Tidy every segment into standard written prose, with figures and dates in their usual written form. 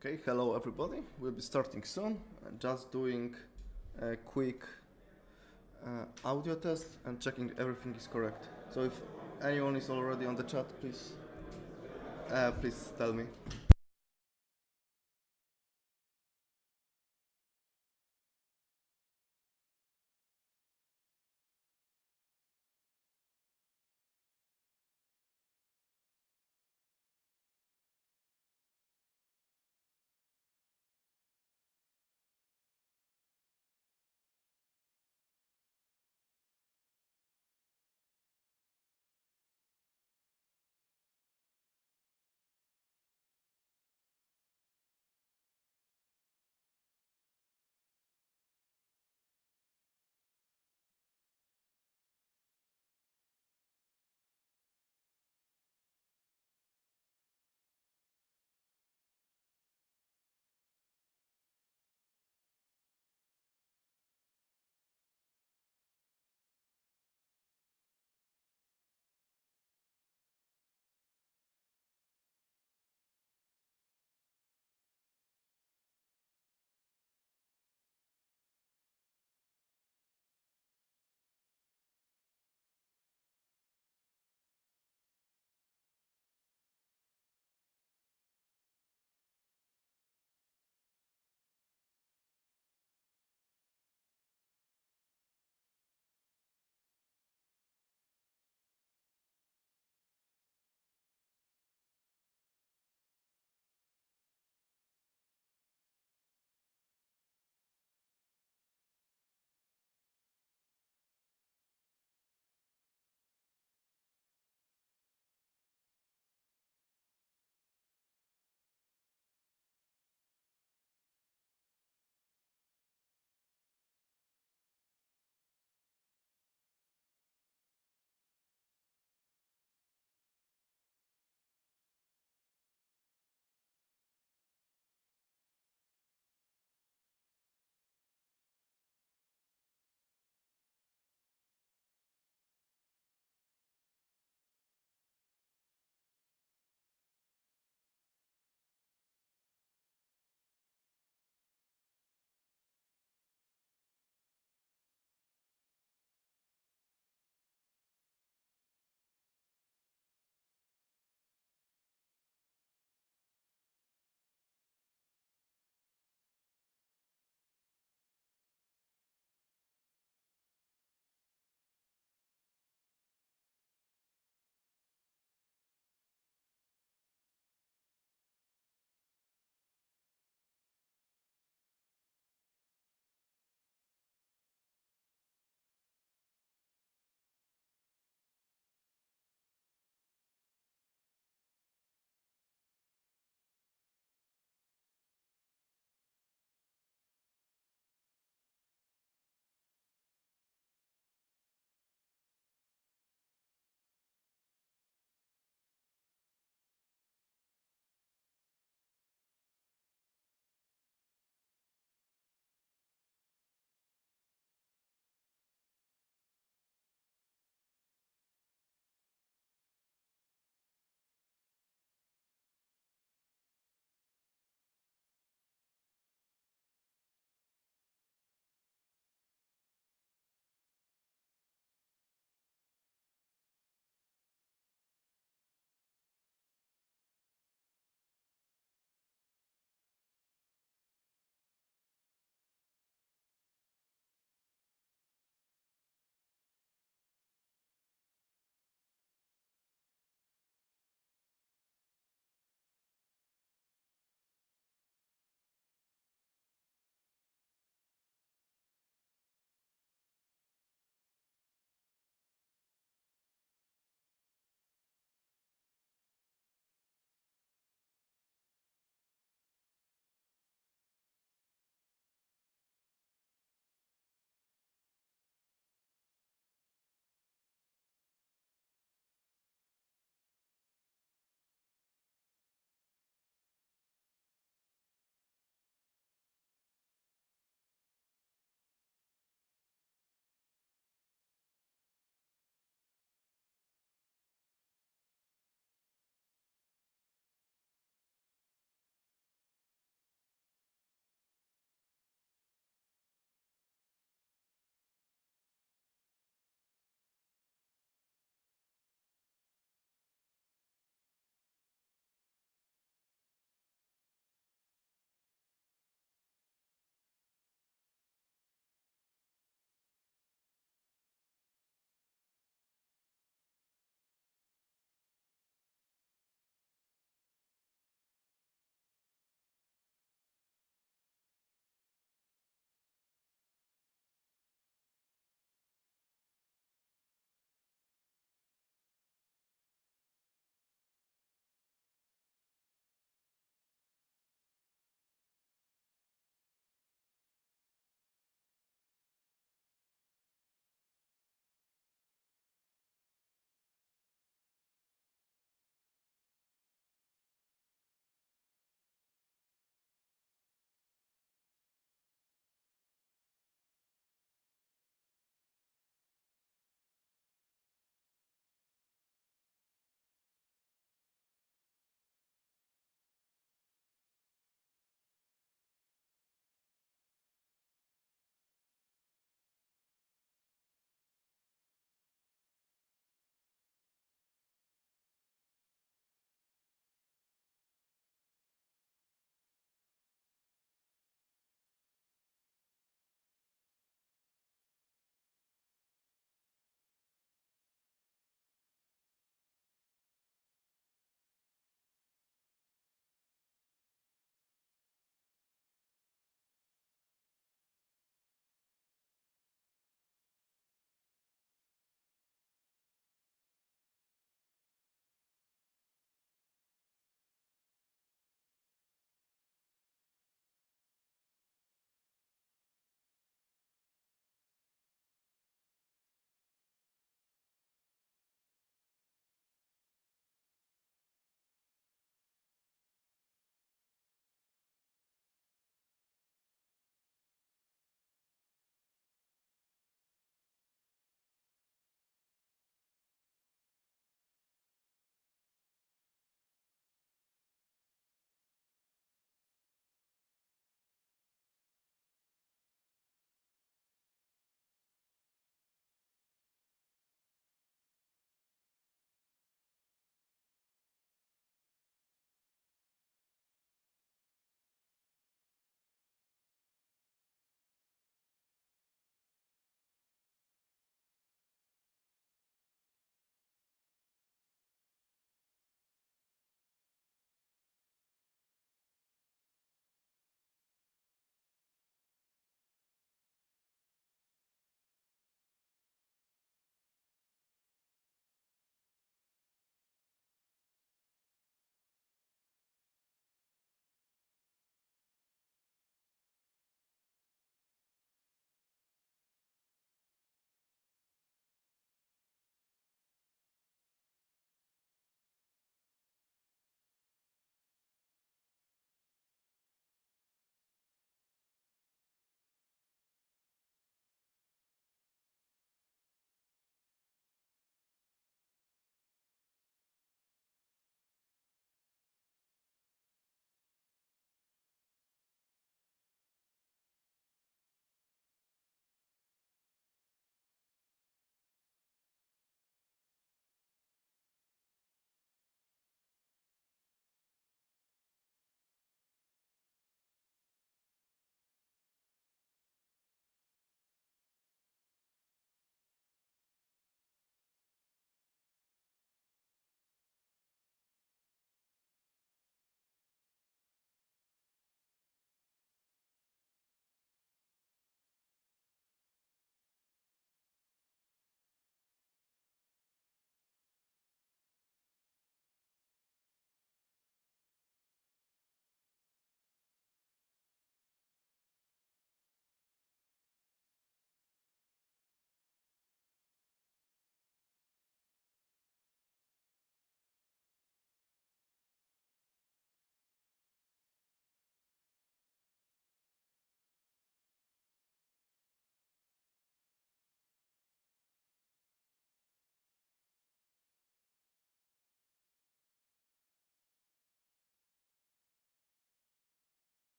Okay, hello everybody. We'll be starting soon. Just doing a quick audio test and checking everything is correct. So if anyone is already on the chat, please tell me.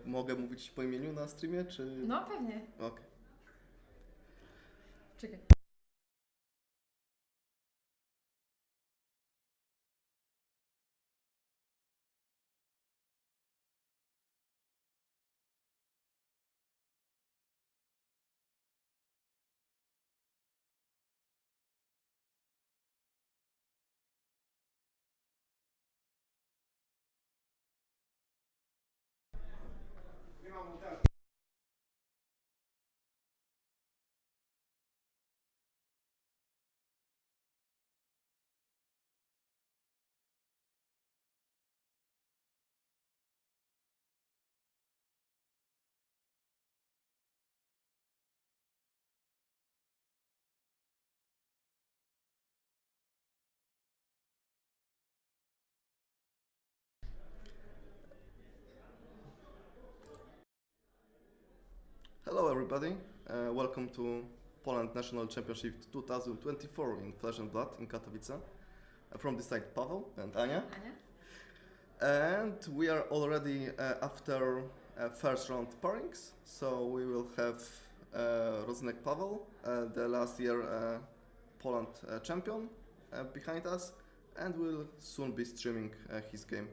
Mogę mówić po imieniu na streamie, czy... No pewnie. Okej. Czekaj. Hello everybody, welcome to Poland National Championship 2024 in Flesh and Blood in Katowice. From this side Paweł and Ania. And we are already after first round pairings, so we will have Rozynek Paweł, the last year Poland champion behind us, and we'll soon be streaming his game.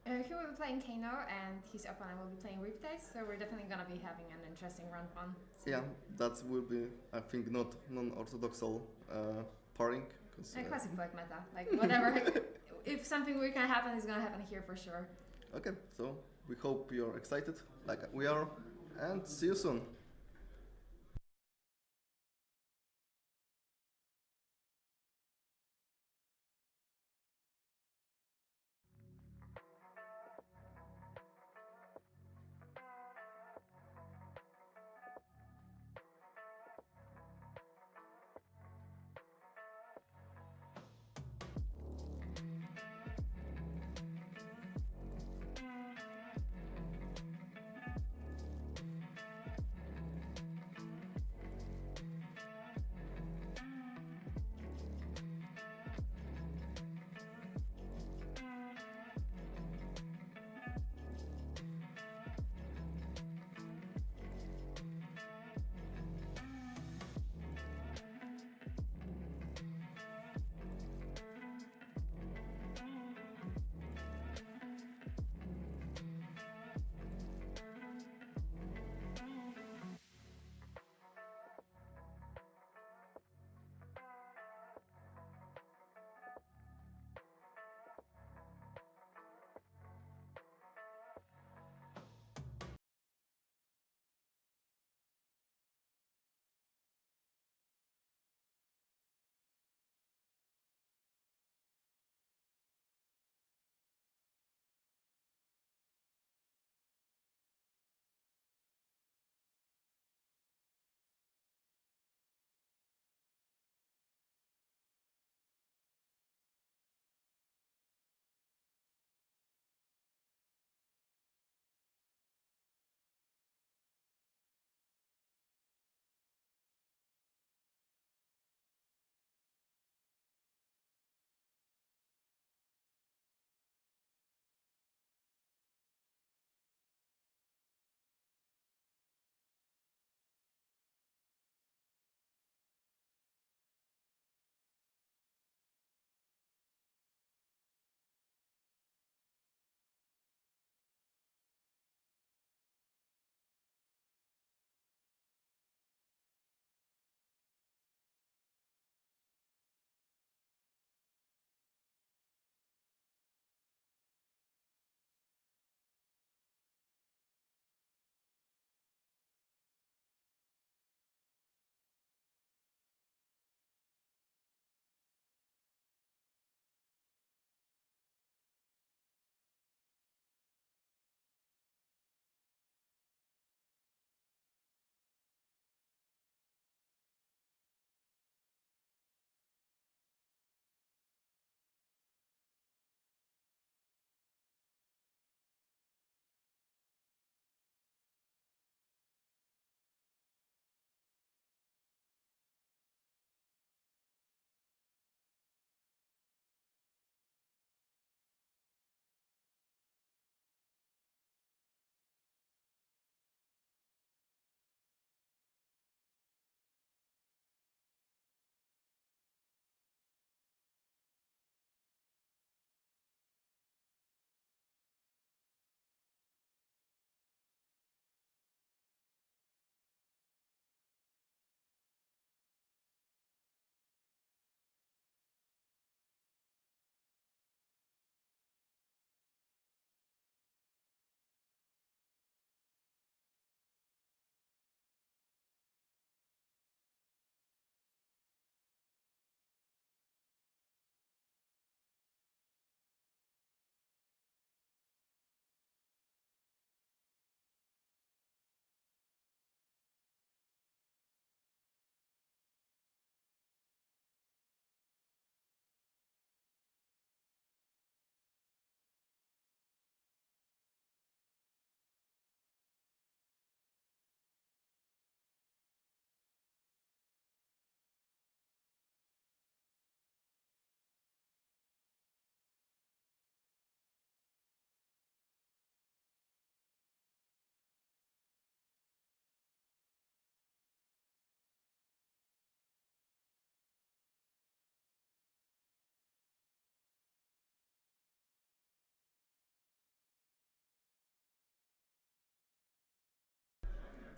He will be playing Kano and his opponent will be playing Riptide, so we're definitely gonna be having an interesting round one. So Yeah, that will be, I think, not non-orthodoxal pairing. classic black meta, like whatever. If something weird can happen, it's gonna happen here for sure. Okay, so we hope you're excited, like we are, and see you soon.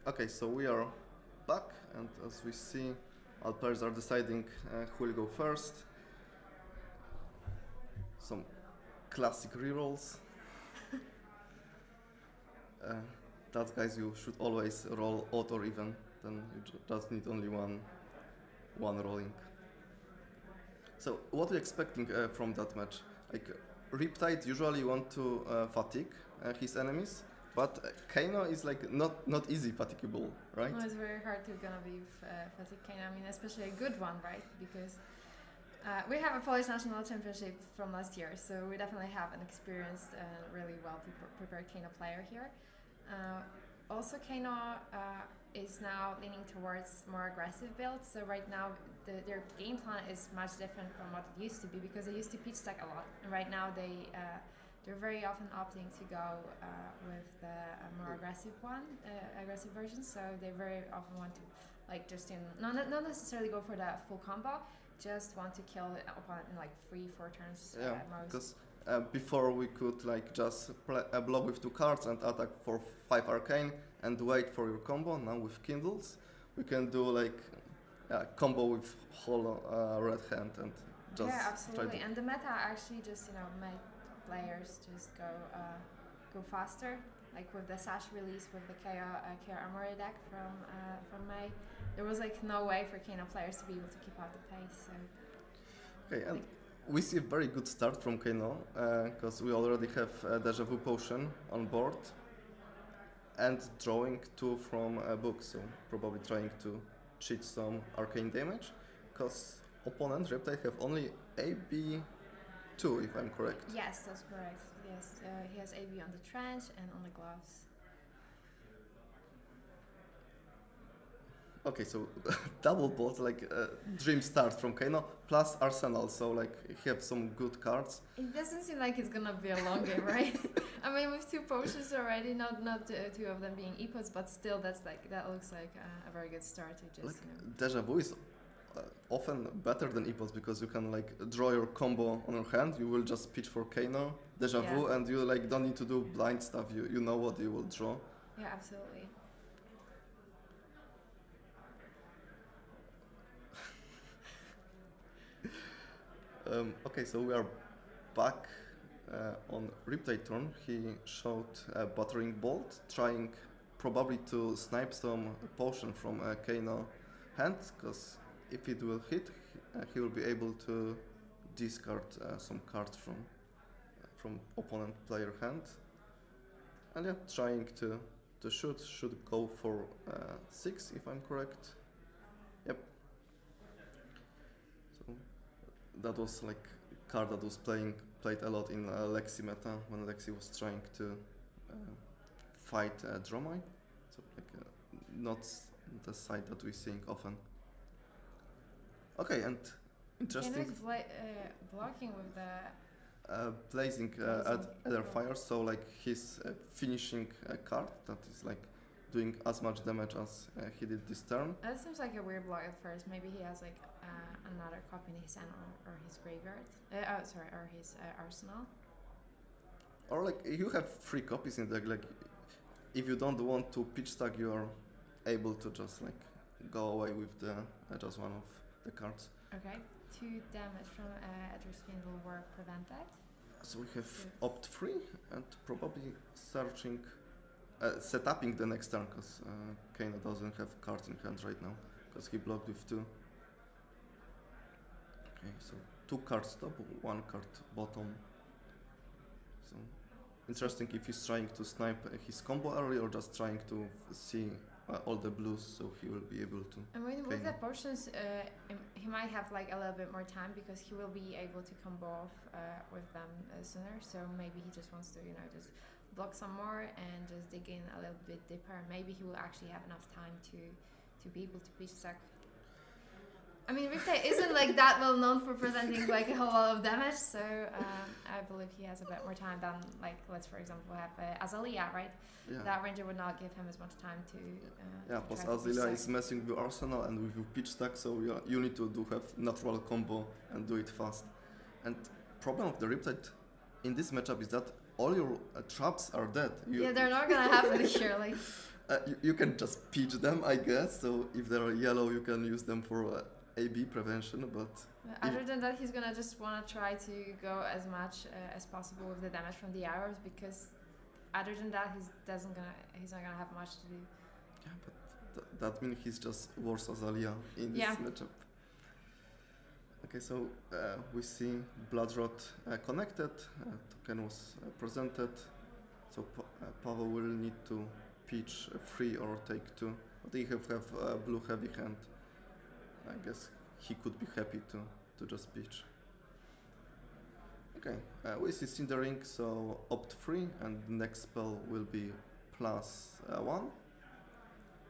Okay, so we are back, and as we see, all players are deciding who will go first. Some classic rerolls. That guys, you should always roll odd or even. Then you just need only one rolling. So what are you expecting from that match? Like Riptide usually want to fatigue his enemies, but Kano is like not easy fatiguable, right? No, it's very hard to gonna be fatigue Kano. I mean, especially a good one, right? Because we have a Polish national championship from last year, so we definitely have an experienced and really well prepared Kano player here. Also, Kano is now leaning towards more aggressive builds. So right now, their game plan is much different from what it used to be, because they used to pitch stack a lot, and right now they're very often opting to go with the more aggressive version. So they very often want to not necessarily go for the full combo, just want to kill the opponent in like 3-4 turns. Yeah, most. because before we could like just block with 2 cards and attack for 5 arcane and wait for your combo. Now with Kindles, we can do like combo with whole red hand and just absolutely. And the meta actually just made players just go faster. Like with the Sash release with the KO Armory deck from May, there was like no way for Kano players to be able to keep up the pace. So okay, and we see a very good start from Kano because we already have Deja Vu Potion on board and drawing 2 from a book, so probably trying to cheat some arcane damage because opponent Reptile have only AB2 if I'm correct. Yes, that's correct. Yes, he has AB on the trench and on the gloves. Okay, so double bolts, like dream start from Kano plus Arsenal, so like he have some good cards. It doesn't seem like it's gonna be a long game, right? I mean, with 2 potions already, not 2 of them being epots, but still that looks like a very good start to just. Like Deja Vu is often better than epots because you can like draw your combo on your hand. You will just pitch for Kano, Deja Vu, and you like don't need to do blind stuff. You know what you will draw. Yeah, absolutely. Okay, so we are back on Riptide turn. He showed a Battering Bolt, trying probably to snipe some potion from Kano hand, because if it will hit, he will be able to discard some cards from opponent player hand. And yeah, trying to should go for 6 if I'm correct. Yep. So that was like card that was played a lot in Lexi meta when Lexi was trying to fight Dromai. So like not the side that we're seeing often. Okay, and interesting. Kano's blocking with the blazing other fire, so like he's finishing a card that is like doing as much damage as he did this turn. That seems like a weird block at first. Maybe he has like another copy in his hand or his graveyard. Or his arsenal. Or like you have 3 copies in the deck. Like if you don't want to pitch stack, you are able to just like go away with the just one of the cards. Okay, 2 damage from Edgar Spindle were prevented. So we have opt 3 and probably searching, setuping the next turn because Kano doesn't have cards in hand right now because he blocked with 2. Okay, so 2 cards top, 1 card bottom. So interesting if he's trying to snipe his combo early or just trying to see all the blues, so he will be able to. I mean, with the potions, he might have like a little bit more time because he will be able to combo off with them sooner. So maybe he just wants to, just block some more and just dig in a little bit deeper. Maybe he will actually have enough time to be able to pitch stack. I mean, Riptide isn't like that well known for presenting like a whole lot of damage, so I believe he has a bit more time than like let's for example have Azalea, right? Yeah. That ranger would not give him as much time to. Yeah, because Azalea is messing with Arsenal and with your pitch stack, so you need to have natural combo and do it fast. And problem of the Riptide in this matchup is that all your traps are dead. Yeah, they're not gonna happen here. Like You can just pitch them, I guess. So if they're yellow, you can use them for AB prevention. But other than that, he's gonna just wanna try to go as much as possible with the damage from the arrows, because other than that, he's not gonna have much to do. yeah, but that means he's just worse as Alia in this matchup. Okay, so we see Bloodrot connected. Token was presented. So Pavel will need to pitch 3 or take 2. But he have blue heavy hand. I guess he could be happy to just pitch. Okay, we see Cindering, so opt 3, and the next spell will be +1.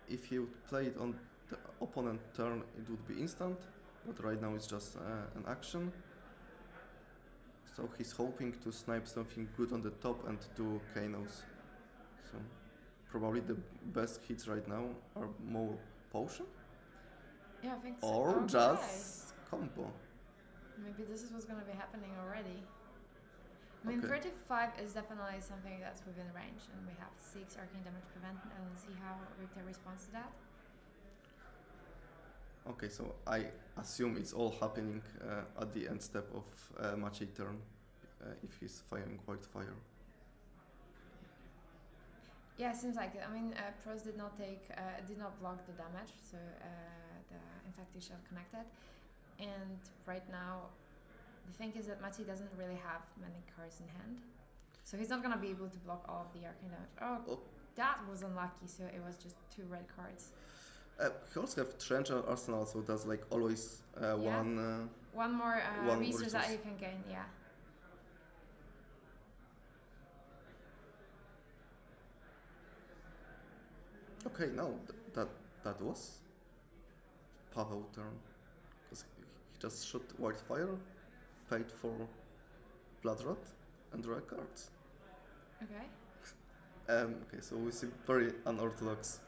If he would play it on the opponent turn, it would be instant, but right now it's just an action. So he's hoping to snipe something good on the top and do Kanos. So probably the best hits right now are more potion? Yeah, I think so. Or just combo. Maybe this is what's going to be happening already. I mean, 35 is definitely something that's within range, and we have 6 arcane damage prevent, and we'll see how Rita responds to that. Okay, so I assume it's all happening at the end step of Maciej turn, if he's firing Wildfire. Yeah, seems like it. I mean, Pros did not block the damage, so the Infected Shell connected. And right now, the thing is that Maciej doesn't really have many cards in hand, so he's not gonna be able to block all of the arcane damage. Oh, that was unlucky. So it was just 2 red cards. He also have Trench Arsenal, so that's like always one more resource that you can gain. Yeah. Okay, no, that was Pavel turn, because he just shot Wildfire, paid for Bloodrot, and draw cards. Okay. Okay, so we see very unorthodox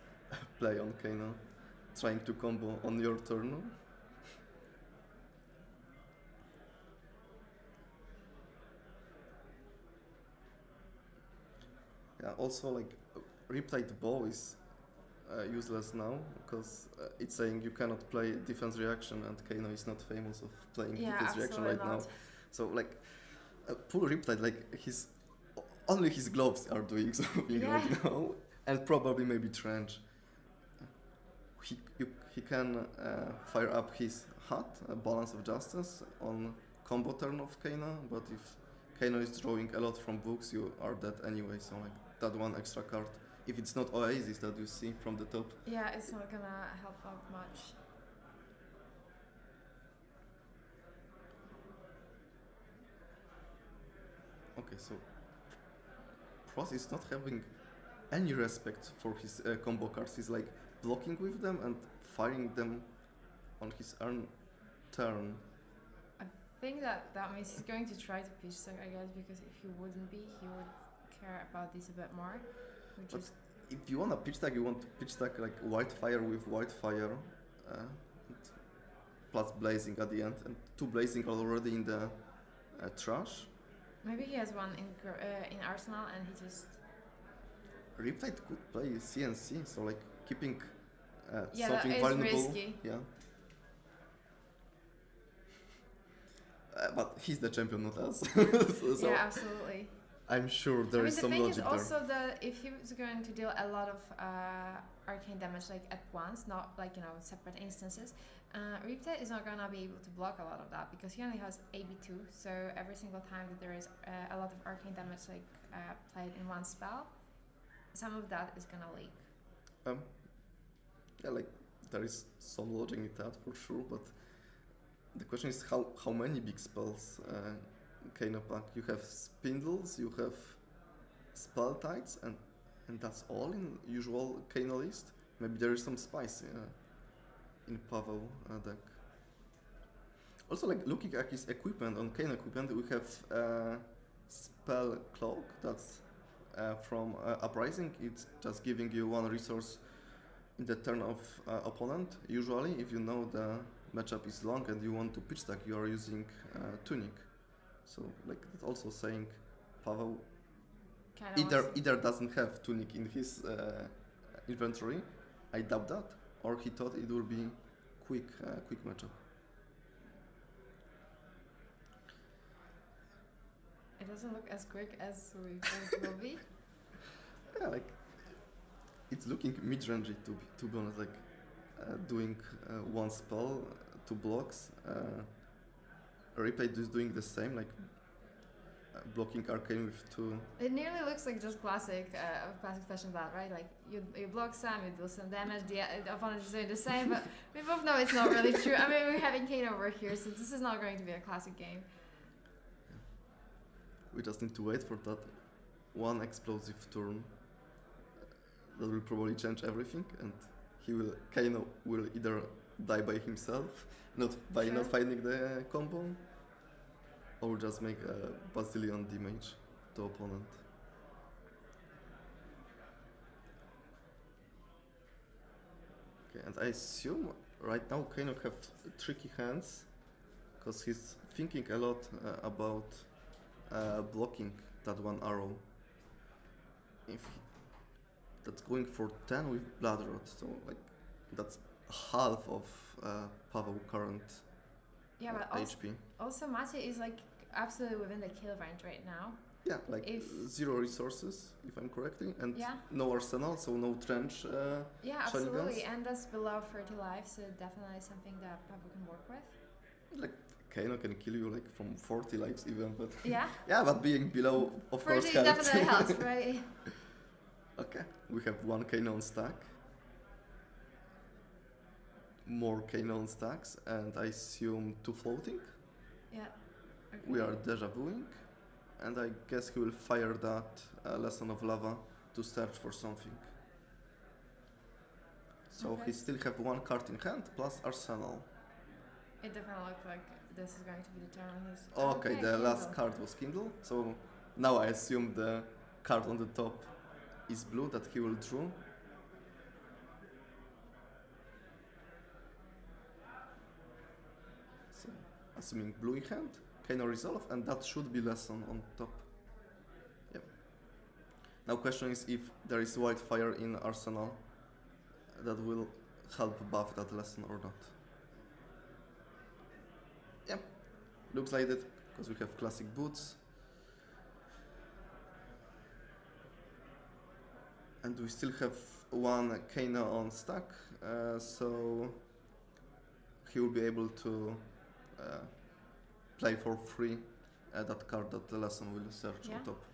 play on Kano, trying to combo on your turn. Yeah, also like replayed bow is useless now, because it's saying you cannot play defense reaction, and Kano is not famous of playing defense reaction right now. So like pull replayed, like only his gloves are doing something right now, and probably maybe Trench. He can fire up his hat, Balance of Justice, on combo turn of Kano, but if Kano is drawing a lot from books, you are dead anyway, so like that one extra card, if it's not Oasis that you see from the top. Yeah, it's not gonna help out much. Okay, so Pros is not having any respect for his combo cards. He's like blocking with them and firing them on his own turn. I think that means he's going to try to pitch stack, I guess, because if he wouldn't be, he would care about this a bit more. If you want to pitch stack, you want to pitch stack like Wildfire with Wildfire, plus Blazing at the end, and 2 Blazing already in the trash. Maybe he has one in Arsenal, and he just... Riptide could play CNC, so like keeping yeah, something that is vulnerable. Risky. Yeah. But he's the champion, not us. so yeah, absolutely. I'm sure there is some logic there. The thing is also that if he was going to deal a lot of arcane damage like at once, not like, you know, separate instances, Riptide is not gonna be able to block a lot of that, because he only has AB2, so every single time that there is a lot of arcane damage like played in one spell, some of that is gonna leak. Yeah, like there is some logic in that for sure, but the question is how many big spells Kano pack. You have Spindles, you have Spell Tides, and that's all in usual Kano list. Maybe there is some spice in Pavel deck. Also, like looking at his equipment, on Kano equipment, we have Spell Cloak, that's from Uprising. It's just giving you 1 resource in the turn of opponent. Usually, if you know the matchup is long and you want to pitch stack, you are using Tunic. So like that's also saying Pavel either doesn't have Tunic in his inventory. I doubt that, or he thought it will be quick matchup. It doesn't look as quick as we thought it will be. Yeah, like it's looking mid-rangey to be honest. Like doing one spell, two blocks. Replay is doing the same, like blocking arcane with two. It nearly looks like just classic Flesh and Blood, right? Like you block some, you do some damage, the opponent is doing the same, but we both know it's not really true. I mean, we're having Kane over here, so this is not going to be a classic game. We just need to wait for that one explosive turn that will probably change everything, and Kano will either die by himself, not finding the combo, or just make a bazillion damage to opponent. Okay, and I assume right now Kano have tricky hands, because he's thinking a lot about blocking that one arrow. That's going for 10 with Blood Rod, so like that's half of Pavel current HP. Also, Maciej is like absolutely within the kill range right now. Yeah, like zero resources, if I'm correctly, and no arsenal, so no trench. Yeah, absolutely, and that's below 30 lives, so definitely something that Pavel can work with. Like Kano can kill you like from 40 lives even, but yeah, but being below, of course, helps. Definitely helps, right? Okay, we have one Kano on stack, more Kano on stacks, and I assume two floating. Yeah. Okay. We are deja vuing, and I guess he will fire that Lesson of Lava to search for something. So he still have one card in hand plus Arsenal. It definitely looks like this is going to be determined. Okay, the last card was Kindle, so now I assume the card on the top is blue that he will draw. So, assuming blue in hand, Kano resolve, and that should be lesson on top. Yep. Now question is if there is wildfire in Arsenal that will help buff that lesson or not. Yeah, looks like it, because we have classic boots. And we still have one Kano on stack, so he will be able to play for free that card that the lesson will search on top.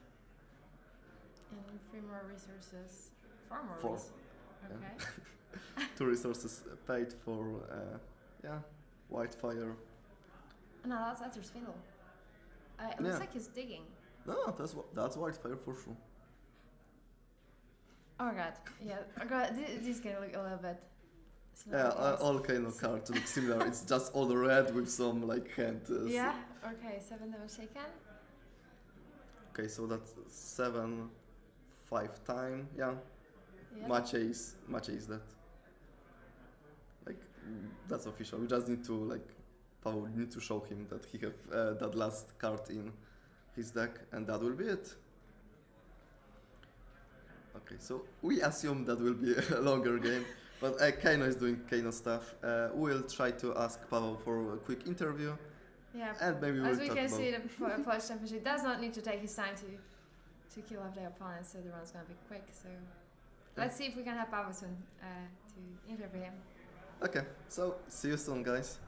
And 3 more resources. 4 more. 4. Okay. Yeah. 2 resources paid for Whitefire. No, that's Ether's Fiddle. It looks like he's digging. No, that's Whitefire for sure. Oh god, yeah. Oh god, this can look a little bit. All kind of cards look similar. It's just all red with some like hand. Yeah. Okay, 7 damage taken. Okay, so that's 7, 5 time. Yeah. Maciej is that. Like that's official. We just need to Pavel need to show him that he have that last card in his deck, and that will be it. Okay, so we assume that will be a longer game, but Kano is doing Kano stuff. We'll try to ask Pavel for a quick interview. Yeah, and maybe as we can see, the Polish Championship does not need to take his time to kill off the opponent, so the run's gonna be quick. So let's see if we can have Pavel soon to interview him. Okay, so see you soon, guys.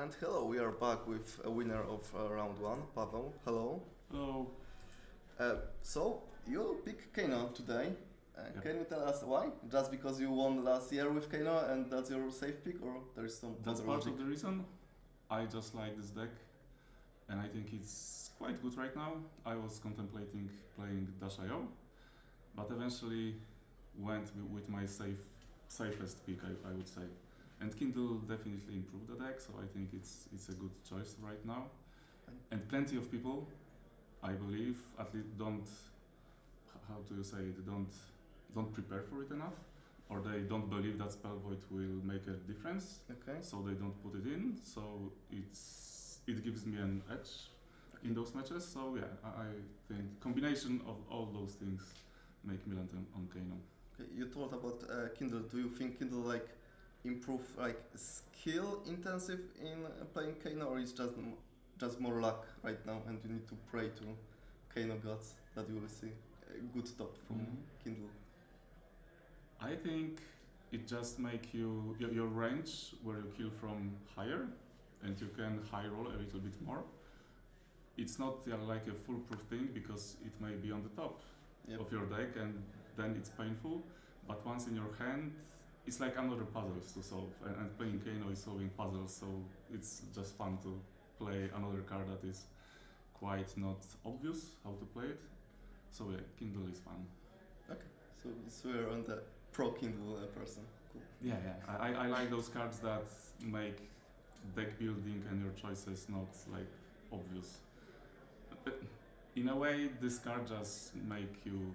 And hello, we are back with a winner of round 1, Pavel. Hello. Hello. So, you pick Kano today. Yeah. Can you tell us why? Just because you won last year with Kano and that's your safe pick, or there is some That's other part logic? of the reason. I just like this deck, and I think it's quite good right now. I was contemplating playing Dash.io, but eventually went with my safest pick, I would say. And Kindle definitely improved the deck, so I think it's a good choice right now. And plenty of people, I believe, at least don't, how do you say it, don't prepare for it enough, or they don't believe that Spell Void will make a difference, Okay. so they don't put it in. So it gives me an edge in those matches. So yeah, I think combination of all those things make me land on Kano. Okay, you told about Kindle. Do you think Kindle like improve like skill intensive in playing Kano, or is just more luck right now, and you need to pray to Kano gods that you will see a good top from Kindle? I think it just make your range where you kill from higher, and you can high roll a little bit more. It's not like a foolproof thing, because it may be on the top of your deck and then it's painful, but once in your hand it's like another puzzles to solve, and playing Kano is solving puzzles, so it's just fun to play another card that is quite not obvious how to play it. So yeah, Kindle is fun. So we're on the pro Kindle person. Cool. Yeah, I like those cards that make deck building and your choices not like obvious. But in a way, this card just make you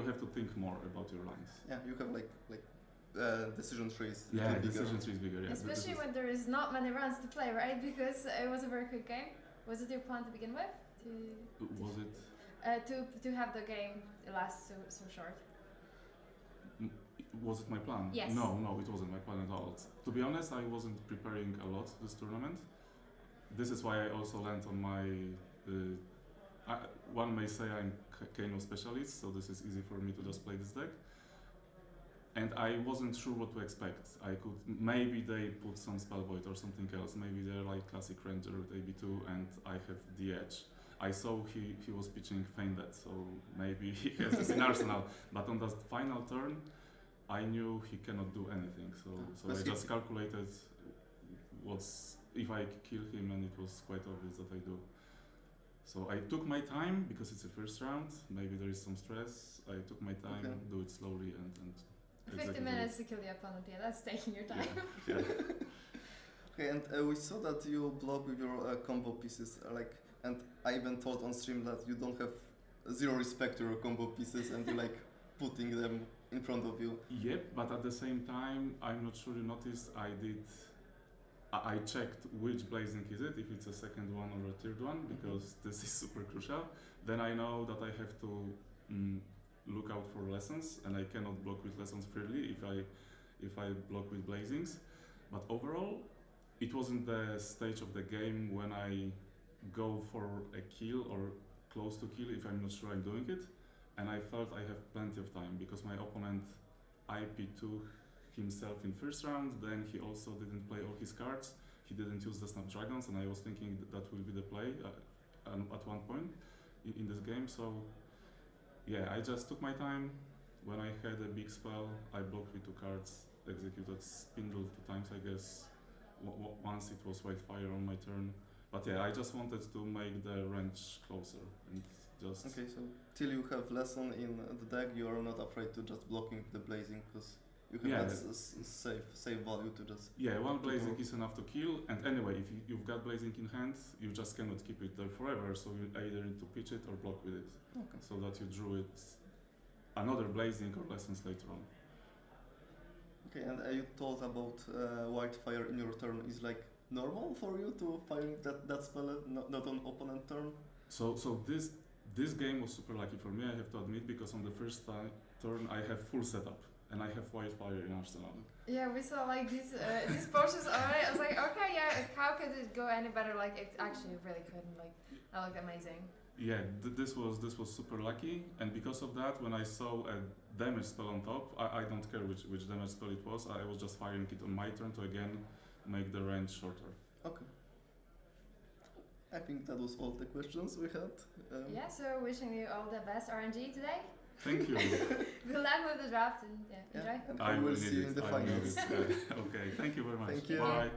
have to think more about your lines. Yeah, you have like decision trees. Yeah, bigger. decision tree is bigger. Yeah, Especially when there is not many rounds to play, right? Because it was a very quick game. Was it your plan to begin with? Was it? To have the game last so short. Was it my plan? Yes. No, it wasn't my plan at all. To be honest, I wasn't preparing a lot this tournament. This is why I also land on my. One may say I'm Kano specialist, so this is easy for me to just play this deck. And I wasn't sure what to expect. Maybe they put some Spell Void or something else. Maybe they're like classic Ranger with AB2 and I have the edge. I saw he was pitching Feinded, so maybe he has this in arsenal. But on the final turn, I knew he cannot do anything. So I just calculated if I kill him, and it was quite obvious that I do. So I took my time, because it's the first round. Maybe there is some stress. I took my time, do it slowly, and 50 minutes to kill the opponent. Yeah, that's taking your time. Yeah. Okay, and we saw that you block with your combo pieces, and I even told on stream that you don't have zero respect to your combo pieces, and you like putting them in front of you. Yep, but at the same time, I'm not sure you noticed, I checked which blazing is it, if it's a second one or a third one, because this is super crucial. Then I know that I have to look out for lessons, and I cannot block with lessons freely if I block with blazings. But overall, it wasn't the stage of the game when I go for a kill or close to kill if I'm not sure I'm doing it. And I felt I have plenty of time, because my opponent IP2 himself in first round, then he also didn't play all his cards, he didn't use the Snapdragons, and I was thinking that will be the play at one point in this game. So yeah, I just took my time. When I had a big spell, I blocked with 2 cards, executed Spindle 2 times, I guess. Once it was Whitefire on my turn. But yeah, I just wanted to make the range closer and just... Okay, so till you have lesson in the deck, you are not afraid to just blocking the blazing, because you have that safe value to just... Yeah, one blazing is enough to kill, and anyway, if you've got blazing in hand, you just cannot keep it there forever, so you either need to pitch it or block with it. Okay. So that you drew it another blazing or lessons later on. Okay, and you told about Whitefire in your turn is like normal for you to fire that spell not on opponent turn? So this game was super lucky for me, I have to admit, because on the first turn I have full setup and I have Whitefire in arsenal. Yeah, we saw like these posters already. I was like, okay, yeah, how could it go any better? Like it actually really couldn't. Like that looked amazing. Yeah, this was super lucky, and because of that, when I saw a damage spell on top, I don't care which damage spell it was. I was just firing it on my turn to again make the range shorter. Okay. I think that was all the questions we had. Yeah, so wishing you all the best RNG today. Thank you. Good luck with the draft and enjoy. And I we will will see you in the finals. Okay, thank you very much. Thank you. Bye.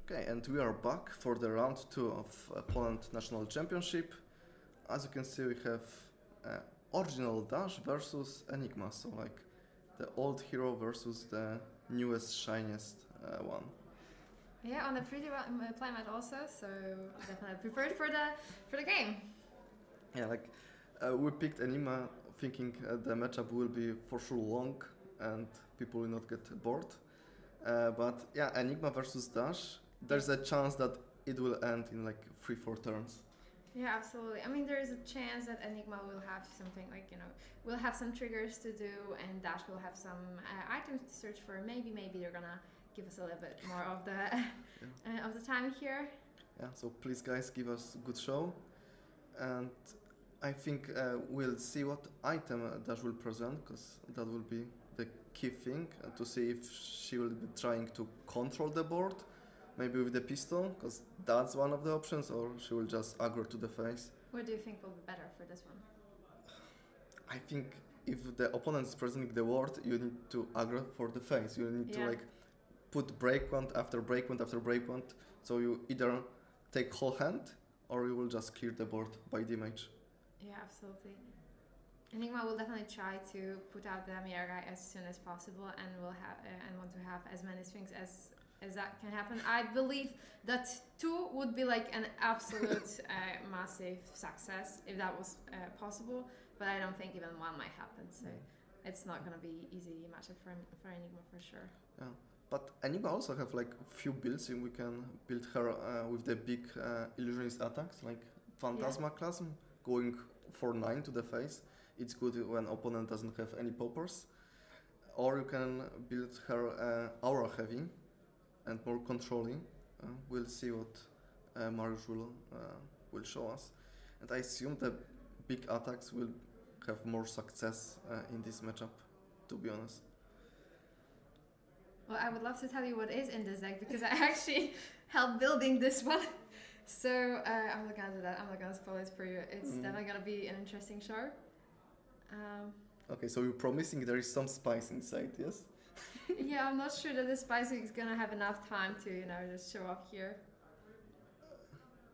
Okay, and we are back for the round 2 of Poland National Championship. As you can see, we have original Dash versus Enigma, so like the old hero versus the newest, shiniest one. Yeah, on the 3D playmat also, so definitely prepared for the game. Yeah, like we picked Enigma thinking the matchup will be for sure long and people will not get bored. But yeah, Enigma versus Dash, there's a chance that it will end in like 3-4 turns. Yeah, absolutely. I mean, there is a chance that Enigma will have something like, we'll have some triggers to do, and Dash will have some items to search for. Maybe they're gonna give us a little bit more of the of the time here. Yeah, so please guys, give us a good show, and I think we'll see what item Dash will present, because that will be the key thing to see if she will be trying to control the board, maybe with the pistol, because that's one of the options, or she will just aggro to the face. What do you think will be better for this one? I think if the opponent is presenting the ward, you need to aggro for the face. You need to like put breakpoint after breakpoint after breakpoint, so you either take whole hand or you will just clear the board by damage. Yeah, absolutely. Enigma will definitely try to put out the Mirai as soon as possible, and will have and want to have as many swings as that can happen. I believe that 2 would be like an absolute massive success if that was possible, but I don't think even 1 might happen. So it's not gonna be easy matchup for Enigma for sure. Yeah. But Enigma also have like few builds, and we can build her with the big illusionist attacks, like Phantasmaclasm, going for 9 to the face. It's good when opponent doesn't have any poppers. Or you can build her aura heavy and more controlling. We'll see what Mariusz will show us. And I assume the big attacks will have more success in this matchup, to be honest. Well, I would love to tell you what is in this deck, because I actually helped building this one. So I'm not gonna do that. I'm not gonna spoil it for you. It's definitely gonna be an interesting show. Okay, so you're promising there is some spice inside, yes? Yeah, I'm not sure that the spice is gonna have enough time to, just show up here.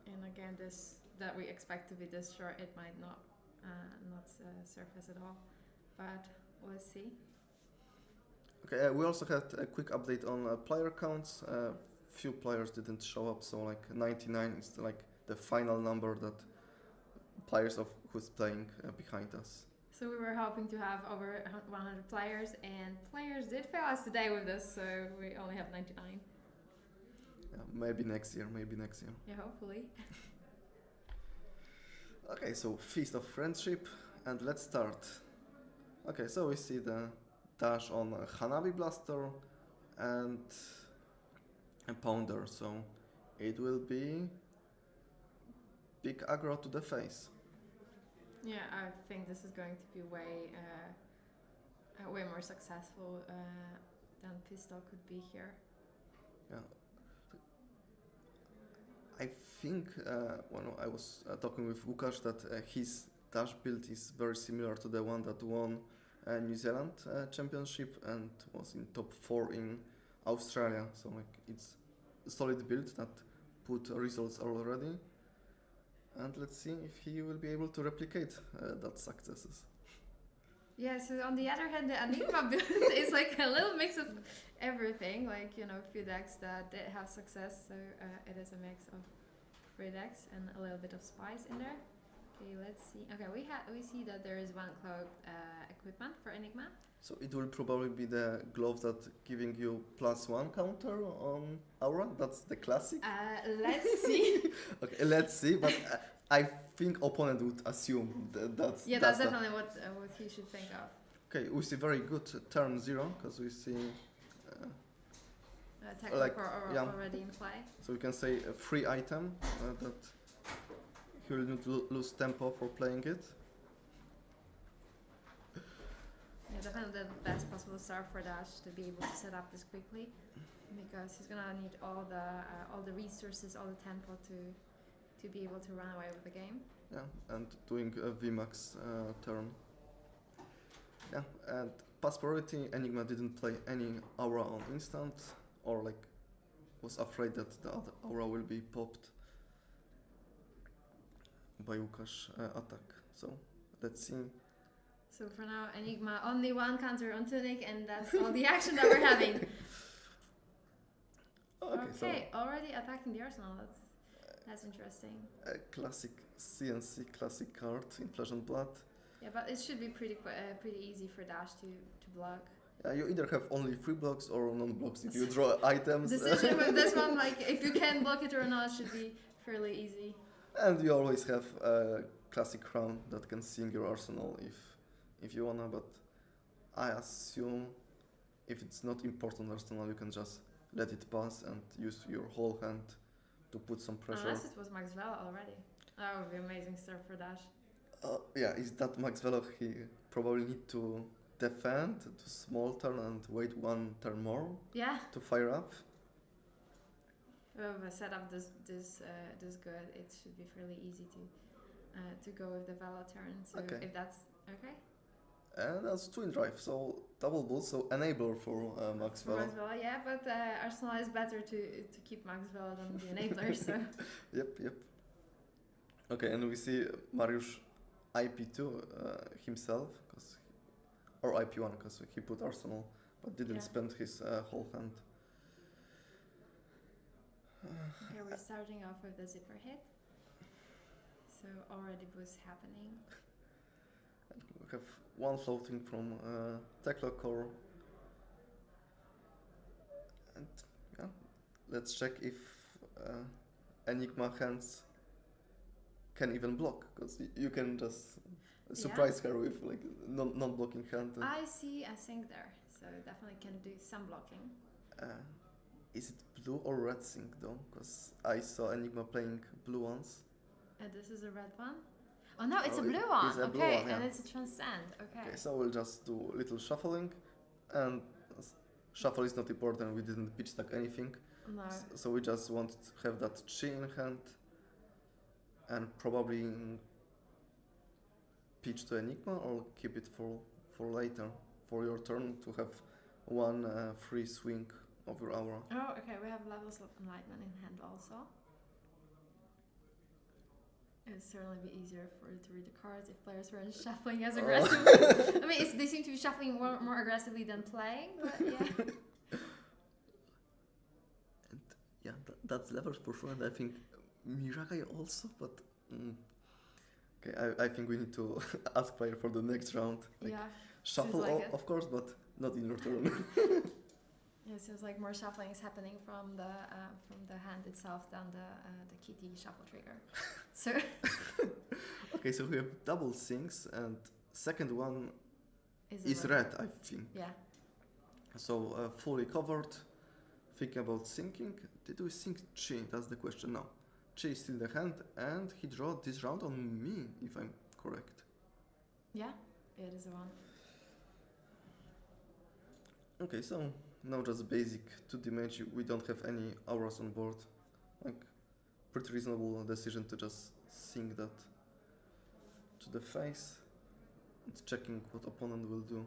And again, this that we expect to be this short, it might not surface at all. But let's see. Okay, we also had a quick update on player counts. Few players didn't show up, so like 99 is like the final number that players of who's playing behind us. So we were hoping to have over 100 players, and players did fail us today with this, so we only have 99. Yeah, maybe next year. Yeah, hopefully. Okay, so Feast of Friendship, and let's start. Okay, so we see the dash on Hanabi Blaster and a Pounder, so it will be big aggro to the face. Yeah, I think this is going to be way more successful than Pistol could be here. Yeah. I think when I was talking with Łukasz that his dash build is very similar to the one that won New Zealand championship and was in top 4 in Australia. So like it's a solid build that put results already. And let's see if he will be able to replicate that successes. Yeah, so on the other hand, the Enigma build is like a little mix of everything, like, a few decks that did have success, so it is a mix of 3 decks and a little bit of spice in there. Okay, let's see. Okay, we see that there is one cloaked equipment for Enigma. So it will probably be the glove that giving you +1 counter on Aura. That's the classic. Let's see. Okay, let's see. But I think opponent would assume that's. Yeah, that's definitely what he should think of. Okay, we see very good turn 0 because we see. Already in play. So we can say a free item that he will need to lose tempo for playing it. Yeah, definitely the best possible start for Dash to be able to set up this quickly, because he's gonna need all the resources, all the tempo to be able to run away with the game. Yeah, and doing a VMAX turn. Yeah, and pass priority, Enigma didn't play any aura on instant or like was afraid that the other aura will be popped by Łukasz attack. So let's see. So for now, Enigma only one counter on Tunic, and that's all the action that we're having. Okay, So already attacking the arsenal. That's interesting. a classic CNC classic card in Flesh and Blood. Yeah, but it should be pretty easy for Dash to block. You either have only 3 blocks or non-blocks if you draw items. Decision with this one, like if you can block it or not, should be fairly easy. And you always have a classic crown that can sing your arsenal if you wanna, but I assume if it's not important arsenal, you can just let it pass and use your whole hand to put some pressure. Unless it was Max Vela already. That would be amazing stuff for Dash. Yeah, is that Max Velo? He probably need to defend to small turn and wait 1 turn more Yeah. to fire up. Well, the setup this good, it should be fairly easy to go with the Vela turn. So Okay. if that's okay. And that's twin drive, so double boost, so enabler for Max For Velo. Max Vela, yeah, but Arsenal is better to keep Max Vela than the enabler. So Yep. Okay, and we see Mariusz IP2 himself, or IP1, because he put Arsenal, but didn't spend his whole hand. okay, we're starting off with the zipper hit. So already boost happening. And we have 1 floating from Tekla core. And yeah, let's check if Enigma hands can even block, because you can just surprise her with like non-blocking hand. I see a sink there, so definitely can do some blocking. Is it blue or red sync though? Because I saw Enigma playing blue ones. And this is a red one? Oh no, it's Oh, a blue one. it's a blue Okay, one, yeah. and it's a transcend. Okay. Okay, so we'll just do a little shuffling, and shuffle is not important, we didn't pitch stack anything. No. So we just want to have that chi in hand, and probably pitch to Enigma or keep it for later, for your turn to have 1 free swing of your aura. Oh, okay, we have levels of enlightenment in hand also. It'd certainly be easier for you to read the cards if players weren't shuffling as aggressively. I mean, they seem to be shuffling more aggressively than playing, but yeah. And yeah, that's levels for sure, and I think Miragai also, but okay, I think we need to ask player for the next round. Like, Yeah. shuffle, like it. of course, but not in your turn. Yeah, it seems like more shuffling is happening from the hand itself than the kitty shuffle trigger. So Okay, so we have double sinks, and second one is is red, I think. Yeah. So fully covered. Thinking about sinking. Did we sink Chi? That's the question now. Chi is still in the hand, and he drew this round on me, if I'm correct. Yeah, it is the one. Okay, so now just basic 2D match. We don't have any auras on board. Like, pretty reasonable decision to just sink that to the face and checking what opponent will do.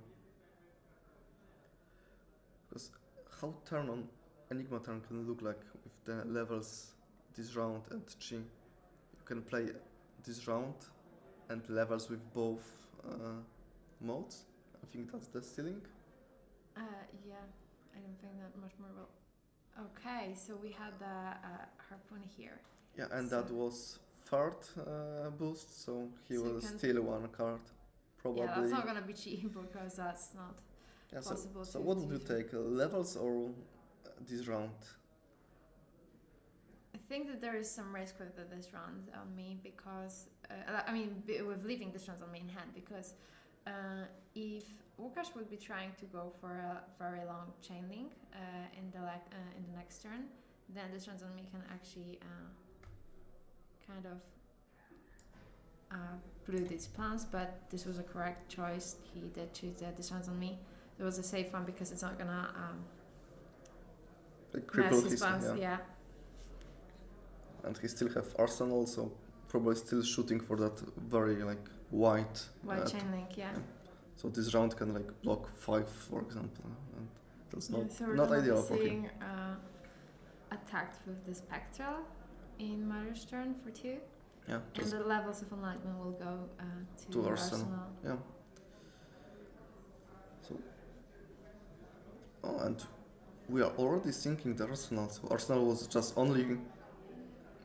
Because how turn on Enigma turn can look like with the levels this round and Chi. You can play this round and levels with both modes. I think that's the ceiling. Yeah, I don't think that much more will. Okay, so we had the harpoon here. Yeah, and So- that was third boost, so he So you will can- steal 1 card. Probably. Yeah, that's not gonna be cheap because that's not Yeah, possible. so to what would you to- take, levels or this round? I think that there is some risk with this round on me because with leaving this round on me in hand because if Łukasz would be trying to go for a very long chain link in the next turn, then this round on me can actually kind of blew these plans. But this was a correct choice. He did choose this round on me. It was a safe one because it's not gonna Like mess cripple his his, plans. Yeah. And he still have arsenal, so probably still shooting for that very like wide. White chain link. Yeah. So this round can like block 5, for example, and that's Yeah, not so we're not gonna be ideal for him. seeing, attacked with the Spectral in Maru's turn for 2. Yeah. And the levels of enlightenment will go to Arsenal. Yeah. So. Oh, and we are already sinking the Arsenal. So Arsenal was just only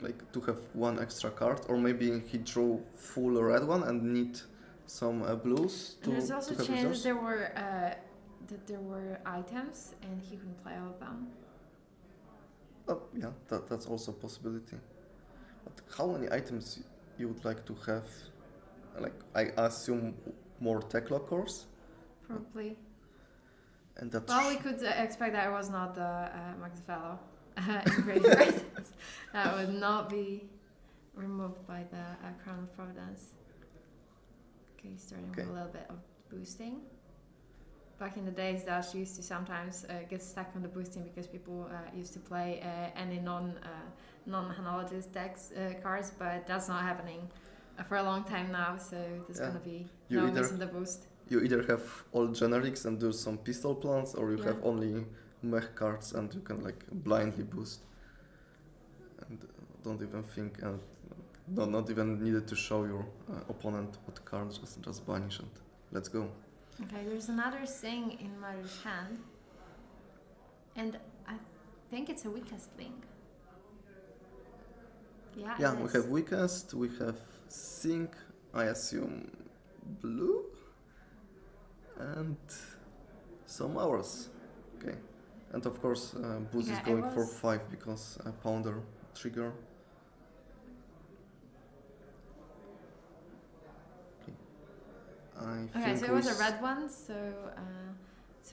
like to have one extra card, or maybe he drew full red one and need some blues to And there's also to a have chance resource. that there were items and he couldn't play all of them. Oh, yeah, that's also a possibility. But how many items you would like to have? Like, I assume more Tekla cores? Probably. And that Well, we could expect that it was not the Max Fellow graveyard. That would not be removed by the Crown of Providence. Okay, starting with a little bit of boosting. Back in the days, Dash used to sometimes get stuck on the boosting because people used to play any non-Hanologist decks cards, but that's not happening for a long time now, so there's gonna be no missing the boost. You either have all generics and do some pistol plans, or you Yeah. have only mech cards and you can like blindly boost. And don't even think and not even needed to show your opponent what cards, just banish and let's go. Okay, there's another thing in Maru's hand, and I think it's a weakest link. Yeah, Yeah, it we is. have weakest, we have sync, I assume blue, and some hours. Okay, and of course boost is Yeah, it going for was- 5 because pounder trigger. I Okay, think so it was a red one, so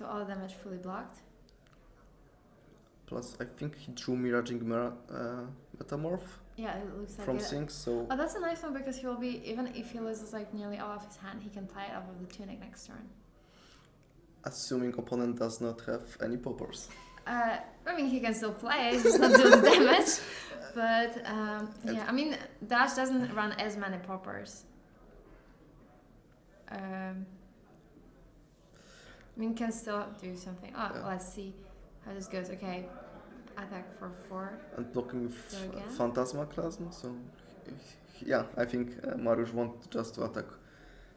all damage fully blocked. Plus, I think he drew Miraging Metamorph Yeah, it looks like from it. Sync, so Oh, that's a nice one because he'll be, even if he loses like nearly all of his hand, he can play it off of the Tunic next turn. assuming opponent does not have any poppers. I mean, he can still play it, just not do the damage. But yeah, I mean, Dash doesn't run as many poppers. I mean, can still do something. Oh, Yeah. let's see how this goes. Okay, attack for 4. And blocking with So again? Phantasmaclasm, so yeah, I think Mariusz wants just to attack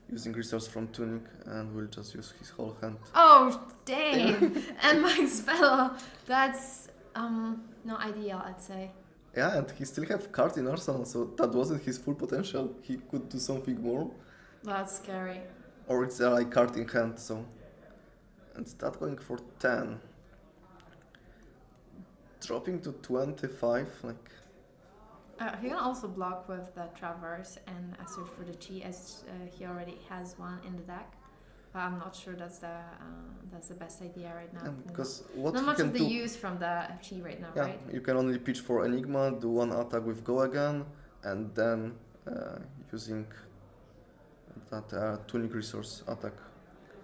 using resource from Tunic and will just use his whole hand. Oh, damn! And Max Fellow, that's not ideal, I'd say. Yeah, and he still have card in Arsenal, so that wasn't his full potential. He could do something more. That's scary. Or it's like card in hand, so. And that going for 10. Dropping to 25, like. He can also block with the Traverse and search for the Chi, as he already has one in the deck. But I'm not sure that's the best idea right now. Because what Not he much can of the do. use from the Chi right now, Yeah, right? you can only pitch for Enigma, do one attack with Go Again, and then using that Tunic resource attack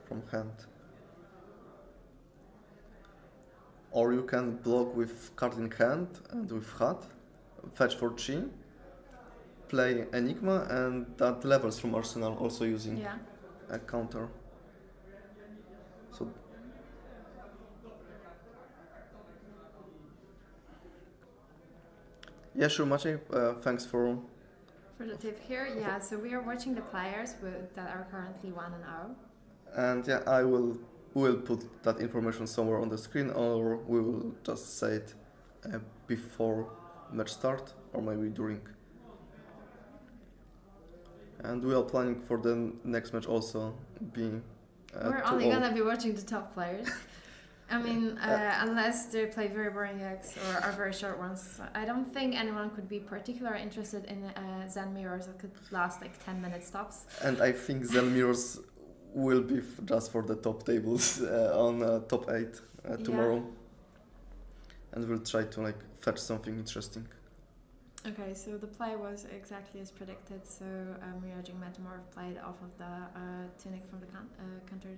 from hand. Or you can block with card in hand and with hat, fetch for Chi, play Enigma, and that levels from Arsenal, also using Yeah. a counter. So yeah, sure, Maciej. Thanks for. For the tip here, yeah. So we are watching the players that are currently 1-0. And yeah, we will put that information somewhere on the screen, or we will just say it before match start, or maybe during. And we are planning for the next match also be. We're only gonna be watching the top players. I mean, unless they play very boring decks or are very short ones. I don't think anyone could be particularly interested in Zen Mirrors that could last like 10 minute stops. And I think Zen Mirrors will be just for the top tables on top 8 tomorrow. And we'll try to like fetch something interesting. Okay, so the play was exactly as predicted. So Miraging Metamorph played off of the Tunic from the counter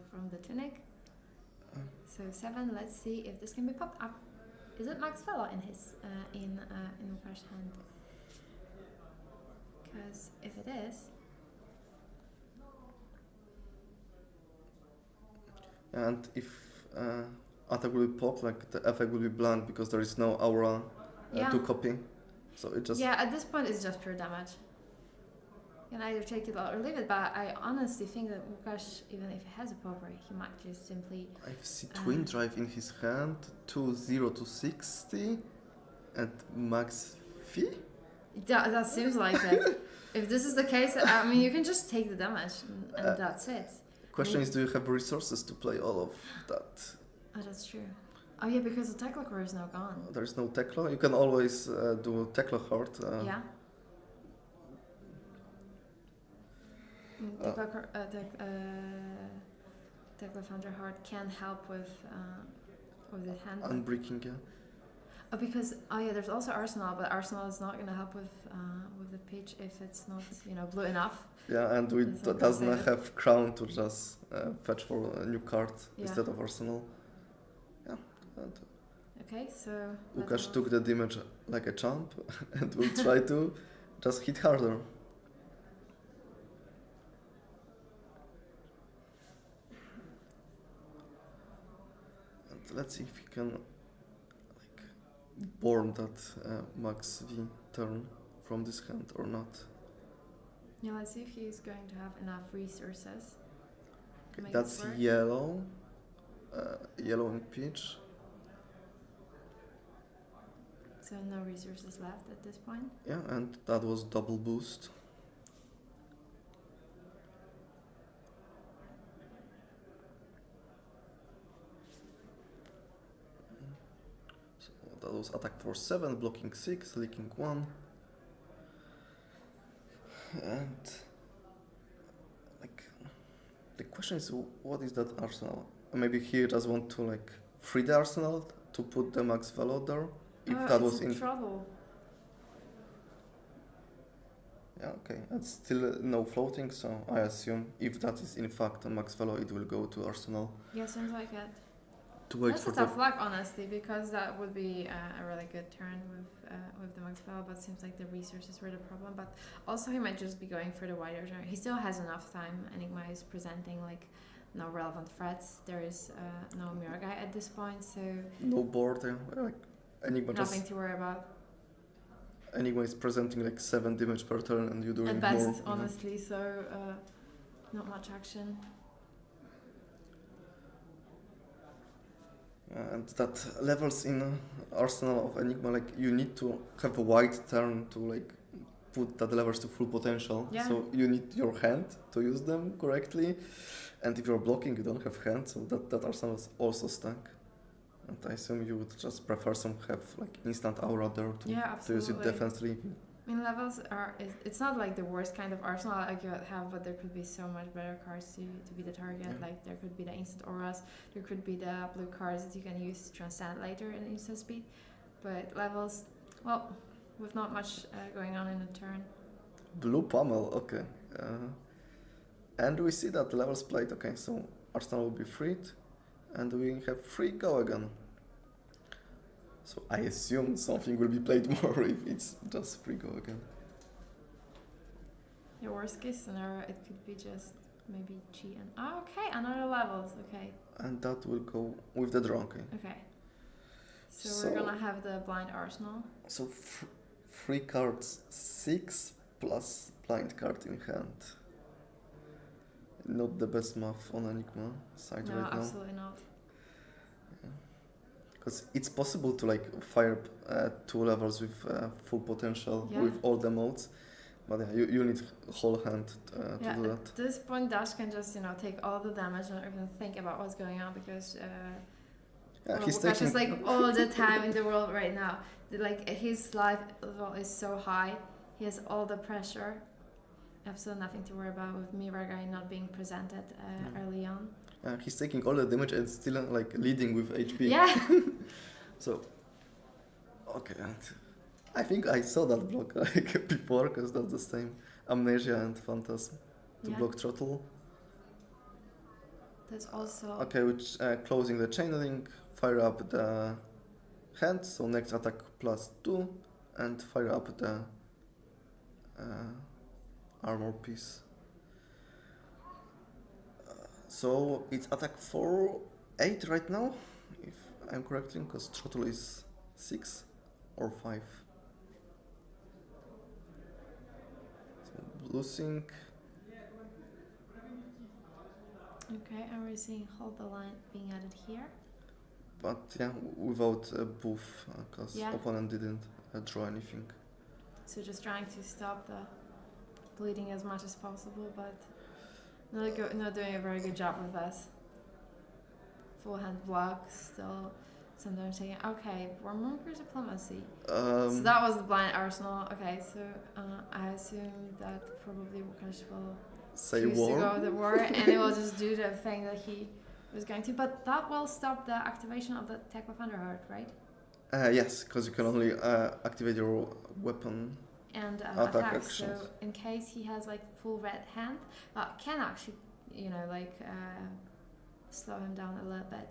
from the Tunic. So 7. Let's see if this can be popped up. Is it Max Fellow in his in Łukasz hand? Because if it is, And if attack will be popped, like the effect will be blank because there is no aura to copy. So it just... Yeah, at this point it's just pure damage. You can either take it or leave it, but I honestly think that Łukasz, even if he has a popper, he might just simply... I see Twin Drive in his hand, 2-0 to 60, and max fee? That seems like it. If this is the case, I mean, you can just take the damage and that's it. Question is, do you have resources to play all of that? Oh, that's true. Oh yeah, because the Tekla core is now gone. There is no Tekla. You can always do Tekla hard. Yeah. Tekla Thunder Heart can help with the hand. Unbreaking, yeah. Oh, because there's also Arsenal, but Arsenal is not going to help with the pitch if it's not blue enough. Yeah, and we does not have Crown to just fetch for a new card instead of Arsenal. Yeah. And okay, so Łukasz took the damage like a champ and will try to just hit harder. And let's see if he can burn that max V turn from this hand or not. Yeah, let's see if he's going to have enough resources. Okay, that's yellow. Yellow and peach. So no resources left at this point. Yeah, and that was double boost. So that was attack for 7, blocking 6, leaking 1. And the question is, what is that arsenal? Maybe he just want to free the arsenal to put the max value there. If that was in trouble. Yeah, okay. It's still no floating, so I assume if that is in fact a max value, it will go to arsenal. Yeah, seems like it. To wait That's for a tough luck, honestly, because that would be a really good turn with the max value, but seems like the resources were the problem. But also he might just be going for the wider turn. He still has enough time. Enigma is presenting no relevant threats. There is no mirror guy at this point, so no board. Enigma nothing to worry about. Enigma is presenting 7 damage per turn, and you're doing at best, more. Honestly, so not much action. And that levels in arsenal of Enigma, you need to have a wide turn to put that levels to full potential. Yeah. So you need your hand to use them correctly, and if you're blocking, you don't have hand, so that arsenal is also stuck. And I assume you would just prefer have instant aura there to use it defensively. I mean, levels it's not the worst kind of arsenal I could have, but there could be so much better cards to be the target. Yeah. There could be the instant auras, there could be the blue cards that you can use to transcend later in instant speed. But levels, well, with not much going on in a turn. Blue pummel, okay. And we see that levels played, okay, so arsenal will be freed, and we have free go again. So I assume something will be played more if it's just free go again. Your worst case scenario, it could be just maybe G and... Oh, okay, another levels, okay. And that will go with the draw, okay. Okay. So we're gonna have the blind arsenal. So free cards 6 plus blind card in hand. Not the best math on Enigma side right now. No, absolutely not. Because it's possible to fire 2 levels with full potential with all the modes, but you need whole hand to do that. At this point, Dash can just take all the damage and not even think about what's going on because he's Łukasz is all the time in the world right now. His life level is so high, he has all the pressure. Absolutely nothing to worry about with Mirror Guy not being presented early on. He's taking all the damage and still leading with HP. Yeah. So, okay, and I think I saw that block before because that's the same Amnesia and Phantasm to block Throttle. There's also... Okay, which closing the chain link, fire up the hand, so next attack +2, and fire up the armor piece. So it's attack for 8 right now, if I'm correctly, because throttle is 6 or 5. So blue sync. Okay, and we're seeing hold the line being added here. But yeah, without a booth, because Yeah. opponent didn't draw anything. So just trying to stop the bleeding as much as possible, but not doing a very good job with this. Full hand block, still sometimes saying, okay, Warmonger diplomacy. So that was the blind arsenal. Okay, so I assume that probably Łukasz will Say choose war. to go with the war, and he will just do the thing that he was going to. But that will stop the activation of the Tech of Underheart, right? Yes, because you can only activate your weapon. And Attack attack. actions. So in case he has like full red hand, that can actually, slow him down a little bit.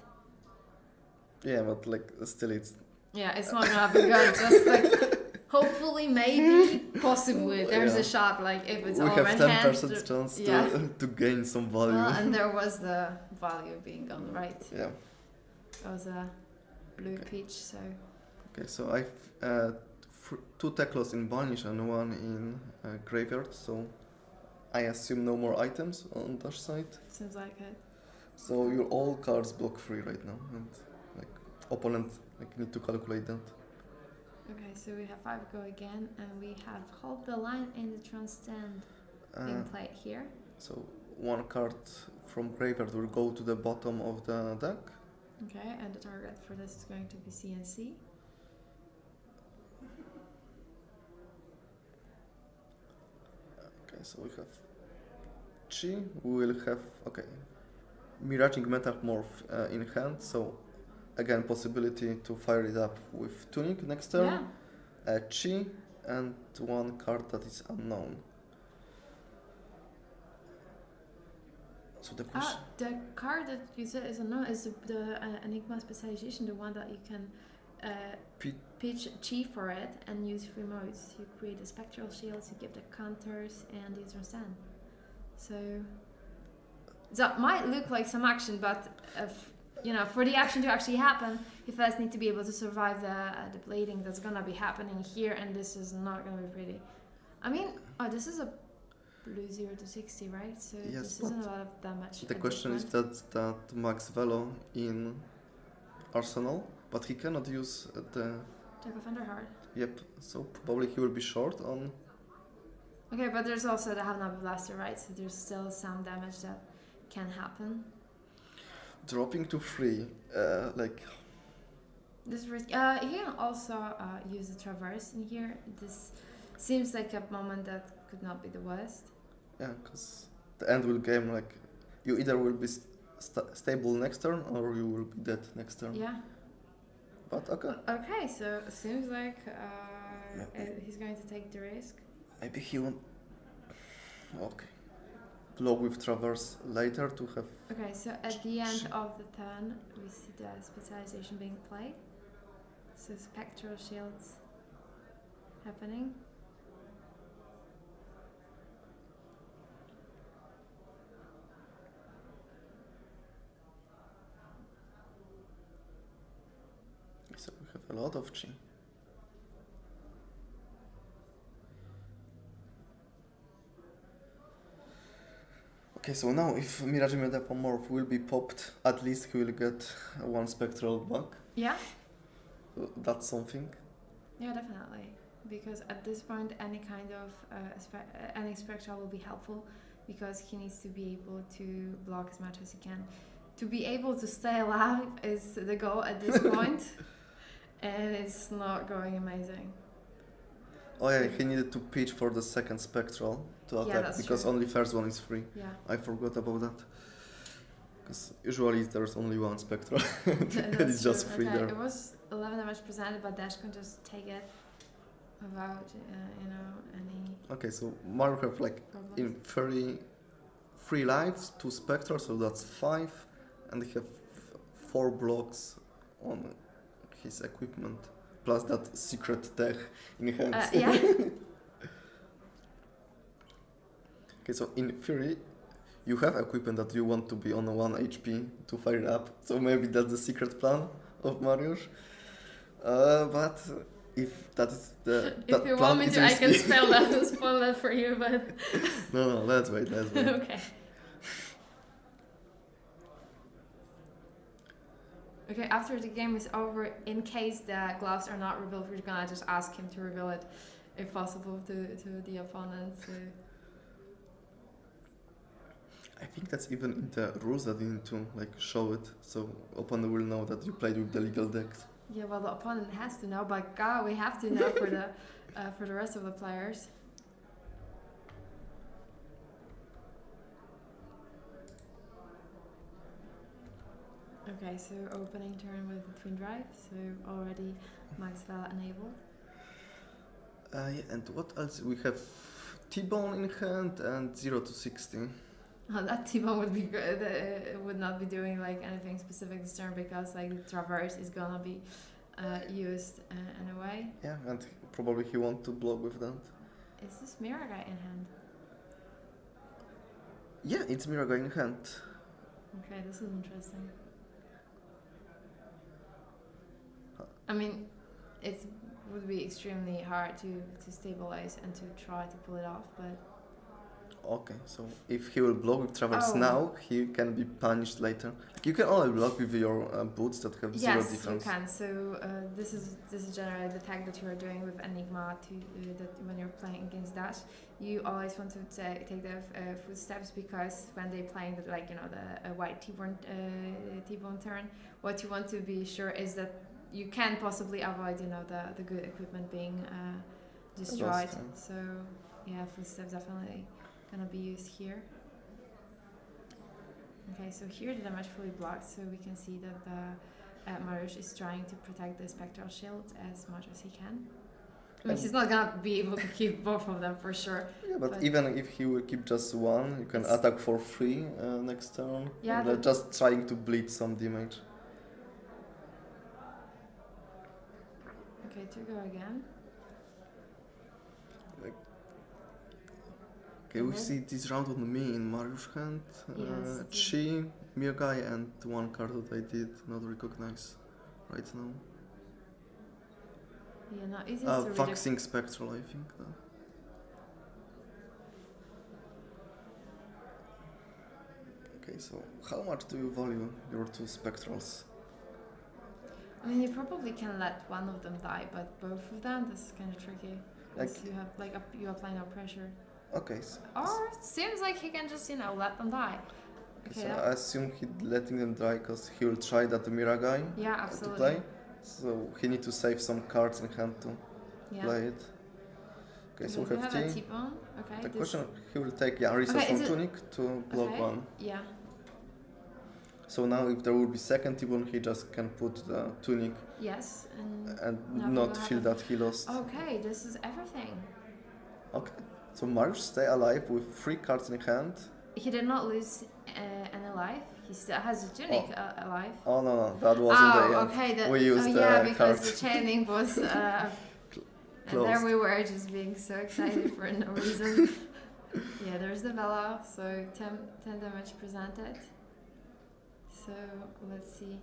Yeah, but like still it's Yeah, it's not gonna be good. Just like hopefully, maybe, possibly. There's Yeah. a shot. Like if it's we all have red 10% hand. chance Yeah. to gain some value. Well, and there was the value being gone, right? Yeah. It was a blue peach, so Okay, so I've 2 Teklos in Banish and 1 in Graveyard, so I assume no more items on dash side. seems like it. So your all cards block free right now, and like opponent like need to calculate that. Okay, so we have 5 go again, and we have hold the line in the transcend being played here. So 1 card from Graveyard will go to the bottom of the deck. Okay, and the target for this is going to be CNC. Okay, so we have Chi, we will have, okay, Miraging Metamorph in hand, so again possibility to fire it up with Tunic next turn. Yeah. Chi and 1 card that is unknown. So the question, The card that you said is unknown is the Enigma specialization, the one that you can pitch chi for it and use free modes. You create the spectral shields, you give the counters, and you transcend. So that might look like some action, but for the action to actually happen, you first need to be able to survive the bleeding that's gonna be happening here, and this is not gonna be pretty. I mean, this is a blue 0 to 60, right? So Yes, this isn't a lot of damage. the question is that Max Velo in Arsenal, but he cannot use the. Tech of Underheart. Yep, so probably he will be short on. Okay, but there's also the Havnabi Blaster, right? So there's still some damage that can happen. Dropping to 3, like. This risk. You can also use the Traverse in here. This seems like a moment that could not be the worst. Yeah, because the end will game like you either will be stable next turn or you will be dead next turn. Yeah. But okay. Okay, so it seems like he's going to take the risk. Maybe he won't. Okay. Blow with Traverse later to have. Okay, so at the end of the turn, we see the specialization being played. So spectral shields happening. So we have a lot of chi. Okay, so now if Miraging Metamorph will be popped, at least he will get 1 spectral back. Yeah. So that's something. Yeah, definitely. Because at this point, any kind of any spectral will be helpful, because he needs to be able to block as much as he can. To be able to stay alive is the goal at this point, and it's not going amazing. Oh yeah, he needed to pitch for the second spectral to attack that's because true. only first one is free. Yeah. I forgot about that. Because usually there's only 1 spectral. and That's it's just true. free Okay, there. it was 11 damage presented, but Dash can just take it without, any Okay, so Mario have like problems. in theory 3 lives, 2 spectrals, so that's 5, and they have 4 blocks on his equipment, plus that secret tech in hands. Yeah. Okay, so in theory, you have equipment that you want to be on 1 HP to fire up, so maybe that's the secret plan of Mariusz. But if that is the if you want me to, I can spell that for you, but no, let's wait. Okay. Okay, after the game is over, in case the gloves are not revealed, we're gonna just ask him to reveal it, if possible, to the opponent. I think that's even in the rules that you need to like show it, so opponent will know that you played with the legal decks. Yeah, well, the opponent has to know, but God, we have to know for the rest of the players. Okay, so opening turn with the twin drive, so already Maxwell enabled. Yeah, and what else? We have T-bone in hand and 0 to 60. Oh, that T-bone would be good. It would not be doing like anything specific this turn because like the traverse is gonna be used anyway. Yeah, and probably he wants to block with that. Is this Mirror Guy in hand? Yeah, it's Miraga in hand. Okay, this is interesting. I mean, it would be extremely hard to stabilize and to try to pull it off, but... Okay, so if he will block with Traverse Oh. now, he can be punished later. Like you can only block with your boots that have 0 Yes, defense. you can. So this is generally the tag that you are doing with Enigma to that when you're playing against Dash. You always want to take the footsteps because when they playing the, like the white T-bone turn, what you want to be sure is that you can possibly avoid the good equipment being destroyed. So yeah, footsteps definitely gonna be used here. Okay, so here the damage fully blocked, so we can see that the Mariusz is trying to protect the Spectral Shield as much as he can. I mean, he's not gonna be able to keep both of them for sure. Yeah, but even if he will keep just one, you can attack for free next turn. Yeah, and just trying to bleed some damage. Okay, to go again. Okay, we see this round on me in Mariusz hand. Yes, Chi, Miogai, and one card that I did not recognize right now. Yeah, no, easiest to read. Vaxing Spectral, I think. Okay, so how much do you value your two Spectrals? I mean, you probably can let one of them die, but both of them, this is kind of tricky. Because you have you apply no pressure. Okay. Or it seems like he can just let them die. Okay, so I assume he letting them die because he will try that Miragai yeah, to absolutely. play. So he need to save some cards in hand to play it. Okay, so we have a T-bone. Okay. The question, he will take resource from Tunic to block one. Yeah. So now if there will be second T-bone, he just can put the Tunic. Yes, and not feel that he lost. Okay, this is everything. Okay, so Mariusz stay alive with 3 cards in hand. He did not lose any life. He still has a Tunic alive. Oh no, that wasn't the end. Okay, we used because cards. the chaining was and there we were just being so excited for no reason. Yeah, there's the Vela, so 10 damage presented. So let's see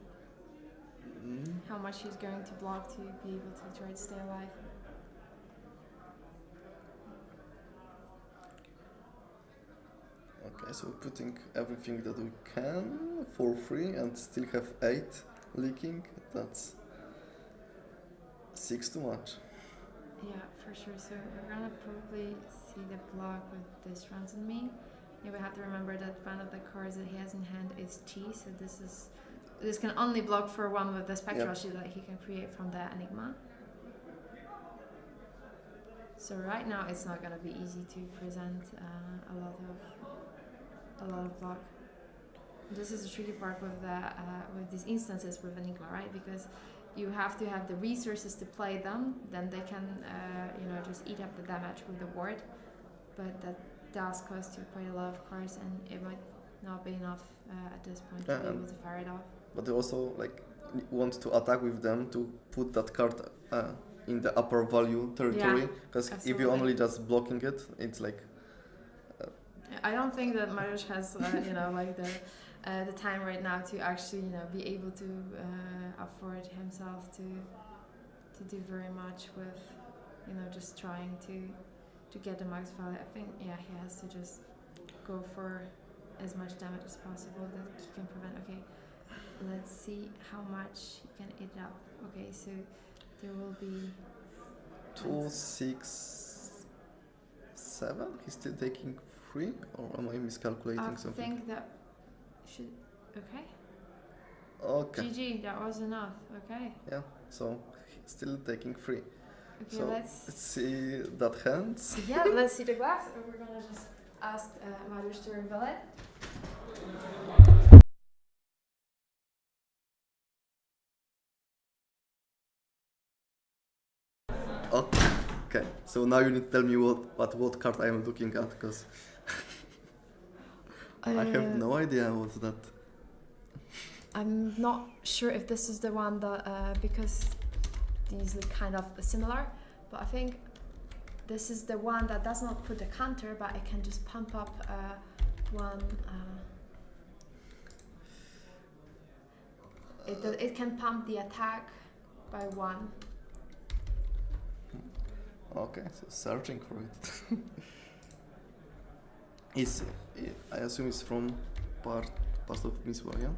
how much he's going to block to be able to try to stay alive. Okay, so putting everything that we can for free and still have 8 leaking. That's 6 too much. Yeah, for sure. So we're gonna probably see the block with this runs on me. Yeah, we have to remember that one of the cards that he has in hand is Chi, so this can only block for one with the Spectral Shield that he can create from the Enigma. So right now it's not gonna be easy to present a lot of block. This is the tricky part with with these instances with Enigma, right? Because you have to have the resources to play them, then they can just eat up the damage with the ward, but that does cost you quite a lot of cards, and it might not be enough at this point to be able to fire it off. But they also want to attack with them to put that card in the upper value territory, because if you only just blocking it, it's like I don't think that Mariusz has, like the time right now to actually, be able to afford himself to do very much with, just trying to get the max value. I think, yeah, he has to just go for as much damage as possible that he can prevent. Okay, let's see how much he can eat up. Okay, so there will be 2, 6, 7. He's still taking 3, or am I miscalculating I something? think that should. Okay. Okay. GG, that was enough. Okay. Yeah. So he's still taking 3. Okay, So let's see that hands. yeah, let's see the glass. We're gonna just ask Mariusz to reveal it. Okay. So now you need to tell me what card I am looking at, because I have no idea what's that. I'm not sure if this is the one that because these look kind of similar, but I think this is the one that does not put a counter, but it can just pump up one. It can pump the attack by 1. Okay, so searching for it. I assume it's from part of Miswa, yeah?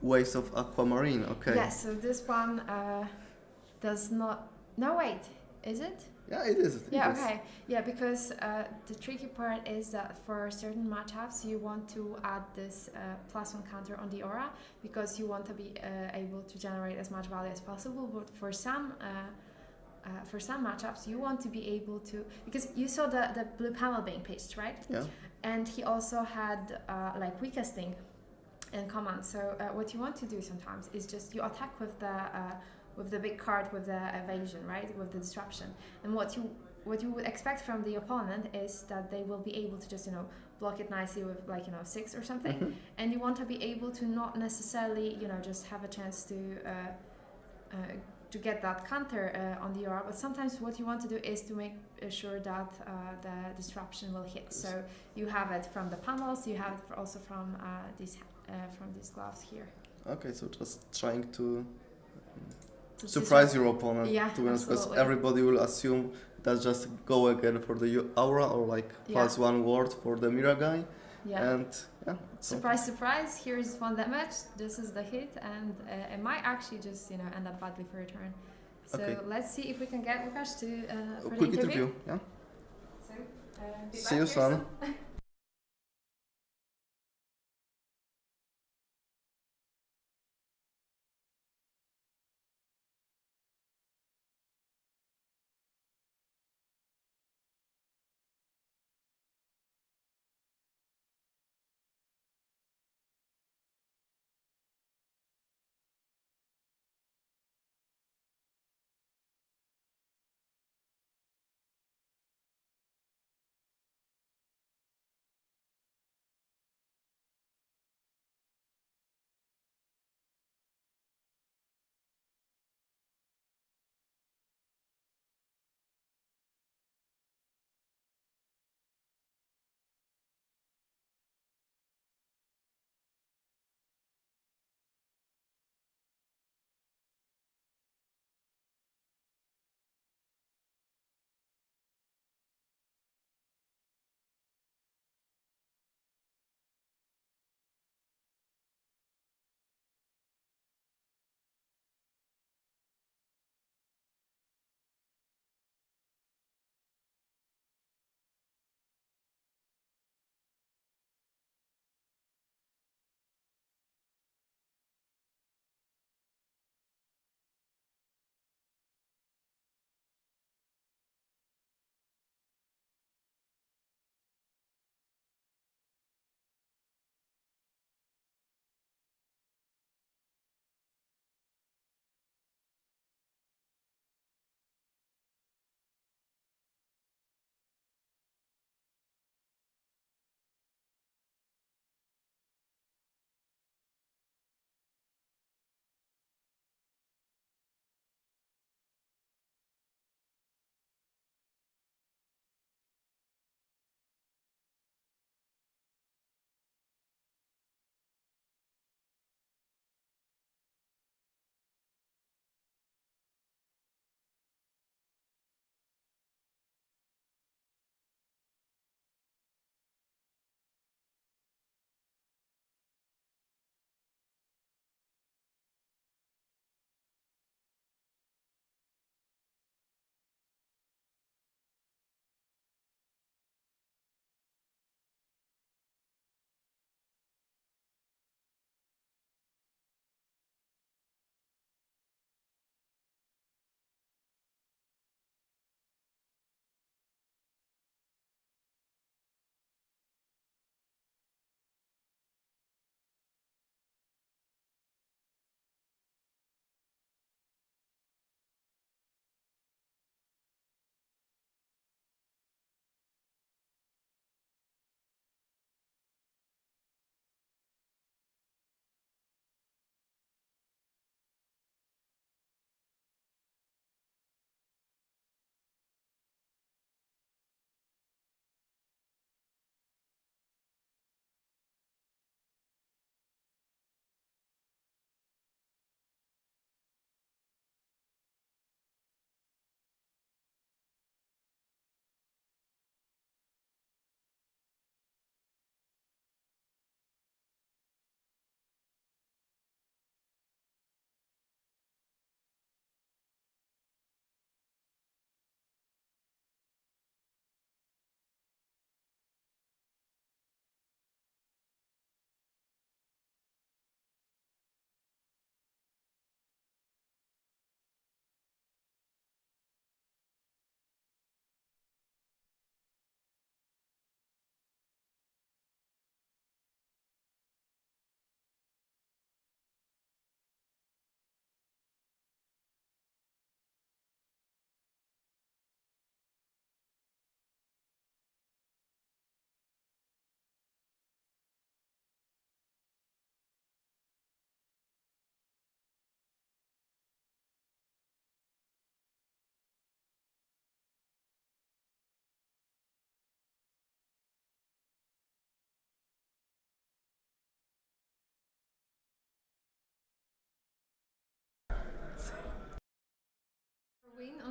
Waves of Aquamarine, okay. Yes, so this one does not. No, wait, is it? Yeah, it is. Yeah, okay. Yeah, because the tricky part is that for certain matchups you want to add this +1 counter on the aura because you want to be able to generate as much value as possible. But for some matchups you want to be able to, because you saw the blue panel being pitched, right? Yeah. And he also had like weakest thing in command. So what you want to do sometimes is just you attack with the big card with the evasion, right? With the disruption. And what you would expect from the opponent is that they will be able to just, block it nicely with 6 or something. Mm-hmm. And you want to be able to not necessarily, just have a chance to get that counter on the aura. But sometimes what you want to do is to make sure that the disruption will hit. So you have it from the panels, you have it also from these gloves here. Okay, so just trying to surprise your opponent, yeah, to be honest, because absolutely. everybody will assume that just go again for the aura or +1 ward for the Mira guy. Yeah. And surprise, surprise, here's 1 damage, this is the hit, and it might actually just, end up badly for your turn. So okay. Let's see if we can get Łukasz to for quick the interview. Yeah. So, See you soon.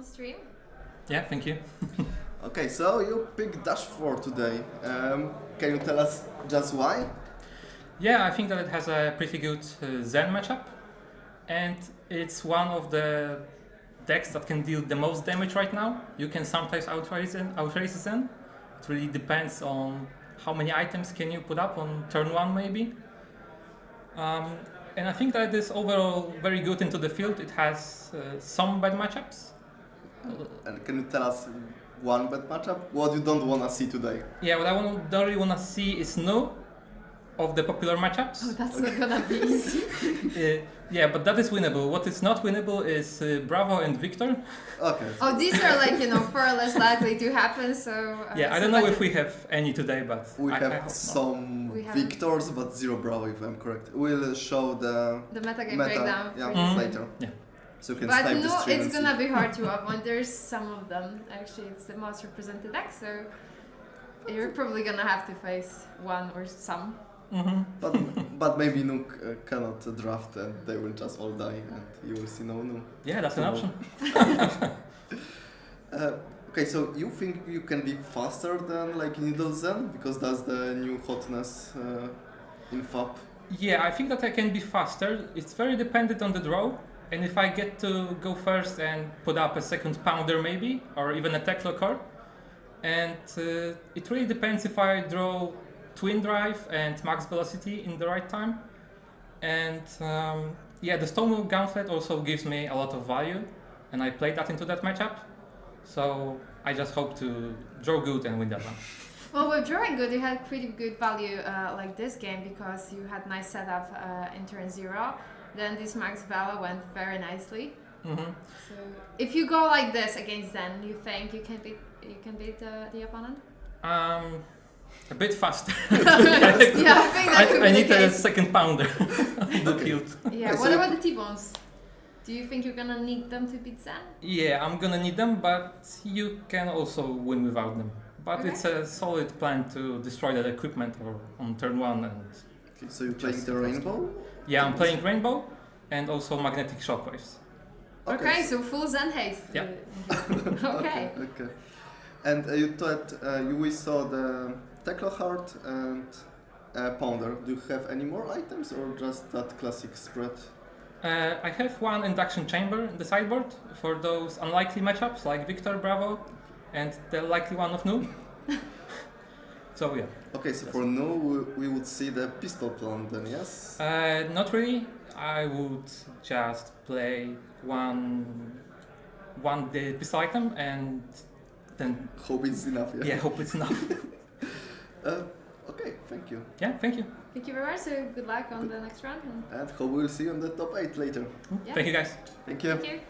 on stream. Yeah, thank you. Okay, so you picked Dash 4 today. Can you tell us just why? Yeah, I think that it has a pretty good Zen matchup, and it's one of the decks that can deal the most damage right now. You can sometimes outrace Zen. It really depends on how many items can you put up on turn 1 maybe. And I think that it is overall very good into the field. It has some bad matchups. And can you tell us one bad matchup? What you don't want to see today? Yeah, what I don't really want to see is no of the popular matchups. Oh, that's not gonna be easy. Yeah, but that is winnable. What is not winnable is Bravo and Victor. Okay. Oh, these are like, far less likely to happen, so... Yeah, I don't know if we have any today, but We I have hope not. some We have- victors, but zero Bravo, if I'm correct. We'll show the The metagame meta, breakdown. yeah, for you. later. Yeah. So you can But snipe the no, stream it's and gonna see. be hard to avoid. There's some of them. Actually, it's the most represented deck, so you're probably gonna have to face one or some. Mhm. But maybe Nook cannot draft and they will just all die and you will see no Nook. Yeah, that's an option. Okay, so you think you can be faster than like Needle Zen? Because that's the new hotness in FAP. Yeah, I think that I can be faster. It's very dependent on the draw. And if I get to go first and put up a second pounder maybe, or even a Teclo card. And it really depends if I draw Twin Drive and Max Velocity in the right time. And yeah, the Stonewall Gauntlet also gives me a lot of value. And I played that into that matchup. So I just hope to draw good and win that one. Well, with drawing good, you had pretty good value like this game because you had nice setup in turn 0. Then this Max Vala went very nicely. Mm-hmm. So if you go like this against Zen, you think you can beat the opponent? A bit faster. Yeah, I think that could I be need the a case. second pounder in the Okay. field. Yeah. Okay, What so- about the T-bones? Do you think you're gonna need them to beat Zen? Yeah, I'm gonna need them, but you can also win without them. But Okay. it's a solid plan to destroy that equipment or on turn 1. And Okay, so you're playing Just the faster. Rainbow? yeah, I'm playing Rainbow and also Magnetic Shockwaves. Okay, so full Zen haste. Yeah. Okay. Okay. And you thought we saw the Teclo Heart and Pounder. Do you have any more items or just that classic spread? I have one induction chamber in the sideboard for those unlikely matchups like Victor, Bravo, and the likely one of Nu. So yeah. Okay, so for now we would see the pistol plan then, yes? Not really. I would just play one the pistol item and then Hope it's enough, yeah? yeah, hope it's enough. Okay, thank you. Yeah, thank you. Thank you very much. So good luck on the next round. And And hope we'll see you on the top 8 later. Yeah. Thank you guys. Thank you. thank you.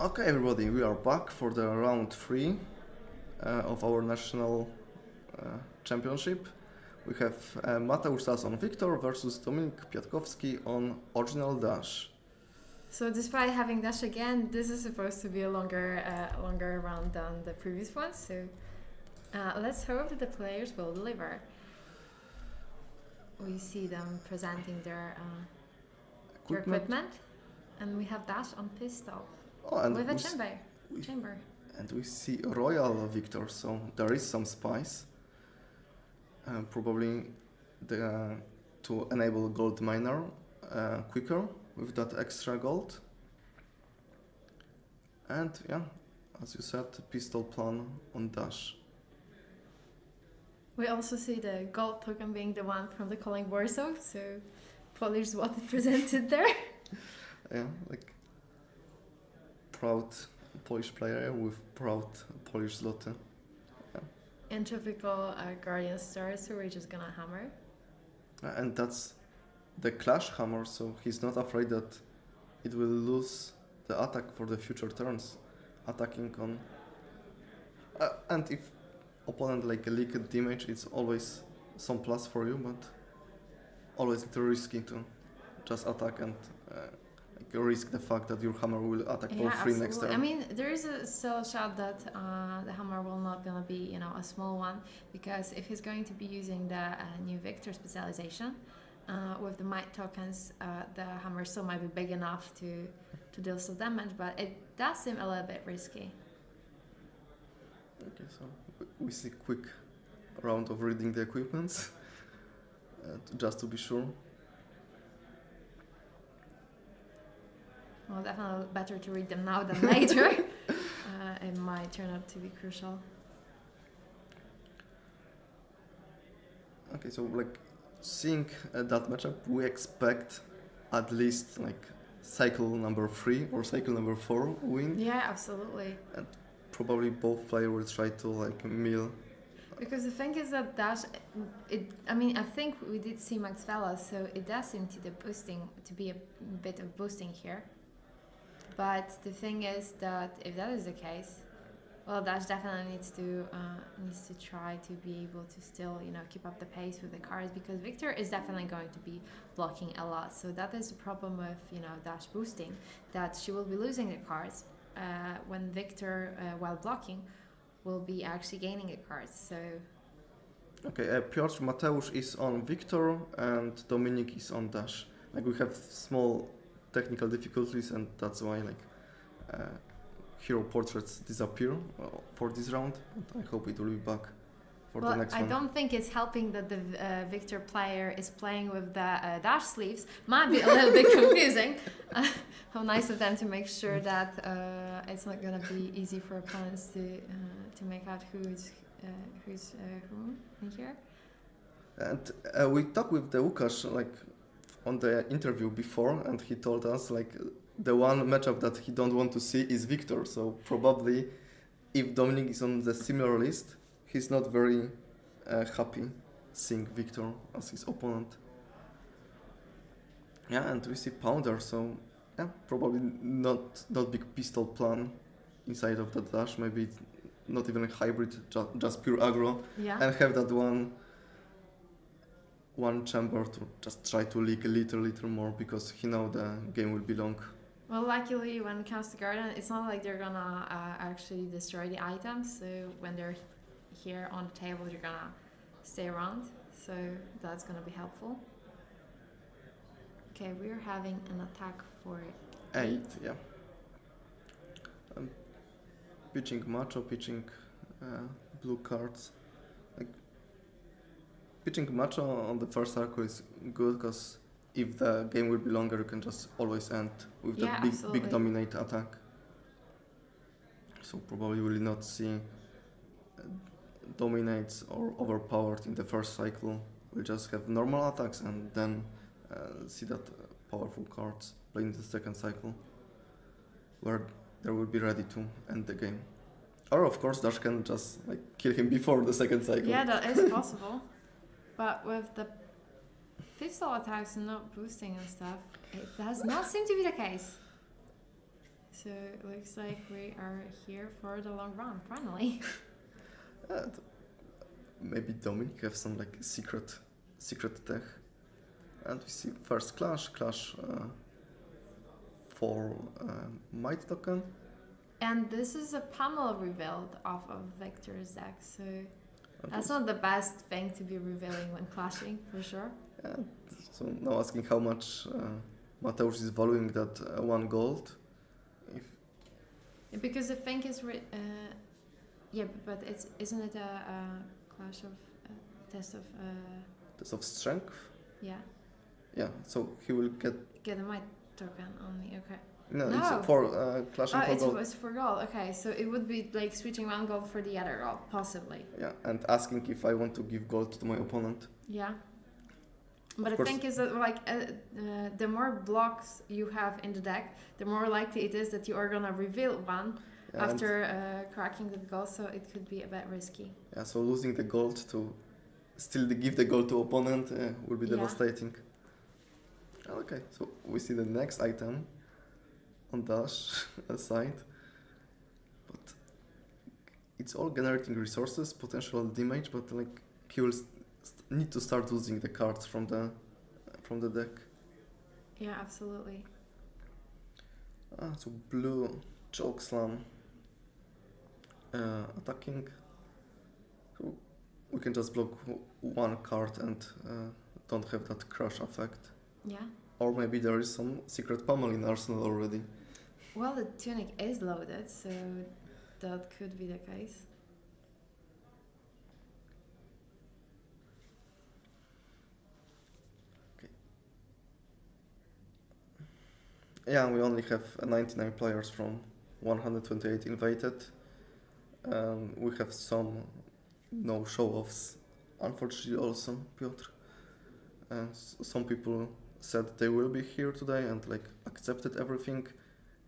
Okay, everybody, we are back for the round 3 of our national championship. We have Mateusz Sas on Victor versus Dominik Piatkowski on Original Dash. So despite having dash again, this is supposed to be a longer round than the previous one. So let's hope that the players will deliver. We see them presenting their equipment, and we have dash on pistol with a chamber. And we see Royal Victor, so there is some spice. Probably to enable gold miner quicker with that extra gold. And yeah, as you said, pistol plan on dash. We also see the gold token being the one from the calling Warsaw, so Polish what it presented there. Yeah, like proud Polish player with proud Polish zloty. And typical Guardian Star, so we're just gonna hammer. And that's the Clash hammer, so he's not afraid that it will lose the attack for the future turns, attacking on. And if opponent like a leaked damage, it's always some plus for you, but always too risky to just attack and risk the fact that your hammer will attack for free next turn. I mean, there is still a shot that the hammer will not gonna be, a small one, because if he's going to be using the new Victor specialization with the might tokens, the hammer still might be big enough to deal some damage, but it does seem a little bit risky. Okay, so we see quick round of reading the equipments, just to be sure. Well, definitely better to read them now than later. It might turn out to be crucial. Okay, so like seeing that matchup, we expect at least like cycle number 3 or cycle number 4 win. Yeah, absolutely. And probably both players will try to like mill. Because the thing is that dash, I think we did see Max Vela, so it does seem to be a bit of boosting here. But the thing is that if that is the case, well, dash definitely needs to try to be able to still keep up the pace with the cards, because Victor is definitely going to be blocking a lot. So that is the problem with dash boosting, that she will be losing the cards when Victor while blocking will be actually gaining the cards. So okay, Piotr Mateusz is on Victor and Dominik is on dash. Like we have small technical difficulties, and that's why hero portraits disappear for this round, but I hope it will be back for the next one. I don't think it's helping that the Victor player is playing with the dash sleeves. Might be a little bit confusing. How nice of them to make sure that it's not gonna be easy for opponents to make out who's who in here. And we talked with the Łukasz on the interview before, and he told us the one matchup that he don't want to see is Victor. So probably if Dominik is on the similar list, he's not very happy seeing Victor as his opponent. Yeah, and we see Pounder, so yeah, probably not big pistol plan inside of the dash. Maybe it's not even a hybrid, just pure aggro, and have that one chamber to just try to leak a little more, because he know the game will be long. Well, luckily when it comes to Guardian, it's not like they're gonna actually destroy the items, so when they're here on the table, you're gonna stay around, so that's gonna be helpful. Okay, we're having an attack for 8. Yeah. Pitching macho, pitching blue cards. Pitching macho on the first circle is good, because if the game will be longer, you can just always end with that big dominate attack. So probably will not see dominates or overpowered in the first cycle. We'll just have normal attacks and then see that powerful cards play in the second cycle, where they will be ready to end the game. Or of course Dash can just kill him before the second cycle. Yeah, that is possible. But with the pistol attacks and not boosting and stuff, it does not seem to be the case. So it looks like we are here for the long run, finally. Maybe Dominic have some like secret tech. And we see first clash for Might token. And this is a pummel revealed off of Victor's deck, so that's not the best thing to be revealing when clashing, for sure. Yeah, so now asking how much Mateusz is valuing that 1 gold. Because the thing is, yeah, but isn't it a clash of test of Test of strength. yeah? Yeah, so he will get. Get a might token only. Okay. No, No. it's for clashing for It gold. was for gold. Okay, so it would be like switching 1 gold for the other gold, possibly. Yeah, and asking if I want to give gold to my opponent. Yeah. But the course. thing is that like the more blocks you have in the deck, the more likely it is that you are gonna reveal one Yeah, after cracking the gold. So it could be a bit risky. yeah, so losing the gold to still give the gold to opponent will be Yeah. devastating. Okay, so we see the next item on Dash side, but it's all generating resources, potential damage, but like he will need to start losing the cards from the deck. Yeah, absolutely. So blue choke slam attacking. So we can just block 1 card and don't have that crush effect. Yeah. Or maybe there is some secret pummel in arsenal already. Well, the tunic is loaded, so that could be the case. Yeah, we only have 99 players from 128 invited. We have some no show-offs, unfortunately also, Piotr. Some people said they will be here today and like accepted everything.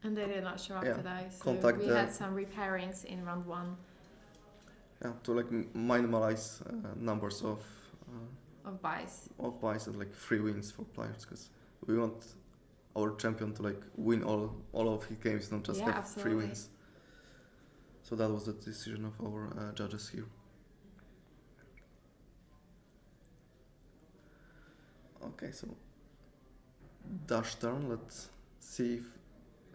And they did not show up Yeah, today, so contact we them. had some repairings in round 1 Yeah, to like minimize numbers of of buys. buys and like free wins for players, because we want our champion to like win all of his games, not just Yeah, have absolutely. free wins. So that was the decision of our judges here. Okay, so Dash turn. Let's see if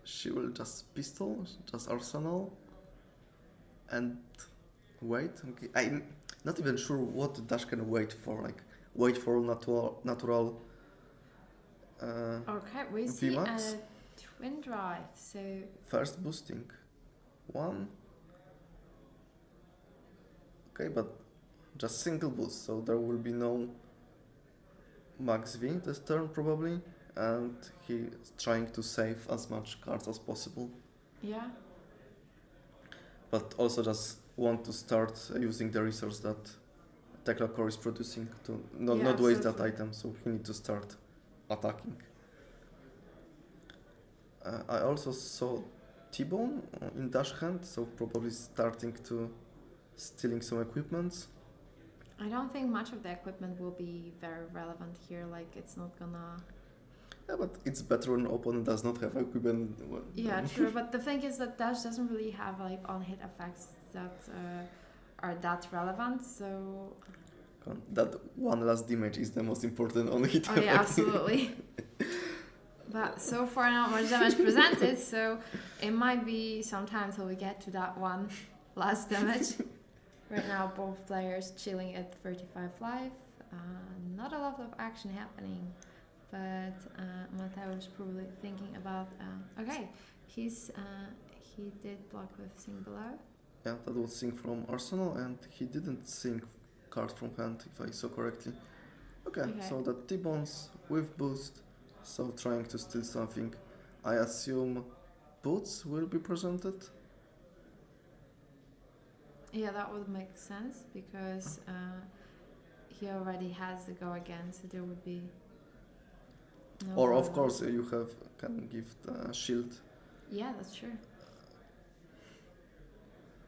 she will just pistol, just arsenal, and wait. Okay, I'm not even sure what Dash can wait for. Like wait for natural. Okay, we see a VMAX? twin drive, so First boosting 1. Okay, but just single boost, so there will be no max V this turn probably, and he's trying to save as much cards as possible, yeah. but also just want to start using the resource that Tekla Core is producing to not Yeah, waste that absolutely. item, so he needs to start attacking. I also saw T-Bone in Dash hand, so probably starting to stealing some equipments. I don't think much of the equipment will be very relevant here. Like it's not gonna. Yeah, but it's better when opponent does not have equipment. Yeah, true. But the thing is that Dash doesn't really have like on-hit effects that are that relevant. So. That 1 last damage is the most important on hit Oh effect. yeah, absolutely. But so far not much damage presented, so it might be some time till we get to that 1 last damage. Right now, both players chilling at 35 life. Not a lot of action happening, but Mateusz probably thinking about. Okay, he did block with Sing Below. Yeah, that was sync from Arsenal, and he didn't sync card from hand, if I saw correctly. Okay. So the T-Bones with boost, so trying to steal something. I assume boots will be presented. Yeah, that would make sense because he already has the go again, so there would be. No Or of problem. course you can give the shield, Yeah, that's true.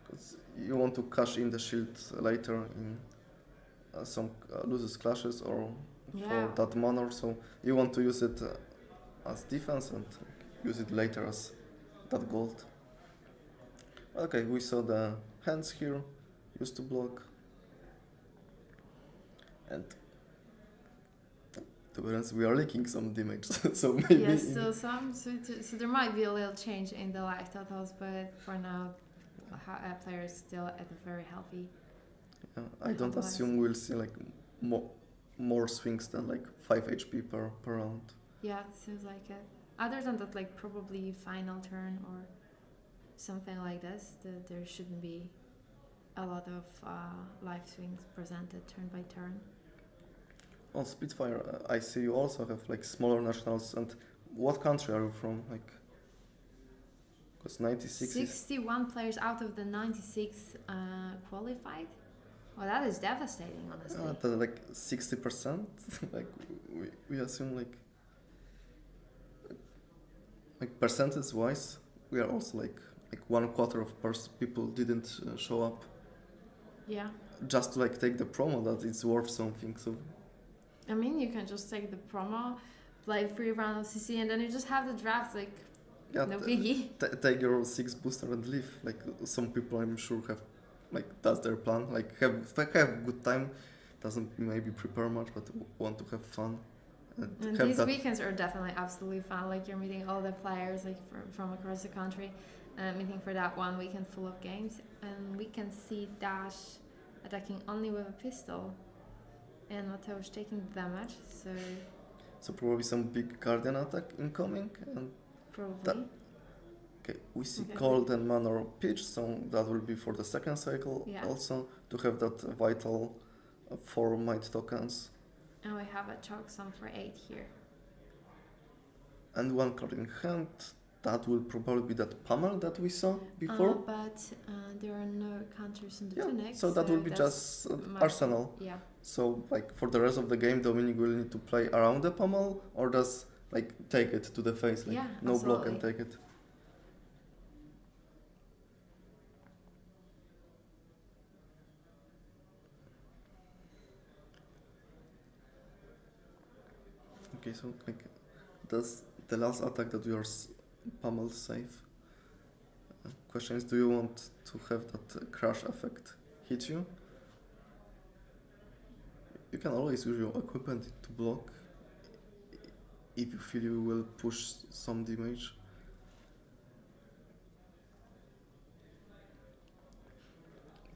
because you want to cash in the shield later in some loses clashes or Yeah. for that manner. So you want to use it as defense and use it later as that gold. Okay, we saw the hands here, used to block. And to be honest, we are leaking some damage, so maybe... Yes, still some. So there might be a little change in the life totals, but for now, players still at a very healthy. I don't Otherwise. assume we'll see like more swings than like 5 HP per round. Yeah, seems like it. Other than that, like probably final turn or something like this, there shouldn't be a lot of life swings presented turn by turn. On Spitfire, I see you also have like smaller nationals. And what country are you from? Like, because 96 61 players out of the 96 qualified. Well, that is devastating, honestly. like 60%. Like we assume like percentage wise, we are also like 1/4 of people didn't show up. Yeah. Just to like take the promo that it's worth something. So I mean, you can just take the promo, play 3 rounds of CC, and then you just have the draft, like, yeah, no biggie. Take your 6 booster and leave. Like some people, I'm sure have like that's their plan. Like have good time. Doesn't maybe prepare much, but want to have fun. And these weekends are definitely absolutely fun. Like you're meeting all the players like from across the country, meeting for that 1 weekend full of games. And we can see Dash attacking only with a pistol, and Mateusz taking damage. So probably some big Guardian attack incoming, and Probably. okay, we see Okay. Cold and Manor pitch, so that will be for the second cycle. Yeah. Also to have that vital 4 might tokens. And we have a checksum for 8 here. And 1 card in hand. That will probably be that Pummel that we saw before. But there are no counters in the Yeah, tunic. so that will be that's just much- Arsenal. Yeah. So like for the rest of the game, Dominic will need to play around the Pummel or just like take it to the face, like Yeah, no block and absolutely. take it. Okay, so like that's the last attack that your Pummel save. Question is, do you want to have that crash effect hit you? You can always use your equipment to block if you feel you will push some damage.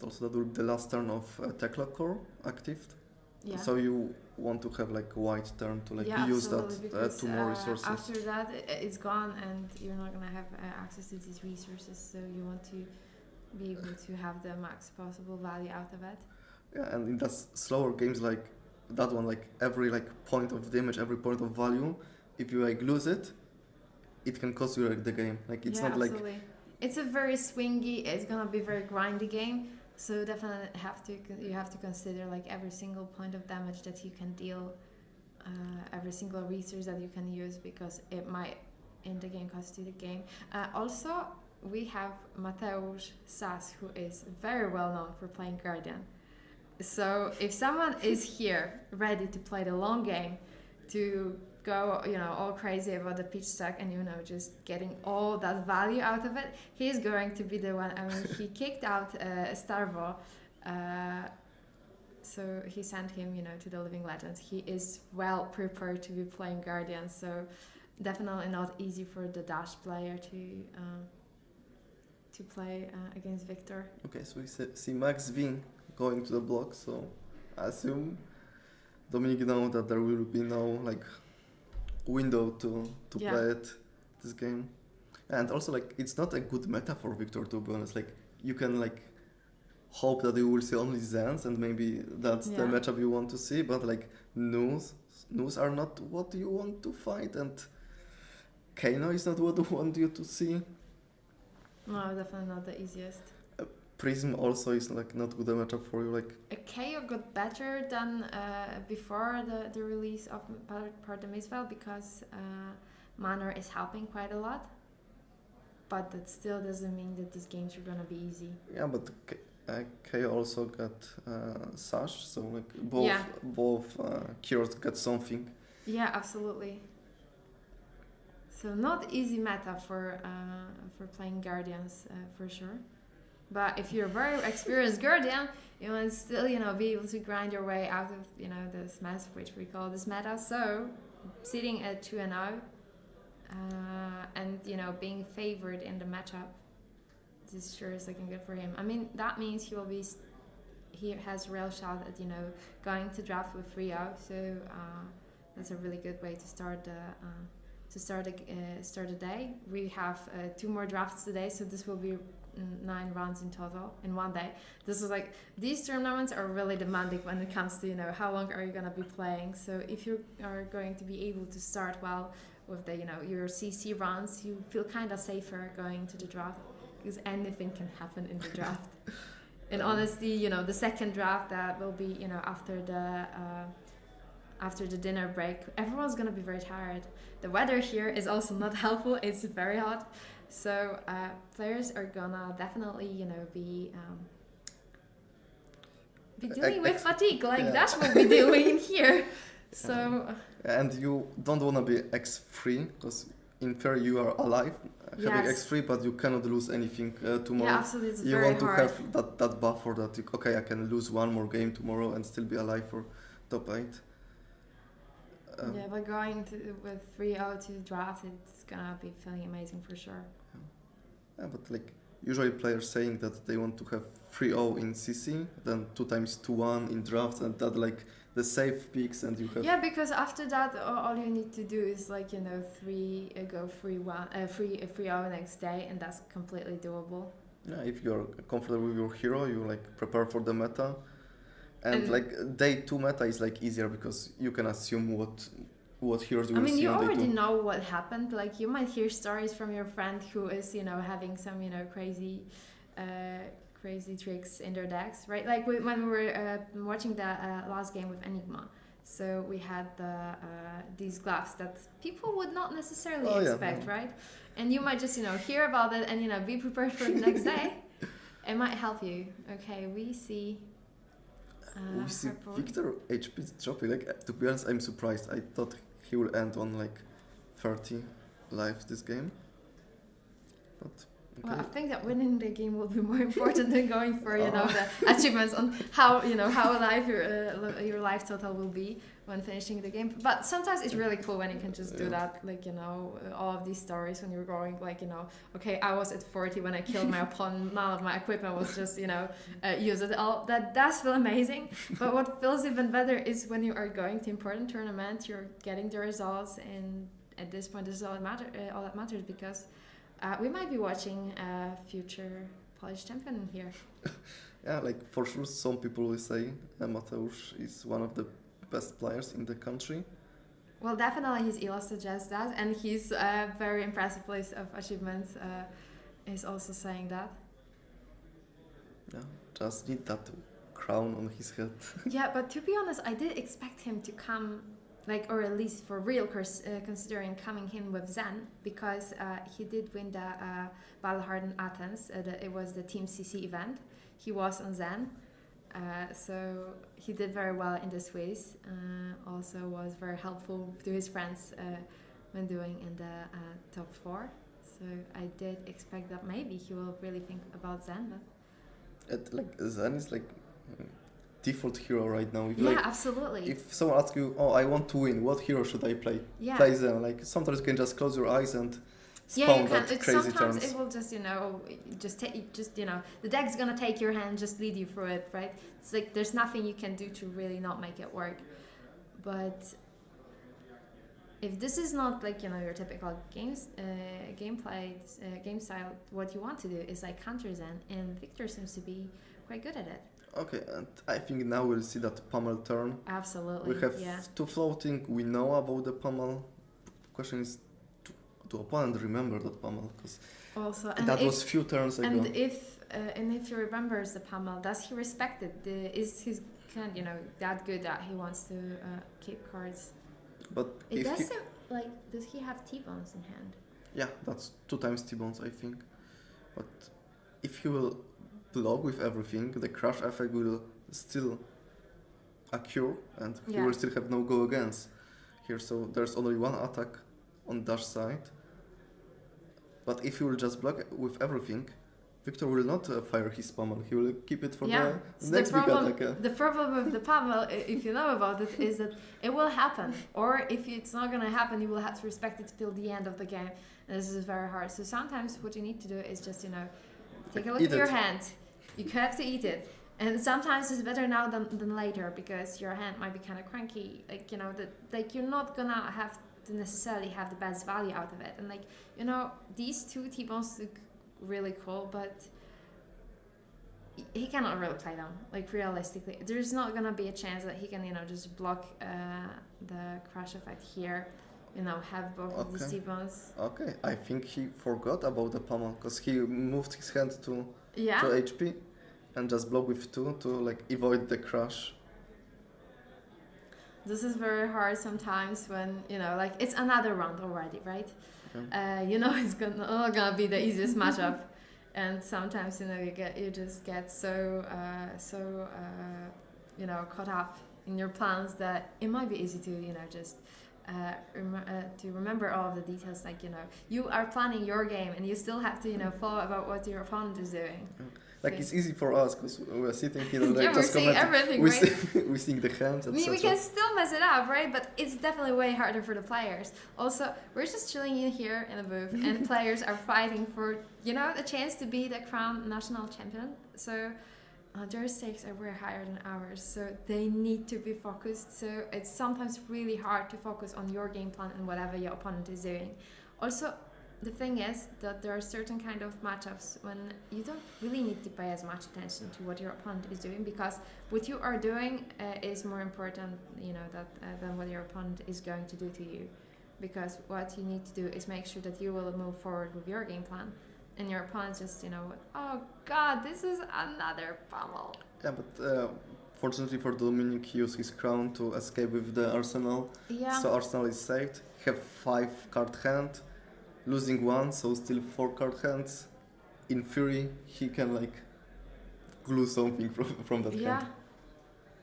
Also, that will be the last turn of Tekla core active. Yeah. So you want to have like a white turn to like yeah, use that absolutely, because, to more resources. After that, it's gone, and you're not gonna have access to these resources. So you want to be able to have the max possible value out of it. Yeah, and in that slower games like that one, like every like point of damage, every point of value, if you like lose it, it can cost you like the game. Like it's yeah, not absolutely. Like it's a very swingy. It's gonna be very grindy game. So definitely you have to consider like every single point of damage that you can deal, every single resource that you can use, because it might in the game cost you the game. Also, we have Mateusz Sas, who is very well known for playing Guardian. So if someone is here ready to play the long game, to go, all crazy about the pitch stack and, just getting all that value out of it, he's going to be the one. I mean, he kicked out Starvo, so he sent him, to the Living Legends. He is well prepared to be playing Guardian, so definitely not easy for the Dash player to play against Victor. Okay, so we see Max V going to the block, so I assume Dominic know that there will be no like window to Yeah. play it this game. And also like it's not a good meta for Victor, to be honest. Like you can like hope that you will see only Zens and maybe that's the Yeah. matchup you want to see, but like News are not what you want to fight, and Kano is not what you want you to see. No, definitely not the easiest. Prism also is like not good a matchup for you. Like KO got better than before the release of Part the Misfile, because Manor is helping quite a lot. But that still doesn't mean that these games are gonna be easy. yeah, but KO also got Sash, so like Yeah. both Kiros got something. Yeah, absolutely. So not easy meta for playing Guardians for sure. But if you're a very experienced Guardian, you will still, be able to grind your way out of, this mess, which we call this meta. So, sitting at 2-0, and, being favored in the matchup, this sure is looking good for him. I mean, that means he has a real shot at, going to draft with 3-0. So, that's a really good way to start the day. We have 2 more drafts today, so this will be 9 rounds in total in one day. This is these tournaments are really demanding when it comes to how long are you gonna be playing. So if you are going to be able to start well with the your CC rounds, you feel kind of safer going to the draft because anything can happen in the draft. And honestly, the second draft that will be after the dinner break, everyone's gonna be very tired. The weather here is also not helpful. It's very hot. So players are gonna definitely, be dealing with fatigue, Dash will be doing here. So. And you don't wanna be X3 because in theory you are alive, having X3, but you cannot lose anything tomorrow. Yeah, absolutely. It's you very want hard. to have that buffer that I can lose one more game tomorrow and still be alive for top 8. But going with 3-0 to draft, it's gonna be feeling amazing for sure. Yeah, but usually players saying that they want to have 3-0 in CC, then 2 times 2-1 in draft, and that the safe picks, and you have. Yeah, because after that, all you need to do is go 3-0 next day, and that's completely doable. Yeah, if you're comfortable with your hero, you prepare for the meta. And day 2 meta is easier because you can assume what heroes you will see. I mean, you on day already 2. know what happened. You might hear stories from your friend who is, having some, crazy tricks in their decks, right? When we were watching the last game with Enigma. So we had these gloves that people would not necessarily expect, right? And you might just, hear about it and, be prepared for the next day. It might help you. Okay, we see... we see Victor HP dropping. To be honest, I'm surprised. I thought he will end on 30 lives this game. But okay. Well, I think that winning the game will be more important than going for the achievements on how alive your life total will be when finishing the game. But sometimes it's really cool when you can just do that. All of these stories when you're going okay, I was at 40 when I killed my opponent. None of my equipment was just used at all. That does feel amazing. But what feels even better is when you are going to important tournaments, you're getting the results, and at this point, this is all that matters because. We might be watching a future Polish champion here. Yeah, for sure some people will say Mateusz is one of the best players in the country. Well, definitely his elo suggests that, and his very impressive list of achievements is also saying that. Yeah, just need that crown on his head. Yeah, but to be honest, I did expect him to come or at least for real, considering coming in with Zen, because he did win the Battle-Hardened Athens. It was the Team CC event. He was on Zen, so he did very well in the Swiss. Also was very helpful to his friends when doing in the top 4. So I did expect that maybe he will really think about Zen. But Zen is default hero right now. Absolutely. If someone asks you, I want to win, what hero should I play? Yeah. Play Zen. Sometimes you can just close your eyes and spawn that crazy sometimes turns. It will just the deck's gonna take your hand, just lead you through it, right? It's there's nothing you can do to really not make it work. But if this is not your typical gameplay game style, what you want to do is counter Zen, and Victor seems to be quite good at it. Okay, and I think now we'll see that pummel turn. Absolutely. We have 2 floating. We know about the pummel. Question is, do opponent remember that pummel? Because that was few turns ago. And if he remembers the pummel, does he respect it? Is his hand that good that he wants to keep cards? But does he have T-bones in hand? Yeah, that's 2 times T-bones, I think. But if he will block with everything, the crash effect will still occur, and he will still have no go against here. So there's only 1 attack on dash side, But if he will just block with everything, Victor will not fire his pummel. He will keep it for the So next big attack. the problem with the pummel, if you know about it, is that it will happen. Or if it's not going to happen, you will have to respect it till the end of the game. And this is very hard. So sometimes what you need to do is just, take a look Eat at your it. hand. You have to eat it. And sometimes it's better now than later because your hand might be kind of cranky. You're not going to have to necessarily have the best value out of it. And these two T-bones look really cool, but he cannot really play them. Realistically, there's not gonna be a chance that he can, just block the crash effect here. Have both of these T-bones. Okay, I think he forgot about the pummel because he moved his hand to Yeah. 2 HP and just block with 2 to avoid the crash. This is very hard sometimes when it's another round already, right? Okay. It's not gonna be the easiest matchup, and sometimes you just get so caught up in your plans that it might be easy to just to remember all of the details. You are planning your game and you still have to follow about what your opponent is doing. It's easy for us because we're sitting here and Yeah, we're just seeing commenting. everything, we right? we seeing the hands, etc. We can still mess it up, right? But it's definitely way harder for the players. Also, we're just chilling in here in the booth, and players are fighting for, the chance to be the crowned national champion. So their stakes are way higher than ours. So they need to be focused. So it's sometimes really hard to focus on your game plan and whatever your opponent is doing. Also, the thing is that there are certain kind of matchups when you don't really need to pay as much attention to what your opponent is doing because what you are doing is more important, than what your opponent is going to do to you. Because what you need to do is make sure that you will move forward with your game plan, and your opponent just, oh God, this is another pummel. Yeah, but fortunately for Dominic, he used his crown to escape with the Arsenal. Yeah. So Arsenal is saved. Have 5 card hand. Losing 1, so still 4 card hands. In theory, he can glue something from that Yeah. hand.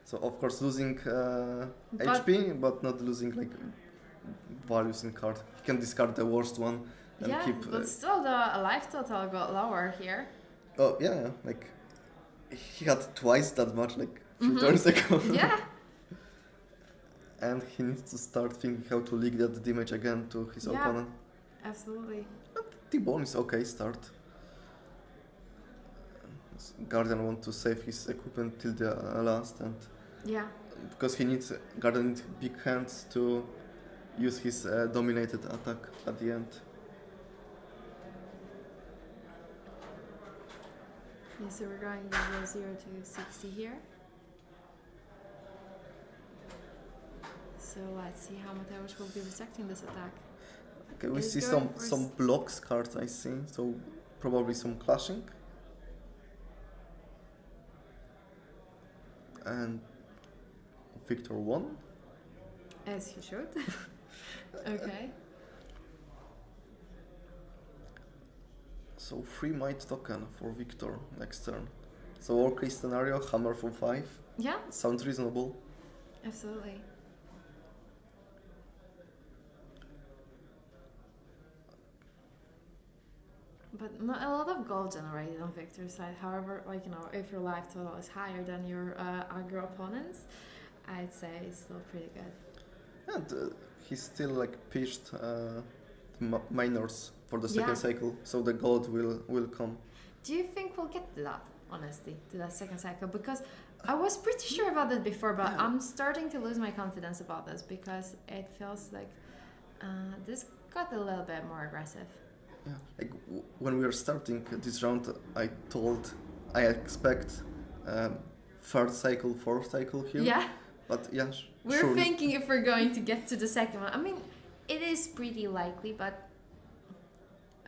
So of course losing But- HP, but not losing values in card. He can discard the worst one and Yeah, keep. but still the life total got lower here. Oh yeah, he had twice that much few turns ago. Yeah. And he needs to start thinking how to leak that damage again to his Yeah. opponent. Absolutely. T-Bone is okay start. Guardian want to save his equipment till the last, and Yeah. because Guardian needs big hands to use his dominated attack at the end. Yeah, so we're going 0 to 60 here. So let's see how Mateusz will be rejecting this attack. Okay, we He's see going some for blocks cards, I see, so probably some clashing. And Victor won. As he should. Okay. So 3 might token for Victor next turn. So worst case scenario, hammer for 5. Yeah, Sounds reasonable. absolutely. But not a lot of gold generated on Victor's side. However, if your life total is higher than your aggro opponents, I'd say it's still pretty good. And he still pitched minors for the second Yeah. cycle, so the gold will come. Do you think we'll get to that, honestly, to that second cycle? Because I was pretty sure about it before, but Yeah. I'm starting to lose my confidence about this because it feels like this got a little bit more aggressive. Yeah, when we were starting this round, I expect third cycle, fourth cycle here. Yeah, But yeah, we're sure. thinking if we're going to get to the second one. I mean, it is pretty likely, but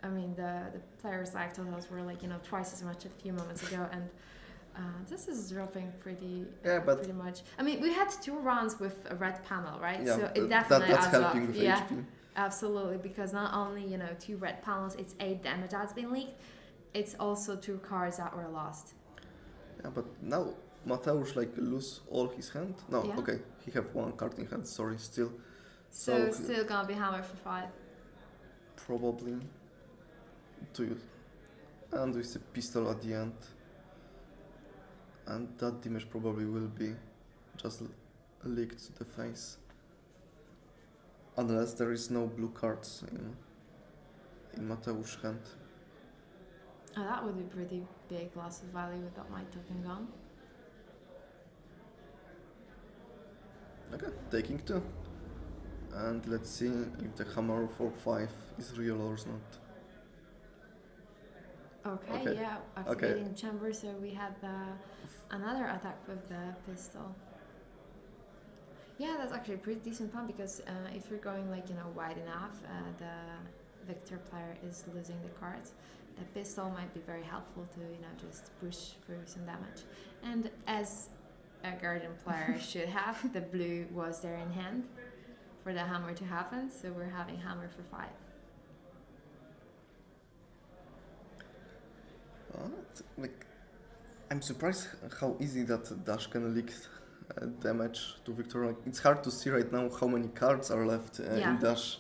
I mean, the players' life totals were twice as much a few moments ago, and this is dropping pretty much. I mean, we had 2 rounds with a red panel, right? Yeah, So it definitely that's adds helping up. with Yeah. HP. Absolutely, because not only 2 red panels, it's 8 damage that's been leaked. It's also 2 cards that were lost. Yeah, but now Mateusz lose all his hand. No, Yeah. okay, he have 1 card in hand. Sorry, still. So still gonna be hammer for 5. Probably. to use. And with the pistol at the end. And that damage probably will be just leaked to the face. Unless there is no blue cards in Mateusz's hand. Oh, that would be pretty big loss of value without my token gone. Okay, taking 2. And let's see if the hammer for 5 is real or not. Okay, yeah, activating chamber, so we had another attack with the pistol. Yeah, that's actually a pretty decent plan because if you're going wide enough, the victor player is losing the cards. The pistol might be very helpful to just push through some damage. And as a guardian player should have, the blue was there in hand for the hammer to happen, so we're having hammer for 5. I'm surprised how easy that dash can leak damage to Victor. Like, it's hard to see right now how many cards are left in dash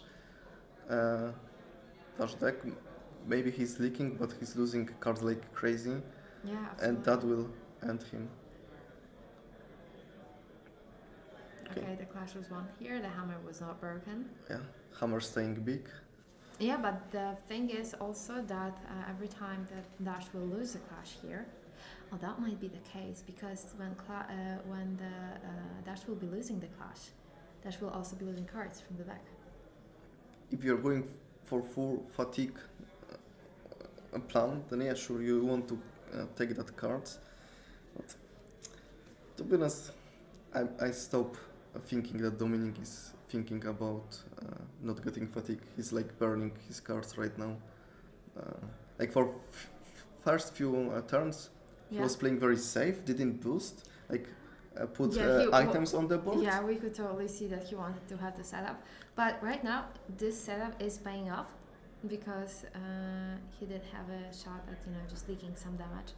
deck. Maybe he's leaking, but he's losing cards like crazy. Yeah, absolutely. And that will end him. Okay, the clash was won here. The hammer was not broken. Yeah, hammer staying big. Yeah, but the thing is also that every time that Dash will lose a clash here, well, that might be the case because when the Dash will be losing the clash, Dash will also be losing cards from the deck. If you're going for full fatigue plan, then yeah, sure, you want to take that cards. But to be honest, I stop thinking that Dominic is thinking about not getting fatigue. He's like burning his cards right now. Like for first few turns, he was playing very safe, didn't boost, like put items on the board. Yeah, we could totally see that he wanted to have the setup. But right now, this setup is paying off because he did have a shot at just leaking some damage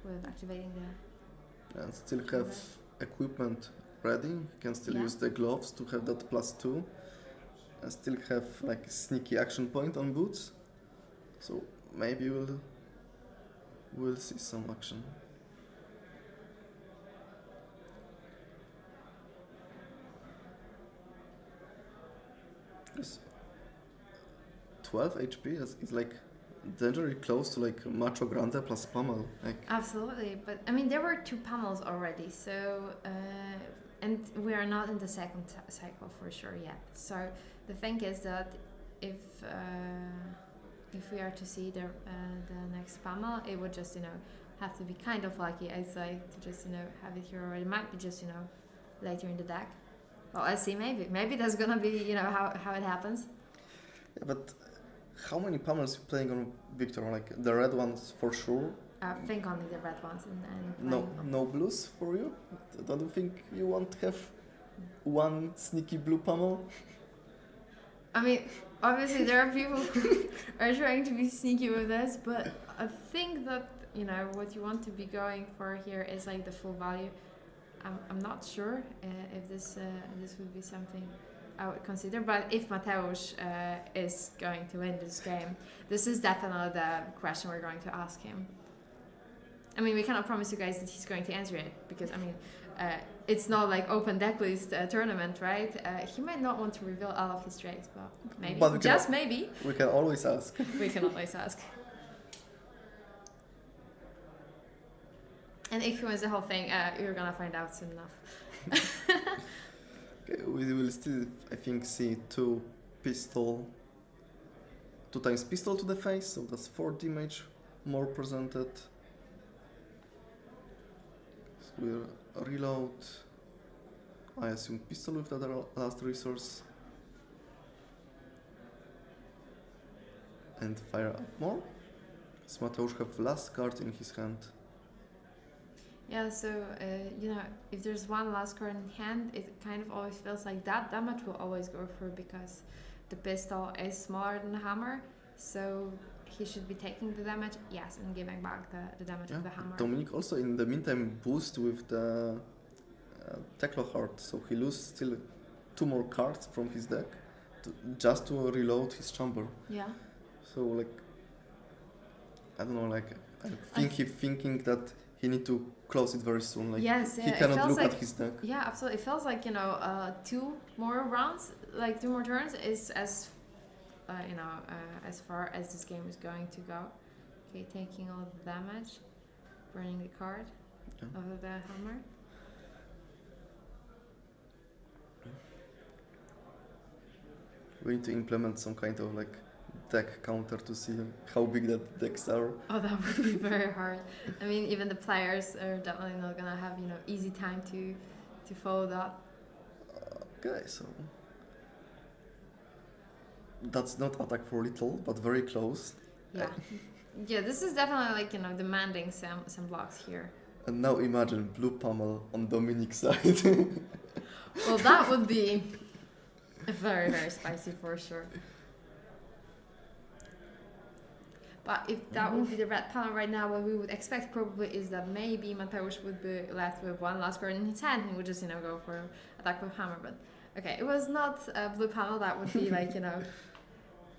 with activating the... And still have equipment ready. You can still use the gloves to have that +2. And still have like a sneaky action point on boots. So maybe we'll see some action. Yes. 12 HP is like dangerously close to like Macho Grande plus Pummel. Like Absolutely, but I mean there were 2 pummels already, so and we are not in the second cycle for sure yet. So the thing is that if we are to see the next pummel, it would just have to be kind of lucky. I'd say to just have it here already. It might be just later in the deck. Well, I see. Maybe that's gonna be how it happens. Yeah, but how many pummels you playing on Victor? Like the red ones for sure. I think only the red ones and no blues for you. Don't you think you want to have one sneaky blue pummel? I mean, obviously there are people who are trying to be sneaky with this, but I think that what you want to be going for here is like the full value. I'm not sure if this would be something I would consider, but if Mateusz is going to win this game, this is definitely the question we're going to ask him. I mean, we cannot promise you guys that he's going to answer it because it's not like open deck list tournament, right? He might not want to reveal all of his trades, but maybe, maybe. We can always ask. We can always ask. And if he wins the whole thing, you're gonna find out soon enough. Okay, we will still, I think, see 2 times pistol to the face, so that's 4 damage more presented. So we'll reload. I assume pistol with that last resource. And fire up more. So Mateusz have last card in his hand. Yeah, so, if there's one last card in hand, it kind of always feels like that damage will always go through because the pistol is smaller than the hammer, so he should be taking the damage, yes, and giving back the damage of the hammer. Dominic also in the meantime boost with the Teklo Heart, so he loses still 2 more cards from his deck just to reload his chamber. Yeah. So like I don't know, like I think he's thinking that he need to close it very soon. Like Yes, he yeah, it cannot feels look like at his deck. yeah, absolutely. It feels like 2 more rounds, like 2 more turns is as as far as this game is going to go. Okay, taking all the damage, burning the card of the hammer. We need to implement some kind of like deck counter to see how big that decks are. Oh, that would be very hard. I mean, even the players are definitely not gonna have easy time to follow that. Okay, so that's not attack for little, but very close. Yeah, yeah. This is definitely like demanding some blocks here. And now imagine blue pummel on Dominic's side. Well, that would be very, very spicy for sure. But if that would be the red panel right now, what we would expect probably is that maybe Mateusz would be left with one last card in his hand and he would just, go for attack with hammer. But okay, it was not a blue panel. That would be like,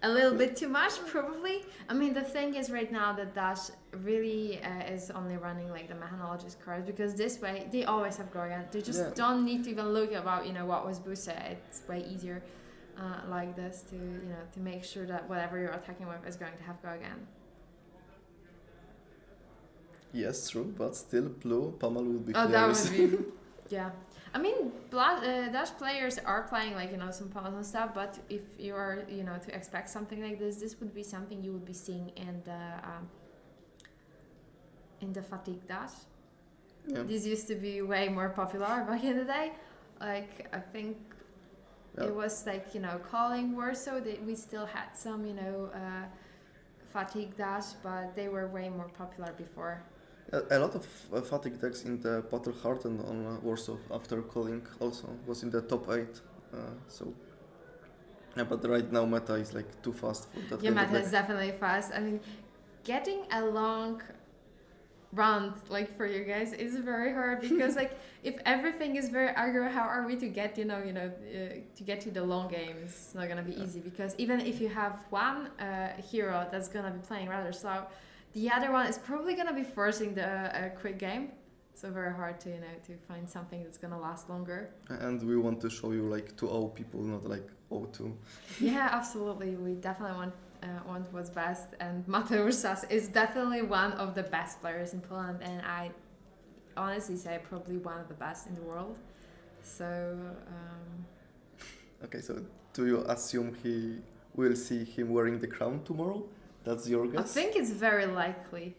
a little bit too much probably. I mean, the thing is right now that Dash really is only running like the mechanologist cards because this way they always have Gorgon. They just don't need to even look about, what was boosted. It's way easier like this to make sure that whatever you're attacking with is going to have Gorgon. Yes, true, but still blue pummel would be Oh, hilarious. that would be, yeah. I mean, Dash players are playing like some pummels and stuff, but if you are to expect something like this would be something you would be seeing in the fatigue Dash. Yeah. This used to be way more popular back in the day. Like I think it was like calling Warsaw. We still had some fatigue Dash, but they were way more popular before. A lot of fatigue decks in the Battle Heart and on Warsaw after calling also was in the top 8. But right now meta is like too fast for that. Yeah, kind of meta is deck. definitely fast. I mean, getting a long round like for you guys is very hard because like if everything is very aggro, how are we to get to get to the long game? It's not gonna be easy because even if you have one hero that's gonna be playing rather slow, the other one is probably gonna be forcing the quick game. So very hard to to find something that's gonna last longer. And we want to show you like 2-0 people, not like 0-2. Yeah, absolutely. We definitely want what's best, and Mateusz Sas is definitely one of the best players in Poland, and I honestly say probably one of the best in the world. So. Okay, so do you assume we'll see him wearing the crown tomorrow? That's your guess? I think it's very likely.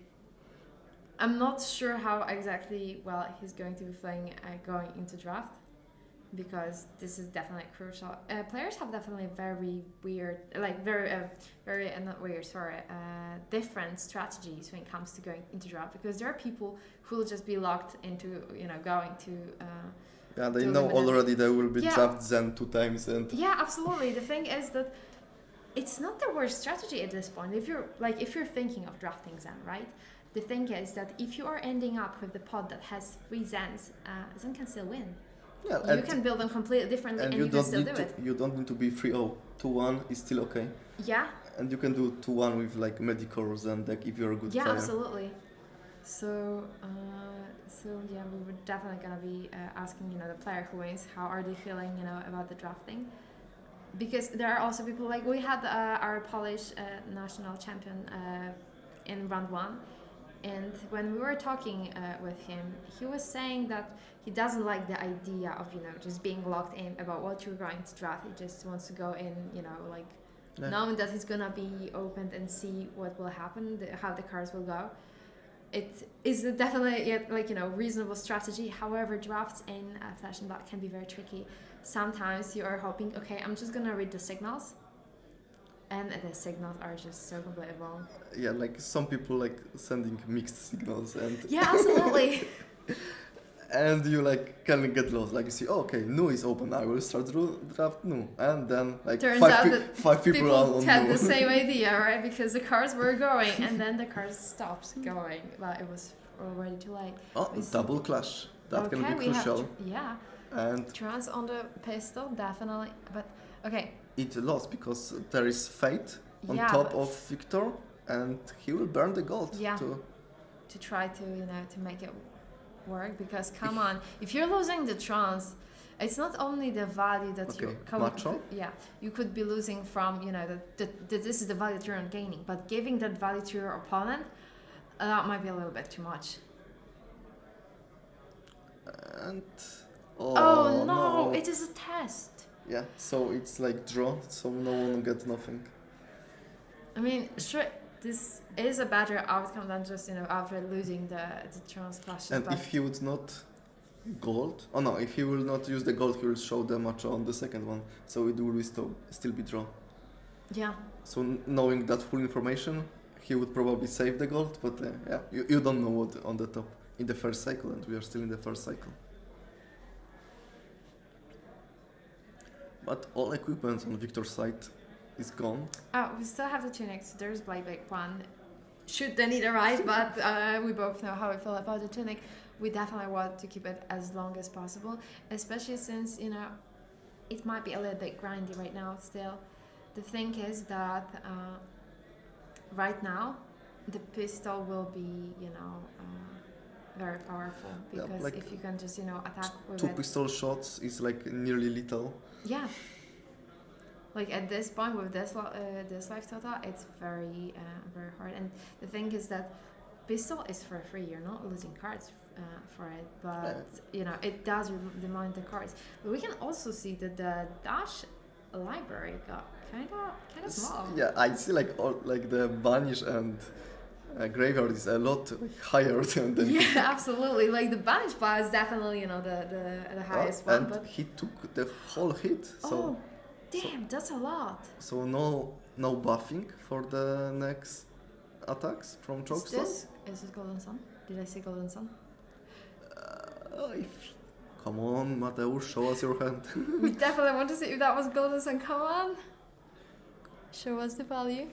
I'm not sure how exactly well he's going to be playing going into draft, because this is definitely crucial. Players have definitely very weird, like not weird, sorry, different strategies when it comes to going into draft, because there are people who will just be locked into going to. Yeah, they know already there will be draft Zen 2 times and. Yeah, absolutely. The thing is that it's not the worst strategy at this point. If you're thinking of drafting Zen, right? The thing is that if you are ending up with the pod that has 3 Zens, Zen can still win. Yeah, you can build them completely differently and you can still do it. You don't need to be 3-0. 2-1 is still okay. Yeah. And you can do 2-1 with like Medicore Zen deck if you're a good player. Yeah, absolutely. So yeah, we were definitely gonna be asking the player who wins how are they feeling about the drafting, because there are also people like we had our Polish national champion in round 1. And when we were talking with him, he was saying that he doesn't like the idea of just being locked in about what you're going to draft. He just wants to go in, knowing that he's gonna be opened and see what will happen, how the cards will go. It is definitely reasonable strategy. However, drafts in Flash and Black can be very tricky. Sometimes you are hoping, okay, I'm just gonna read the signals. And the signals are just so completely wrong. Yeah, like some people like sending mixed signals and. Yeah, absolutely. And you can get lost. Like you see, okay, Nu is open. I will start draft Nu, and then like turns five people are on had Nu. the same idea, right? Because the cars were going, and then the cars stopped going. But it was already too late. Oh, double clash. That can be crucial. And trans on the pistol, definitely. But okay. It lost because there is Fate on top of Victor. and he will burn the gold Yeah. too. To try to to make it work, because come on, if you're losing the trance, it's not only the value that Okay, you macho. you could be losing from that this is the value that you're not gaining, but giving that value to your opponent, that might be a little bit too much. And Oh no, it is a test. yeah, so it's like draw, so no one gets nothing. I mean, sure, this is a better outcome than just after losing the trance clashes. And but if he would not gold, oh no, if he will not use the gold, he will show the macho on the second one, so it will be still be draw. yeah, So knowing that full information, he would probably save the gold, but yeah, you don't know what on the top in the first cycle, and we are still in the first cycle. But all equipment on Victor's side is gone. we still have the tunics. There's Blaybeck one. Should the need arise, but we both know how we feel about the tunic. We definitely want to keep it as long as possible, especially since it might be a little bit grindy right now still. The thing is that right now the pistol will be very powerful, because Yeah, like if you can just attack with two it. pistol shots is like nearly lethal. Yeah. Like at this point with this life total, it's very very hard. And the thing is that pistol is for free. You're not losing cards for it, but it does remind the cards. But we can also see that the dash library got kind of small. Yeah, I see like the Banish and graveyard is a lot higher than the Yeah, absolutely. Like the banish bar is definitely the highest one. and But he took the whole hit, so damn, that's a lot. so no buffing for the next attacks from Chokestone. Is this Golden Sun? Did I say Golden Sun? Come on, Mateusz, show us your hand. We definitely want to see if that was Golden Sun. Come on, show us the value.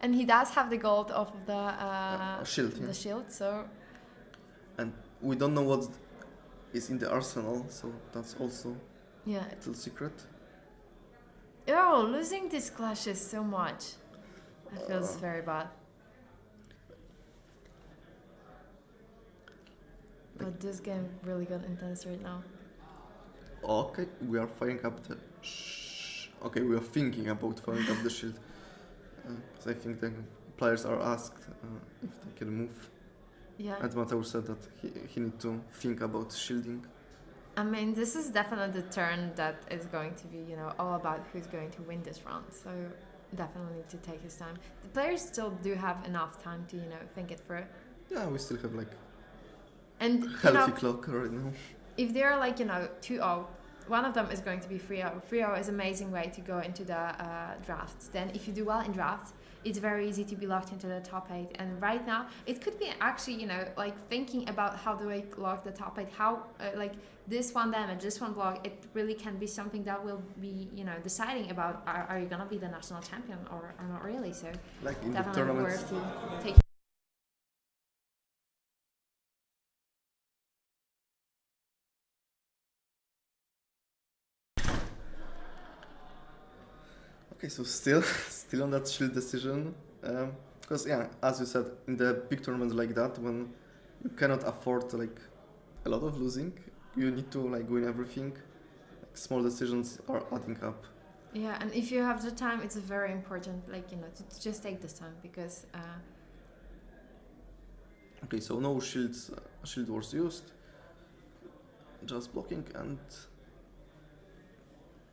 And he does have the gold of the Shield, yeah. the shield. So And we don't know what is in the arsenal, so that's also yeah. a little secret. Oh, losing these clashes so much. It feels very bad. But this game really got intense right now. Okay, we are firing up the. Okay, we are thinking about firing up the shield. Because I think the players are asked if they can move. Yeah. And Mateusz said that he need to think about shielding. I mean, this is definitely the turn that is going to be, all about who's going to win this round. So definitely need to take his time. The players still do have enough time to, think it through. Yeah, we still have like And healthy clock right now. if they're like 2-0, one of them is going to be 3-0. 3-0 is an amazing way to go into the drafts. Then if you do well in drafts, it's very easy to be locked into the top 8. And right now, it could be actually, like thinking about how do I lock the top 8, how like this one damage, this one block, it really can be something that will be, deciding about are you going to be the national champion or not really. So Like in the definitely tournaments. worth to take. Okay, so still on that shield decision, because as you said, in the big tournaments like that, when you cannot afford like a lot of losing, you need to like win everything. Like, small decisions are adding up. Yeah, and if you have the time, it's very important, like to just take this time, because Okay, so no shields, shield was used. Just blocking and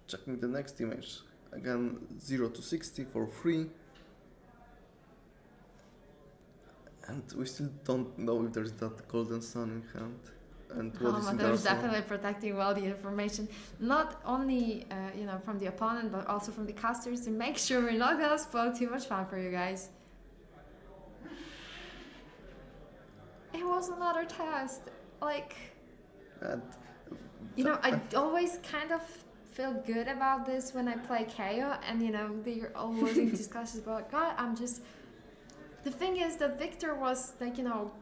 checking the next image. Again, 0 to 60 for free. And we still don't know if there's that golden sun in hand. And what is in the there's arsenal. definitely protecting well the information, not only from the opponent, but also from the casters, to make sure we're not gonna spoil too much fun for you guys. It was another test. Like, And I always kind of feel good about this when I play KO, and they're all losing discussions about God. The thing is that Victor was like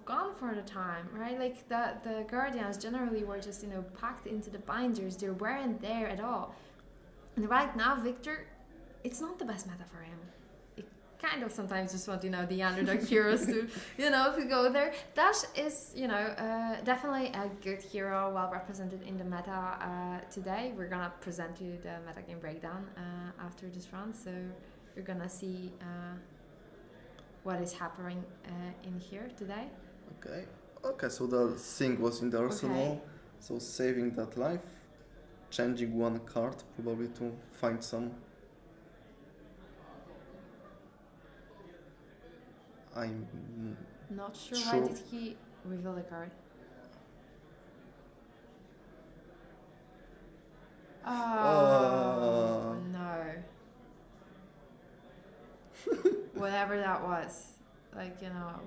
gone for the time, right? Like the Guardians generally were just packed into the binders. They weren't there at all. And right now Victor, it's not the best meta for him. kind of sometimes just want, the underdog heroes to, to go there. Dash is, definitely a good hero, well represented in the meta today. We're gonna present you the metagame breakdown after this round, so you're gonna see what is happening in here today. Okay, so the thing was in the arsenal, so saving that life, changing one card probably to find some. I'm not sure why did he reveal the card. Oh no. Whatever that was.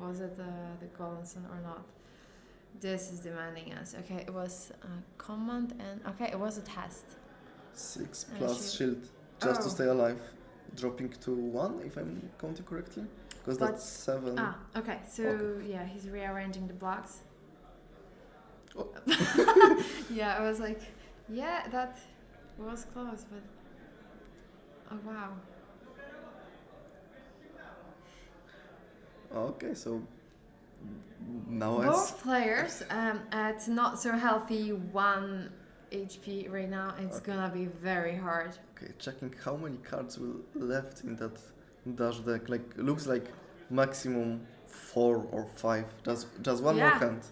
Was it the Goldenson or not? This is demanding us. Okay, it was a command and it was a test. 6 plus shield just to stay alive. Dropping to 1 if I'm counting correctly. Because that's 7. Okay, so he's rearranging the blocks. Oh. Yeah, I was like, that was close, but oh wow. Okay, so now both players at not so healthy 1 HP right now. It's gonna be very hard. Okay, checking how many cards will left in that dash deck. Like looks like maximum 4 or 5. Just one more hand.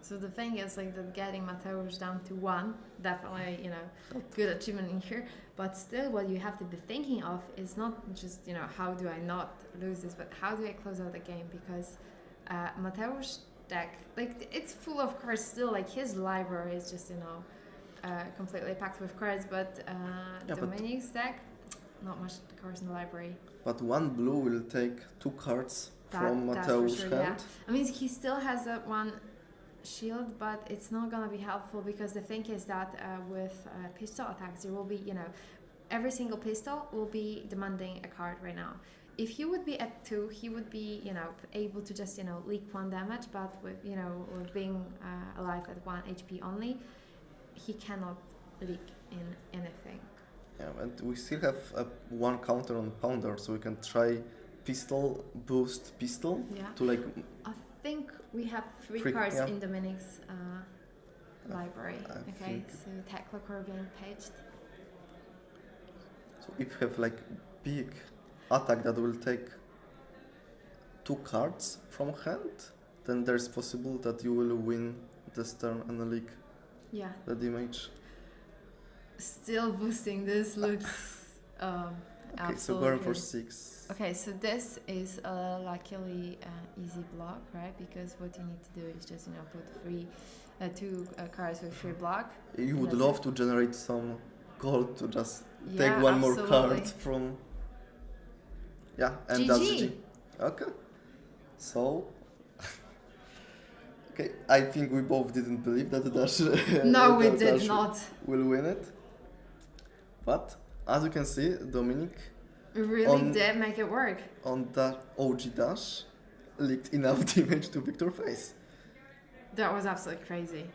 So the thing is that getting Mateusz down to 1, definitely, good achievement in here. But still what you have to be thinking of is not just, how do I not lose this, but how do I close out the game? Because Mateusz deck, it's full of cards still, his library is just, completely packed with cards, but Dominic's deck, not much cards in the library. But 1 blue will take 2 cards from Mateusz's hand. Yeah. I mean, he still has that 1 shield, but it's not gonna be helpful because the thing is that with pistol attacks there will be, every single pistol will be demanding a card right now. If he would be at 2, he would be, able to just, leak 1 damage, but with, with being alive at 1 HP only, he cannot leak in anything. Yeah, and we still have 1 counter on Pounder, so we can try pistol, boost pistol to I think we have 3 cards in Dominic's library. So Techlocore being paged. So if you have big attack that will take 2 cards from hand, then there's possible that you will win this turn and leak the damage. Still boosting this looks okay, so going for 6. Okay, so this is luckily easy block, right? Because what you need to do is just put 2 cards with free block. You would love to generate some gold to just take 1 more card from. Yeah, and GG. That's GG. Okay, so. Okay, I think we both didn't believe that the dash. No, we did not. Will win it, but as you can see, Dominic really did make it work. On the OG dash, leaked enough damage to Victor's face. That was absolutely crazy.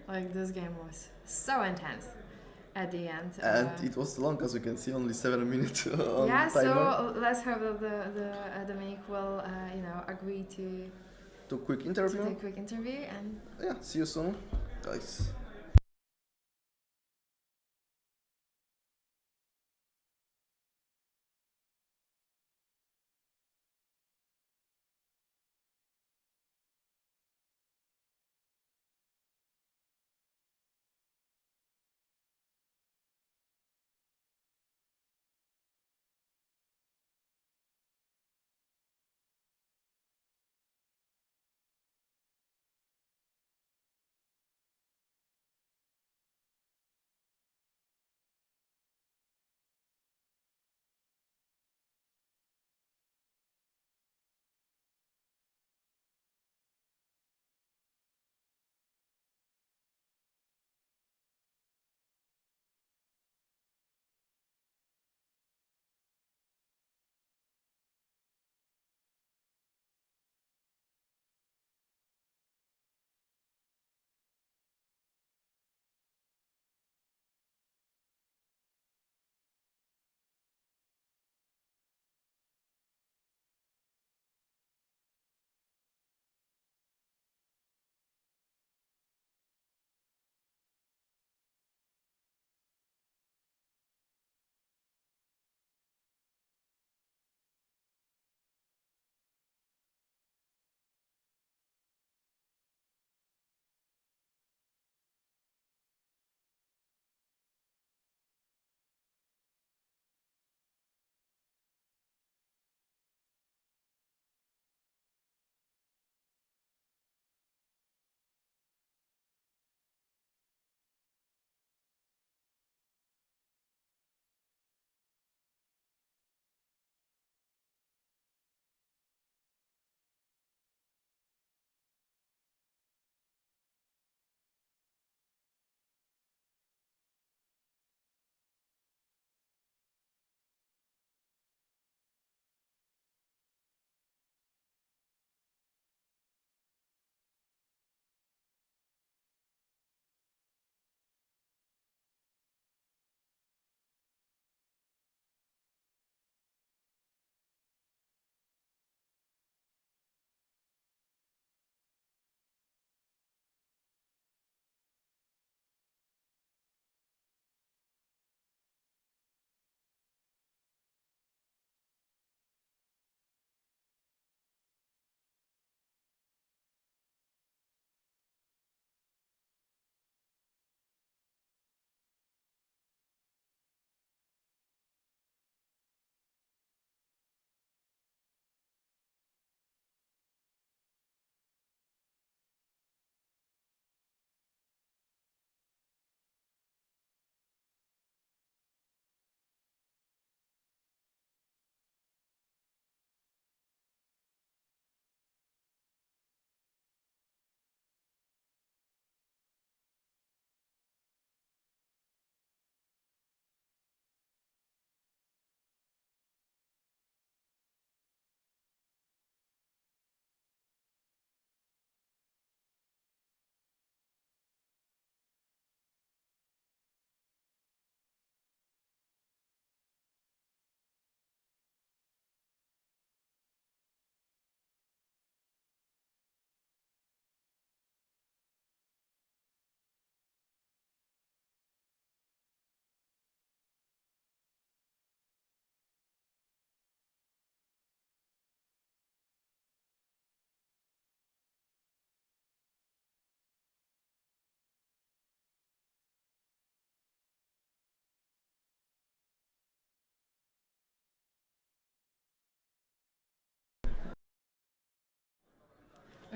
This game was so intense at the end. And it was long, as you can see, only 7 minutes on timer. So let's hope that the Dominic will, agree to quick interview. To take a quick interview and see you soon, guys.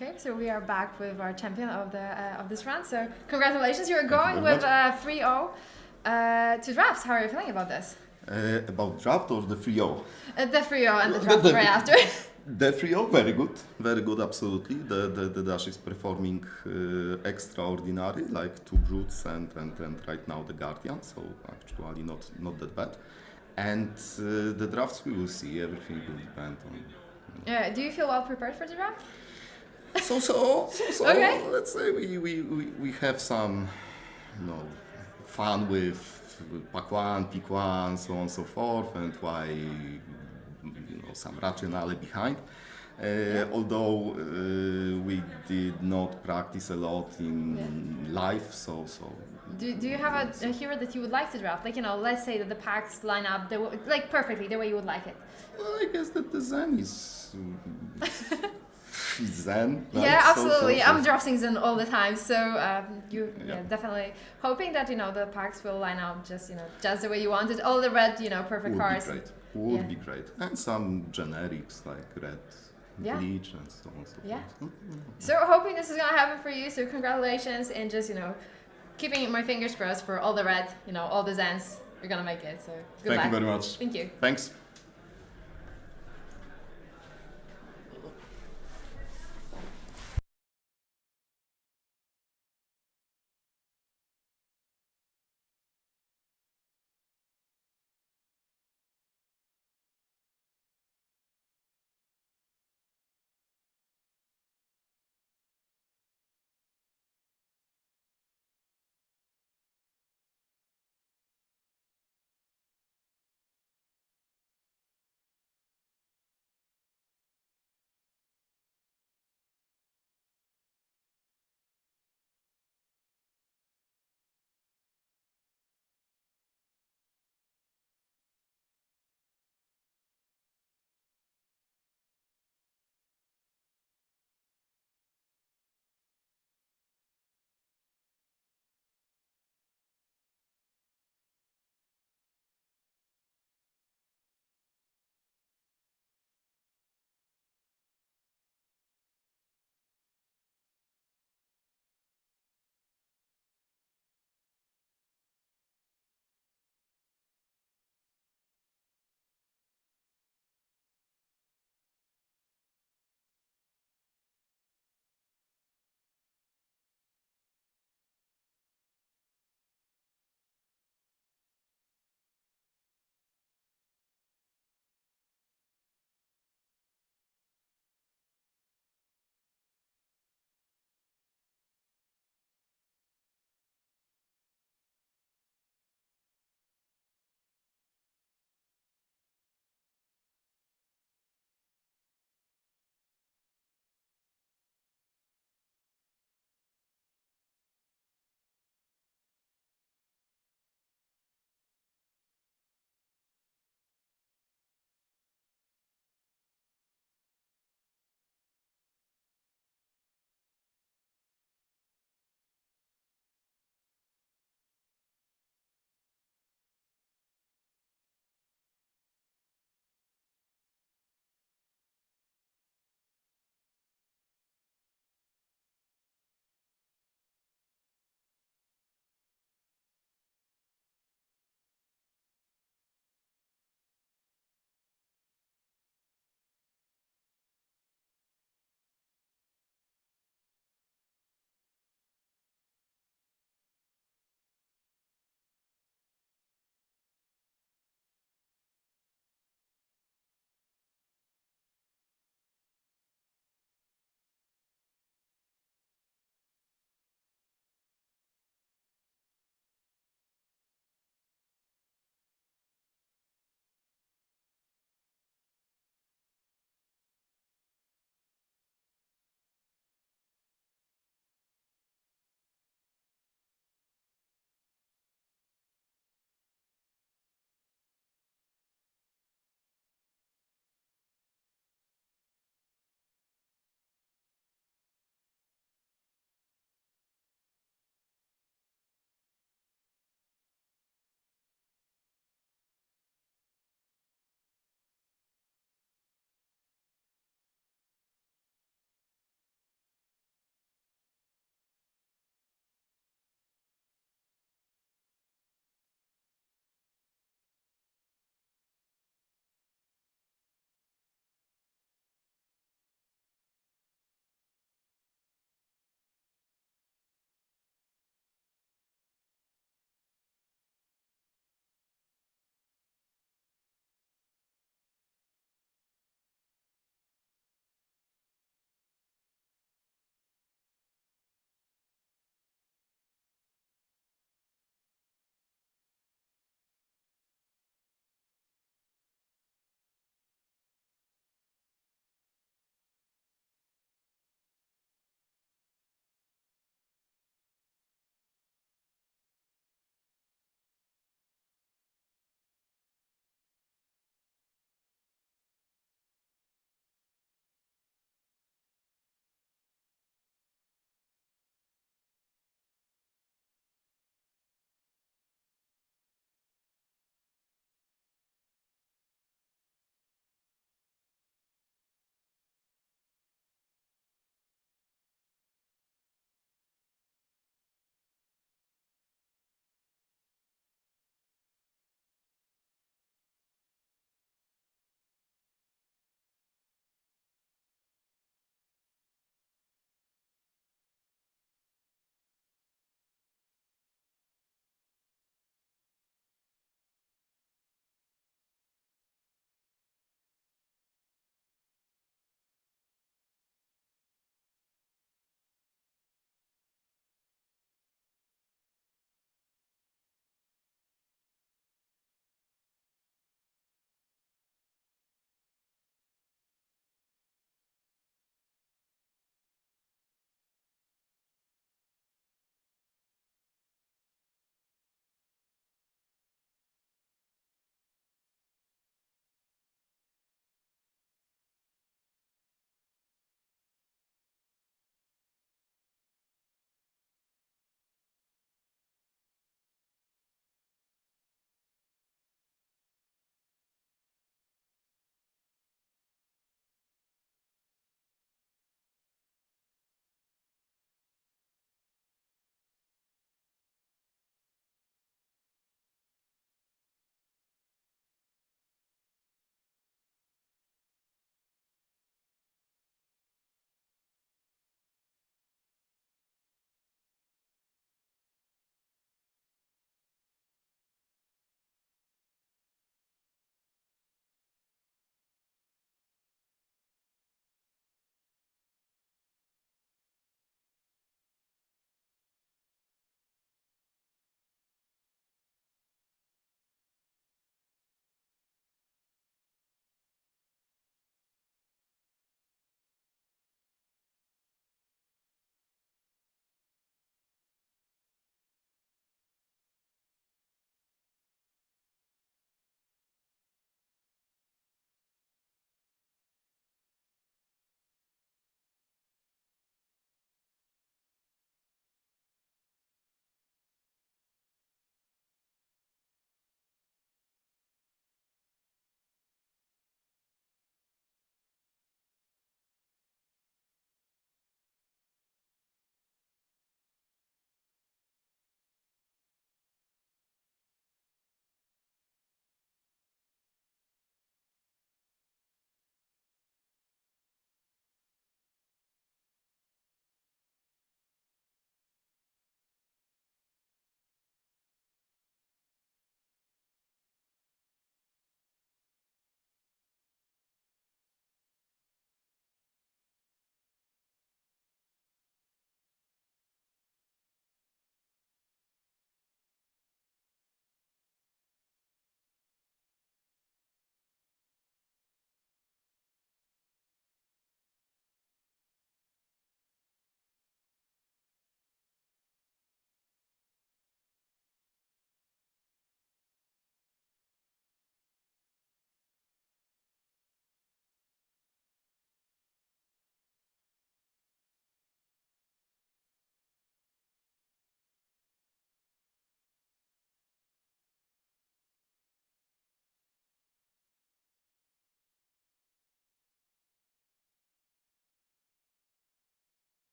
Okay, so we are back with our champion of the of this round. So congratulations, you're Thank you going very with much. 3-0 to drafts. How are you feeling about this? About draft or the 3-0? The 3-0 and the draft right after. The 3-0, very good, absolutely. The dash is performing extraordinary, like two brutes and right now the guardian, so actually not that bad. And the drafts we will see, everything will depend on. Do you feel well prepared for the draft? So. Okay. Let's say we have some, fun with pack one, pick one, so on and so forth, and why some rationale behind. Although we did not practice a lot in live, so. Do you have a hero that you would like to draft? Like, let's say that the packs line up like perfectly the way you would like it. Well, I guess that the Zen is Zen. Right? Yeah, absolutely. So. I'm drafting Zen all the time, so definitely hoping that the packs will line up just the way you want it. All the red, perfect Would cards. be great. Would be great. And some generics like red, bleach, and so on and so forth. Yeah. So hoping this is gonna happen for you. So congratulations, and just keeping my fingers crossed for all the red, all the Zens. You're gonna make it. So good luck. Thank you very much. Thank you. Thanks.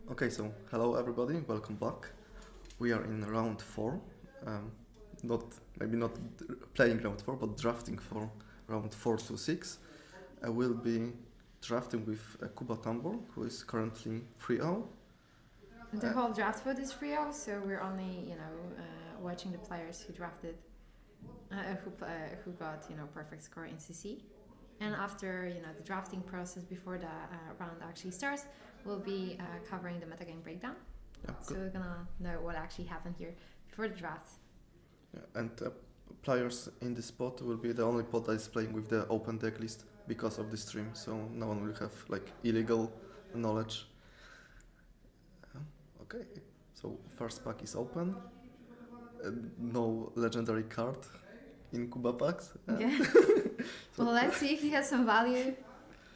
Okay, so hello everybody, welcome back. We are in round 4. Not playing round 4, but drafting for round 4 to 6. I will be drafting with Kuba Tambor, who is currently 3-0. The whole draft vote is free, so we're only watching the players who drafted, who got perfect score in CC. And after the drafting process before the round actually starts, we'll be covering the metagame breakdown. Yeah, so we're gonna know what actually happened here before the draft. Yeah, and players in this pod will be the only pod that is playing with the open deck list because of the stream, so no one will have like illegal knowledge. Okay, so first pack is open. No legendary card in Kuba packs. Yeah. Well, let's see if he has some value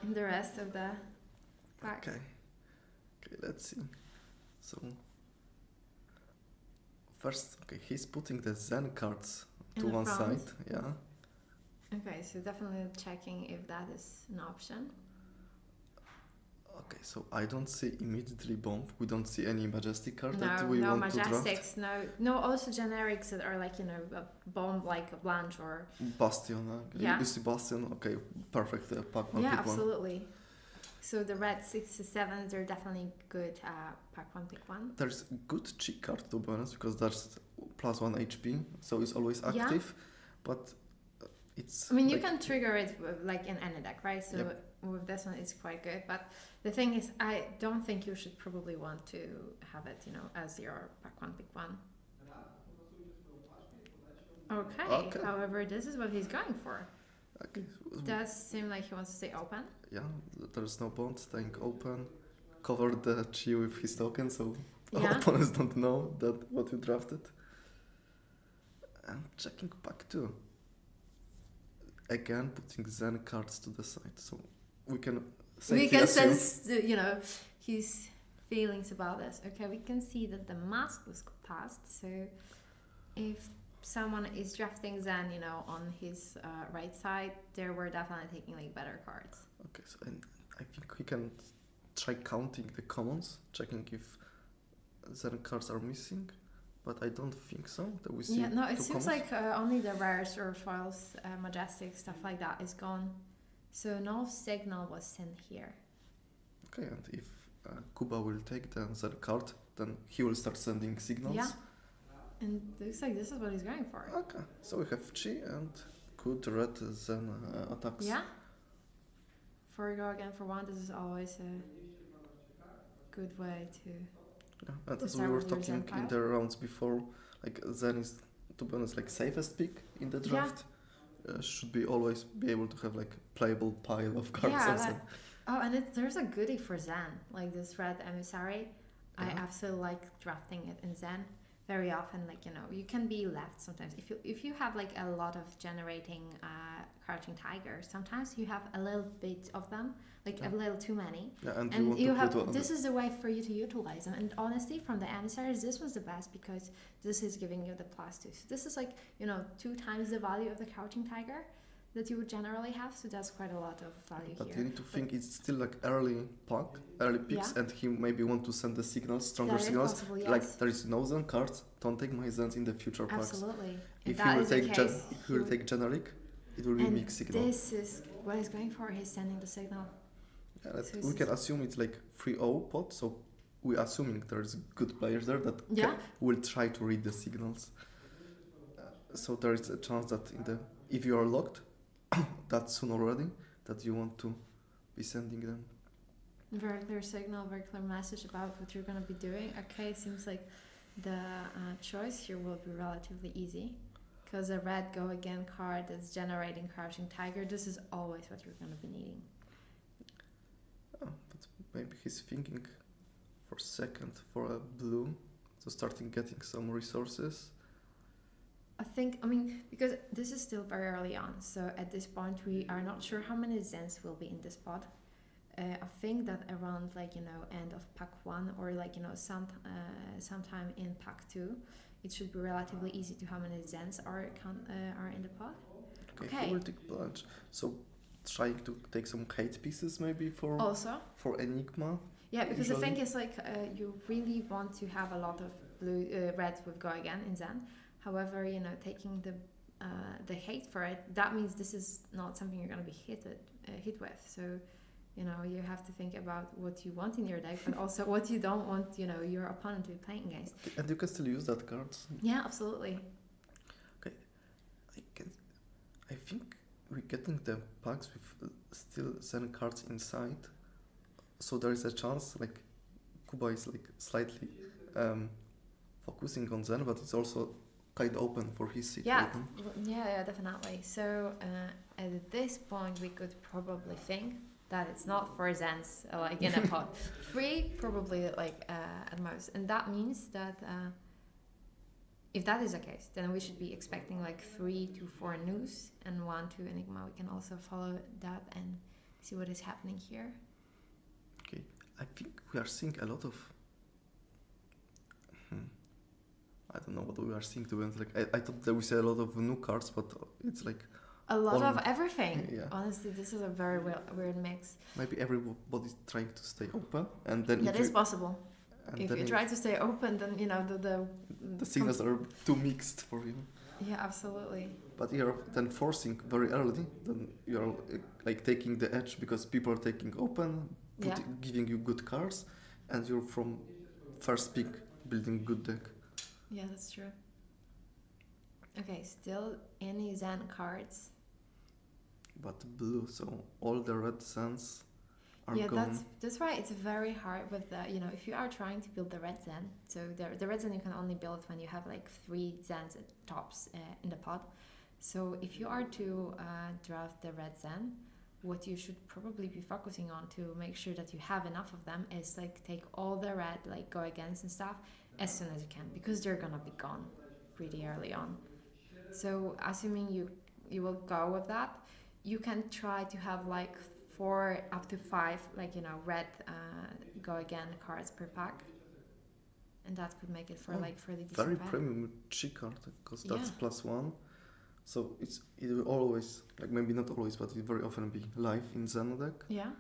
in the rest of the pack. Okay, let's see. So first, he's putting the Zen cards to one front. side. Yeah. Okay, so definitely checking if that is an option. Okay, so I don't see immediately bomb. We don't see any majestic card that we no want to draft. majestics, no also generics that are like a bomb like a Blanche or Bastion. Yeah. You see Bastion. Okay, perfect. Pack one. yeah, pick absolutely. So the red 6-7s are definitely good. Pack one, pick one. There's good cheat card to be honest because that's +1 HP, so it's always active. But it's. I mean, you can trigger it like in any deck, right? So Yep. with this one, it's quite good. But the thing is, I don't think you should probably want to have it, as your pack one, pick one. Okay. However, this is what he's going for. Okay. Does seem like he wants to stay open. Yeah, there's no bond, staying open. Cover the chi with his token, so Yeah. opponents don't know that what you drafted. And checking pack 2. Again, putting Zen cards to the side, so we can. We can assume- sense, his feelings about this. Okay, we can see that the mask was passed. So if someone is drafting Zen, on his right side, they were definitely taking like better cards. Okay, so and I think we can try counting the commons, checking if Zen cards are missing, but I don't think so. That we see. Yeah, no, it two seems commons. like only the rares or foils, majestic stuff like that is gone. So no signal was sent here. Okay, and if Kuba will take the Zen card, then he will start sending signals. Yeah. And it looks like this is what he's going for. Okay, so we have Chi and good red Zen attacks. Yeah. For go again for one, this is always a good way to. Yeah, and To as we start were with your talking Zen in pile. the rounds before, like Zen is, to be honest, like safest pick in the draft. Should be always be able to have like playable pile of cards. Yeah, of Zen. Oh, and there's a goodie for Zen, like this red emissary. I Yeah. absolutely like drafting it in Zen. Very often, you can be left sometimes if you have like a lot of generating crouching tigers. Sometimes you have a little bit of them, like a little too many. Yeah, and And want you to have put this is the way for you to utilize them. And honestly, from the emissaries, this was the best because this is giving you the +2. So this is like 2 times the value of the crouching tiger that you would generally have. So that's quite a lot of value But here. you need to think it's still like early picks, Yeah. and he maybe want to send the signals, stronger That is signals. possible, yes. Like there is no Zen cards. Don't take my Zens in the future packs. Absolutely. If that he will is the take case, if he will take generic, it will be and mixed signal. this is what he's going for. He's sending the signal. Yeah, so we it's can assume it's like 3-0 pot, so we're assuming there's good players there that Yeah. will try to read the signals. So there is a chance that if you are locked, that soon already, that you want to be sending them. Very clear signal, very clear message about what you're going to be doing. Okay, it seems like the choice here will be relatively easy because a red go again card that's generating crouching tiger. This is always what you're going to be needing. Oh, but maybe he's thinking for second for a blue, so starting getting some resources. I mean, because this is still very early on, so at this point we are not sure how many Zens will be in this pod. I think that around end of pack 1 or sometime in pack 2, it should be relatively easy to how many Zens are in the pod. Okay. He will take Blanche. So trying to take some hate pieces maybe for Also, Enigma. Yeah, because the Usually. thing is like you really want to have a lot of red with go again in Zen. However, you know, taking the hate for it, that means this is not something you're gonna be hit with. So, you know, you have to think about what you want in your deck, but also what you don't want, you know, your opponent to be playing against. And you can still use that cards. Yeah, absolutely. I think we're getting the packs with still Zen cards inside, so there is a chance like Kuba is like slightly focusing on Zen, but it's also kind of open for his seat. Yeah, right now. yeah, definitely. So at this point, we could probably think that it's not for Zens like in a pot. 3 probably like at most, and that means that if that is the case, then we should be expecting like 3 to 4 news and 1 to Enigma. We can also follow that and see what is happening here. Okay, I think we are seeing a lot of. I don't know what we are seeing to be honest. Like I thought that we said a lot of new cards, but it's like A lot of everything. Yeah. Honestly, this is a very weird mix. maybe everybody's trying to stay open, and then That if is you, possible. and If then you try to stay open, then you know the signals are too mixed for you. Yeah, absolutely. But you're then forcing very early, then you're like taking the edge because people are taking open, Yeah. giving you good cards, and you're from first pick building good deck. Yeah, that's true. Okay, still any Zen cards. But blue, so all the red Zens are Yeah, gone. that's why it's very hard with the, you know, if you are trying to build the red Zen, so the red Zen you can only build when you have like 3 Zens at tops in the pot. So if you are to draft the red Zen, what you should probably be focusing on to make sure that you have enough of them is like take all the red, like go against and stuff as soon as you can, because they're gonna be gone pretty early on. So assuming you will go with that, you can try to have like 4 up to 5 like, you know, red go again cards per pack, and that could make it for like fairly decent Very pack. premium Chi card because that's Yeah. +1. So it will always, like maybe not always, but it very often be live in Zen deck. Yeah,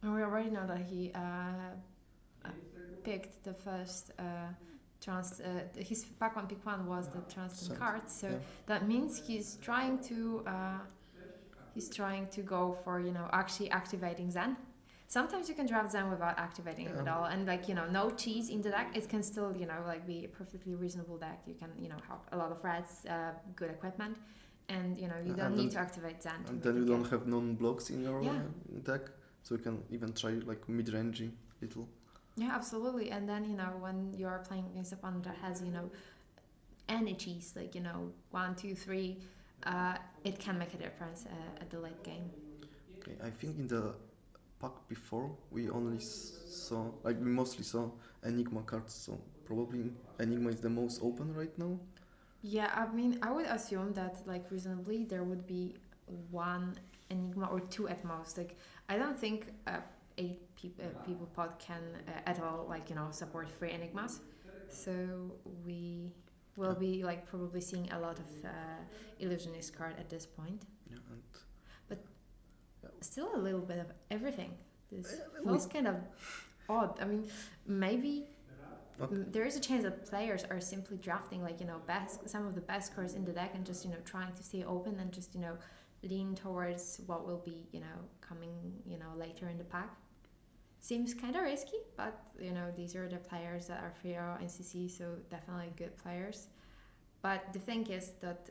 and we already know that he picked the first his pack 1 pick 1 was the transient Sent, card, so yeah. that means he's trying to go for, you know, actually activating Zen. Sometimes you can draft Zen without activating him at all, and like, you know, no cheese in the deck, it can still, you know, like be a perfectly reasonable deck. You can, you know, have a lot of reds, good equipment, and you know, you don't And need then- to activate Zen. And then you don't have non-blocks in your Yeah. deck, so you can even try like mid-rangey little. Yeah, absolutely. And then, you know, when you're playing against a opponent that has, you know, any cheese, like, you know, 1, 2, 3, it can make a difference at the late game. Okay, I think in the pack before we only saw, like we mostly saw Enigma cards, so probably Enigma is the most open right now. Yeah, I mean, I would assume that, like, reasonably there would be 1 Enigma or 2 at most. Like, I don't think 8 people pod can at all, like, you know, support 3 Enigmas. So we will be, like, probably seeing a lot of Illusionist card at this point. Yeah, and Still a little bit of everything. This we- feels kind of odd. I mean, maybe Okay. there is a chance that players are simply drafting, like, you know, some of the best cards in the deck and just, you know, trying to stay open and just, you know, lean towards what will be, you know, coming, you know, later in the pack. Seems kind of risky, but, you know, these are the players that are 3-0 in CC, so definitely good players. But the thing is that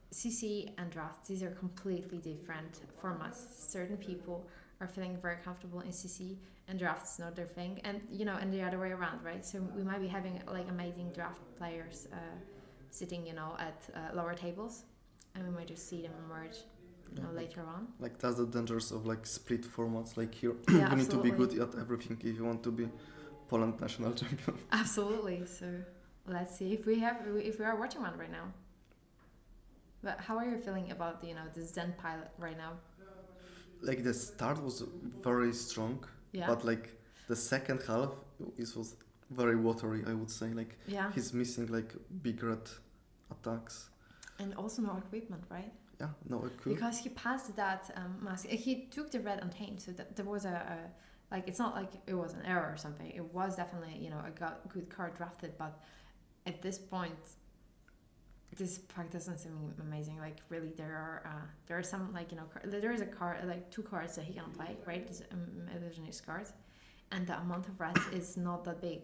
CC and drafts, these are completely different formats. Certain people are feeling very comfortable in CC and drafts not their thing, and, you know, and the other way around, right? So we might be having like amazing draft players sitting, you know, at lower tables, and we might just see them emerge, you know, Yeah, later on. like that's the dangers of like split formats. Like here, Yeah, you need to be absolutely. good at everything if you want to be Poland national champion. Absolutely. So let's see if we are watching one right now. But how are you feeling about, you know, the Zen pilot right now? Like the start was very strong, Yeah. but like the second half it was very watery. I would say like Yeah. he's missing like big red attacks. And also no equipment, right? Yeah, no, it could. Because he passed that mask. He took the red untamed, so that there was a Like, it's not like it was an error or something. It was definitely, you know, a good card drafted, but at this point, this pack doesn't seem amazing. Like, really, there are some, like, you know, there is a card, like 2 cards that he can play, right? These illusionist cards, and the amount of red is not that big.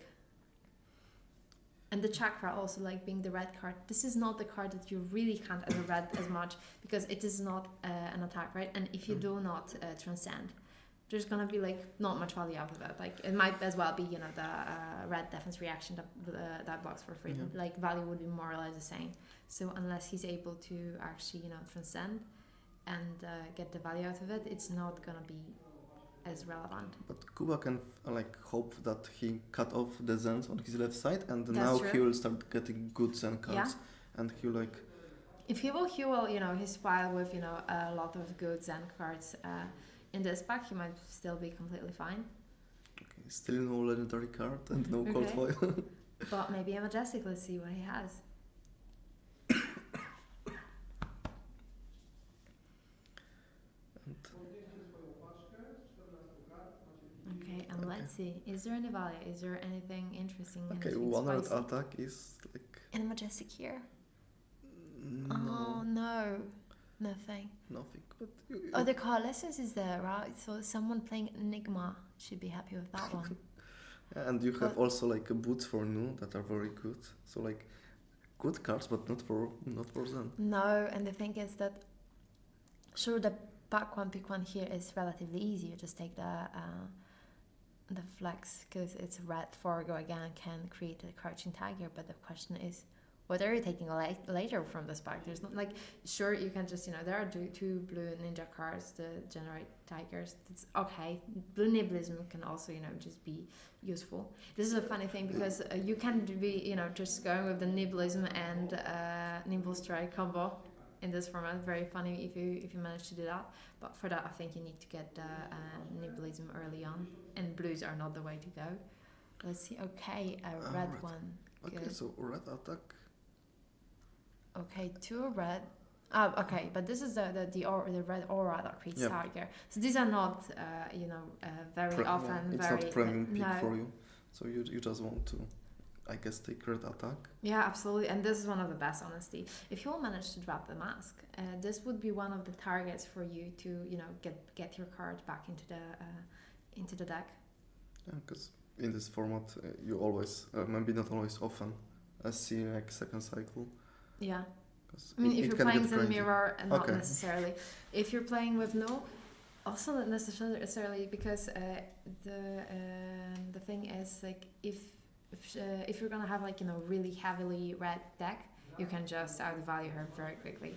And the chakra also, like, being the red card, this is not the card that you really can't ever red as much, because it is not an attack, right? And if you do not transcend, there's gonna be, like, not much value out of that. Like, it might as well be, you know, the red defense reaction that blocks for free. Yeah. Like, value would be more or less the same. So unless he's able to actually, you know, transcend and get the value out of it, it's not gonna be as relevant. But Kuba can hope that he cut off the Zens on his left side, and That's now true. he will start getting good Zen cards, and he will If he will, you know, his pile with, you know, a lot of good Zen cards in this pack, he might still be completely fine. okay, still no legendary card and no cold Okay. foil. But maybe a Majestic, let's see what he has. Okay, and let's see. Is there any value? Is there anything interesting? Okay, anything 1 red spicy? attack is like And a Majestic here? no, Oh, no. Nothing. nothing. But Oh, the Coalescence is there, right? So someone playing Enigma should be happy with that one. and you have But- also like boots for Nu that are very good. So like good cards, but not for Zen. No, and the thing is that, sure, the back one, pick one here is relatively easy. You just take the flex, because it's red 4, go again, can create a crouching tiger. But the question is, what are you taking later from this pack? There's not, like, sure, you can just, you know, there are 2 blue ninja cards to generate tigers. It's okay. Blue Nibblism can also, you know, just be useful. This is a funny thing, because you can be, you know, just going with the Nibblism and Nimble Strike combo in this format. Very funny if you manage to do that. But for that, I think you need to get the Nibblism early on, and blues are not the way to go. Let's see. Okay, a red red. one. Okay, Good. so red attack. Okay, 2 red. Okay, but this is the red aura that creates Yeah. tiger. So these are not, you know, very often it's very. not premium pick no. for you. So you just want to, I guess, take red attack. Yeah, absolutely, and this is one of the best, honestly. If you will manage to drop the mask, this would be one of the targets for you to, you know, get your card back into the deck. Yeah, because in this format you always, maybe not always, often, see like second cycle. Yeah. 'Cause I mean, it if you're can playing get Zen crazy. Mirror, and not Okay. necessarily. If you're playing with no, also not necessarily, because the thing is, like, if you're gonna have, like, you know, really heavily red deck, you can just outvalue her very quickly.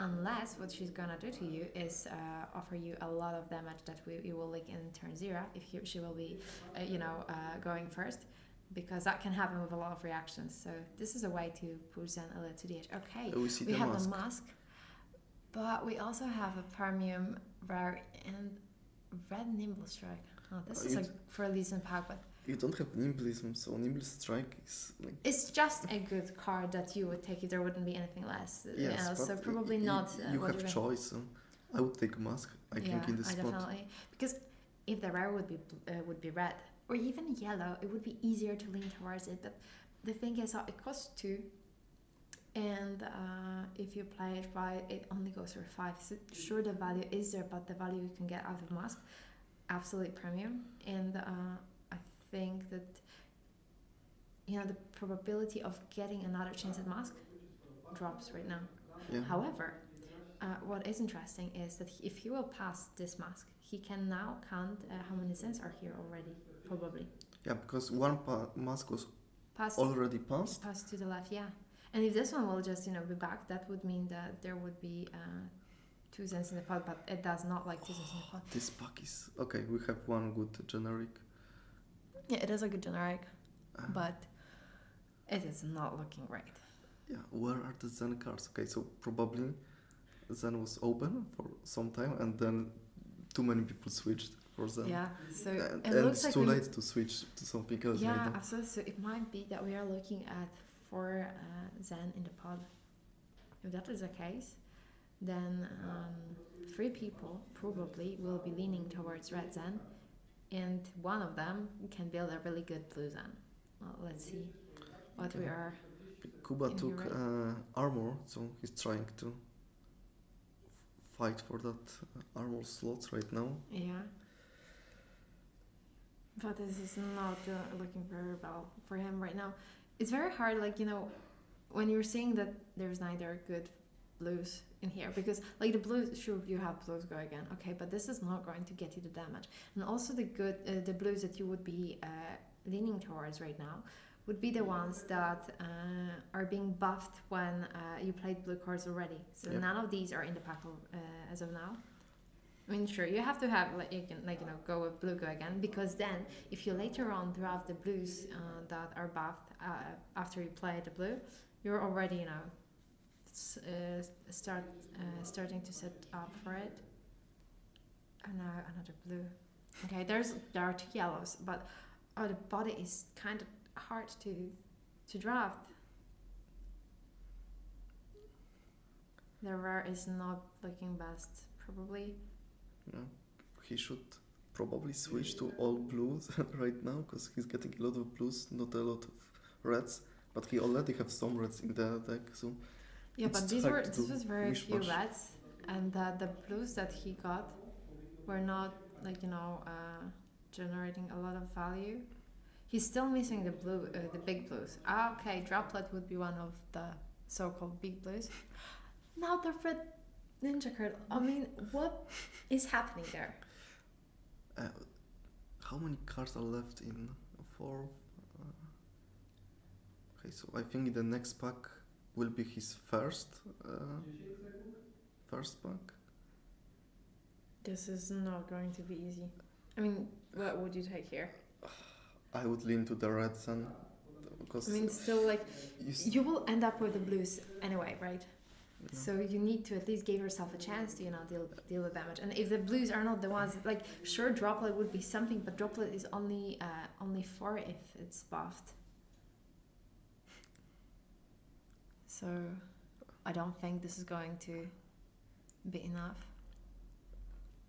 Unless what she's gonna do to you is offer you a lot of damage that you will lick in turn 0 if she will be, going first. Because that can happen with a lot of reactions. So this is a way to push Zen a little to the edge. Okay, We see we the have mask. a mask, but we also have a premium rare and red Nimble Strike. Oh, this is you like for a decent pack, but You don't have Nimblism, so Nimble Strike is like... it's just a good card that you would take if there wouldn't be anything less. Yes, So but probably not. You what have you're choice. So I would take Mask, I think, in this spot. definitely. Because if the rare would be red or even yellow, it would be easier to lean towards it. But the thing is, it costs 2, and if you play it right, it only goes for 5. So sure, the value is there, but the value you can get out of Mask, absolutely premium. And I think that, you know, the probability of getting another chance at Mask drops right now. Yeah. However, what is interesting is that if he will pass this Mask, he can now count how many cents are here already, probably. Yeah, because one mask was Pass already passed. to the left, yeah. And if this one will just, be back, that would mean that there would be 2 cents in the pot, but it does not like 2 cents in the pot. This pack is... Okay, we have one good generic. Yeah, it is a good generic, Uh, but it is not looking right. Yeah, where are the Zen cards? Okay, so probably Zen was open for some time and then too many people switched for Zen. Yeah, so And, it and looks it's like too we- late to switch to something else Yeah, right now. absolutely. So it might be that we are looking at 4 Zen in the pod. If that is the case, then 3 people probably will be leaning towards red Zen, and one of them can build a really good blue zen. Well, let's see what we are. Kuba in took here, armor, so he's trying to fight for that armor slots right now. Yeah. But this is not looking very well for him right now. It's very hard, like, you know, when you're saying that there's neither good blues in here, because like the blues, sure, you have blues go again, okay, but this is not going to get you the damage. And also the blues that you would be leaning towards right now would be the ones that are being buffed when you played blue cards already. So Yep. none of these are in the pack as of now. I mean, sure, you have to have go with blue go again, because then if you later on draft the blues that are buffed after you play the blue, you're already starting to set up for it. And now another blue. Okay, there are two yellows, but the body is kind of hard to draft. The rare is not looking best, probably. Yeah. He should probably switch to all blues right now, because he's getting a lot of blues, not a lot of reds. But he already have some reds in the deck, so Yeah, it's but hard to this was very few mishmash. reds, and the blues that he got were not generating a lot of value. He's still missing the big blues. Okay, Droplet would be one of the so-called big blues. Now the red ninja card. I mean, what is happening there? How many cards are left in 4? Okay, so I think the next pack will be his first pack. This is not going to be easy. I mean, what would you take here? I would lean to the red sun, because I mean, still, like, you you will end up with the blues anyway, right? Yeah. So you need to at least give yourself a chance to, deal with damage. And if the blues are not the ones, like, sure, Droplet would be something, but Droplet is only 4 if it's buffed. So I don't think this is going to be enough.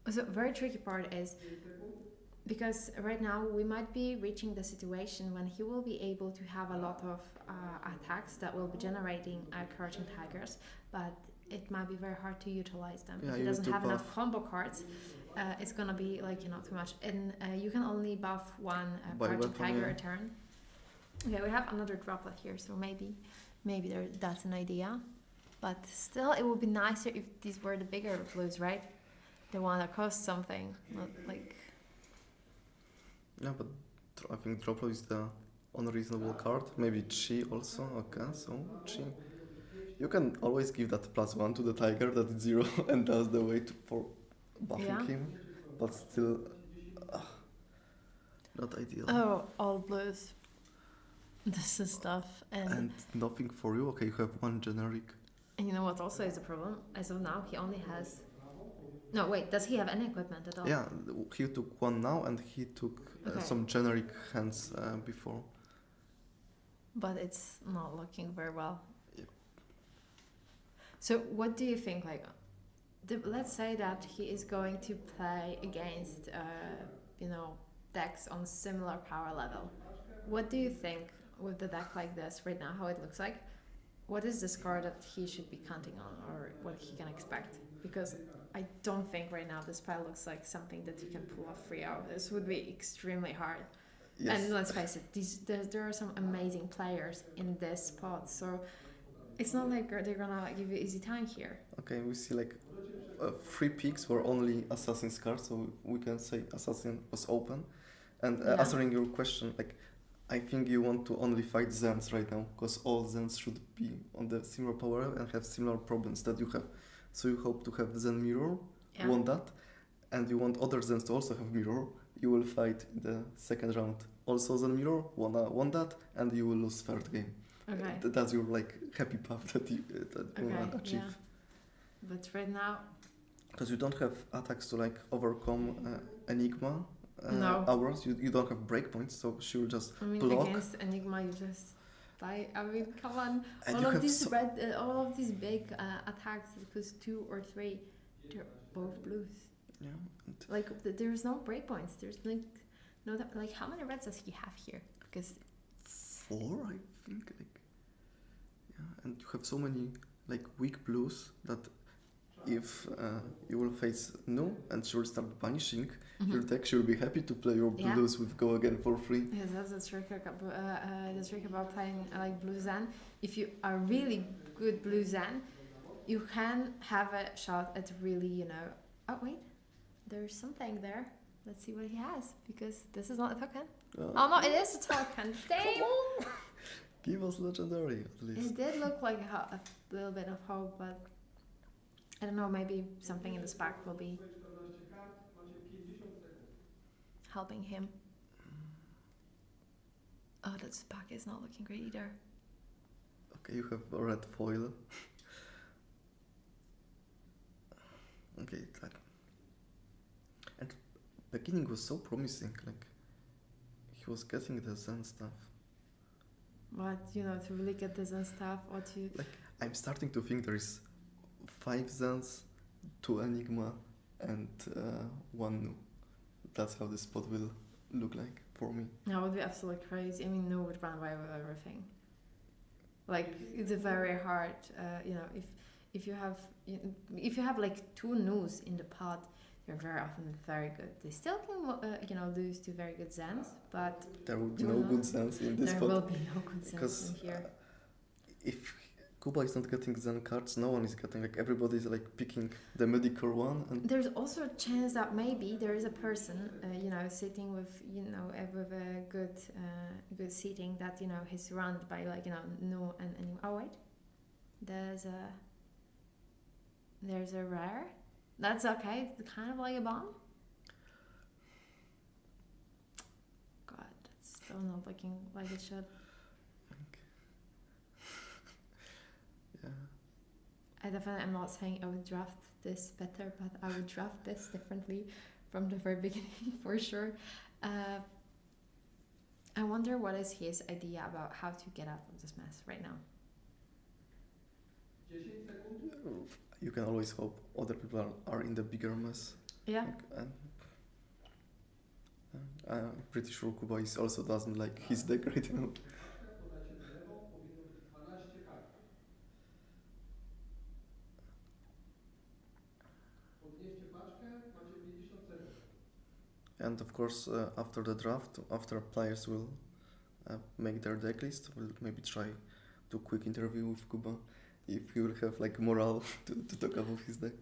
So very tricky part is because right now we might be reaching the situation when he will be able to have a lot of attacks that will be generating Crouching Tigers, but it might be very hard to utilize them. Yeah, If he you doesn't need to have enough buff. combo cards, it's gonna be too much. And you can only buff one By Crouching weapon, Tiger yeah. a turn. Okay, we have another Droplet here, so maybe that's an idea. But still, it would be nicer if these were the bigger blues, right? The one that costs something, not like... Yeah, but I think Droplo is the unreasonable card. Maybe Chi also. Okay, so Chi. You can always give that +1 to the tiger that is 0, and that's the way for buffing Yeah. him. But still, not ideal. Oh, all blues. This is tough. And nothing for you. Okay, you have one generic. And you know what also is a problem? As of now, he only has... No, wait, does he have any equipment at all? Yeah, he took one now, and he took Okay. some generic hands before. But it's not looking very well. Yep. So what do you think, let's say that he is going to play against, decks on similar power level. What do you think with the deck like this right now, how it looks like? What is the score that he should be counting on, or what he can expect? Because I don't think right now this pile looks like something that you can pull off 3-0. This would be extremely hard. Yes. And let's face it, there are some amazing players in this spot, so it's not like they're gonna give you easy time here. Okay, we see 3 picks were only Assassin's cards, so we can say Assassin was open. And Yeah. answering your question, I think you want to only fight Zens right now, because all Zens should be on the similar power and have similar problems that you have. So you hope to have Zen Mirror, Yeah. want that, and you want other Zens to also have Mirror. You will fight in the second round also Zen Mirror, want that, and you will lose third game. Okay. That's your happy path that you want to achieve. Yeah. But right now, Because you don't have attacks to overcome Enigma No. hours. You don't have breakpoints, so she will just I mean, block. against Enigma, you just die. I mean, come on. And all you of have these all of these big attacks, because 2 or 3, they're both blues. Yeah. And There's no breakpoints. There's know that, like, how many reds does he have here? Because 4, I think. Like, yeah, and you have so many like weak blues that if you will face no and she will start banishing your deck, she will be happy to play your Yeah. blues with go again for free. yes, that's the trick. The trick about playing like blue Zen. If you are really good blue Zen, you can have a shot at really, you know. Oh wait, there's something there. Let's see what he has, because this is not a token. Oh no, it is a token. Damn. Give us legendary at least. It did look like a little bit of hope, but I don't know. Maybe something in the spec will be helping him. Oh, that spec is not looking great either. Okay, you have a red foil. Okay, that. And beginning was so promising. Like he was getting the Zen stuff. But you know, to really get this and stuff, or to Like I'm starting to think there is 5 Zens, 2 Enigma, and 1 Nu. That's how this spot will look like for me. that would be absolutely crazy. I mean, no would run away with everything. Like it's a very hard, you know, if you have like 2 Nus in the pot, they're very often very good. They still can, you know, lose to very good Zens, but There will be You no know, good Zens in this there spot. will be no good Zens Because in here. if Kuba is not getting Zen cards, no one is getting, like everybody is like picking the medical one, and There's also a chance that maybe there is a person, you know, sitting with, you know, with a good seating that, you know, he's surrounded by like, you know, no and oh wait, there's a rare. That's okay. It's kind of like a bomb. God, that's still not looking like it should. yeah. I definitely am not saying I would draft this better, but I would draft this differently from the very beginning for sure. I wonder what is his idea about how to get out of this mess right now. You can always hope other people are in the bigger mess. Yeah. Like, and I'm pretty sure Kuba is also doesn't like his deck right now. And of course, after the draft, after players will make their deck list, we'll maybe try do quick interview with Kuba if he will have like morale to talk about his deck.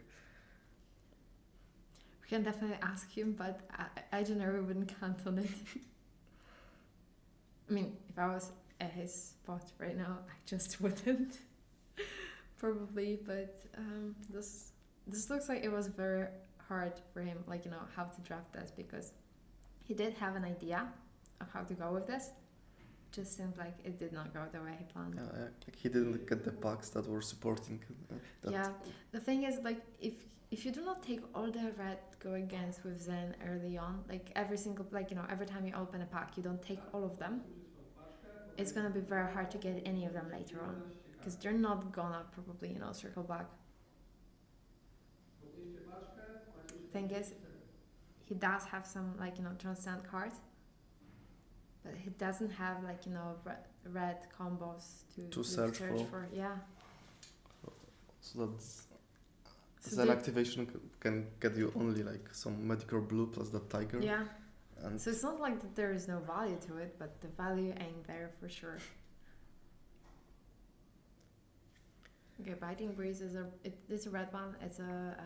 We can definitely ask him, but I generally wouldn't count on it. I mean, if I was at his spot right now, I just wouldn't. Probably, but this looks like it was very hard for him, like, you know, how to draft this, because he did have an idea of how to go with this. Just seemed like it did not go the way he planned. Like he didn't get the packs that were supporting that. Yeah, the thing is, like, if you do not take all the red go against with Zen early on, like every single, like, you know, every time you open a pack, you don't take all of them, it's gonna be very hard to get any of them later on, because they're not gonna probably, you know, circle back. Thing is, he does have some, like, you know, transcend cards, but he doesn't have, like, you know, red combos to search for. Yeah. So that's So Zen the- activation can get you only like some medical blue plus the tiger. Yeah. And So it's not like that there is no value to it, but the value ain't there for sure. Okay, Biting Breeze is it's a red one. It's a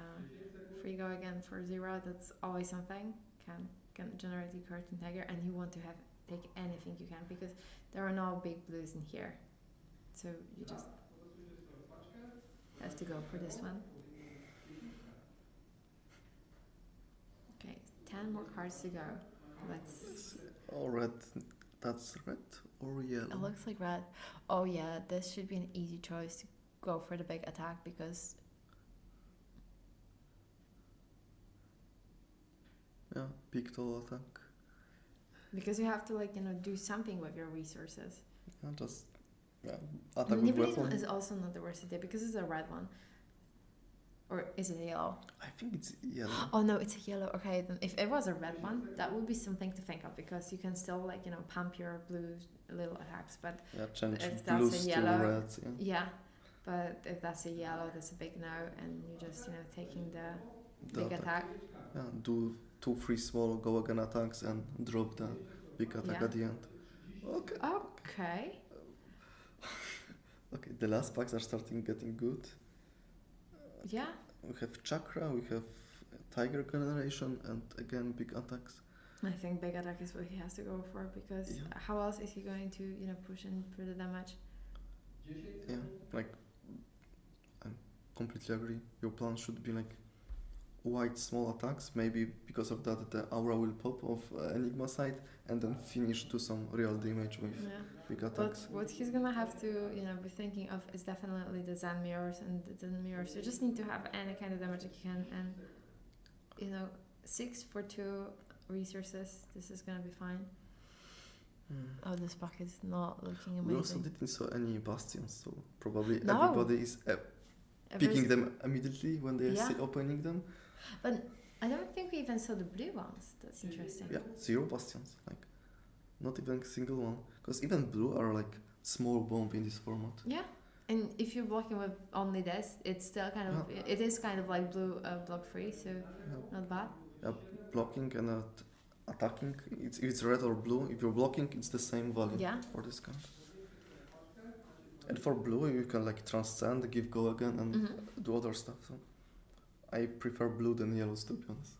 free go again for 0. That's always something. Can generate the card in Tiger, and you want to take anything you can, because there are no big blues in here. So you just have to go for this one. Okay, 10 more cards to go. Let's. oh, red. That's red or yellow. It looks like red. Oh yeah, this should be an easy choice to go for the big attack, because Yeah, big tall attack. you have to, like, you know, do something with your resources. Yeah, just attack with Manipulation weapon. is also not the worst idea, because it's a red one. Or is it a yellow? I think it's yellow. Oh no, it's a yellow. Okay, then if it was a red one, that would be something to think of because you can still like pump your blue little attacks. But Yeah, change if that's blues a to yellow, reds. Yeah. yeah. But if that's a yellow, that's a big no, and you're just taking the big attack. Yeah, do 2-3 small go again attacks and drop the big attack Yeah. at the end. Okay. Okay. Okay, the last packs are starting getting good. Yeah. We have Chakra, we have Tiger Generation, and again big attacks. I think big attack is what he has to go for because Yeah. how else is he going to push in for the damage? Yeah, like I completely agree. Your plan should be like white small attacks. Maybe because of that the aura will pop off Enigma side and then finish to some real damage with Yeah. big But attacks. what he's gonna have to be thinking of is definitely the Zen mirrors and the Zen mirrors. You just need to have any kind of damage that you can, and 6 for 2 resources. This is gonna be fine. Oh, this pack is not looking amazing. We also didn't saw any bastions, so probably No. everybody is picking them immediately when they Yeah. see opening them. But I don't think we even saw the blue ones. That's interesting. Yeah, 0 bastions, like not even a single one. Because even blue are like small bomb in this format. Yeah. And if you're blocking with only this, it's still kind of it is kind of like blue block free, so not bad. Yeah, blocking and attacking, it's red or blue. If you're blocking, it's the same value Yeah. for this card. And for blue, you can like transcend, give go again, and do other stuff. So I prefer blue than yellows, to be honest.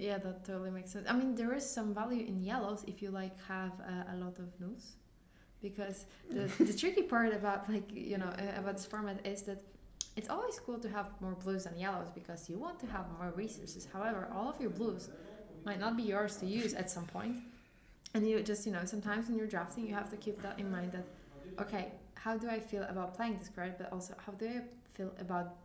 Yeah, that totally makes sense. I mean, there is some value in yellows if you like have a lot of news, because the tricky part about about this format is that it's always cool to have more blues than yellows because you want to have more resources. However, all of your blues might not be yours to use at some point, and you just sometimes when you're drafting, you have to keep that in mind that okay, how do I feel about playing this card, but also how do I feel about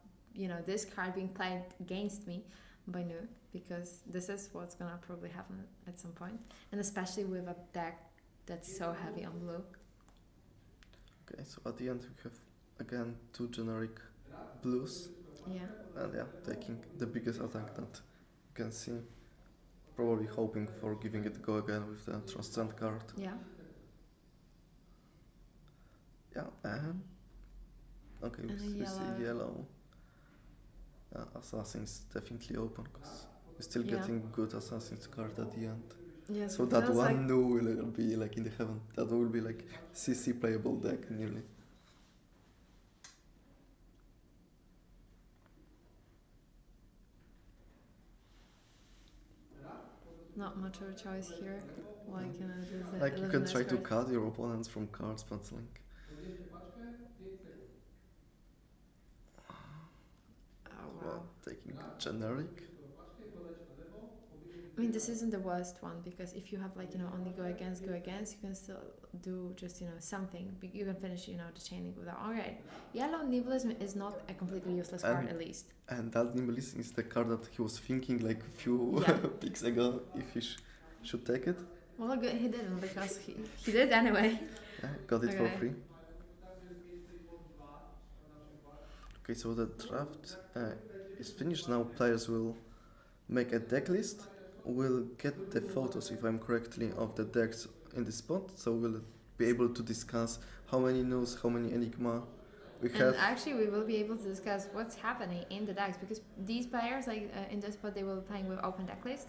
this card being played against me by Nu, because this is what's gonna probably happen at some point, and especially with a deck that's so heavy on blue. Okay, so at the end we have again 2 generic blues, Yeah. and taking the biggest attack that you can see. Probably hoping for giving it a go again with the Transcend card. Yeah. Yeah, and okay, And a we see yellow. yellow. Assassin's definitely open because we're still Yeah. getting good Assassin's card at the end. Yeah. So it that feels one like- Nu will be like in the heaven. That will be like CC playable deck nearly. Not much of a choice here. Why can I do that? Like you can try to cut your opponents from cards, but like Oh wow. well, taking generic. I mean, this isn't the worst one because if you have only go against, you can still do just something. You can finish the chaining without. Alright, yellow Nihilism is not a completely useless card at least. And that Nimblism is the card that he was thinking like a few Yeah. picks ago if he should take it. Well, good he didn't because he did anyway. Yeah, got it for Okay. free. Okay, so the draft is finished now. Players will make a deck list. We'll get the photos, if I'm correctly, of the decks in the spot. So we'll be able to discuss how many Nus, how many Enigma we have. And actually, we will be able to discuss what's happening in the decks because these players, in this spot, they will be playing with open deck list.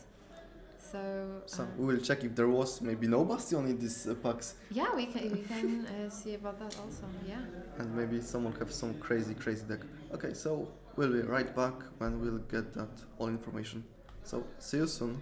So We will check if there was maybe no Bastion in these packs. yeah, we can see about that also. Yeah. And maybe someone have some crazy deck. Okay, so we'll be right back when we'll get that all information. So see you soon.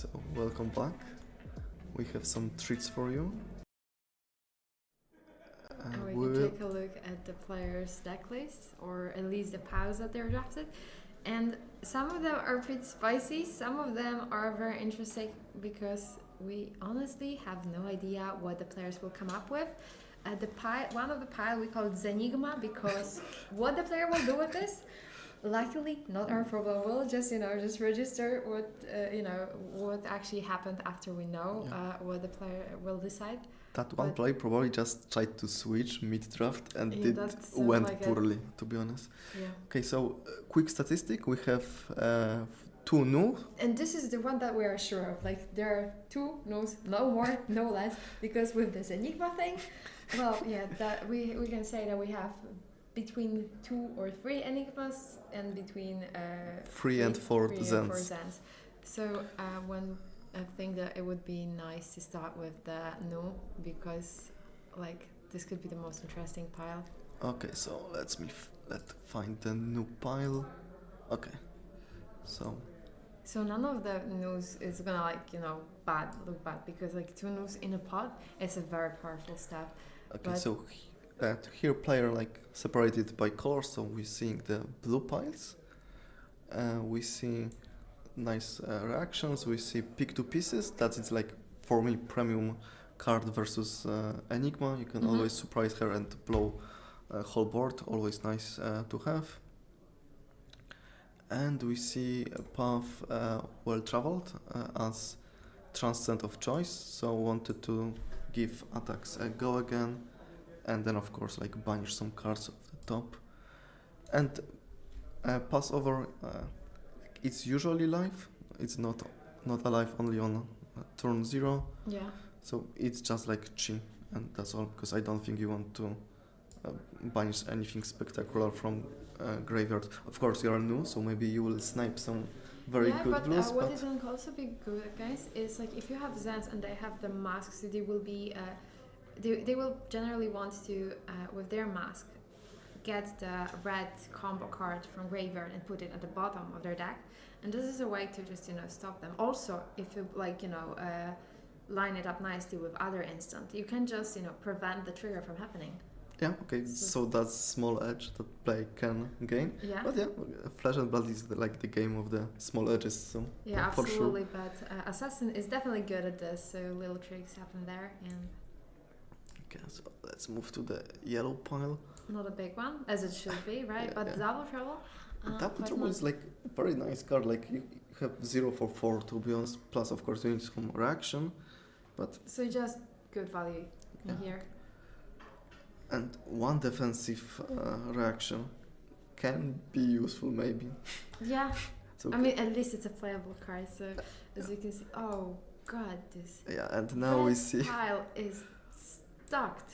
So welcome back. We have some treats for you. And we can take a look at the players' deck list, or at least the piles that they're drafted. And some of them are pretty spicy, some of them are very interesting because we honestly have no idea what the players will come up with. One of the pile we call Zenigma because what the player will do with this, luckily not our problem. We'll just register what actually happened after we know what the player will decide. That one player probably just tried to switch mid-draft and it went like poorly, to be honest. Yeah. Okay, so quick statistic, we have 2 new. And this is the one that we are sure of. Like, there are 2 no's, no more, no less, because with this Enigma thing, well, yeah, that we can say that we have between 2 or 3 Enigmas and between 3 and 4 Zens. So I think that it would be nice to start with the no, because like this could be the most interesting pile. Okay, so let's find the new pile. Okay, so none of the news is gonna look bad because like 2 news in a pot, it's a very powerful step. Okay, but so here player like separated by colors, so we're seeing the blue piles. We see nice reactions. We see pick 2 pieces. That is like for me premium card versus Enigma. You can always surprise her and blow a whole board. Always nice to have. And we see a path well traveled as transcend of choice. So wanted to give attacks a go again, and then of course like banish some cards off the top. And pass over. It's usually live. It's not alive only on turn 0. Yeah. So it's just like chi, and that's all. Because I don't think you want to banish anything spectacular from graveyard. Of course, you are new, so maybe you will snipe some very good blues. What is going to also be good, guys, is like if you have Zens and they have the masks, so they will be they will generally want to with their mask get the red combo card from graveyard and put it at the bottom of their deck, and this is a way to just stop them. Also, if you line it up nicely with other instant, you can just prevent the trigger from happening. Yeah, okay, so that's small edge that play can gain. Yeah. But yeah, Flesh and Blood is the game of the small edges, so yeah, for absolutely. Sure. But Assassin is definitely good at this, so little tricks happen there. And okay, so let's move to the yellow pile. Not a big one, as it should be, right? Yeah, but yeah. Double Trouble. Double Trouble is like a very nice card. Like you have 0 for 4, to be honest. Plus, of course, you need some reaction, but so just good value in here. And 1 defensive reaction can be useful, maybe. Yeah. So I mean, at least it's a playable card. So as you can see, oh god, this. Yeah, and now we see. Pile is stacked.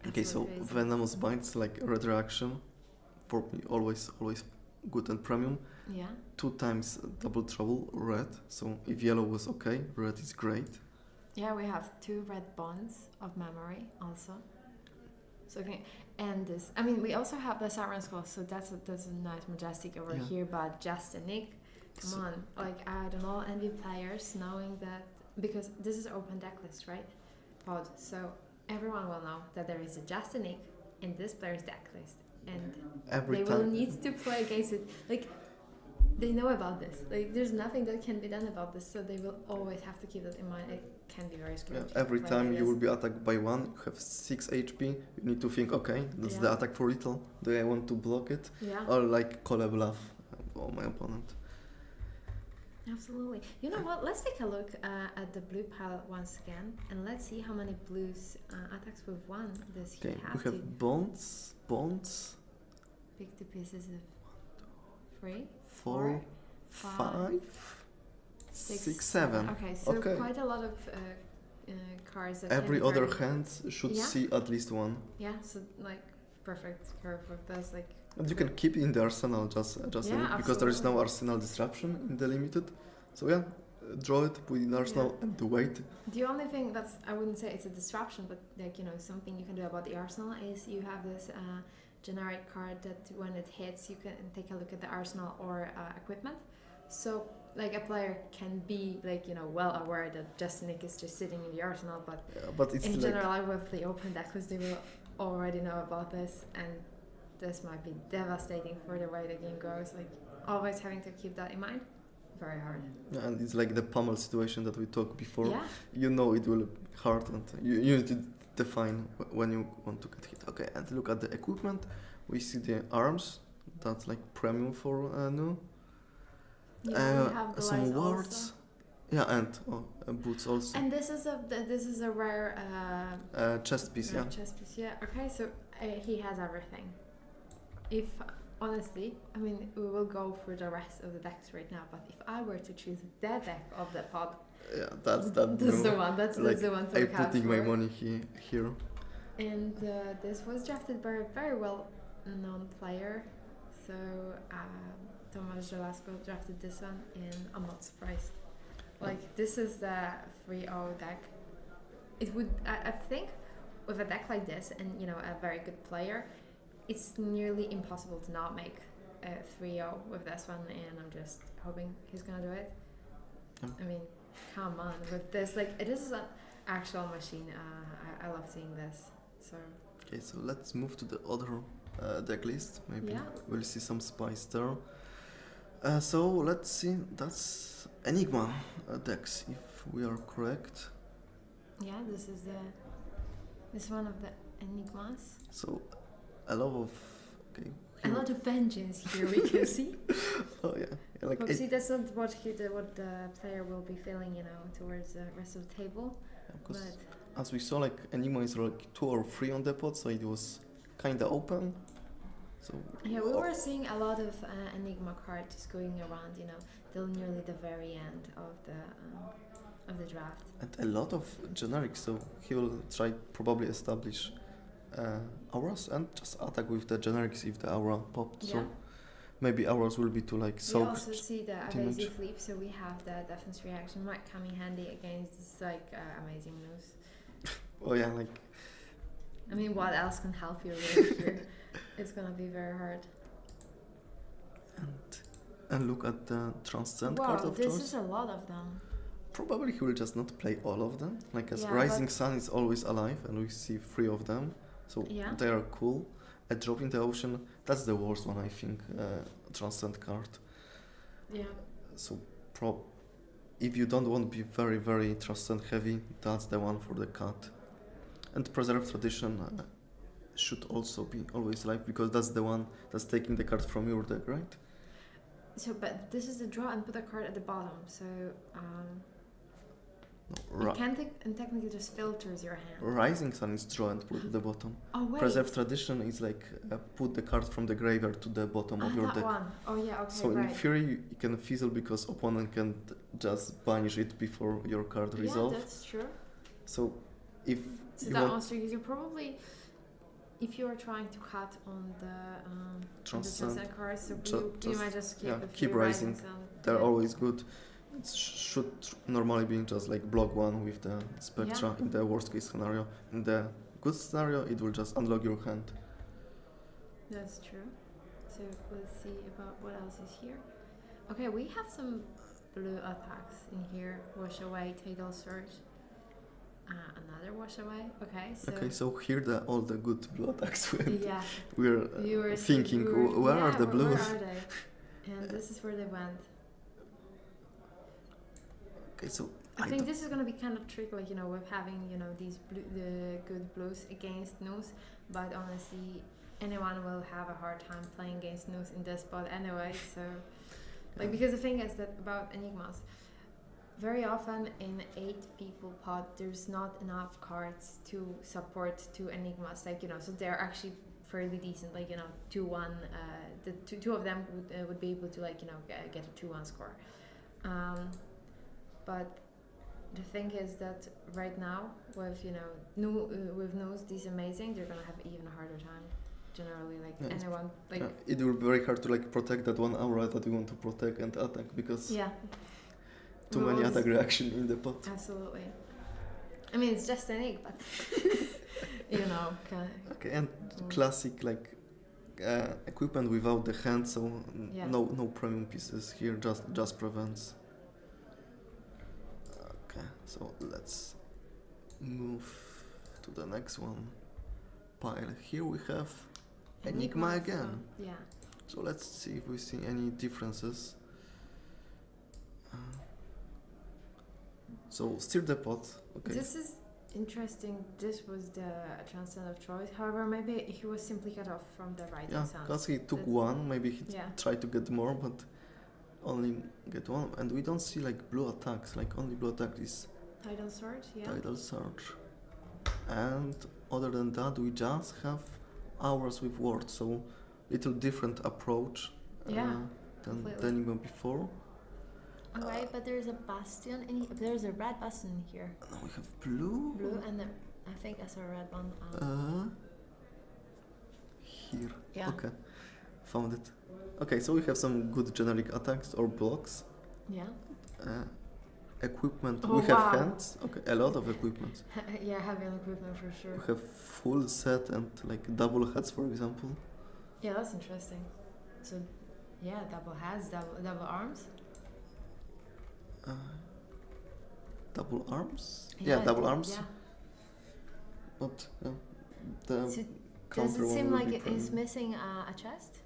Okay, so crazy. Venomous Bites, like red reaction, for me always good and premium. Yeah. 2 times Double Trouble red. So if yellow was okay, red is great. Yeah, we have 2 red bonds of memory also. So okay, and this. I mean, we also have the Siren's Claw, so that's a nice majestic over here. But just a Nick, come on, like I don't know, envy players knowing that, because this is open deck list, right? Pod. So everyone will know that there is a Just a Nick in this player's deck list, and they will need to play against it. Like they know about this. Like there's nothing that can be done about this, so they will always have to keep that in mind. It can be very scary. Yeah, every time you will be attacked by 1, you have 6 HP. You need to think, okay, that's the attack for little. Do I want to block it? Yeah. Or like call a bluff on my opponent? Absolutely. You know what? Let's take a look at the blue pile once again, and let's see how many blues attacks with 1 does he have. Okay, we have bonds. Pick 2 pieces of 3, 4, 5, 6, 7. Okay, so quite a lot of cards. That every other hand should see at least 1. Yeah, so like perfect curve with this, like. And you can keep it in the arsenal just because there is no arsenal disruption in the limited. So yeah, draw it, put it in arsenal and wait. The only thing that's, I wouldn't say it's a disruption, but like something you can do about the arsenal is you have this generic card that when it hits you can take a look at the arsenal or equipment. So like a player can be like well aware that just Nick is just sitting in the arsenal, but but it's in like, general with the open decklist they will already know about this, and this might be devastating for the way the game goes. Like always having to keep that in mind, very hard. and it's like the pummel situation that we talked before. Yeah. You know it will be hard, and you need to define when you want to get hit. Okay, and look at the equipment. We see the arms. That's like premium for Nu. We have the Some lights wards. also. Yeah, and boots also. And this is a rare Chest piece, rare yeah. chest piece. Yeah. Okay, so he has everything. If honestly, I mean, we will go through the rest of the decks right now. But if I were to choose the deck of the pod, Yeah, that's that. that's the one. That's like, the one to I'm look out putting my for. money here. And this was drafted by a very well known player. So Tomasz Żelazko drafted this one, and I'm not surprised. Like this is the 3-0 deck. It would I think with a deck like this and a very good player, it's nearly impossible to not make a 3-0 with this one, and I'm just hoping he's gonna do it. Yeah. I mean, come on with this. Like this is an actual machine. I love seeing this. So Okay, so let's move to the other deck list. Maybe Yeah. we'll see some spice there. So let's see. That's Enigma decks, if we are correct. yeah, this is one of the enigmas. So a lot of okay. A lot of vengeance here we can see. Oh yeah, like But see, that's not what the player will be feeling, towards the rest of the table. because But as we saw, like Enigma is like 2 or 3 on the pot, so it was kinda open. So yeah, we were seeing a lot of enigma cards going around, till nearly the very end of the draft. and a lot of generics. So he will try probably establish auras and just attack with the generics if the aura popped. So Yeah. maybe auras will be to like We soak. also see the damage. evasive leap, so we have the defense reaction might come in handy against this amazing news. Oh yeah, like I mean, what else can help you really here? It's gonna be very hard. and look at the transcend Wow, card of this choice. is a lot of them. Probably he will just not play all of them. Like as Yeah, Rising but- Sun is always alive, and we see 3 of them, so Yeah. they are cool. A drop in the ocean, that's the worst one, I think. Transcend card. Yeah. So if you don't want to be very very transcend heavy, that's the one for the cut. And Preserve Tradition should also be always alive, because that's the one that's taking the card from your deck, right? So, but this is the draw and put a card at the bottom. So No, it can and technically just filters your hand. Rising Sun is draw and put at the bottom. Oh wait. Preserve Tradition is like put the card from the graveyard to the bottom of your that deck. one. Oh yeah. Okay. So right. in theory you can fizzle because opponent can just banish it before your card resolve. Yeah, that's true. So if So you that want also you probably, if you are trying to cut on the Transcend, cards, so you just- might just keep yeah, the keep three rising. Sun. they're Yeah. always good. It should normally be just like block one with the Spectra in the worst case scenario. In the good scenario it will just unlock your hand. That's true. So let's see about what else is here. Okay, we have some blue attacks in here. Wash away, Tidal Surge. Another wash away. Okay, so Okay, so here all the good blue attacks went. yeah, We're you were thinking, where are the blues? Where are they? And this is where they went. Okay, so I think this is gonna be kind of tricky, like with having these the good blues against Nose, but honestly, anyone will have a hard time playing against Nose in this spot anyway. So, like, because the thing is that about Enigmas, very often in 8 people pod, there's not enough cards to support 2 Enigmas. Like so they're actually fairly decent. Like 2-1. The two of them would be able to get a 2-1 score. But the thing is that right now with with Nose, these amazing, they're gonna have even a harder time. Generally, anyone it will be very hard to protect that one aura that you want to protect and attack, because too many attack reaction in the pot. Absolutely. I mean, it's just an egg, but Okay, and classic equipment without the hand, so no premium pieces here, just prevents. So let's move to the next one. Pile. Here we have Enigma again. Yeah. So let's see if we see any differences. So stir the pot. Okay. This is interesting. This was the transcend of choice. However, maybe he was simply cut off from the right Yeah, sound. because he took That- one. Maybe he Yeah. tried to get more, but only get one. And we don't see like blue attacks. Like only blue attack is Tidal Surge, yeah. Tidal Surge. And other than that, we just have hours with words. So little different approach Yeah, than completely. the Enigma before. Oh, right, but there's a bastion. There's a red bastion in here. Now we have blue. Blue, and I think I saw a red one. Here. Yeah. Okay. Found it. Okay, so we have some good generic attacks or blocks. Yeah. Equipment. Oh, we have wow. hands. Okay, a lot of equipment. Yeah, heavy on equipment for sure. We have full set and like double heads, for example. Yeah, that's interesting. So, yeah, double heads, double arms. Double arms. Yeah, double arms. Yeah. But the So does counter it one seem will like be it is present. missing a chest?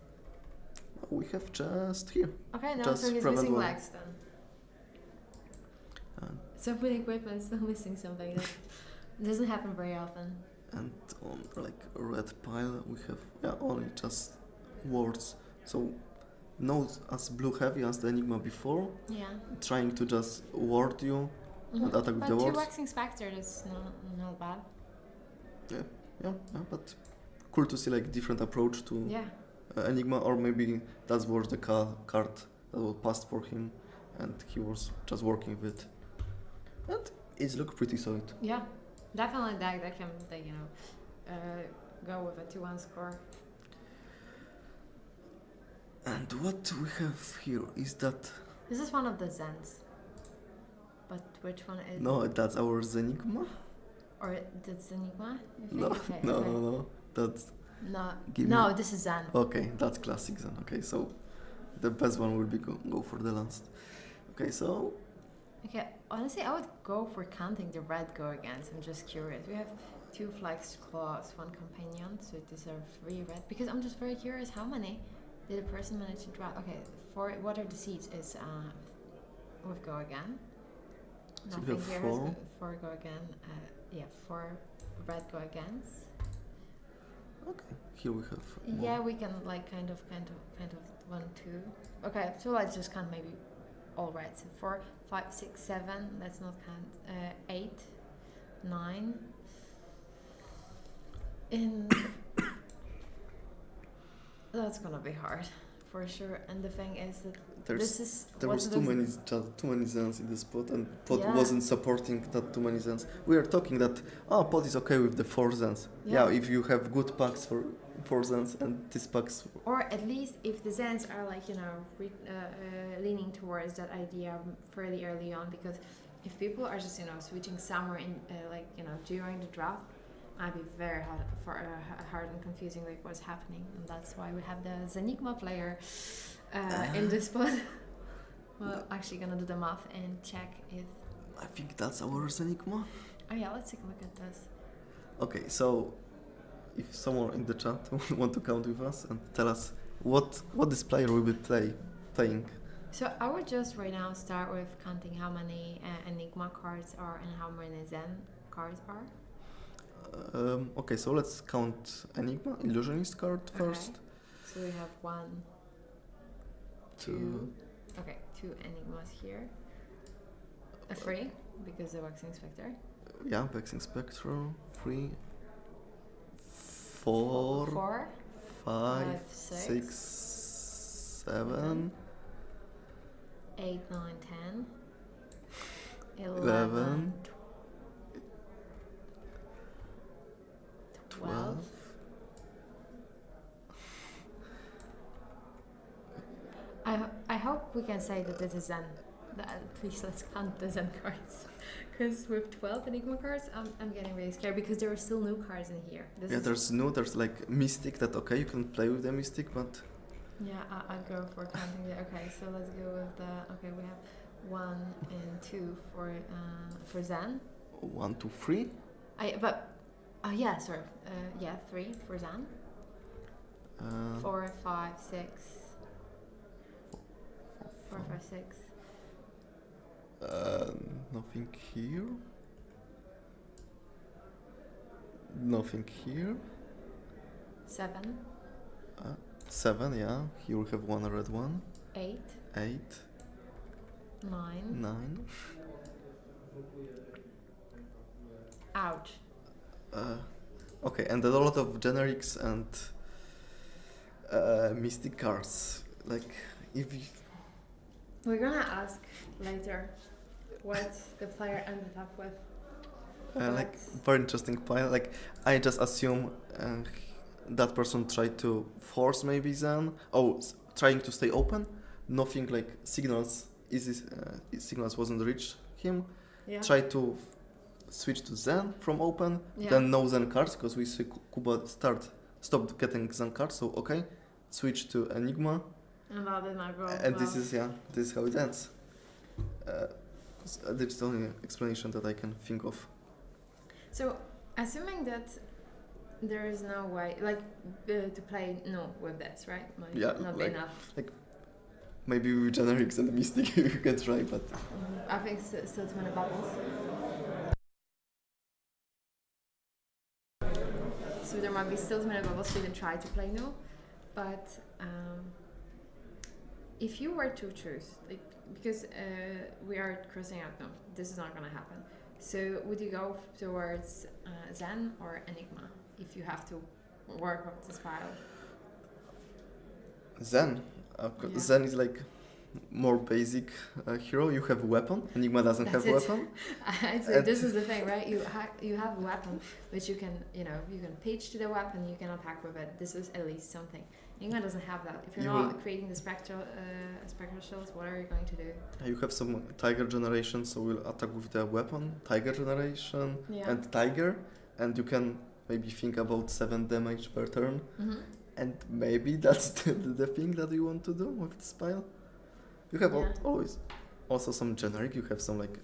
We have just here. Okay, no, Just so he's prevent missing one. legs then. And, So with equipment, still missing something. That doesn't happen very often. and on like a red pile we have only just words. So not as blue heavy as the Enigma before. Yeah. Trying to just ward you and attack with But the two words. waxing spectre is not bad. Yeah, but cool to see like different approach to Yeah. Enigma, or maybe that's was the card that was passed for him and he was just working with it. And it looked pretty solid. Yeah. Definitely that can go with a 2-1 score. And what we have here is that This is one of the Zens. But which one is no, that's our Zenigma. or that's Enigma? You think? No, Okay, no, okay. no, that's No. Give No, me- this is Zen. okay. That's classic Zen. Okay, so the best one will be go for the last. Okay, so Okay, honestly, I would go for counting the red go against. I'm just curious. We have 2 flags claws, 1 companion, so these are 3 red. Because I'm just very curious, how many did a person manage to draw? Okay, 4. What are the seeds? Is with go again. So we Nothing have here 4. has 4 go again. 4 red go against. okay, here we have. Yeah, more. we can like kind of 1, 2. Okay, so let's just count maybe all right. So 4, 5, 6, 7. Let's not count 8, 9. In that's gonna be hard for sure. And the thing is that this is There what was looks- too many Zens in this pot, and pot Yeah. wasn't supporting that too many Zens. We are talking that pot is okay with the 4 Zens. Yeah. If you have good packs for 4 Zens and these packs. or at least if the Zens are like leaning towards that idea fairly early on, because if people are just switching somewhere in during the draft, might be very hard and confusing like what's happening, and that's why we have the Zenigma player in this spot. We're actually gonna do the math and check if. I think that's our Zenigma. Oh yeah, let's take a look at this. Okay, so if someone in the chat want to count with us and tell us what this player will be playing. So I would just right now start with counting how many Enigma cards are and how many Zen cards are. Okay, so let's count Enigma, Illusionist card first. Okay. So we have 1, 2. Okay, 2 Enigmas here. A 3 because the Waxing Spectre. Yeah, Vexing Spectral. 3, 4, 4, 5, 6, 6, 7, 8, 9, 10, 11, 12. I hope we can say that this is Zen. Please let's count the Zen cards. Because with 12 Enigma cards, I'm getting really scared because there are still new cards in here. there's like Mystic that you can play with the Mystic, but Yeah, I'll go for counting the. Okay, so let's go with the. Okay, we have 1 and 2 for Zen. 1, 2, 3. Yeah, sorry. Yeah, 3 for Zen. 4, 5, 6. 4, 5, 6. Nothing here. Nothing here. 7. 7, yeah. Here we have one red one. 8. 8. 9. 9. Ouch. Okay, and a lot of generics and mystic cards. Like, if you... We're gonna ask later what the player ended up with. like, very interesting pile. Like, I just assume that person tried to force maybe Zen. Trying to stay open. Nothing like signals. Signals wasn't reach him. Yeah. Try to switch to Zen from open. Yeah. Then no Zen cards because we see Kuba stopped getting Zen cards. So okay, switch to Enigma. And that did not go And well. this is how it ends. This is the only explanation that I can think of. So, assuming that there is no way, like, to play no with this, right? Like, Yeah, not like- enough. Maybe with generics and mystic you can try, but I think still too many bubbles. So there might be still too many bubbles to even try to play no. But if you were to choose, like, because we are crossing out no, this is not going to happen. So would you go towards Zen or Enigma if you have to work up this pile? Zen. Yeah. Zen is like more basic hero. You have a weapon. Enigma doesn't That's have a it. weapon. This is the thing, right? You have a weapon, which you can pitch to the weapon. You can attack with it. This is at least something. Enigma doesn't have that. If you're not creating the spectral shields, what are you going to do? You have some tiger generation, so we'll attack with the weapon. Tiger generation Yeah. and tiger, and you can maybe think about 7 damage per turn. Mm-hmm. And maybe that's the thing that you want to do with this pile. You have always also some generic. You have some like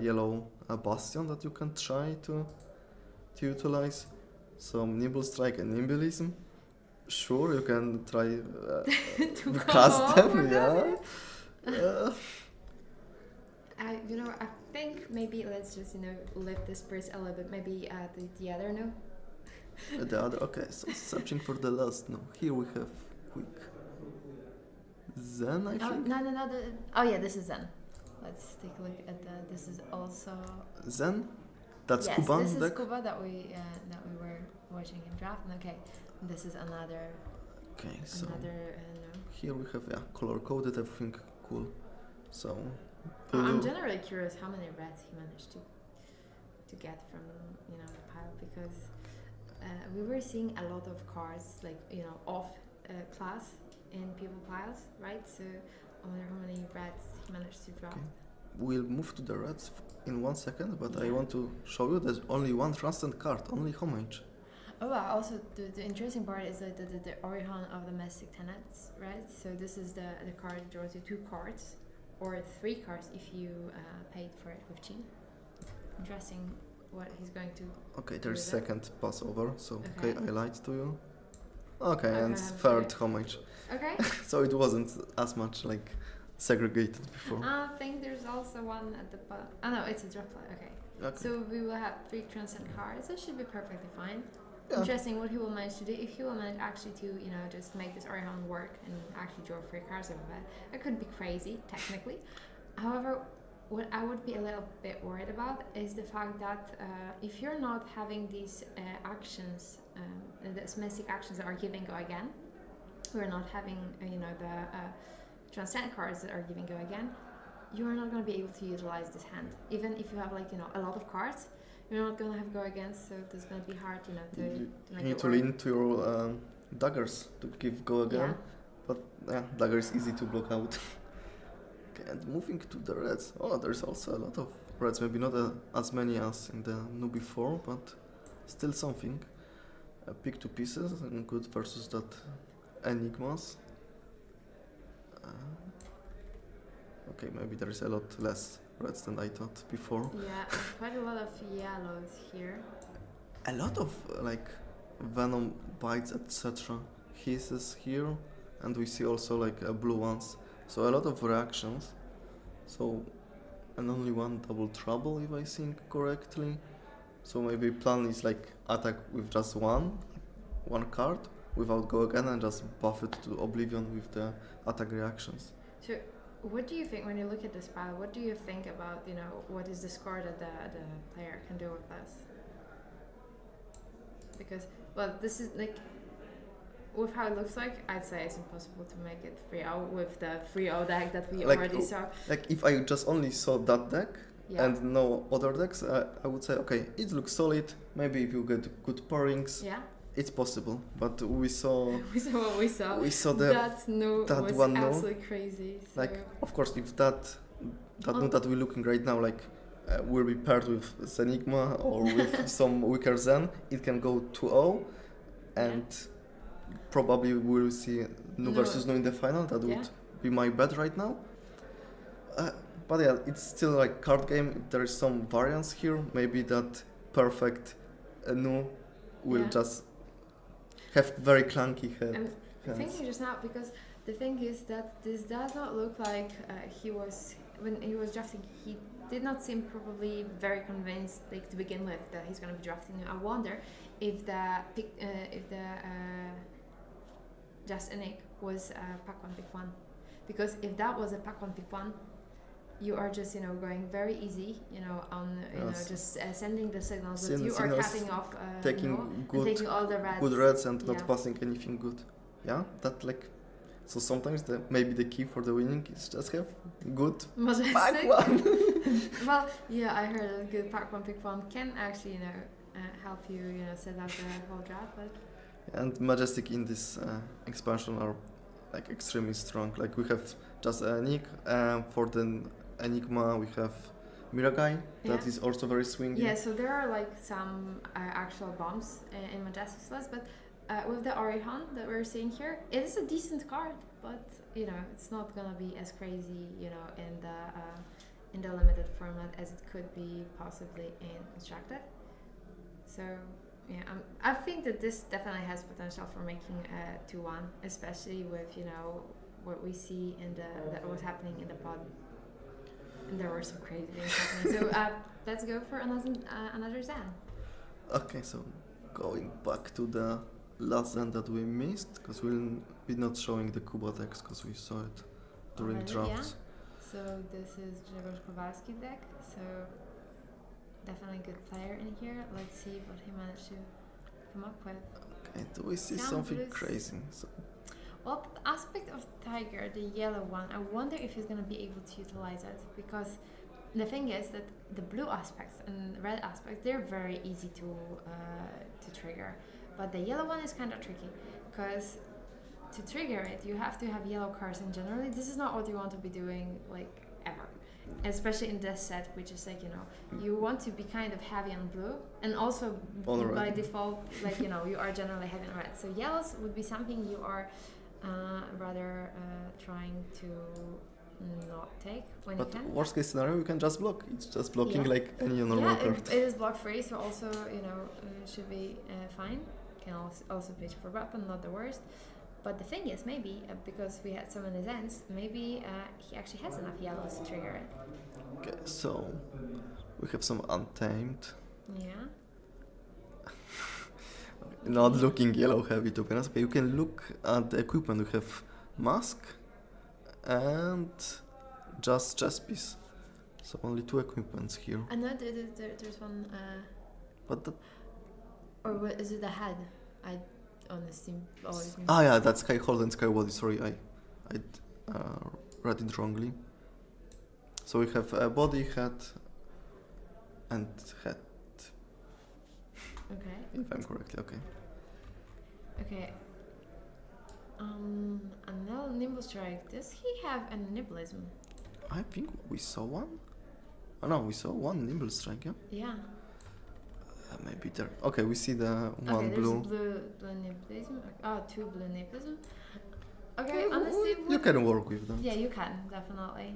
yellow bastion that you can try to utilize. Some nimble strike and nimblism. Sure, you can try To cast come them. over Yeah. I think maybe let's just lift the spirits a little bit. Maybe the other no. The other, okay, so searching for the last no. Here we have quick Zen, I think. No. Yeah, this is Zen. Let's take a look at this is also Zen? That's yes, Kuban this deck? is Kuba that we were watching him draft. And okay, this is another Okay, so no. here we have color coded, everything cool. So I'm generally curious how many reds he managed to get from the pile, because we were seeing a lot of cards like off class in people piles, right? So I wonder how many reds he managed to draft. Okay. We'll move to the reds in 1 second, but I want to show you there's only one transcend card, only homage. Oh, also the interesting part is that the Orion of the Mystic Tenets, right? So this is the card that draws you 2 cards, or 3 cards if you paid for it with Chi. Interesting what he's going to. Okay, there's With it? second passover, so Okay. I lied to you. Okay, and Okay, third okay. homage. Okay. So it wasn't as much like segregated before. I think there's also one at the bottom. Oh no, it's a drop play. Okay. Okay. So we will have 3 transcend cards. That should be perfectly fine. Yeah. Interesting what he will manage to do. If he will manage actually to, just make this Orion work and actually draw 3 cards over that, that could be crazy, technically. However, what I would be a little bit worried about is the fact that if you're not having these actions, the mystic actions that are giving go again, we're not having, the transcend cards that are giving go again, you're not going to be able to utilize this hand. Even if you have a lot of cards, you're not going to have go again, so it's going to be hard, to make You need it to work. lean to your daggers to give go again. Yeah. But dagger is easy to block out. Okay, and moving to the reds. Oh, there's also a lot of reds. Maybe not as many as in the new before, but still something. Pick 2 pieces and good versus that Enigmas. Okay, maybe there is a lot less reds than I thought before. Yeah, and quite a lot of yellows here. A lot of like venom bites, etc. hisses here, and we see also like blue ones. So a lot of reactions. So, and only one double trouble if I think correctly. So maybe plan is like attack with just one card without go again and just buff it to oblivion with the attack reactions. So, what do you think when you look at this pile? What do you think about, you know, what is the score that the player can do with this? Because, well, this is like, with how it looks like, I'd say it's impossible to make it 3-0 with the 3-0 deck that we Like, already saw. Like if I just only saw that deck Yeah. and no other decks, I would say okay, it looks solid. Maybe if you get good pairings, Yeah. it's possible. But we saw We saw what we saw. we saw That no that was one no. absolutely crazy. So. Like of course if that no that we're looking right now like will be paired with Zenigma or with some weaker Zen, it can go 2-0 and probably we'll see Nu versus Nu in the final. That would be my bet right now. But yeah, it's still like card game. There is some variance here. Maybe that perfect Nu will just have very clunky head. I'm thinking just now because the thing is that this does not look like when he was drafting. He did not seem probably very convinced, like to begin with, that he's going to be drafting. I wonder if the Just Enik was pack one pick one, because if that was a pack one pick one, you are just going very easy, on just sending the signals that you are cutting off, taking taking all the reds, good reds and not passing anything good. Yeah, that like. So sometimes maybe the key for the winning is just have good pack one. Well, yeah, I heard a good pack one pick one can actually help you set out the whole draft, but. And Majestic in this expansion are like extremely strong. Like we have just Nick for the Enigma. We have Miragai that is also very swingy. Yeah, so there are like some actual bombs in Majestic's list, but with the Orihan that we're seeing here, it is a decent card, but it's not gonna be as crazy in the limited format as it could be possibly in Constructed. So. Yeah, I think that this definitely has potential for making 2-1, especially with what we see in that was happening in the pod, and there were some crazy things happening. So let's go for another Zen. Okay, so going back to the last Zen that we missed, because we'll be not showing the Kuba decks because we saw it during drafts. Yeah. So this is Grzegorz Kowalski deck. So. Definitely a good player in here. Let's see what he managed to come up with. Okay, do we see something crazy? So. Well, the aspect of Tiger, the yellow one, I wonder if he's going to be able to utilize it, because the thing is that the blue aspects and red aspects, they're very easy to trigger, but the yellow one is kind of tricky, because to trigger it, you have to have yellow cards, and generally this is not what you want to be doing like ever. Especially in this set, which is like you want to be kind of heavy on blue, and also by default, like you are generally heavy on red. So yellows would be something you are rather trying to not take when you can. But worst case scenario, you can just block. It's just blocking like any normal card. It is block free, so also should be fine. Can also pitch for weapon, not the worst. But the thing is, maybe because we had so many Zens, maybe he actually has enough yellows to trigger it. Okay, so we have some Untamed. Yeah. Not looking yellow heavy, to be honest. Okay, you can look at the equipment. We have Mask and just chess piece. So only 2 equipments here. I know there's one. But that. Or what, is it the head? On the Steam. Yeah, that's Skyhold and Skywody. Sorry, I read it wrongly. So we have a body, head, and head. Okay. If I'm correctly, okay. Okay. Another Nimble Strike. Does he have a Nibblism? I think we saw one. Oh no, we saw one Nimble Strike, yeah? Yeah. Maybe there. Okay, we see the one blue. blue. Blue Nibblism. Oh, 2 blue Nibblism. Okay, honestly. You can work with them. Yeah, you can, definitely.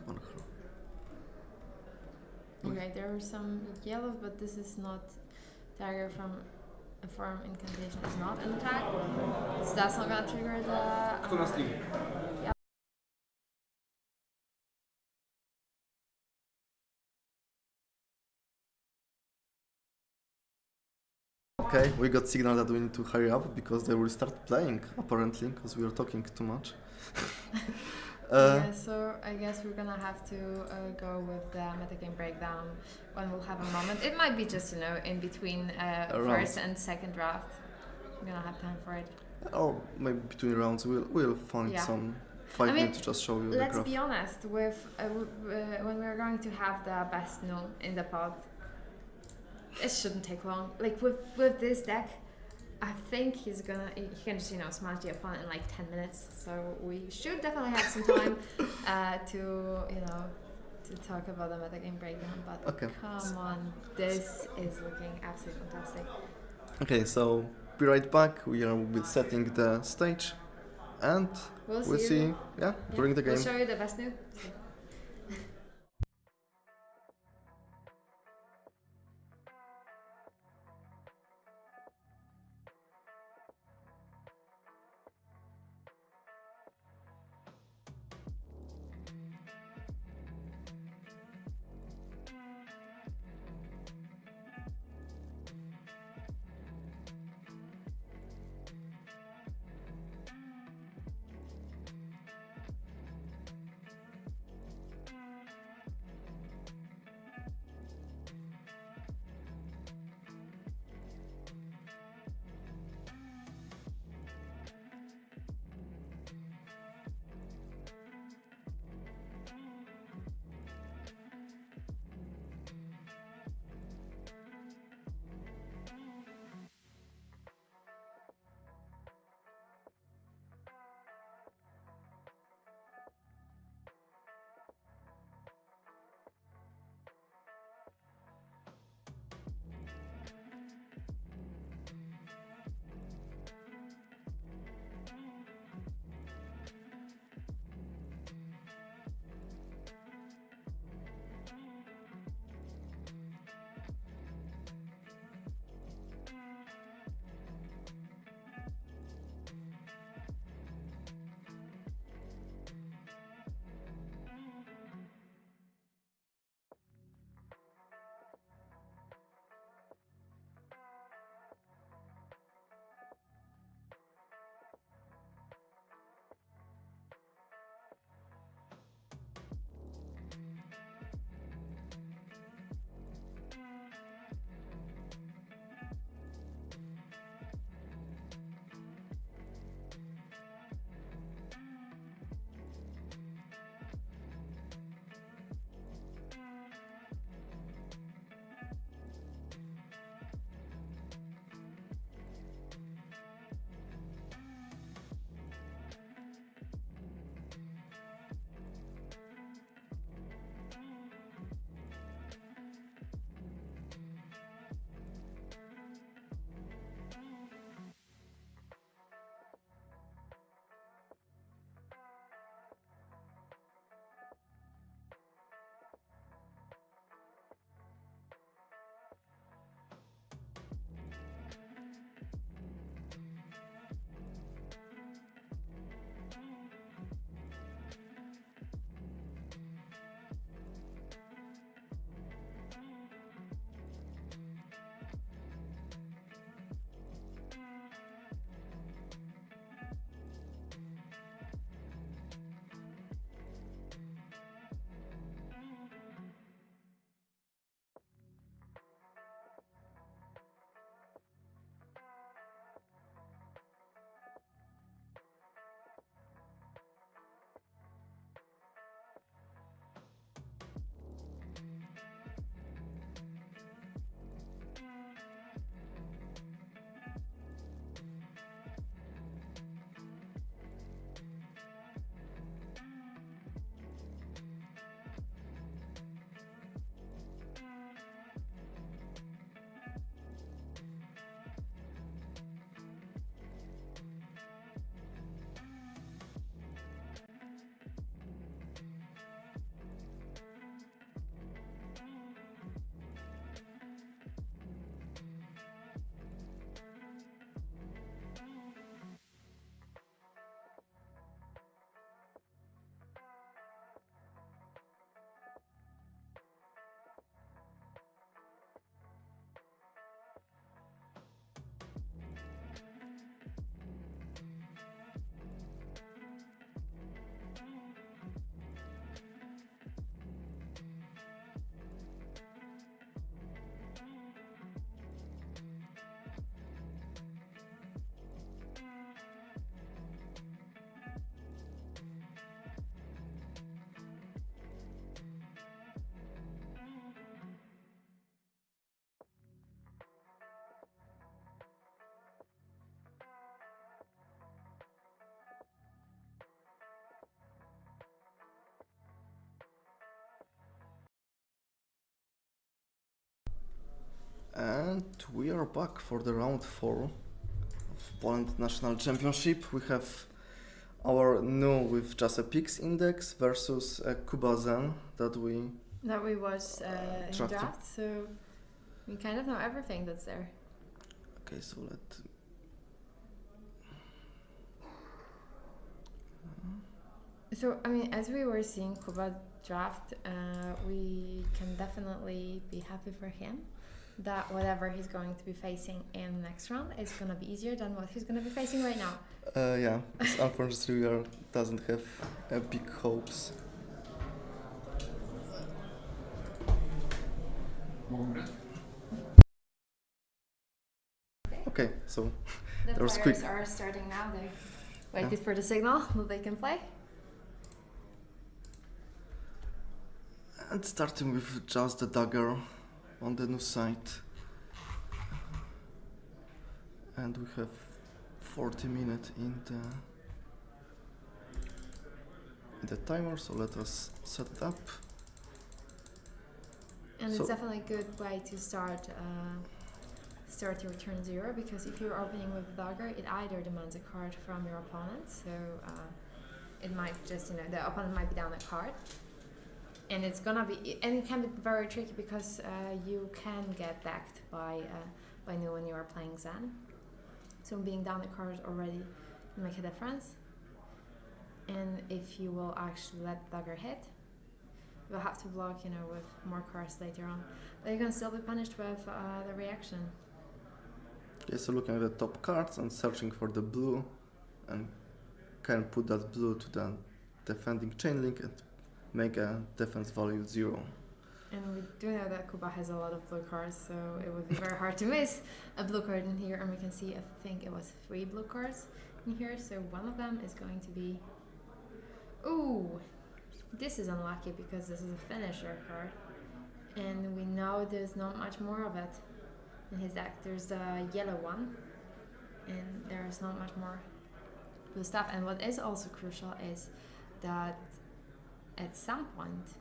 one hero. Okay, there are some yellows, but this is not dagger from a farm incantation is not an attack, so that's not gonna trigger the. Kto na streamie? Okay, we got signal that we need to hurry up because they will start playing apparently because we are talking too much. Yeah, so I guess we're gonna have to go with the metagame breakdown when we'll have a moment. It might be just, you know, in between first and second draft. We're gonna have time for it. Or maybe between rounds we'll find some 5 minutes to just show you the let's graph. be honest, with when we're going to have the best new in the pod, it shouldn't take long. Like with this deck, I think he can just, you know, smash the opponent in like 10 minutes. So we should definitely have some time to, you know, to talk about the metagame breakdown. But come on, this is looking absolutely fantastic. Okay, so be right back. We are setting the stage, and we'll see during the game. We'll show you the best new. And we are back for the round 4 of Poland National Championship. We have our new with just a pix index versus a Kuba Zen that we watched in drafted. draft, so we kind of know everything that's there. Okay, so So, I mean, as we were seeing Kuba draft, we can definitely be happy for him that whatever he's going to be facing in the next round is going to be easier than what he's going to be facing right now. yeah, unfortunately we doesn't have big hopes. Okay, so The that was players quick. are starting now. They waited for the signal that they can play. And starting with just the dagger on the new side. And we have 40 minutes in the timer, so let us set it up. And So- it's definitely a good way to start your turn 0, because if you're opening with dagger, it either demands a card from your opponent, so it might just, the opponent might be down a card, and it's gonna be, and it can be very tricky because you can get decked by new when you are playing Zen. So being down a card already can make a difference, and if you will actually let dagger hit, you'll have to block, with more cards later on. But you can still be punished with the reaction. Okay, so looking at the top cards and searching for the blue, and can put that blue to the defending chain link and make a defense value 0. And we do know that Kuba has a lot of blue cards, so it would be very hard to miss a blue card in here. And we can see, I think it was 3 blue cards in here, so one of them is going to be... Ooh! This is unlucky because this is a finisher card. And we know there's not much more of it in his deck. There's a yellow one, and there's not much more blue stuff. And what is also crucial is that at some point,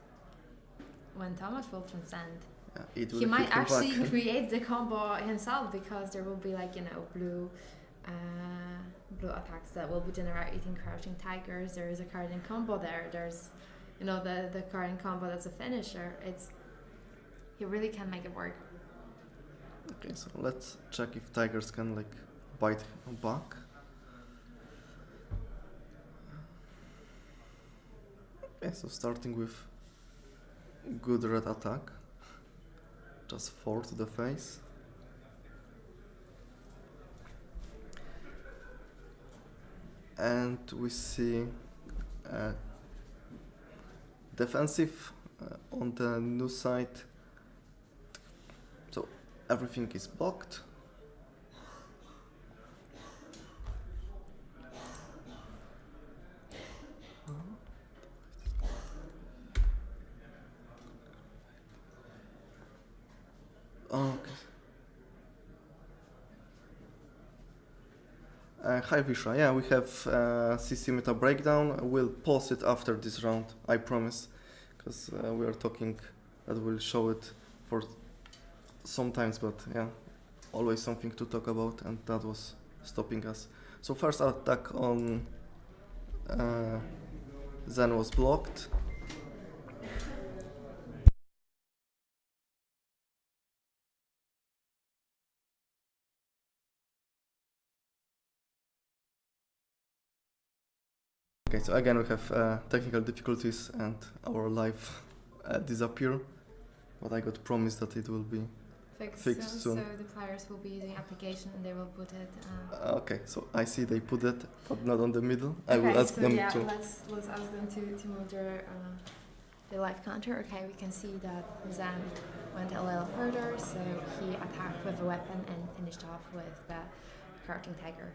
when Thomas will transcend, It will he might hit him actually back. create the combo himself, because there will be blue attacks that will be generating crouching tigers. There is a card in combo there. There's the card in combo that's a finisher. He really can make it work. Okay, so let's check if tigers can bite back. Okay, so starting with good red attack, just 4 to the face. And we see defensive on the new side, so everything is blocked. Okay. Hi Visha, yeah, we have CC meta breakdown. We'll pause it after this round, I promise, because we are talking that we'll show it for sometimes, but yeah, always something to talk about, and that was stopping us. So first attack on Zen was blocked. Okay, so again we have technical difficulties and our live disappear, but I got promised that it will be fixed soon. So the players will be using application and they will put it. Okay, so I see they put it, but not on the middle. I will ask them to. Let's ask them to move their life counter. Okay, we can see that Zan went a little further, so he attacked with a weapon and finished off with the crouching tiger.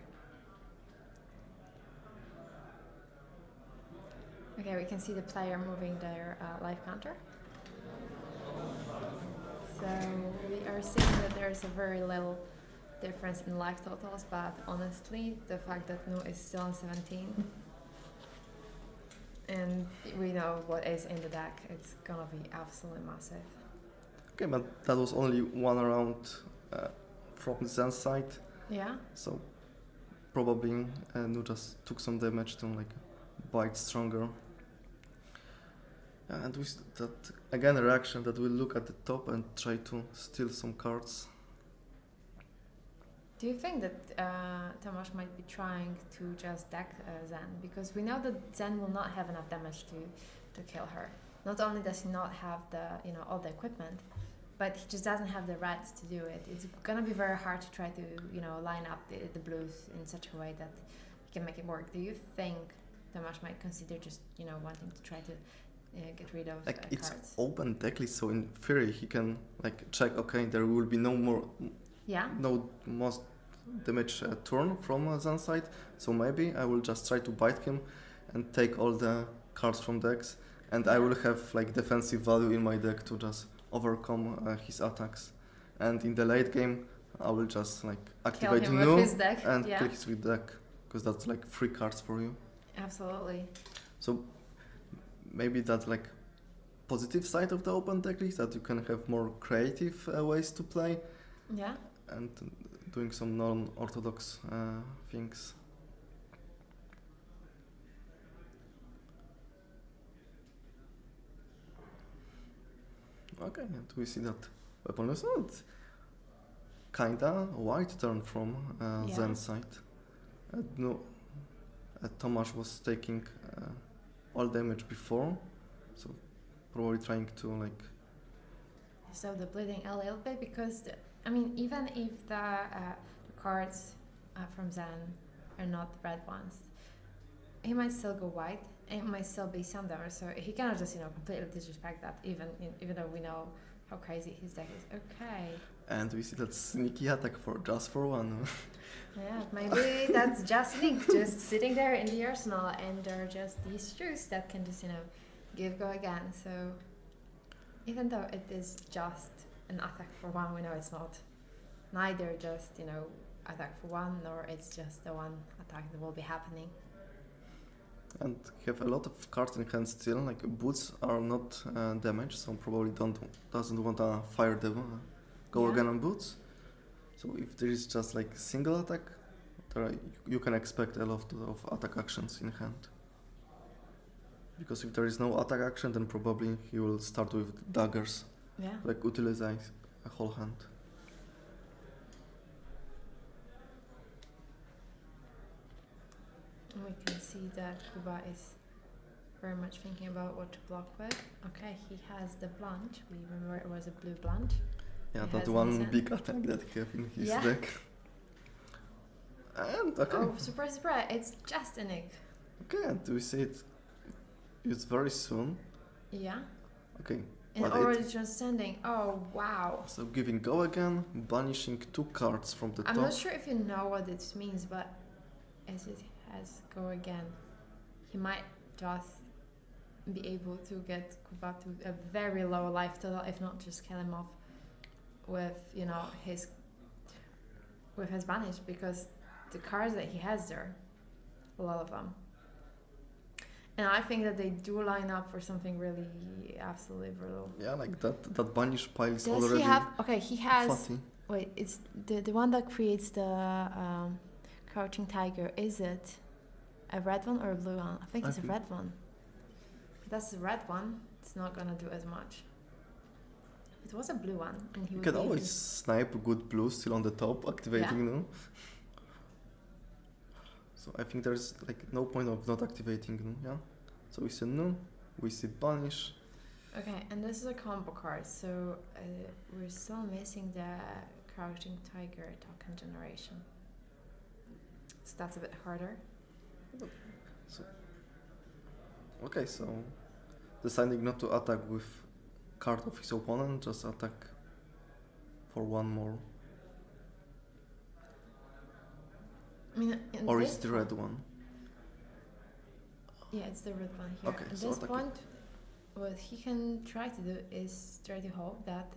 Okay, we can see the player moving their life counter. So we are seeing that there's a very little difference in life totals, but honestly, the fact that Nu is still on 17, and we know what is in the deck, it's gonna be absolutely massive. Okay, but that was only one round from Zen's side, Yeah. so probably Nu just took some damage to like bite stronger. And we that again a reaction that will look at the top and try to steal some cards. Do you think that Tomasz might be trying to just deck Zen? Because we know that Zen will not have enough damage to kill her. Not only does he not have the all the equipment, but he just doesn't have the rats to do it. It's gonna be very hard to try to line up the blues in such a way that he can make it work. Do you think Tomasz might consider just wanting to try to get rid of Like it's cards? open decklist, so in theory he can like check. Okay, there will be no most damage turn from Zen's side, so maybe I will just try to bite him and take all the cards from decks, and I will have like defensive value in my deck to just overcome his attacks. And in the late game, I will just like activate Kill him with his Nu deck. and Yeah. kill his with deck, because that's like 3 cards for you. Absolutely. So maybe that's like positive side of the open decklist, that you can have more creative ways to play Yeah. and doing some non-orthodox things. Okay, and we see that weapon is not kinda wide turn from Yeah. Zen's side. No, Tomasz was taking all damage before, so probably trying to like. So the bleeding a little bit because even if the cards from Zen are not red ones, he might still go white and it might still be some damage. So he cannot just completely disrespect that, even though we know how crazy his deck is. Okay. And we see that sneaky attack for just for one. Yeah, maybe that's just Link just sitting there in the arsenal, and there are just these shoes that can just give go again. So even though it is just an attack for one, we know it's not neither just attack for one, nor it's just the one attack that will be happening. And have a lot of cards in hand still. Like boots are not damaged, so probably doesn't want to fire them. Go Yeah. again on boots. So if there is just like single attack, you can expect a lot of attack actions in hand. Because if there is no attack action, then probably he will start with daggers, Yeah. like utilize a whole hand. And we can see that Kuba is very much thinking about what to block with. Okay, he has the blunt. We remember it was a blue blunt. Yeah, He that has one his hand. big attack that he have in his Yeah. deck. And okay. Oh, surprise, surprise! It's just a nick. Okay, and we see it used very soon. Yeah. Okay. And but already transcending. Oh wow! So giving go again, banishing 2 cards from the I'm top. not sure if you know what this means, but as it has go again, he might just be able to get Kuba to a very low life total, if not just kill him off with his banish, because the cards that he has there, a lot of them. And I think that they do line up for something really absolutely brutal. Yeah, like that banish pile is Does already he have? Okay, he has. fatty. Wait, it's the one that creates the crouching tiger. Is it a red one or a blue one? I think I it's a think- red one. If that's the red one, it's not gonna do as much. It was a blue one, and he You would can be always snipe a good blue still on the top, activating Yeah. Nu. So I think there's like no point of not activating Nu, yeah? So we see Nu, we see banish. Okay, and this is a combo card, so we're still missing the crouching tiger token generation. So that's a bit harder. Okay, so deciding not to attack with card of his opponent, just attack for 1 more. I mean, in Or this is the red one? Yeah, it's the red one here. Okay, At so this attack point, what he can try to do is try to hope that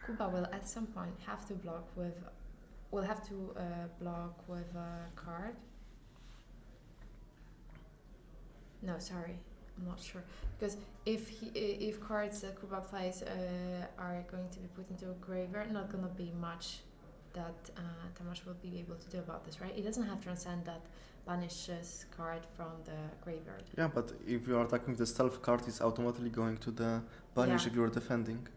Kuba will at some point have to block with a card. No, sorry. I'm not sure, because if cards that Kuba plays are going to be put into a graveyard, not gonna be much that Tomasz will be able to do about this, right? He doesn't have Transcend that banishes card from the graveyard. Yeah, but if you are attacking with the stealth card, it's automatically going to the banish Yeah. if you are defending.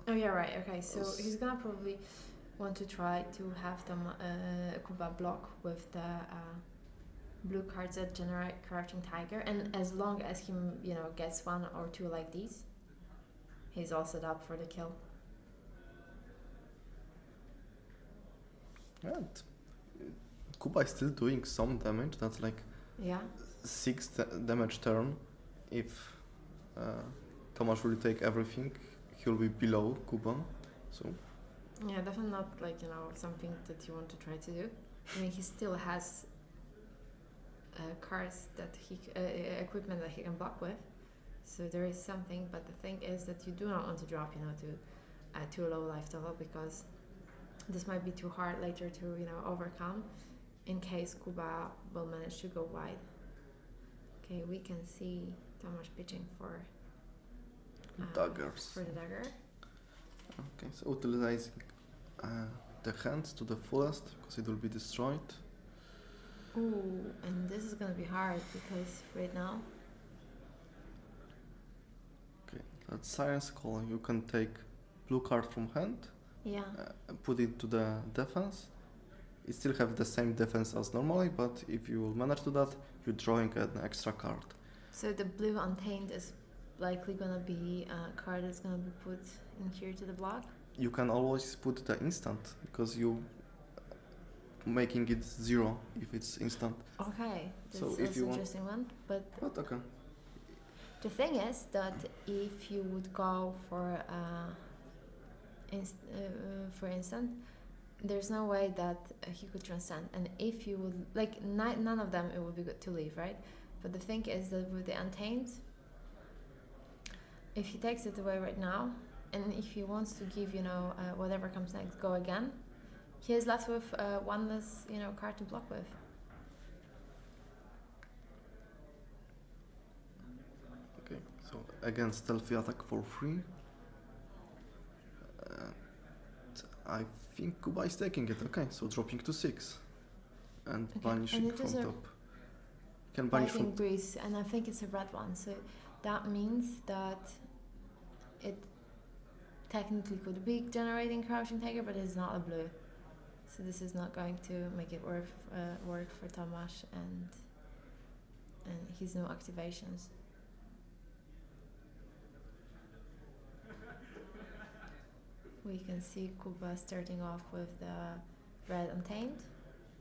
Oh yeah, right. Okay, so Yes. he's gonna probably want to try to have Kuba block with the blue cards that generate Crouching Tiger, and as long as he gets one or two like these, he's all set up for the kill. And Kuba is still doing some damage. That's like Yeah. 6 damage turn. If Tomasz will take everything, he'll be below Kuba. So Yeah, definitely not like something that you want to try to do. I mean, he still has cards that equipment that he can block with, so there is something. But the thing is that you do not want to drop, to too low life total, because this might be too hard later to overcome, in case Kuba will manage to go wide. Okay, we can see Tomasz pitching for daggers. for the dagger. Okay, so utilizing the hands to the fullest because it will be destroyed. Ooh, and this is gonna be hard because right now. Okay, that's Science Call. You can take blue card from hand, Yeah. put it to the defense. It still have the same defense as normally, but if you will manage to that, you're drawing an extra card. So the blue Untamed is likely gonna be a card that's gonna be put in here to the block. You can always put the instant because you making it 0 if it's instant. Okay, that's So if also you an want- interesting one. But But okay. the thing is that if you would go for instant, there's no way that he could transcend. And if you would none of them, it would be good to leave, right? But the thing is that with the Untamed, if he takes it away right now, and if he wants to give whatever comes next go again, he is left with one less card to block with. Okay, so again, stealthy attack for free. I think Kuba is taking it. Okay, so dropping to 6 and Okay, banishing and it from is a top. Can banish Lightning from Breeze, and I think it's a red one, so that means that it technically could be generating Crouching Tiger, but it's not a blue. So this is not going to make it work for Tomasz, and his no activations. We can see Kuba starting off with the red Untamed.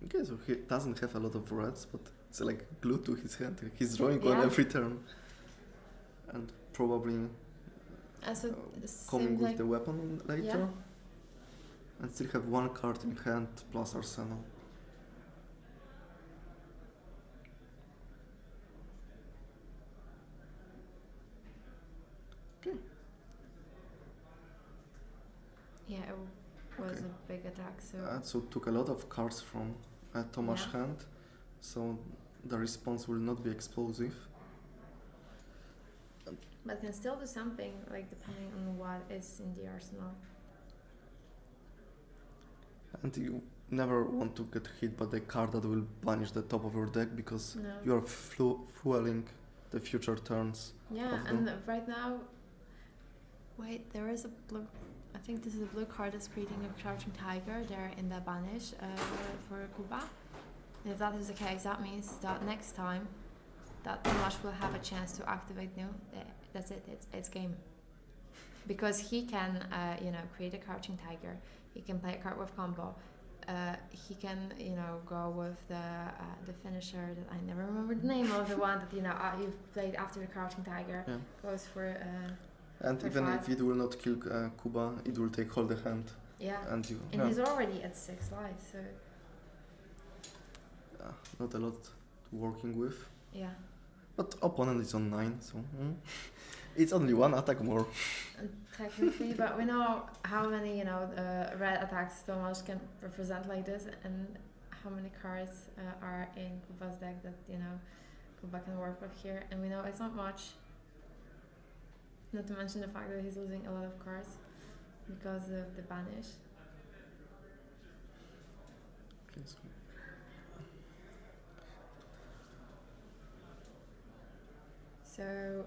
Okay, so he doesn't have a lot of reds, but it's like glued to his hand. He's drawing one Yeah. every turn. And probably So it coming seems with like the weapon later. Yeah. And still have one card in hand plus Arsenal. Okay. yeah, it was Okay. a big attack. So So took a lot of cards from Tomasz Yeah. hand. So the response will not be explosive. but can still do something, like depending on what is in the arsenal. And you never want to get hit by the card that will banish the top of your deck because No. you are fueling the future turns. Yeah, of and them. right now, wait, there is a blue. I think this is a blue card that's creating a Crouching Tiger there in the banish for Kuba. And if that is the case, that means that next time that Tomasz will have a chance to activate new. That's it. It's game. Because he can, create a Crouching Tiger. He can play a card with combo. He can, go with the finisher that I never remember the name of, the one that you played after the Crouching Tiger. Yeah. Goes for And For even 5. if it will not kill Kuba, it will take hold the hand. yeah. And you And he's already at 6 life, so not a lot to working with. yeah. But opponent is on 9, so it's only one attack more. And technically, but we know how many red attacks Tomasz can represent like this, and how many cards are in Kuba's deck that Kuba can work with here, and we know it's not much. Not to mention the fact that he's losing a lot of cards because of the banish. Okay, so So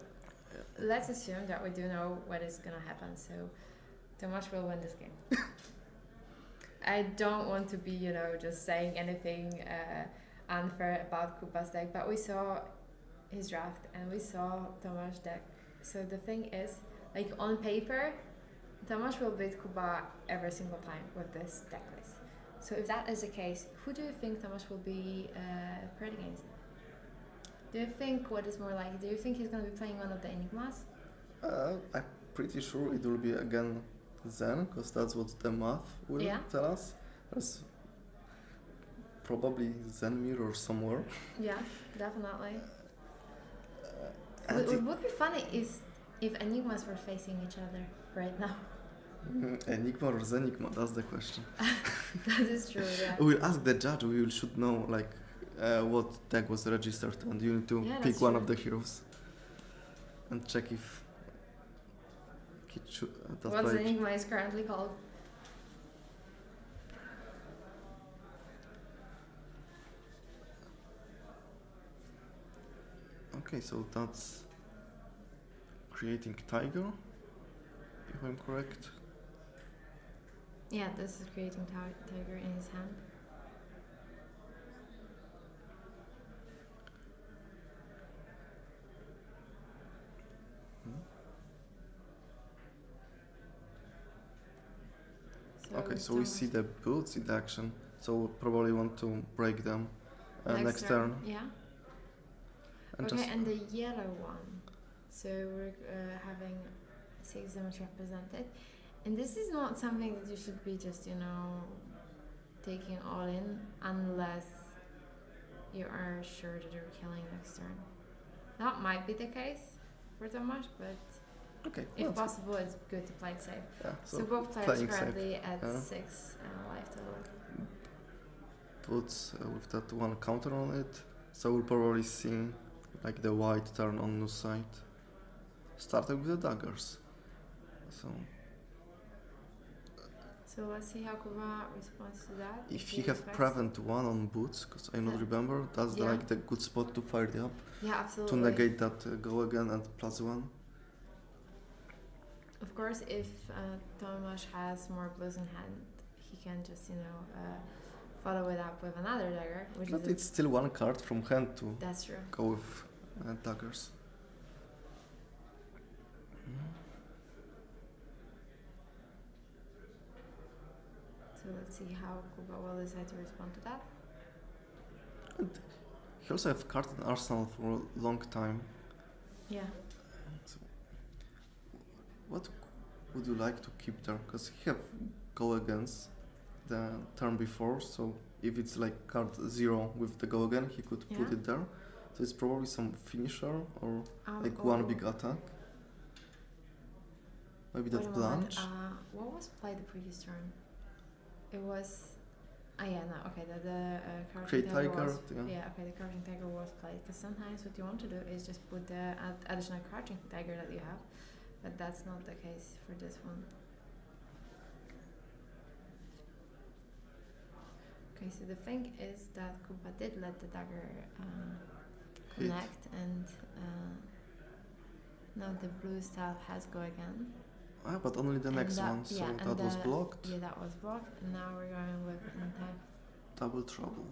let's assume that we do know what is gonna happen. So Tomasz will win this game. I don't want to be, just saying anything unfair about Kuba's deck, but we saw his draft and we saw Tomasz deck. So the thing is, like on paper, Tomasz will beat Kuba every single time with this deck list. So if that is the case, who do you think Tomasz will be paired against? Do you think what is more likely? Do you think he's going to be playing one of the Enigmas? I'm pretty sure it will be again Zen, because that's what the math will tell us. There's probably Zen mirror somewhere. Yeah, definitely. It would be funny if Enigmas were facing each other right now. Enigma or Zenigma, that's the question. That is true, yeah. We'll ask the judge, we should know what deck was registered, and you need to pick one of the heroes and check if what Enigma is currently called. Okay, so that's creating Tiger, if I'm correct. Yeah, this is creating Tiger in his hand. Okay, so we see the boots in action, so we probably want to break them next turn. Yeah. And okay, and the yellow one. So we're having 6 damage represented. And this is not something that you should be just, taking all in unless you are sure that you're killing next turn. That might be the case for Tomasz, but if possible, it's good to play it safe. Yeah, so both players currently safe. at 6 life total. Puts with that one counter on it, so we'll probably see the white turn on new side. Starting with the daggers. So let's see how Kuba responds to that. If he have prevent 1 on boots, because I not remember, that's the good spot to fire it up. Yeah, absolutely. To negate that go again and +1. Of course, if Tomasz has more blues in hand, he can just, follow it up with another dagger. But it's still 1 card from hand to that's true. Go with daggers. So let's see how Kuba will decide to respond to that. And he also have card in arsenal for a long time. Yeah. So what would you like to keep there? Because he have go against the turn before, so if it's card 0 with the go again, he could put it there. So it's probably some finisher or one big attack. Maybe that blanche. What was played the previous turn? It was. The Crouching Tiger was. The Crouching Tiger was played. Because sometimes what you want to do is just put the additional Crouching Tiger that you have, but that's not the case for this one. Okay, so the thing is that Kuba did let the dagger connect, and now the blue style has go again. But only the next one, so that was blocked. Yeah, that was blocked, and now we're going with intact. Double trouble.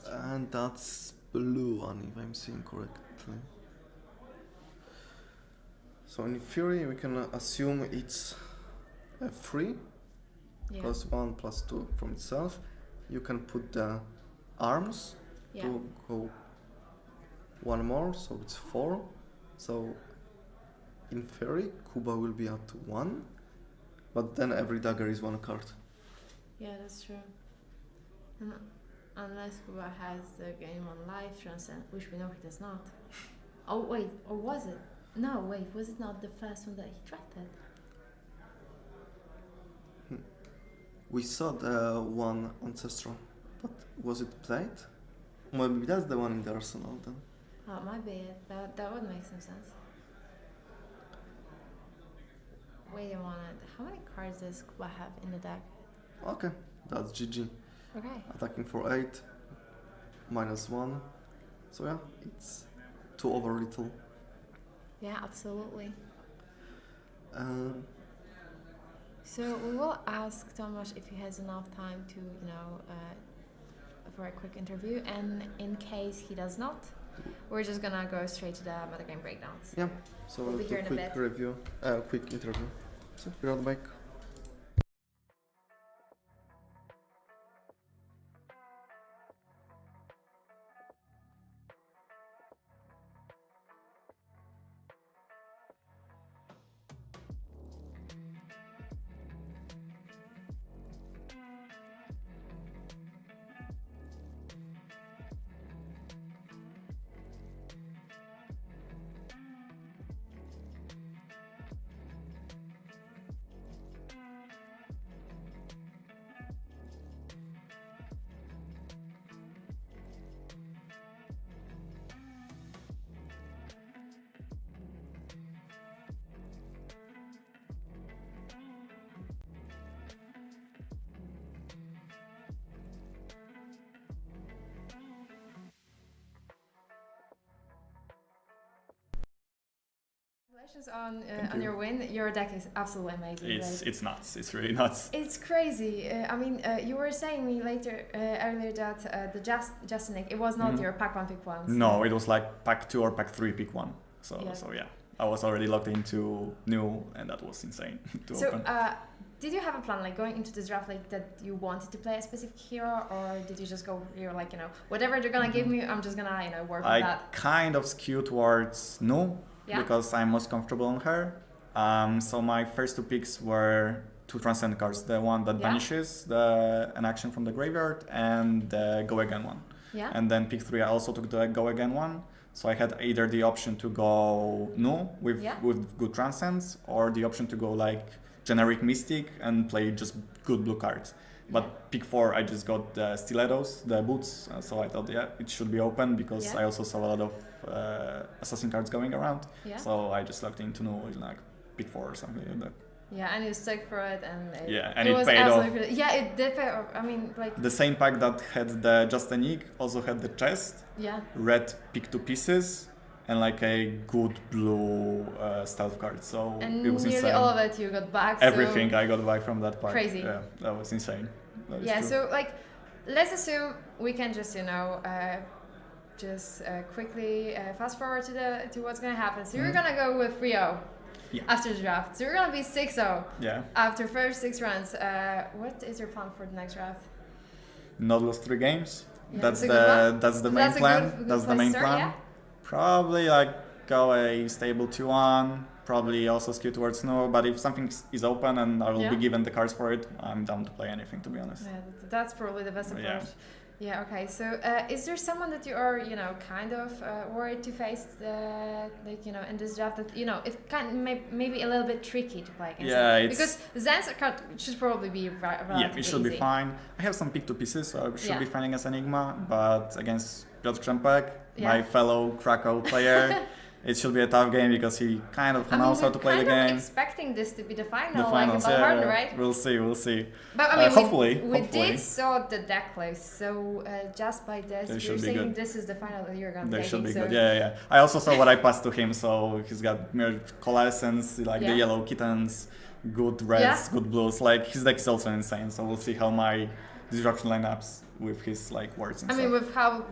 And that's blue one, if I'm seeing correctly. So in theory, we can assume it's a 3, plus 1, plus 2 from itself. You can put the arms to go 1 more, so it's 4. So in theory, Kuba will be at 1, but then every dagger is 1 card. Yeah, that's true. And unless Kuba has the game on life transcend, which we know he does not. Oh wait, or was it? No, wait, was it not the first one that he drafted? We saw the one Ancestral, but was it played? Maybe that's the one in the arsenal then. Oh, it might be it. That would make some sense. Wait a minute. How many cards does Kuba have in the deck? Okay, that's GG. Okay. Attacking for 8, -1. So yeah, it's 2 over little. Yeah, absolutely. Um, So we will ask Tomasz if he has enough time to, for a quick interview, and in case he does not, we're just gonna go straight to the metagame breakdowns. yeah, so We'll be do here in a quick bit. review, quick interview. So we're on the mic. Congratulations on your win. Your deck is absolutely amazing. It's nuts. It's really nuts. It's crazy. You were saying me earlier that the Justinic, it was not your pack 1 pick 1. So No, it was like pack 2 or pack 3 pick 1. So Yeah. I was already locked into new, and that was insane to open. Did you have a plan, like going into this draft, like that you wanted to play a specific hero, or did you just go, you're like, whatever they're gonna give me, I'm just gonna, work with I that? kind of skew towards Nu Yeah. because I'm most comfortable on her. So my first 2 picks were 2 transcend cards: the one that Yeah. banishes an action from the graveyard, and the go again one. Yeah. And then pick 3, I also took the go again one. So I had either the option to go Nu with good transcends, or the option to go like generic Mystic and play just good blue cards. But pick 4, I just got the stilettos, the boots. So I thought, it should be open because I also saw a lot of assassin cards going around. Yeah. So I just locked into Nu in like pick 4 or something like that. Yeah, and you stuck for it, and it was paid off. absolutely. Yeah, it did pay off. I mean, like. The same pack that had the Justinic also had the chest. Yeah. Red pick 2 pieces and like a good blue stealth card. So And it was nearly insane. all of it you got back. Everything I got back from that pack. Crazy. Yeah, that was insane. That is Yeah, true. so like, let's assume we can just quickly fast forward to what's gonna happen. So you're gonna go with 3-0 after the draft. So you're gonna be 6-0 after first 6 rounds. What is your plan for the next draft? Not lose 3 games. Yeah, That's the main That's a plan. good That's the place main to start, plan. yeah? Probably like go a stable 2-1. Probably also skew towards Nu. But if something is open and I will be given the cards for it, I'm down to play anything, to be honest. Yeah, that's probably the best approach. Yeah. Yeah, okay. So, is there someone that you are, kind of worried to face, in this draft that, it can maybe a little bit tricky to play against? Yeah, because Zan's card should probably be relatively Yeah, it should be easy. fine. I have some pick 2 pieces, so I should be Yeah. fine against Enigma, but against Piotr Krzempek, Yeah. my fellow Krakow player, it should be a tough game because he kind of knows how to play the we're kind game. of expecting this to be the final, The finals, like yeah, Valhalla, right? We'll see. But I mean, hopefully. we did saw the deck list, so just by this, They you're should be saying good. this is the final that you're gonna They play. should be so good. Yeah. I also saw what I passed to him, so he's got mirrored coalescence, like Yeah. the yellow kittens, good reds, good blues. Like his deck is also insane. So we'll see how my disruption lineups with his like words and I stuff. mean, with how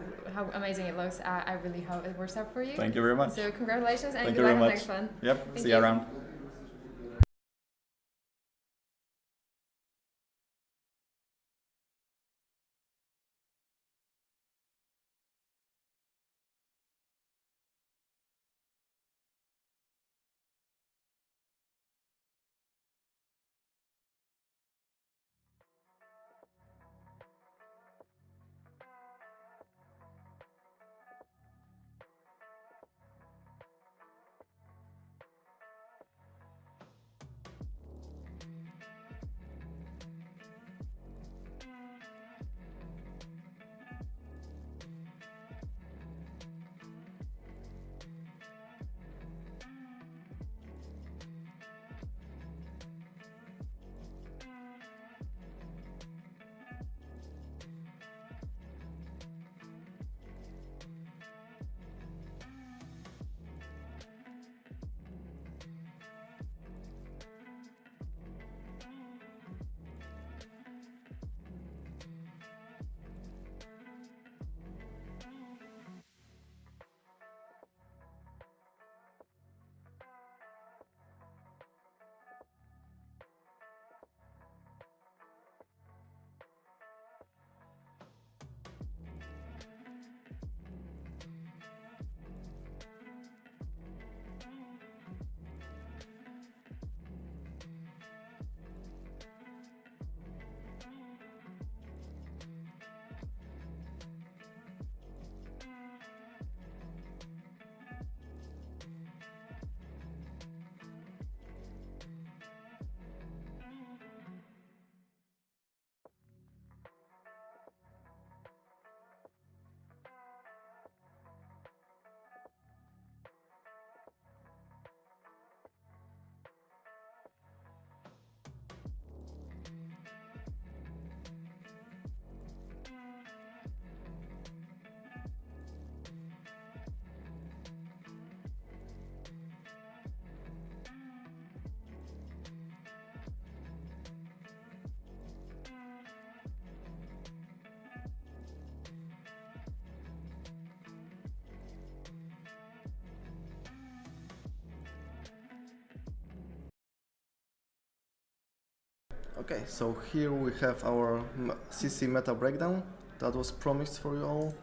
amazing it looks, I really hope it works out for you. Thank you very much. So congratulations and Thank good you luck very on the much. next one. Yep. Thank See you you. around. Okay, so here we have our CC meta breakdown that was promised for you all.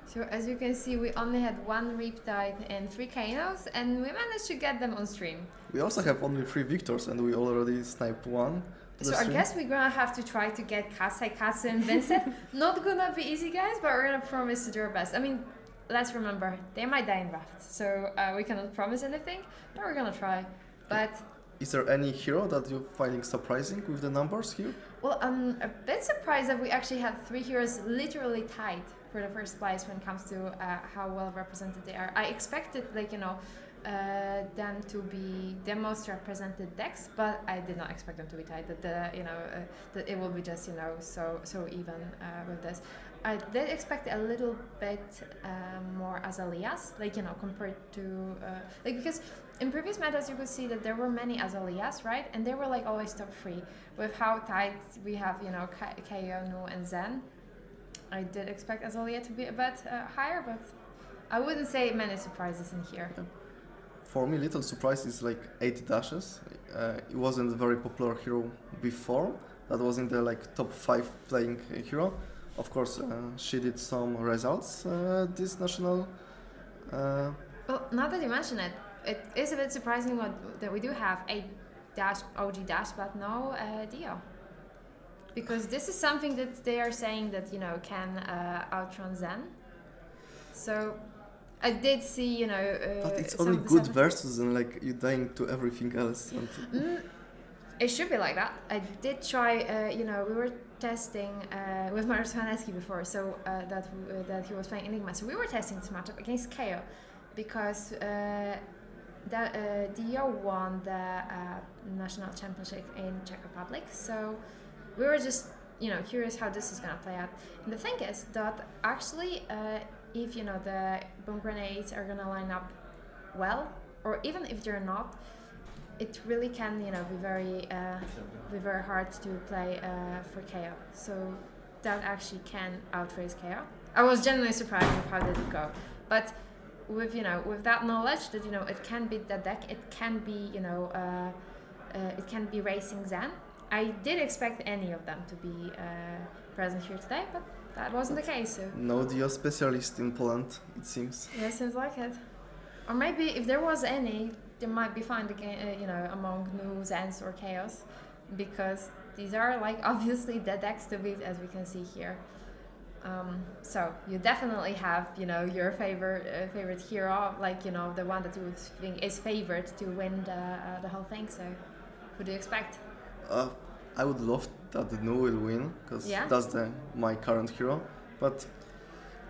So as you can see, we only had 1 Riptide and 3 Kanos, and we managed to get them on stream. We also have only 3 victors, and we already sniped 1. So I guess we're gonna have to try to get Kasai, Katsu, and Vincent. Not gonna be easy, guys, but we're gonna promise to do our best. I mean, let's remember, they might die in draft, so we cannot promise anything, but we're gonna try. But is there any hero that you're finding surprising with the numbers here? well, I'm a bit surprised that we actually have 3 heroes literally tied for the first place when it comes to how well represented they are. I expected, like, them to be the most represented decks, but I did not expect them to be tied. That it will be just so even with this. I did expect a little bit more Azaleas, compared to because in previous metas you could see that there were many Azaleas, right? And they were like always top 3. With how tight we have, KO, Nu, and Zen, I did expect Azalea to be a bit higher, but I wouldn't say many surprises in here. Yeah. For me, little surprise is like 8 dashes. It wasn't a very popular hero before. That was in the top 5 playing hero. Of course, she did some results this national. Well, now that you mention it, it is a bit surprising that we do have 8 OG dash, but no Dio. Because this is something that they are saying that can outrun Zen. So I did see but it's only good versus and you dying to everything else. It should be like that. I did try. We were testing with Mariusz Hanecki before, so that he was playing Enigma. So we were testing this matchup against KO because Dio won the national championship in Czech Republic. So we were just, curious how this is gonna play out. And the thing is that actually, if the bomb grenades are gonna line up well, or even if they're not, it really can, be very hard to play for KO. So that actually can outrace KO. I was genuinely surprised with how did it go, but with with that knowledge that it can be the deck, it can be it can be racing Zen. I did expect any of them to be present here today, but that wasn't the case. So. No Dio specialist in Poland, it seems. Yeah, seems like it. Or maybe if there was any, they might be found again, among Nu, Zens, or Chaos, because these are obviously the decks to beat, as we can see here. So you definitely have your favorite hero, the one that you would think is favored to win the whole thing. So who do you expect? I would love that Nu will win, because that's my current hero. But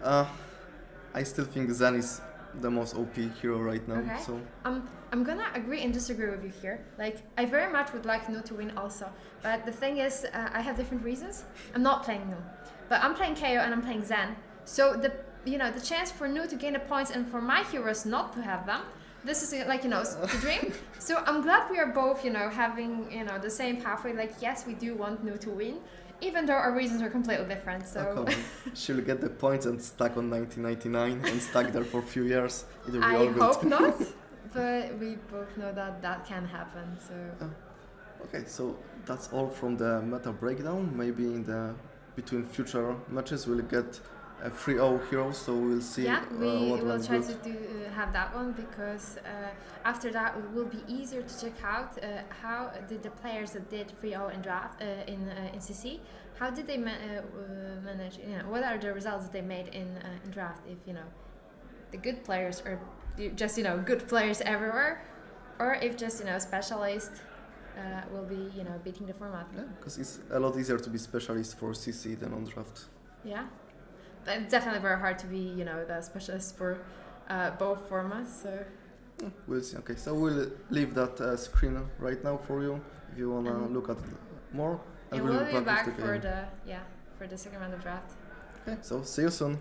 I still think Zen is the most OP hero right now. Okay. So I'm gonna agree and disagree with you here. I very much would like Nu to win also, but the thing is, I have different reasons. I'm not playing Nu, but I'm playing KO and I'm playing Zen. So the chance for Nu to gain the points and for my heroes not to have them. This is the dream. So I'm glad we are both having the same pathway. Yes, we do want Nu to win, even though our reasons are completely different. So she'll get the points and stuck on 1999 and stuck there for a few years. I hope not, but we both know that can happen. So okay, so that's all from the meta breakdown. Maybe between future matches we'll get a 3-0 hero, so we'll see. Yeah, we will try good. to have that one, because after that it will be easier to check out how did the players that did 3-0 in draft in CC, how did they manage? What are the results that they made in draft? If the good players are just good players everywhere, or if just specialists will be beating the format. Yeah, because it's a lot easier to be specialist for CC than on draft. Yeah. But it's definitely very hard to be, the specialist for both formats. So we'll see. Okay, so we'll leave that screen right now for you if you wanna look at it more. And we'll be back for the second round of draft. Okay, so see you soon.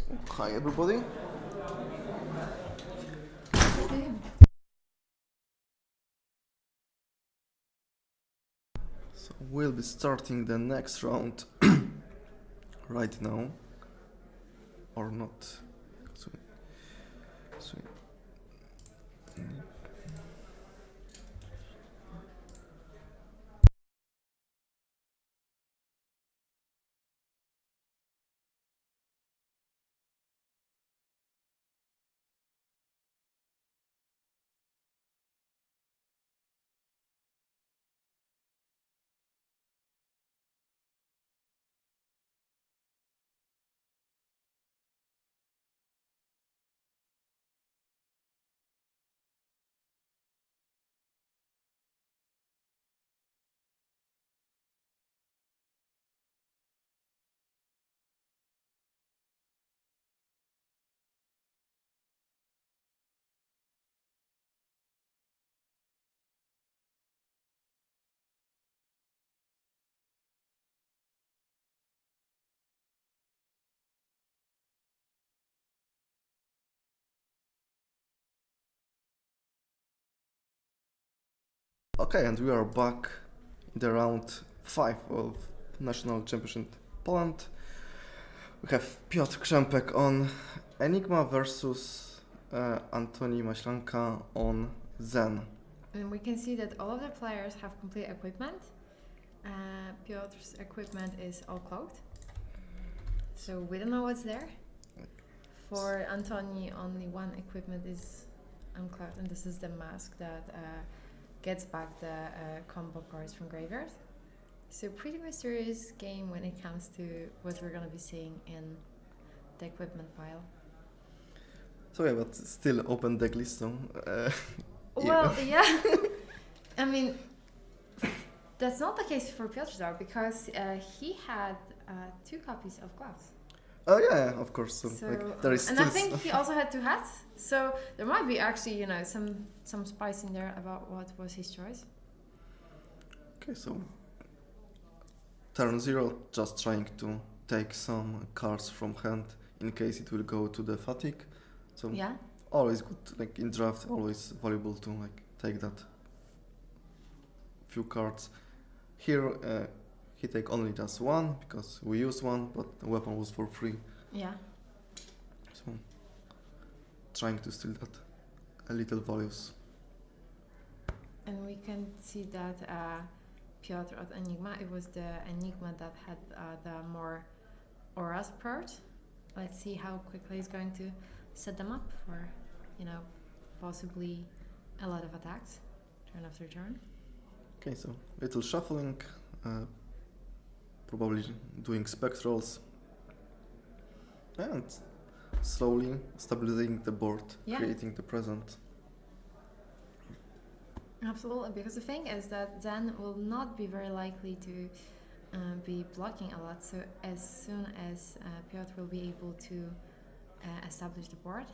Hi everybody. So we'll be starting the next round right now, or not. So, so okay, and we are back in the round 5 of National Championship Poland. We have Piotr Krzempek on Enigma versus Antoni Maślanka on Zen. And we can see that all of the players have complete equipment. Piotr's equipment is all cloaked, so we don't know what's there. For Antoni, only one equipment is uncloaked, and this is the mask that gets back the combo cards from graveyard. So pretty mysterious game when it comes to what we're gonna be seeing in the equipment pile. So yeah, but still open deck list, so Well, yeah. I mean, that's not the case for Piotr though, because he had 2 copies of gloves. Oh yeah, of course. So, like, there is and still I think he also had 2 hats, so there might be actually, you know, some spice in there about what was his choice. Okay, so turn 0, just trying to take some cards from hand in case it will go to the fatigue. So Yeah. always good, like in draft, always valuable to like take that few cards. Here he take only just 1 because we used 1, but the weapon was for free. Yeah. So trying to steal that a little values. And we can see that Piotr at Enigma, it was the Enigma that had the more auras part. Let's see how quickly he's going to set them up for, you know, possibly a lot of attacks, turn after turn. Okay, so little shuffling, probably doing spectrals, and slowly stabilizing the board, Yeah. creating the present. Absolutely, because the thing is that Zen will not be very likely to be blocking a lot. So as soon as Piotr will be able to establish the board,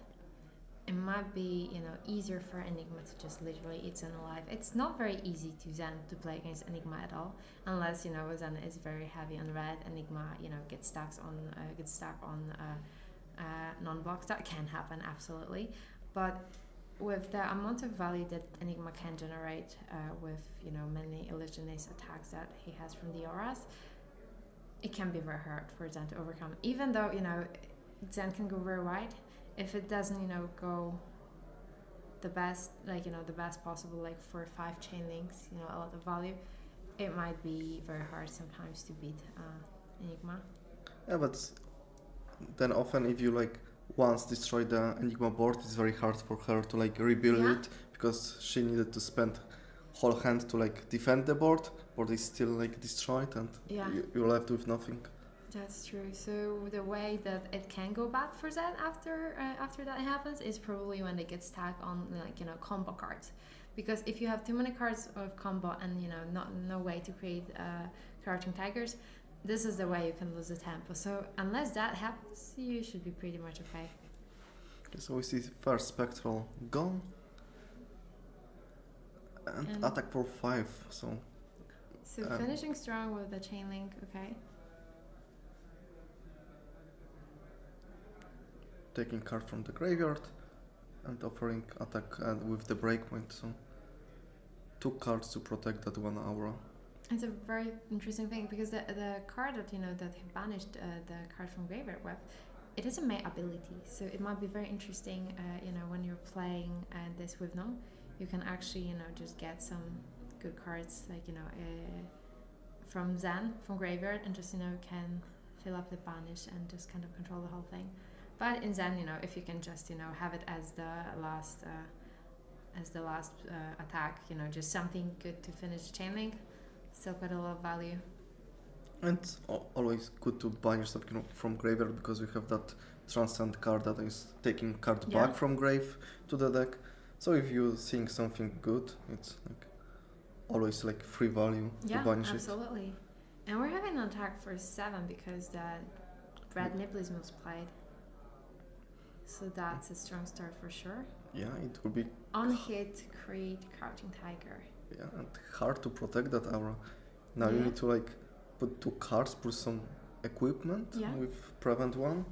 it might be, you know, easier for Enigma to just literally eat Zen alive. It's not very easy to Zen to play against Enigma at all, unless, you know, Zen is very heavy on red. Enigma, you know, gets stacked on non-blocks. That can happen, absolutely, but with the amount of value that Enigma can generate with, you know, many illusionist attacks that he has from the auras, it can be very hard for Zen to overcome. Even though, you know, Zen can go very wide, if it doesn't, you know, go the best, like, you know, the best possible, like for 5 chain links, you know, a lot of value, it might be very hard sometimes to beat Enigma. Yeah, but then often if you like once destroy the Enigma board, it's very hard for her to like rebuild Yeah. it because she needed to spend whole hand to like defend the board. Board is still like destroyed and Yeah. you're left with nothing. That's true. So the way that it can go bad for Zen after that happens is probably when they get stacked on, like, you know, combo cards. Because if you have too many cards of combo and, you know, no way to create crouching tigers, this is the way you can lose the tempo. So unless that happens, you should be pretty much okay. Okay, so we see first spectral gone and attack for 5. So Finishing strong with the chain link, okay. taking card from the graveyard and offering attack with the breakpoint. So 2 cards to protect that 1 aura. It's a very interesting thing because the card that that he banished the card from graveyard with, it is a May ability, so it might be very interesting. When you're playing this with no, you can actually just get some good cards like from Zen from graveyard and just can fill up the banish and just kind of control the whole thing. But in Zen, if you can just have it as the last attack, just something good to finish chain link, still quite a lot of value. And it's always good to banish stuff from graveyard because we have that transcend card that is taking card back from grave to the deck. So if you think something good, it's like always like free value to banish it. Absolutely. And we're having an attack for 7 because the red Nibblism was played. So that's a strong start for sure. Yeah, it will be on hit, create Crouching Tiger. Yeah, and hard to protect that aura. Now you need to put 2 cards, put some equipment with prevent 1.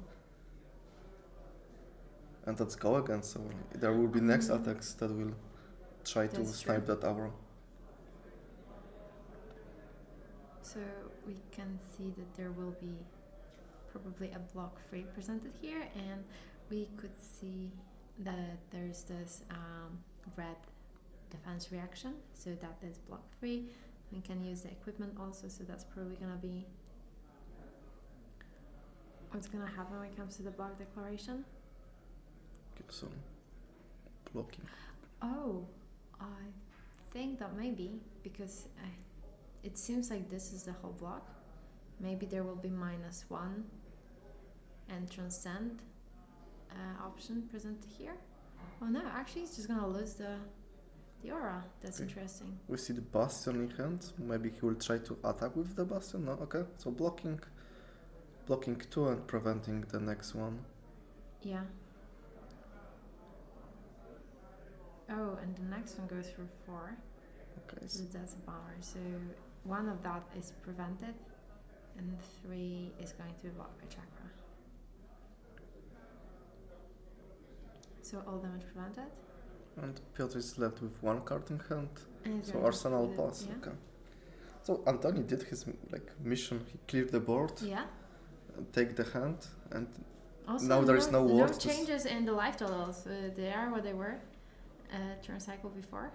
And let's go again. So there will be next attacks that will try to snipe that aura. So we can see that there will be probably a block free presented here, and we could see that there's this red defense reaction, so that is block free. We can use the equipment also, so that's probably gonna be what's gonna happen when it comes to the block declaration. Okay, so blocking. Oh, I think that maybe because it seems like this is the whole block. Maybe there will be -1 and transcend option presented here. Oh no, actually it's just gonna lose the aura. That's interesting. We see the Bastion in hand. Maybe he will try to attack with the Bastion. No, okay. So blocking 2 and preventing the next one. Yeah. Oh, and the next one goes for 4. Okay. So that's a bummer. So 1 of that is prevented, and 3 is going to be blocked by Chakra. So all damage prevented. And Piotr is left with 1 card in hand. So Arsenal pass. Yeah. Okay. So Antoni did his mission. He cleared the board. Yeah. Take the hand, and Also, now there is no ward. No changes in the life totals. They are what they were turn cycle before.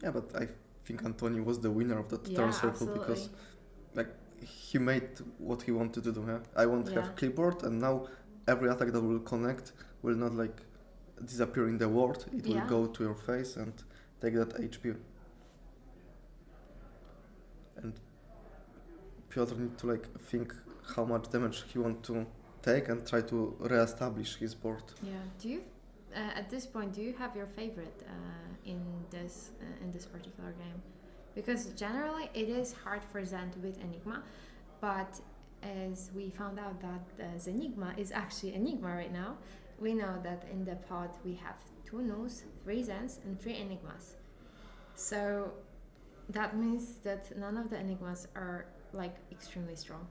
Yeah, but I think Antoni was the winner of that turn circle because he made what he wanted to do. Yeah? I want to have clipboard, and now every attack that will connect will not disappear in the ward. It will go to your face and take that HP. And Piotr need to think how much damage he want to take and try to re-establish his board. Yeah. Do you at this point do you have your favorite in this particular game? Because generally it is hard for Zen to beat Enigma, but as we found out that Zenigma is actually Enigma right now, we know that in the pod we have 2 Nus, 3 Zens, and 3 Enigmas. So that means that none of the Enigmas are extremely strong.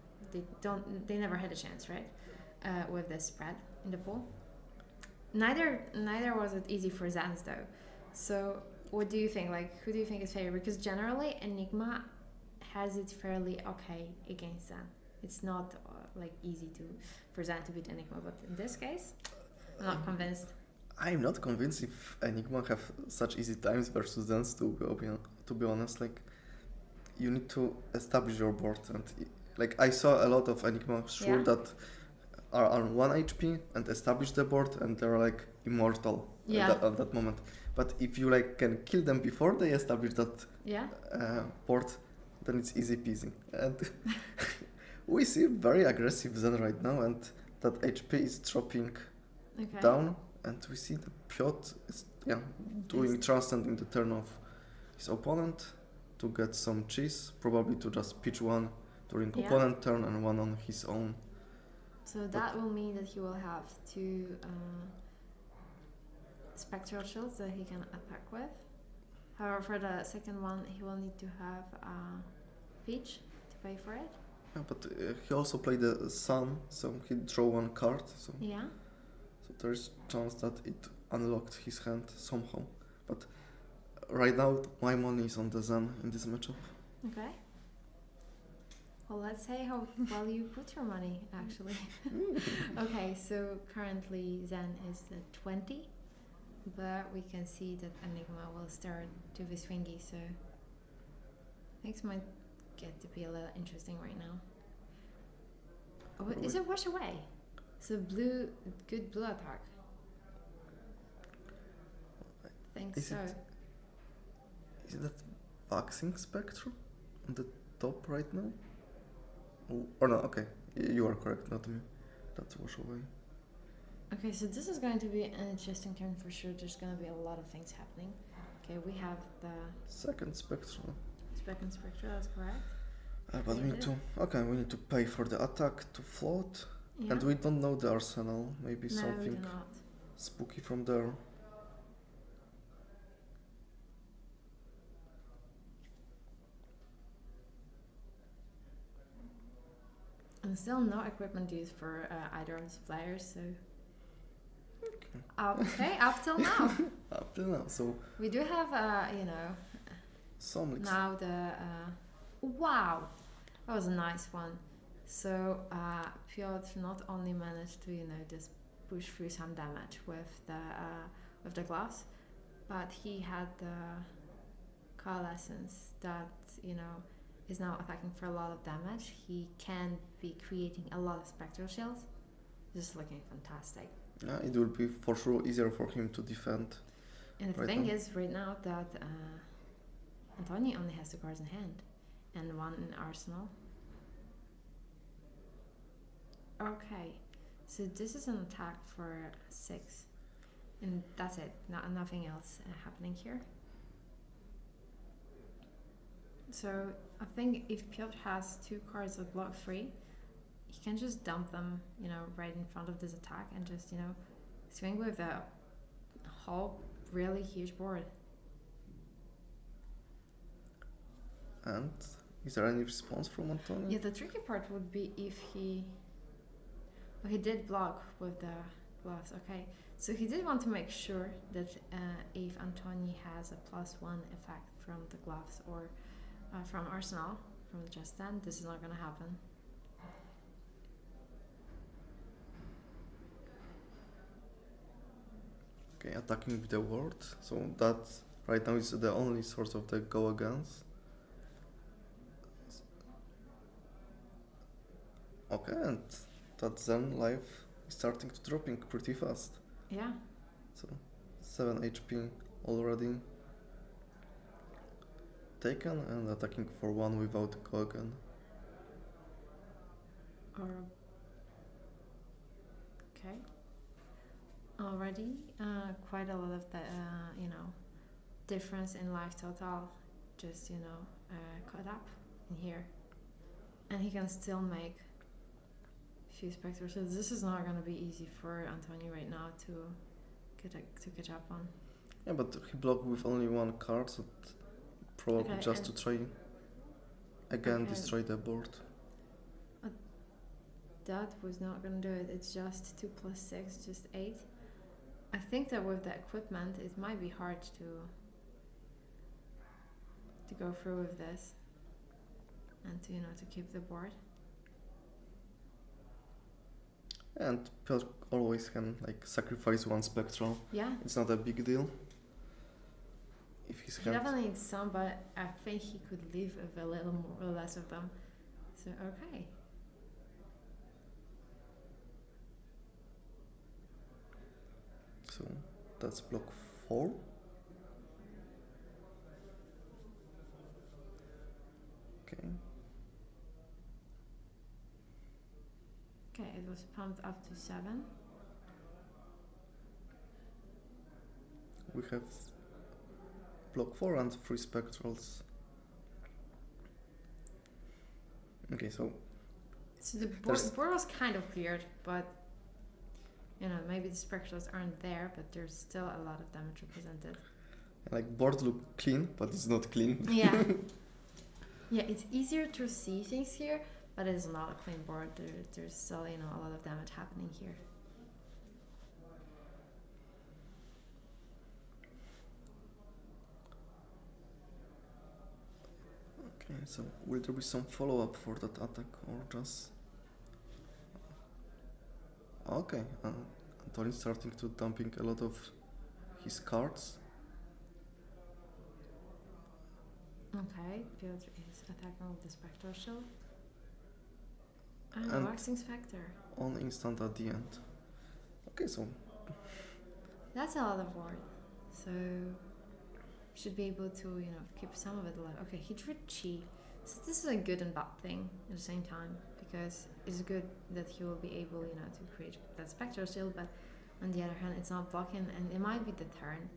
They never had a chance, right? With this spread in the pool. Neither was it easy for Zens though. So what do you think? Who do you think is favorite? Because generally Enigma has it fairly okay against Zen. It's not easy for Zen to beat Enigma, but in this case, I'm not convinced. I'm not convinced if Enigma have such easy times versus Zens. To be honest, you need to establish your board, and I saw a lot of Enigma that are on 1 HP and establish the board, and they're immortal at that moment. But if you can kill them before they establish that board, then it's easy peasy. And we see very aggressive Zen right now, and that HP is dropping down, and we see that Piotr is doing transcend in the turn of his opponent to get some cheese, probably to just pitch 1 during opponent turn and 1 on his own. So that will mean that he will have 2 spectral shields that he can attack with. However, for the second one, he will need to have Peach to pay for it. Yeah, but he also played the sun, so he drew one card. So Yeah. so there's chance that it unlocked his hand somehow. But right now, my money is on the Zen in this matchup. Okay. Well, let's say how well you put your money, actually. Okay, so currently Zen is at 20, but we can see that Enigma will start to be swingy, so things might get to be a little interesting right now. Oh, is it wash away? So blue, good blue attack. I think Is so. Is that Vaxing Spectrum on the top right now? Or no, okay, you are correct, not me. That's wash away. Okay, so this is going to be an interesting turn for sure. There's going to be a lot of things happening. Okay, we have the Second Spectrum. Second Spectra, that's correct. But we need to, we need to pay for the attack to float. Yeah. And we don't know the arsenal, maybe No, we something do not. spooky from there. And still no equipment used for either of these players, so... Okay, up till now. Up till now, so We do have, some leaks. now the... wow! That was a nice one. So, Piotr not only managed to, just push through some damage with the gloves, but he had the coalescence that, is now attacking for a lot of damage. He can be creating a lot of spectral shields. Just looking fantastic. Yeah, it will be for sure easier for him to defend. And the Right thing now. is, right now, that Antoni only has 2 cards in hand and 1 in arsenal. Okay, so this is an attack for 6, and that's it. Nothing else happening here. So I think if Piotr has 2 cards of block 3, he can just dump them, right in front of this attack and just, swing with the whole really huge board. And is there any response from Antoni? Yeah, the tricky part would be if he... Well, he did block with the gloves, okay. So he did want to make sure that if Antoni has a +1 effect from the gloves or from Arsenal, from the Just Stand, this is not going to happen. Okay, attacking with the ward. So that right now is the only source of the go against. Okay, and that Zen life is starting to dropping pretty fast. Yeah. So 7 HP already taken and attacking for 1 without go again. Or okay. Already, quite a lot of the difference in life total, just caught up in here, and he can still make few specters. So this is not going to be easy for Antoni right now to catch up on. Yeah, but he blocked with only 1 card, so probably Okay, just to try again Okay. destroy the board. That was not going to do it. It's just 2 + 6, just 8. I think that with the equipment, it might be hard to go through with this and to keep the board. And Piotr always can sacrifice 1 spectral. Yeah, It's not a big deal. If his he hand definitely needs some, but I think he could leave with a little more or less of them. So okay. So that's block 4. Okay. Okay, it was pumped up to 7. We have block 4 and 3 spectrals. Okay, so So the board There's- was kind of cleared, but maybe the spectrals aren't there, but there's still a lot of damage represented. board look clean, but it's not clean. Yeah. Yeah, it's easier to see things here, but it is not a clean board. There's still, you know, a lot of damage happening here. Okay, so will there be some follow-up for that attack or just... Okay, Antonin starting to dumping a lot of his cards. Okay, Piotr is attacking with the Spectral Shield. And And- Waxing Spectre. On instant at the end. Okay, so That's a lot of ward. So should be able to, you know, keep some of it alive. Okay, he drew Chi. So this is a good and bad thing at the same time, because it's good that he will be able, you know, to create that Spectral Shield, but on the other hand, it's not blocking, and it might be the turn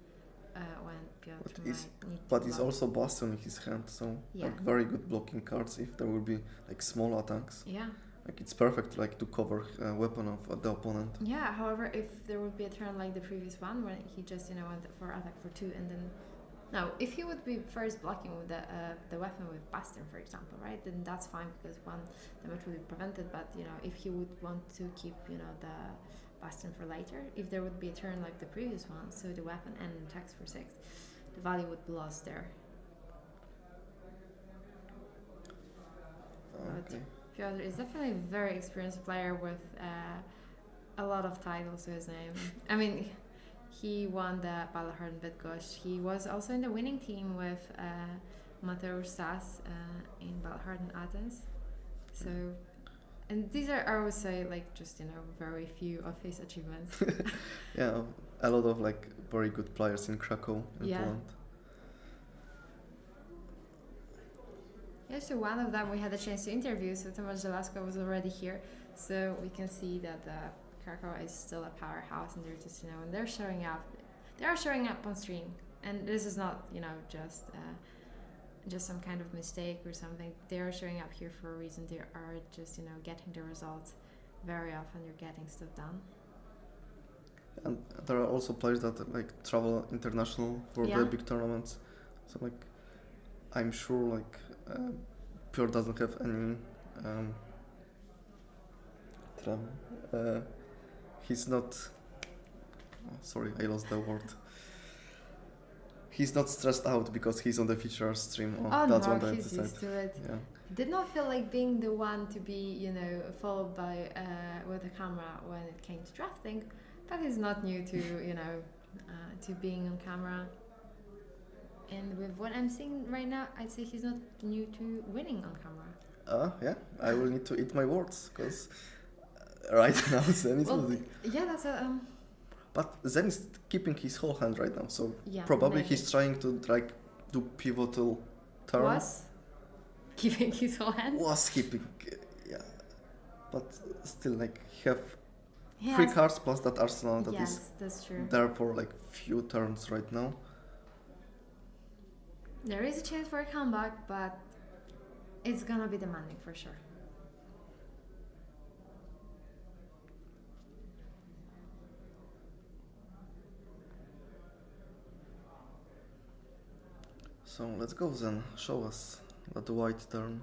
when Piotr But might is- need to but he's block. also Bastion in his hand, so Yeah. like very good blocking cards if there will be like small attacks. Yeah. Like it's perfect like to cover a weapon of the opponent. Yeah, however, if there would be a turn like the previous one where he just, you know, went for attack for 2 and then... Now, if he would be first blocking with the weapon with Bastion, for example, right, then that's fine because 1 damage would be prevented, but, you know, if he would want to keep, you know, the Bastion for later, if there would be a turn like the previous one, so the weapon and attacks for 6, the value would be lost there. Okay. Piotr is definitely a very experienced player with a lot of titles to his name. I mean, he won the Balahard Bydgoszcz. He was also in the winning team with Mateusz Sas in Balahard and Athens. So, and these are, I would say, like just, you know, very few of his achievements. Yeah, a lot of like very good players in Krakow in Yeah. Poland. Yeah, so one of them we had a chance to interview, so Tomasz Żelazko was already here, so we can see that Krakow is still a powerhouse, and they're just, you know, when they're showing up, they are showing up on stream, and this is not, you know, just some kind of mistake or something. They are showing up here for a reason. They are just, you know, getting the results. Very often you're getting stuff done. And there are also players that like travel international for Yeah. the big tournaments. So like, I'm sure like Piotr doesn't have any he's not. Oh, sorry, I lost the word. He's not stressed out because he's on the feature stream. Oh That's no, what I he's decided. used to it. Yeah. Did not feel like being the one to be, you know, followed by with a camera when it came to drafting, but he's not new to, you know, to being on camera. And with what I'm seeing right now, I'd say he's not new to winning on camera. Yeah, I will need to eat my words because right now Zen is Well, losing. yeah, that's a But Zen is keeping his whole hand right now, so yeah. probably maybe. he's trying to like do pivotal turn. Was keeping his whole hand. Was keeping, yeah. But still, like have He 3 has- cards plus that arsenal that is Yes, that's true. there for like few turns right now. There is a chance for a comeback, but it's gonna be demanding for sure. So let's go then. Show us that white turn.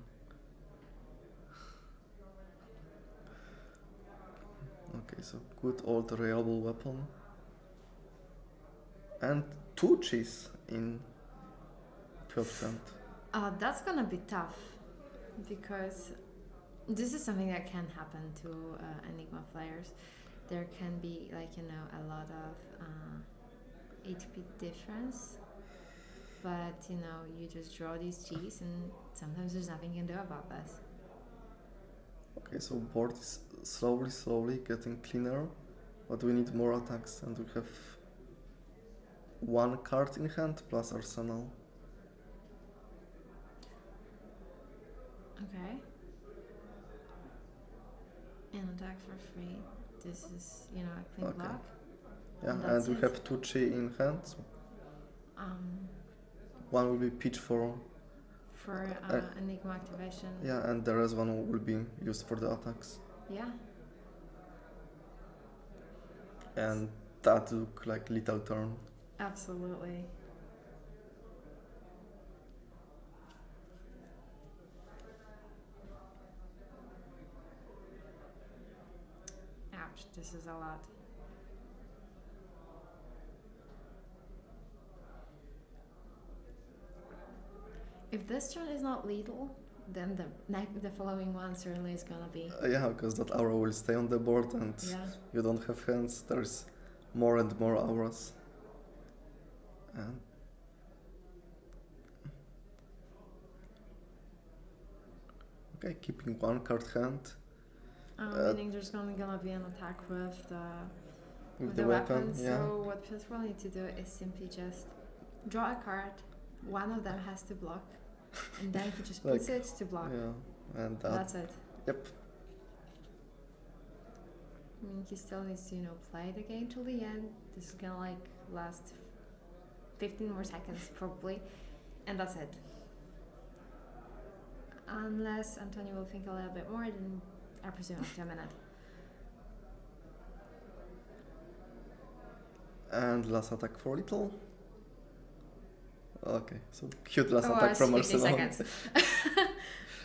Okay, so good old reliable weapon. And 2 cheese in Piotr's hand. That's gonna be tough because this is something that can happen to Enigma players. There can be, like, you know, a lot of HP difference, but you know, you just draw these Gs and sometimes there's nothing you can do about this. Okay, so board is slowly getting cleaner, but we need more attacks and we have 1 card in hand plus arsenal. Okay. And attack for free. This is, you know, a clean Okay. block. Yeah, And and that's we it. have 2 chi in hand. So Um, 1 will be pitch for, for Enigma activation. yeah, and the rest 1 will be used for the attacks. Yeah. And that look like little turn. Absolutely. Ouch, this is a lot. If this turn is not lethal, then the following one certainly is gonna be. Yeah, because that aura will stay on the board and you don't have hands. There's more and more auras. And okay, keeping one card hand. Meaning there's only gonna be an attack with the weapon. So what Piotr will need to do is simply just draw a card. One of them has to block, and then he just puts it to block. Yeah, and that's it. Yep. I mean, he still needs to, play the game till the end. This is gonna last 15 more seconds probably, and that's it. Unless Antonio will think a little bit more, then I presume up to a minute. And last attack for little. Okay, so cute last attack from Arsenal. 50 seconds.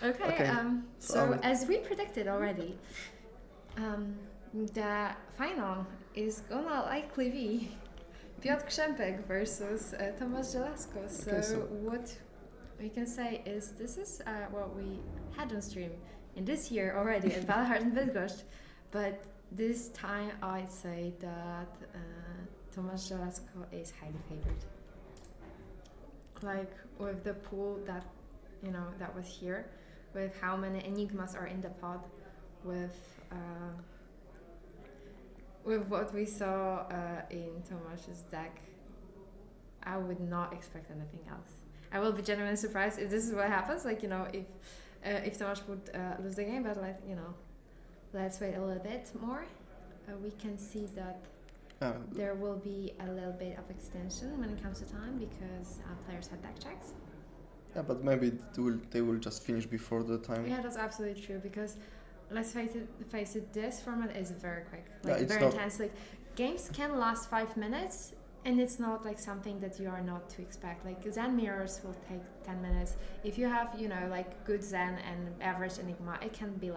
Okay. So as we predicted already, the final is gonna likely be Piotr Krzempek versus Tomasz Żelazko. So what we can say is this is what we had on stream in this year already at Valhart and Bydgoszcz, but this time I'd say that Tomasz Żelazko is highly favored. With the pool that that was here, with how many enigmas are in the pod, with what we saw in Tomasz's deck, I would not expect anything else. I will be genuinely surprised if this is what happens. If Tomasz would lose the game, but let's wait a little bit more. We can see that there will be a little bit of extension when it comes to time because players had deck checks. Yeah, but maybe they will just finish before the time. Yeah, that's absolutely true because let's face it, this format is very quick, very intense. Games can last 5 minutes, and it's not something that you are not to expect. Zen mirrors will take 10 minutes. If you have good Zen and average Enigma, it can be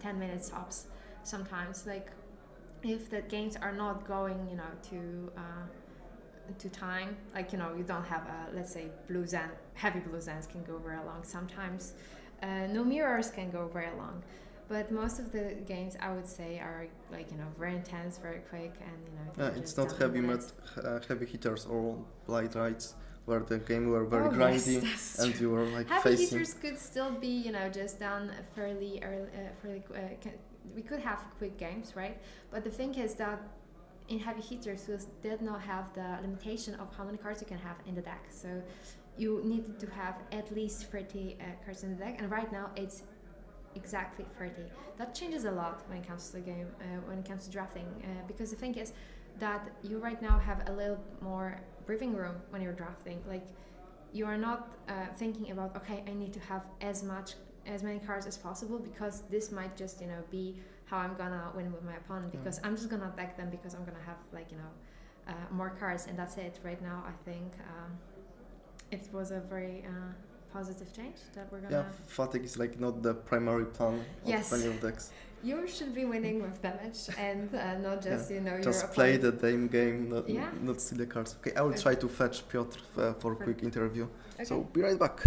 10 minutes tops. Sometimes if the games are not going to time, you don't have let's say blue Zen, heavy blue Zens can go very long. Sometimes no mirrors can go very long, but most of the games I would say are very intense, very quick, and it's not heavy hitters or light rides where the game were very grindy and you were heavy facing. hitters could still be just done fairly early, we could have quick games, right? But the thing is that in heavy hitters we did not have the limitation of how many cards you can have in the deck, so you needed to have at least 30 cards in the deck, and right now it's exactly 30. That changes a lot when it comes to the game, when it comes to drafting, because the thing is that you right now have a little more breathing room when you're drafting. You are not thinking about, okay, I need to have as many cards as possible because this might just be how I'm gonna win with my opponent, because I'm just gonna deck them because I'm gonna have more cards, and that's it. Right now I think it was a very positive change that we're gonna fatigue is not the primary plan of many of decks. You should be winning with damage and not just just play the game, not see the cards. Okay, I will try to fetch Piotr for a quick interview. Okay. So be right back.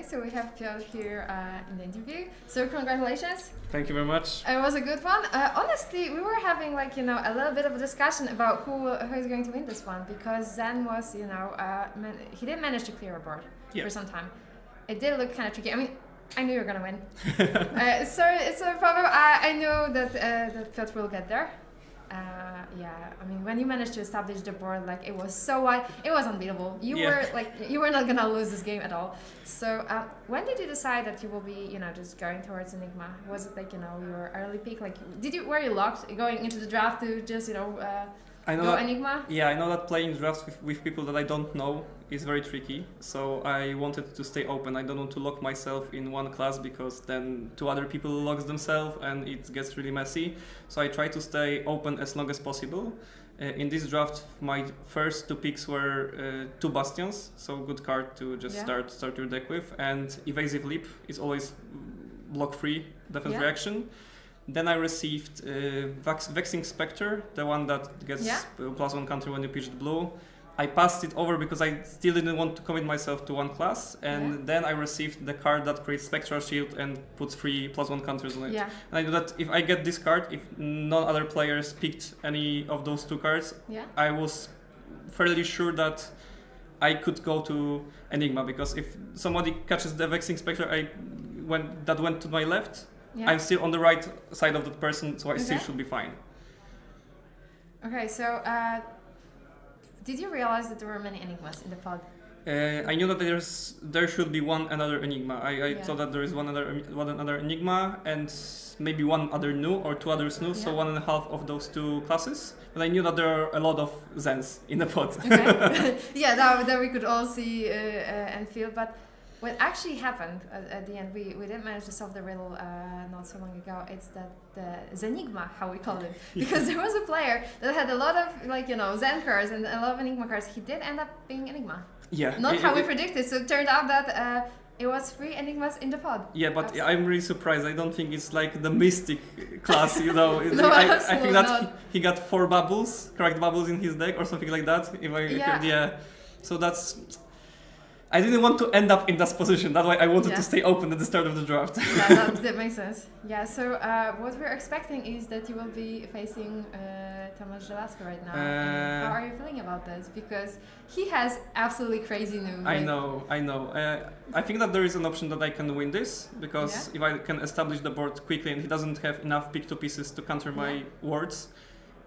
so we have Piotr here in the interview. So congratulations. Thank you very much. It was a good one. Honestly, we were having like, a little bit of a discussion about who is going to win this one, because Zen was, he didn't manage to clear a board for some time. It did look kind of tricky. I mean, I knew you were gonna win. So it's a problem. I know that Piotr will get there. I mean, when you managed to establish the board, like it was so wide, it was unbeatable. You were not gonna lose this game at all. So when did you decide that you will be, just going towards Enigma? Was it like, your early pick? Like, were you locked going into the draft to just, I know go that, Enigma? Yeah, I know that playing drafts with people that I don't know is very tricky. So I wanted to stay open. I don't want to lock myself in one class, because then two other people locks themselves and it gets really messy. So I try to stay open as long as possible. In this draft, my first two picks were two Bastions, so good card to just start your deck with, and Evasive Leap is always block-free defense reaction. Then I received Vexing Spectre, the one that gets +1 counter when you pitched blue. I passed it over because I still didn't want to commit myself to one class, and then I received the card that creates Spectral Shield and puts 3 +1 counters on it. Yeah. And I knew that if I get this card, if no other players picked any of those two cards, I was fairly sure that I could go to Enigma, because if somebody catches the Vexing Spectre that went to my left, I'm still on the right side of that person, so I still should be fine. Okay, so did you realize that there were many Enigmas in the pod? I knew that there should be one another Enigma. I thought that there is one another Enigma and maybe one other new or two others new, so 1.5 of those two classes. But I knew that there are a lot of Zens in the pod. Okay. that we could all see and feel, but what actually happened at the end, we didn't manage to solve the riddle not so long ago. It's that the Zenigma, how we call it, because there was a player that had a lot of Zen cards and a lot of Enigma cards. He did end up being Enigma. Yeah. Not how we predicted. So it turned out that it was 3 Enigmas in the pod. Yeah, but I'm really surprised. I don't think it's like the Mystic class, No, I think that he got 4 bubbles, correct bubbles in his deck or something like that. If I heard, so that's. I didn't want to end up in that position. That's why I wanted to stay open at the start of the draft. Yeah, that makes sense. Yeah, so what we're expecting is that you will be facing Tomasz Żelazko right now. How are you feeling about this? Because he has absolutely crazy news. I know. I think that there is an option that I can win this, because if I can establish the board quickly and he doesn't have enough pick-2 pieces to counter my wards,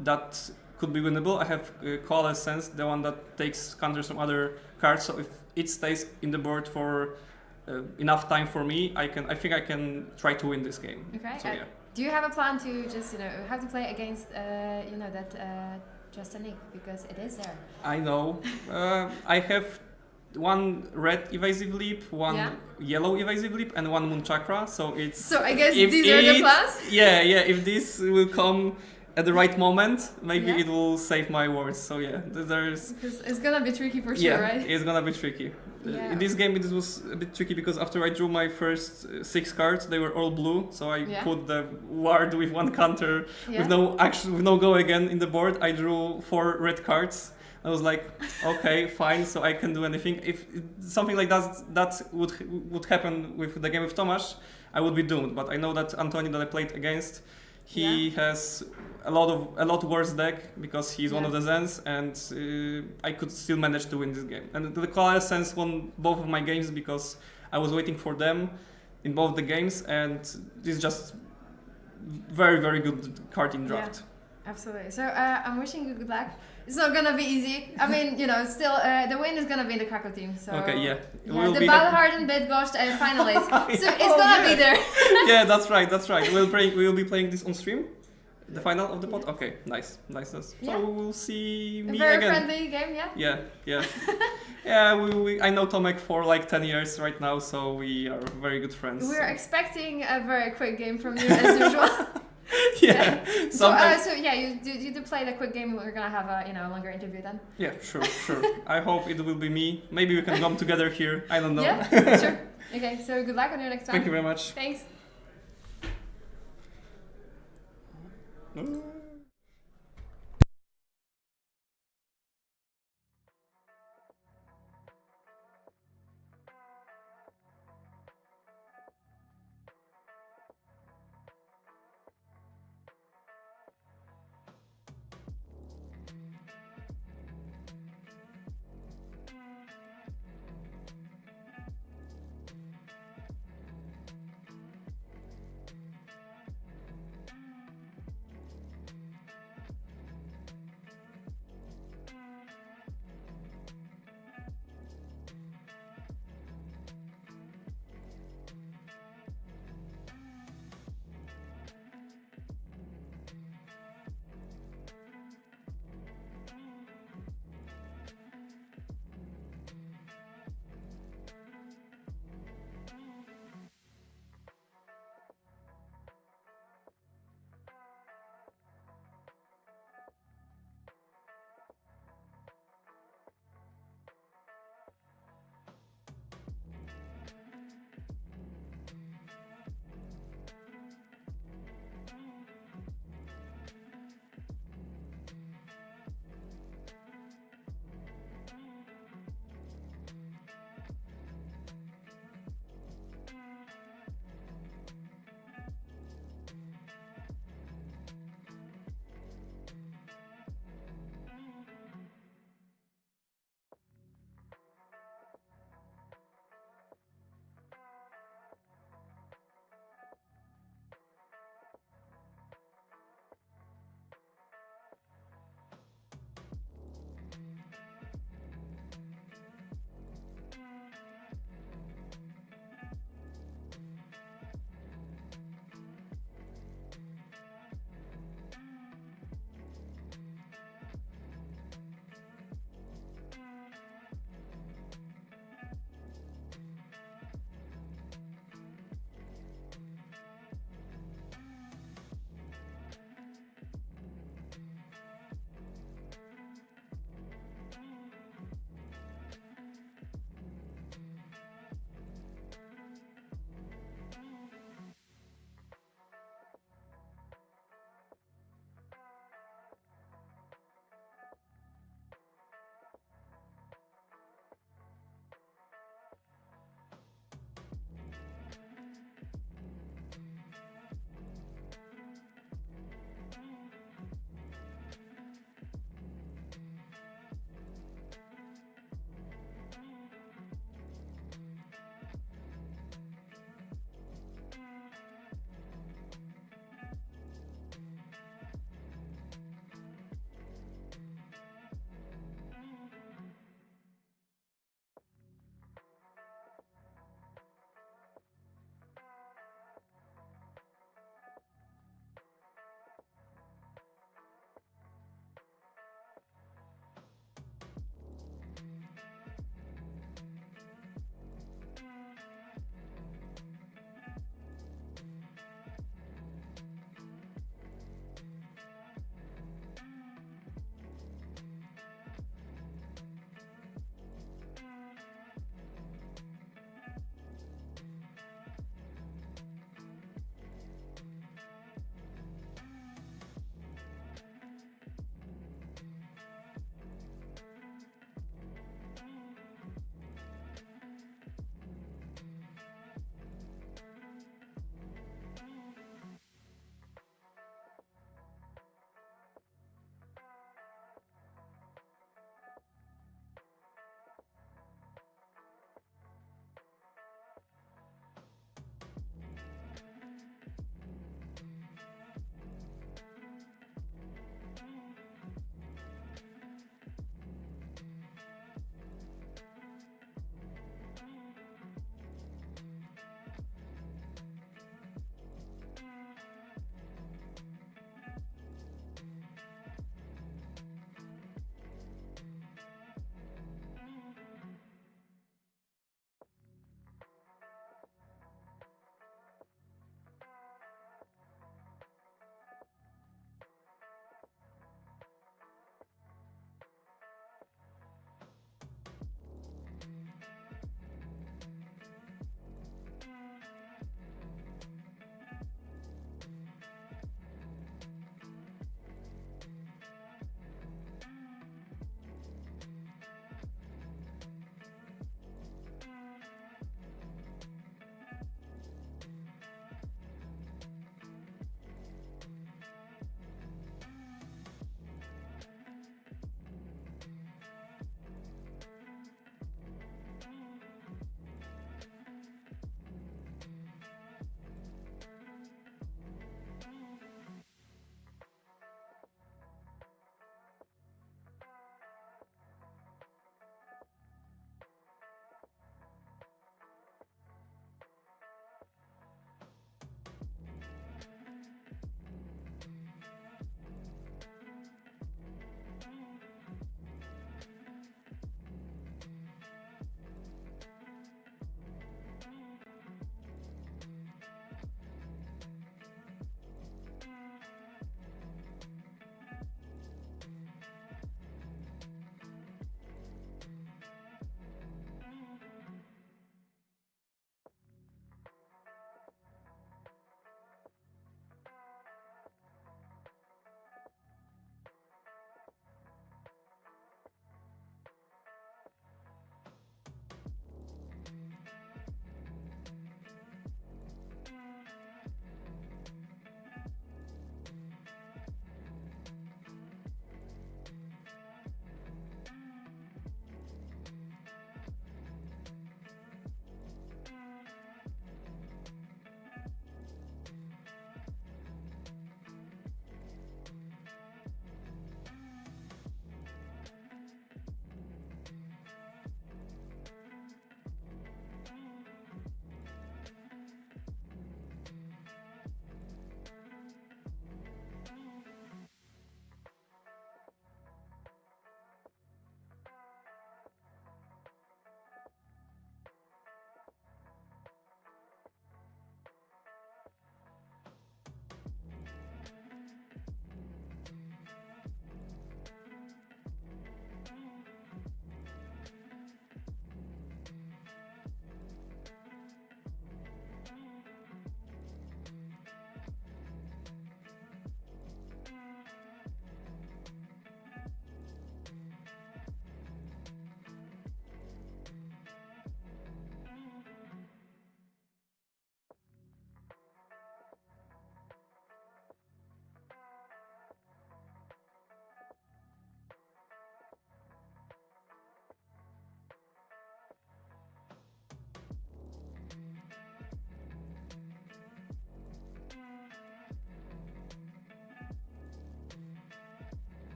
that could be winnable. I have Coalescence, the one that takes counters from other cards, so if it stays in the board for enough time for me, I think I can try to win this game. Okay. So, do you have a plan to just have to play against that Just a Nick, because it is there? I know. I have one red Evasive Leap, one yellow Evasive Leap, and one Moon Chakra. So it's. So I guess these are the plans. Yeah. If this will come at the right moment, maybe it will save my wards. So there's. Because it's gonna be tricky for sure, right? It's gonna be tricky. In this game, it was a bit tricky because after I drew my first 6 cards, they were all blue. So I put the ward with 1 counter with no go again in the board. I drew 4 red cards. I was like, okay, fine. So I can do anything. If something like that would happen with the game with Tomasz, I would be doomed. But I know that Antoni that I played against, he has a lot worse deck because he's one of the Zens, and I could still manage to win this game. And the Coalescence won both of my games because I was waiting for them in both the games, and this is just very, very good card in draft. Yeah, absolutely. So I'm wishing you good luck. It's not gonna be easy. I mean, still the win is gonna be in the Krakow team. So okay, the Battle-hardened Bydgoszcz finalists. So it's gonna be there. Yeah, that's right. We'll be playing this on stream. The final of the pod? Okay, nice. So we will see me very again. Friendly game, Yeah. Yeah, I know Tomek for like 10 years right now, so we are very good friends. We're expecting a very quick game from you as usual. Yeah. So you do play the quick game. We're gonna have a longer interview then. Yeah, sure. I hope it will be me. Maybe we can come together here. I don't know. Yeah, sure. Okay, so good luck on your next time. Thank you very much. Thanks.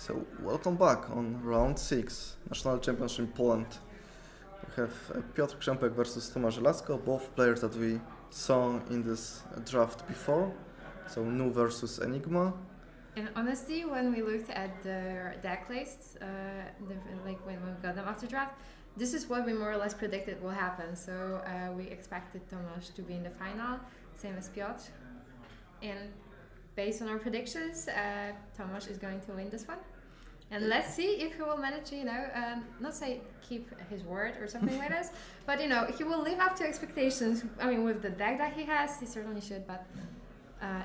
So, welcome back on round 6, National Championship in Poland. We have Piotr Krzempek versus Tomasz Żelazko, both players that we saw in this draft before. So, Nu versus Enigma. And honestly, when we looked at the deck lists, like when we got them after draft, this is what we more or less predicted will happen. So we expected Tomasz to be in the final, same as Piotr. And based on our predictions, Tomasz is going to win this one. And let's see if he will manage to, not say keep his word or something like this, but he will live up to expectations. I mean, with the deck that he has, he certainly should, but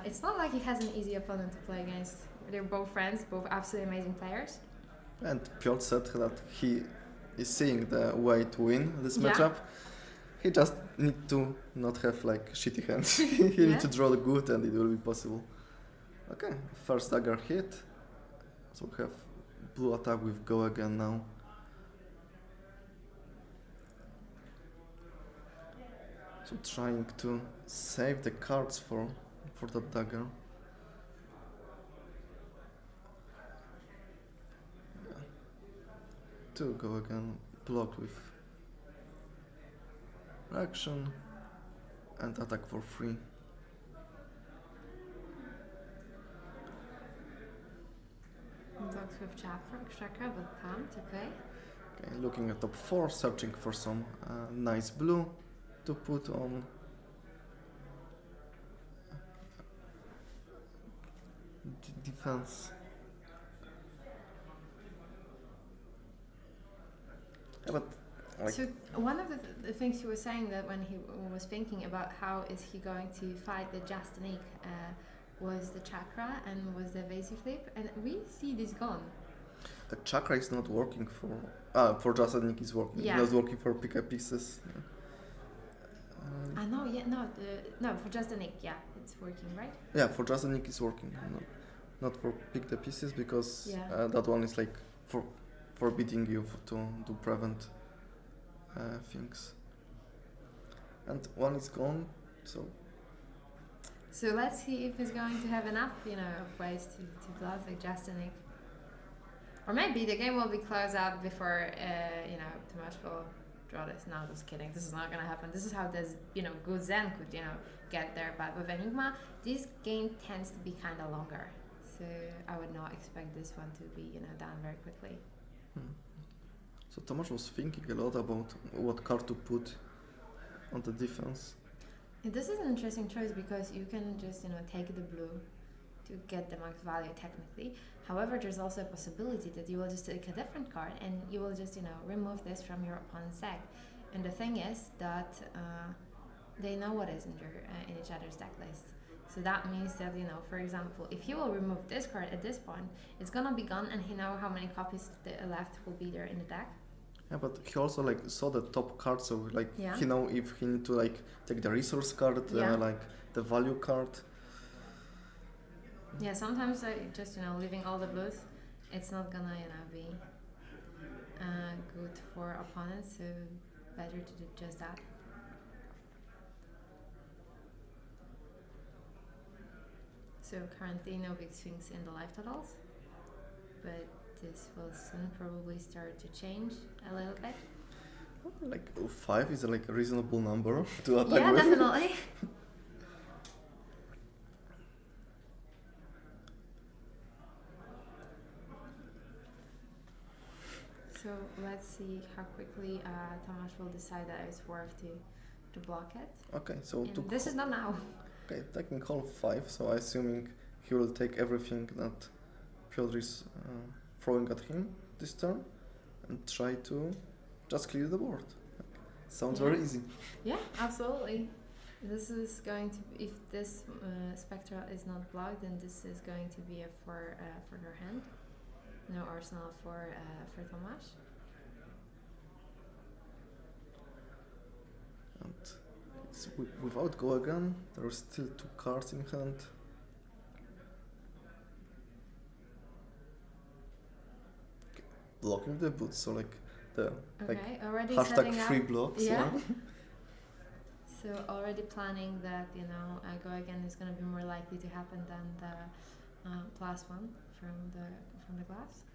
it's not like he has an easy opponent to play against. They're both friends, both absolutely amazing players. And Piotr said that he is seeing the way to win this matchup. He just need to not have like shitty hands. He need to draw the good and it will be possible. Okay, first dagger hit. So we have blue attack with go again now. So trying to save the cards for that dagger. Yeah. To go again, block with action and attack for free. Blocks with chakra, but pumped, okay. Okay, looking at top 4, searching for some nice blue to put on. Defense. Yeah, but like so one of the things he was saying that when he was thinking about how is he going to fight the Jastanik was the chakra and was the evasive flip, and we see this gone. the chakra is not working for Jastanik is working. Yeah. It's not working for pick up pieces. No, for Jastanik, it's working, right? Yeah, for Jastanik it's working. Not for pick the pieces because that one is like forbidding you to prevent things. And one is gone, so. So let's see if he's going to have enough, of ways to block like Jastanik. Or maybe the game will be closed out before, Tomasz will draw this. No, just kidding. This is not gonna happen. This is how this, good Zen could, get there. But with Enigma, this game tends to be kind of longer. So I would not expect this one to be, done very quickly. So Tomasz was thinking a lot about what card to put on the defense. And this is an interesting choice because you can just, take the blue to get the max value technically. However, there's also a possibility that you will just take a different card and you will just, remove this from your opponent's deck. And the thing is that they know what is in each other's deck list. So that means that, for example, if he will remove this card at this point, it's gonna be gone and he knows how many copies left will be there in the deck. Yeah, but he also saw the top card, so he know if he need to take the resource card, the value card. Yeah, sometimes just leaving all the blues, it's not gonna be good for opponents. So better to do just that. So currently no big swings in the life totals, but this will soon probably start to change a little bit. 5 is a reasonable number to attack Yeah, with. definitely. So let's see how quickly Tomasz will decide that it's worth to block it. Okay, so And this is not now. Okay, taking call 5, so assuming he will take everything that Piotr is throwing at him this turn and try to just clear the board. Sounds very easy. Yeah, absolutely. This is going to, if this Spectra is not blocked, then this is going to be for her hand. No arsenal for Tomasz. And it's without go again, there are still 2 cards in hand. Okay. Blocking the boots, so the already hashtag setting free up. blocks. Yeah. So already planning that go again is going to be more likely to happen than +1 from the glass.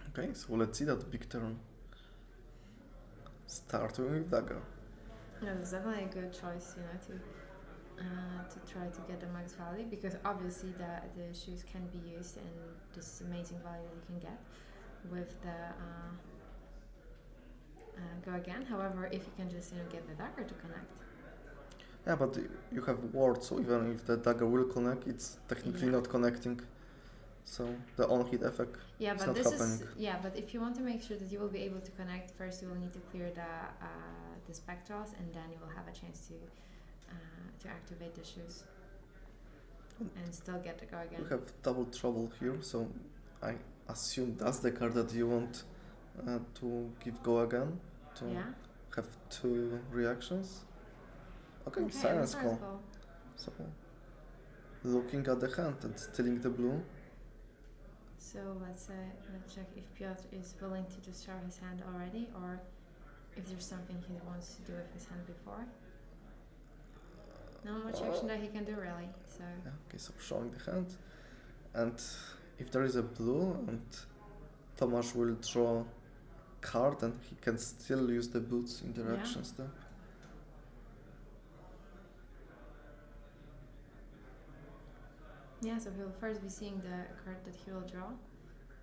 Okay, so let's see that big turn. Starting with dagger. No, it's definitely a good choice, to try to get the max value, because obviously the shoes can be used and this amazing value that you can get with the go again. However, if you can just get the dagger to connect. Yeah, but you have ward, so even if the dagger will connect, it's technically not connecting. So the on-hit effect Yeah, is but not this happening. but if you want to make sure that you will be able to connect, first you will need to clear the spectrals, and then you will have a chance to activate the shoes and still get the go again. You have double trouble here, so I assume that's the card that you want to give go again, to have 2 reactions. Okay, silence call. So looking at the hand and stealing the blue. So let's check if Piotr is willing to just show his hand already, or if there's something he wants to do with his hand before. Not much action that he can do really. So Yeah, okay, so showing the hand, and if there is a blue and Tomasz will draw card, and he can still use the boots in the reaction step. yeah, so he'll first be seeing the card that he will draw,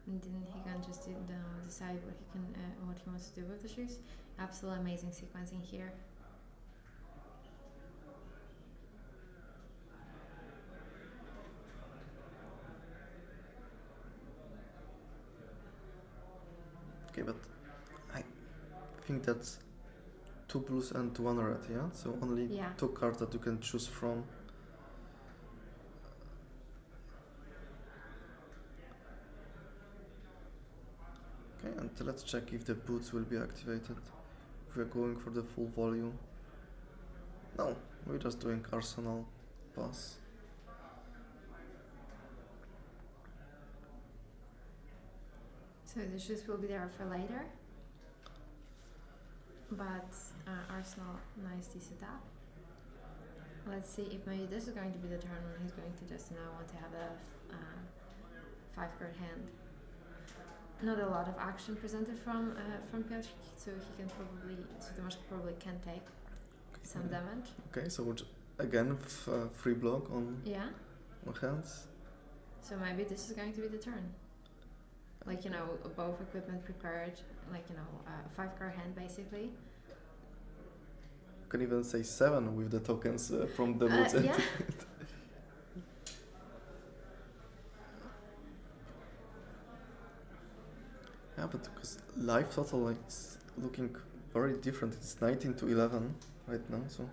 and then he can just decide what he wants to do with the shoes. Absolutely amazing sequencing here. Okay, but I think that's 2 blues and 1 red, yeah? So only 2 cards that you can choose from. Okay, and let's check if the boots will be activated. If we're going for the full volume. No, we're just doing Arsenal pass. So the shoes will be there for later, but Arsenal nicely set up. Let's see if maybe this is going to be the turn when he's going to just want to have a 5-card hand. Not a lot of action presented from Piotr, so Tomasz probably can take some damage. Okay, so again free block on hands. So maybe this is going to be the turn. Like, both equipment prepared, like, a 5-card hand basically. You can even say 7 with the tokens from the boots. Yeah. Yeah, but because life total is looking very different. It's 19 to 11 right now, so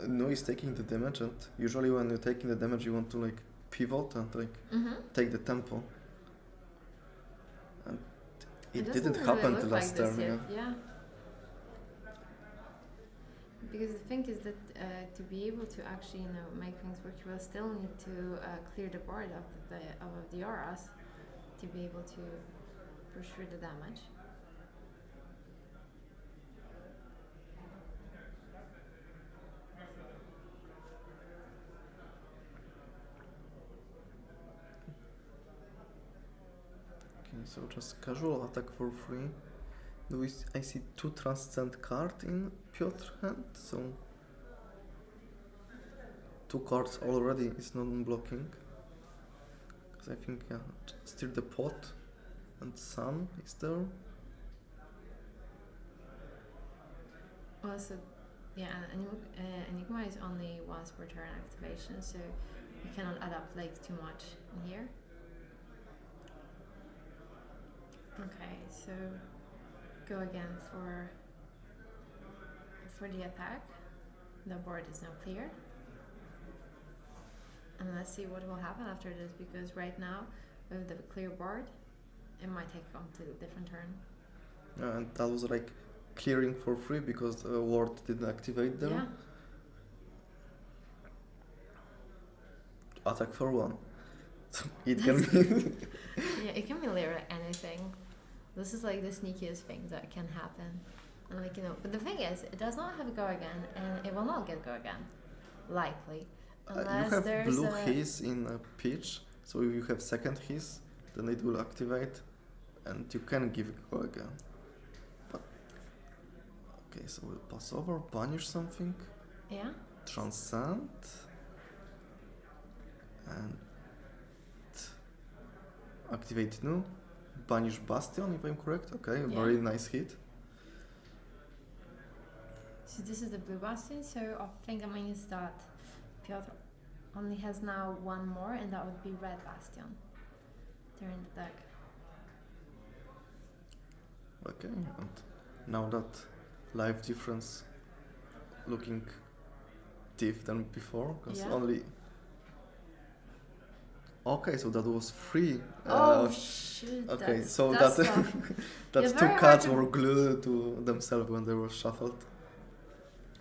Nu is taking the damage, and usually when you're taking the damage you want to pivot and take the tempo. And it didn't happen the last turn. Yeah. Because the thing is that to be able to actually make things work, you will still need to clear the board of the auras to be able to push through the damage. Okay, so just casual attack for free. I see 2 transcend card in Piotr's hand, so 2 cards already is non-blocking. Because I think still the pot and sun is there. Also, Enigma is only once per turn activation, so you cannot adapt too much in here. Okay, so go again for the attack. The board is now clear. And let's see what will happen after this, because right now with the clear board it might take on to a different turn. And that was clearing for free because the ward didn't activate there. Yeah. Attack for 1. It can be yeah, it can be literally anything. This is the sneakiest thing that can happen. And but the thing is, it does not have go again, and it will not get go again, likely. You Unless have there's blue a... his in a pitch, so if you have second his, then it will activate, and you can give it go again. But okay, so we'll pass over, banish something, Yeah? transcend, and activate new, banish bastion if I'm correct. Okay, Yeah. very nice hit. So this is the blue bastion, so I think it means that Piotr only has now one more, and that would be red bastion. They're in the deck. Okay, and now that life difference looking diff than before, because Yeah. only. Okay, so that was free. Oh shit! Okay, that's, so that's that tough. that Yeah, two very hard cards to- were glued to themselves when they were shuffled.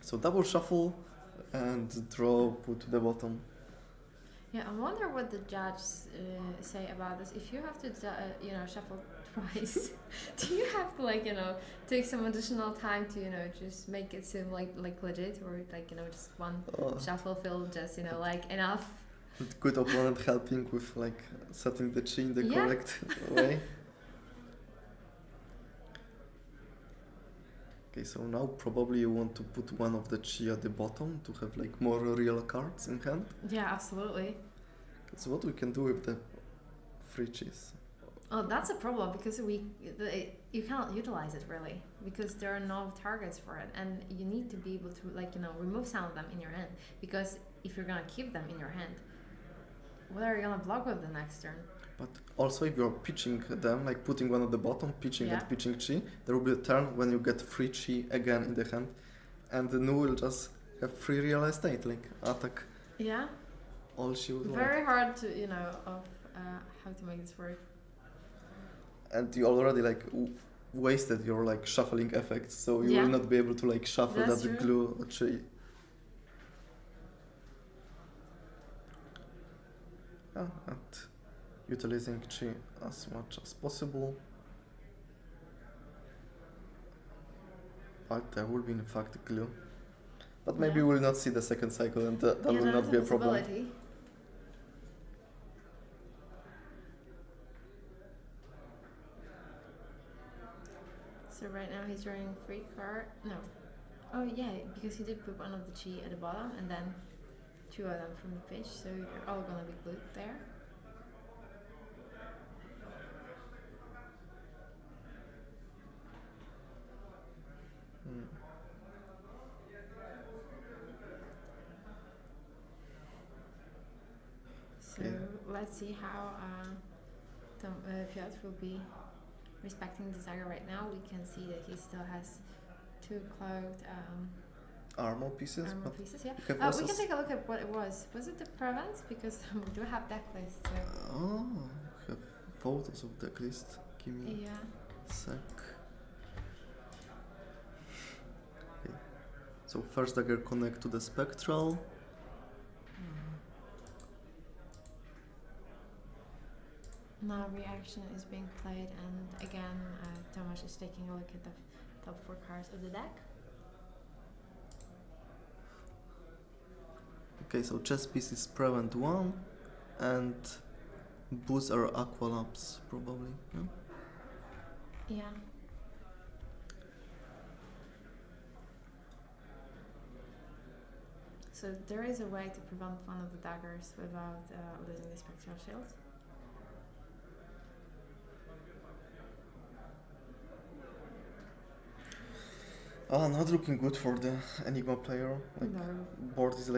So double shuffle and draw put to the bottom. Yeah, I wonder what the judges say about this. If you have to, shuffle twice, do you have to take some additional time to just make it seem like legit, or just one shuffle feel just enough? Good opponent helping with setting the chi in the Yeah. correct way. Okay, so now probably you want to put one of the chi at the bottom to have more real cards in hand. Yeah, absolutely. That's what we can do with the free chis. Oh, that's a problem because you cannot utilize it really because there are no targets for it, and you need to be able to remove some of them in your hand, because if you're gonna keep them in your hand, what are you gonna block with the next turn? But also if you're pitching them, putting one at the bottom, pitching Yeah. and pitching chi, there will be a turn when you get free chi again in the hand, and the Nu will just have free real estate, attack Yeah, all she would want. very hard to how to make this work. And you already wasted your shuffling effects, so you Yeah. will not be able to shuffle That's that true. glue chi. Yeah, and utilizing chi as much as possible. But there will be in fact glue. But maybe Yeah. we will not see the second cycle, and that will that's not be a problem. possibility. So right now he's drawing free card. No. Oh yeah, because he did put one of the chi at the bottom and then two of them from the pitch, so they're all gonna be glued there. Mm. So Okay. let's see how Piotr will be respecting the dagger right now. We can see that he still has two cloaked Armor pieces, armor but pieces. Yeah. you have We also can take a look at what it was. Was it the prevents? Because we do have deck lists. So. Oh, have photos of deck list. Give me Yeah. a sec. Okay. So first dagger connect to the spectral. Now reaction is being played, and again, Tomasz is taking a look at the top four cards of the deck. Okay, so chess piece is prevent 1 and boots are aqualabs probably. No? Yeah. So there is a way to prevent one of the daggers without losing the spectral shield. Not looking good for the Enigma player. No. Board is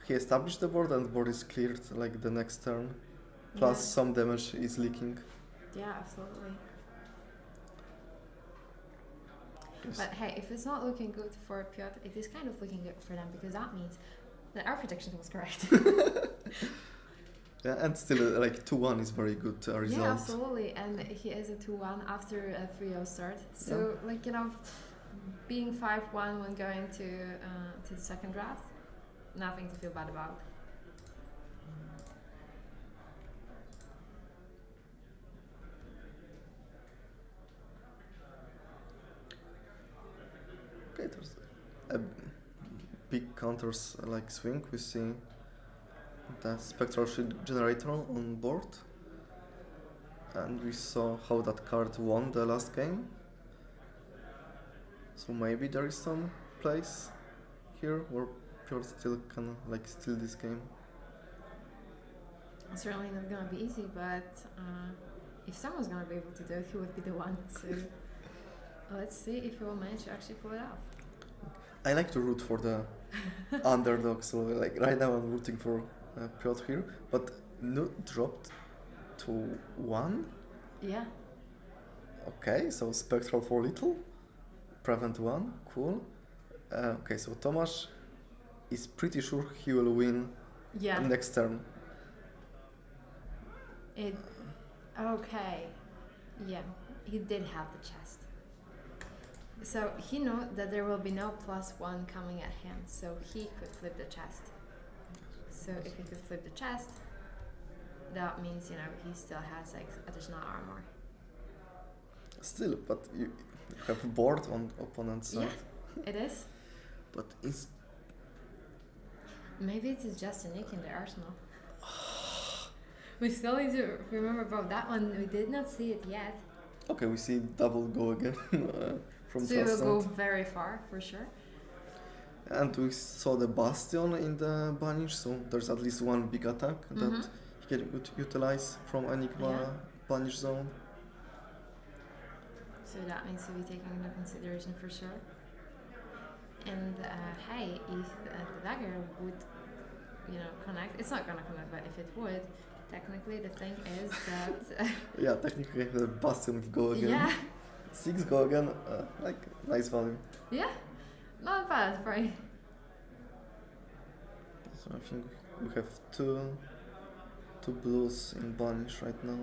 he established the board and board is cleared the next turn. Plus Yeah. some damage is leaking. Yeah, absolutely. Yes. But hey, if it's not looking good for Piotr, it is kind of looking good for them, because that means that our prediction was correct. Yeah, and still 2-1 is very good result. Yeah, absolutely. And he is a 2-1 after a 3-0 start. So, being 5-1 when going to the second draft, nothing to feel bad about. Okay, there's a big counters like swing, we see the spectral shield generator on board, and we saw how that card won the last game. So maybe there is some place here where Piotr still can like steal this game. It's certainly not gonna be easy, but if someone's gonna be able to do it, he would be the one. So let's see if he will manage to actually pull it off. I like to root for the underdog, so like right now I'm rooting for Piotr here, but Nut dropped to 1. Yeah. Okay, so spectral for little, prevent 1, cool. Okay, so Tomasz is pretty sure he will win Yeah. next turn. Okay. Yeah, he did have the chest. So he knew that there will be no +1 coming at him, so he could flip the chest. So if he could flip the chest, that means, you know, he still has like additional armor. Still, but you have board on opponent's side. Yeah, it is. But it's Maybe it is just a nick in the arsenal. We still need to remember about that one. We did not see it yet. okay. We see double go again from So it will go Transcend. very far for sure. And we saw the Bastion in the Banish, so there's at least one big attack that he can utilize from Enigma Yeah. Banish zone. So that needs to be taken into consideration for sure. And hey, if the dagger would, you know, connect, it's not gonna connect, but if it would, technically the thing is that Yeah, technically the Bastion with go again. yeah, 6 go again, like nice value. yeah, not bad, right? So I think we have two blues in Banish right now.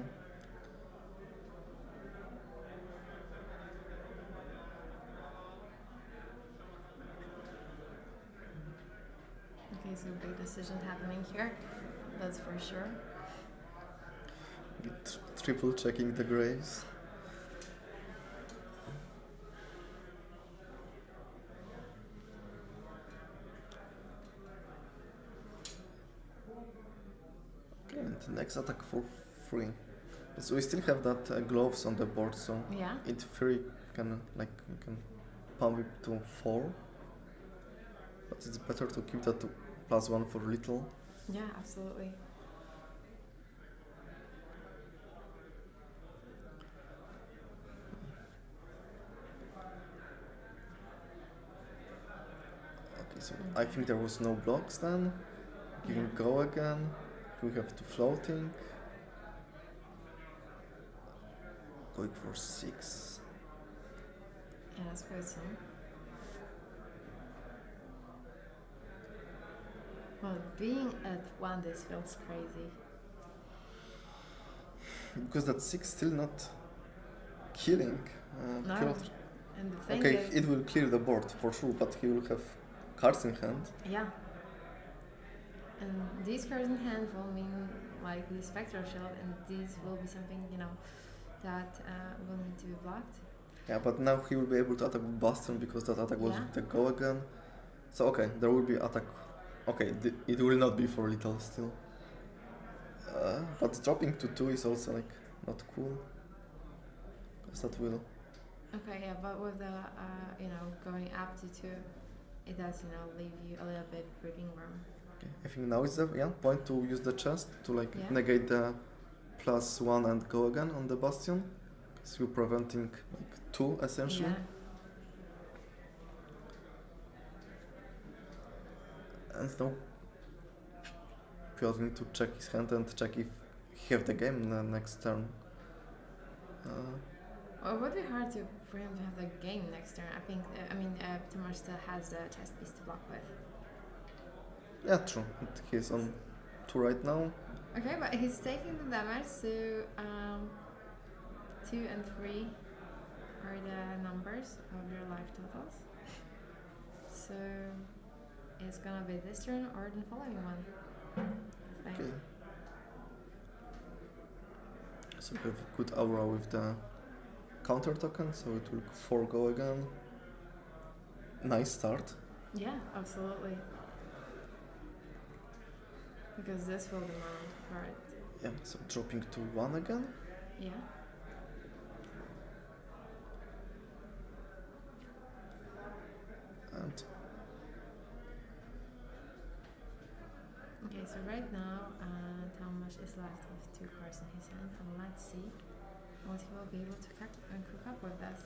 Okay, so big decision happening here, that's for sure. Triple checking the graves. Okay, and the next attack for 3. So we still have that gloves on the board, so Yeah. in theory can like you can pump it to 4. But it's better to keep that to +1 for little. Yeah, absolutely. Okay, so I think there was no blocks then. Giving Yeah. go again. We have to floating. Going for 6. Yeah, that's quite some. Well, being at 1, this feels crazy. Because that 6 still not killing No. Piotr. And the thing Okay, is, it will clear the board for sure, but he will have cards in hand. yeah. And these cards in hand will mean like the spectral shield, and these will be something, you know, that will need to be blocked. Yeah, but now he will be able to attack with Bastion because that attack was Yeah. with the go again. So okay, there will be attack. Okay, it will not be for little still. But dropping to 2 is also like not cool. Because that will. Okay, yeah, but with the, you know, going up to 2, it does, you know, leave you a little bit breathing room. Okay, I think now is the point to use the chest to like Yeah. negate the +1 and go again on the Bastion. So you're preventing like 2 essentially. Yeah. And now Piotr need to check his hand and check if he have the game in the next turn. Well, it would be hard for him to have the game next turn. I think, Tomasz still has the chess piece to block with. Yeah, true. And he's on 2 right now. Okay, but he's taking the damage, so 2 and 3 are the numbers of your life totals. So it's gonna be this turn or the following one. I think. Okay. So we have good aura with the counter token, so it will 4 go again. Nice start. Yeah, absolutely. Because this will demand card. Yeah, so dropping to 1 again. Yeah. And Okay, so right now, Tomasz is left with 2 cards in his hand, and let's see what he will be able to cook up with this.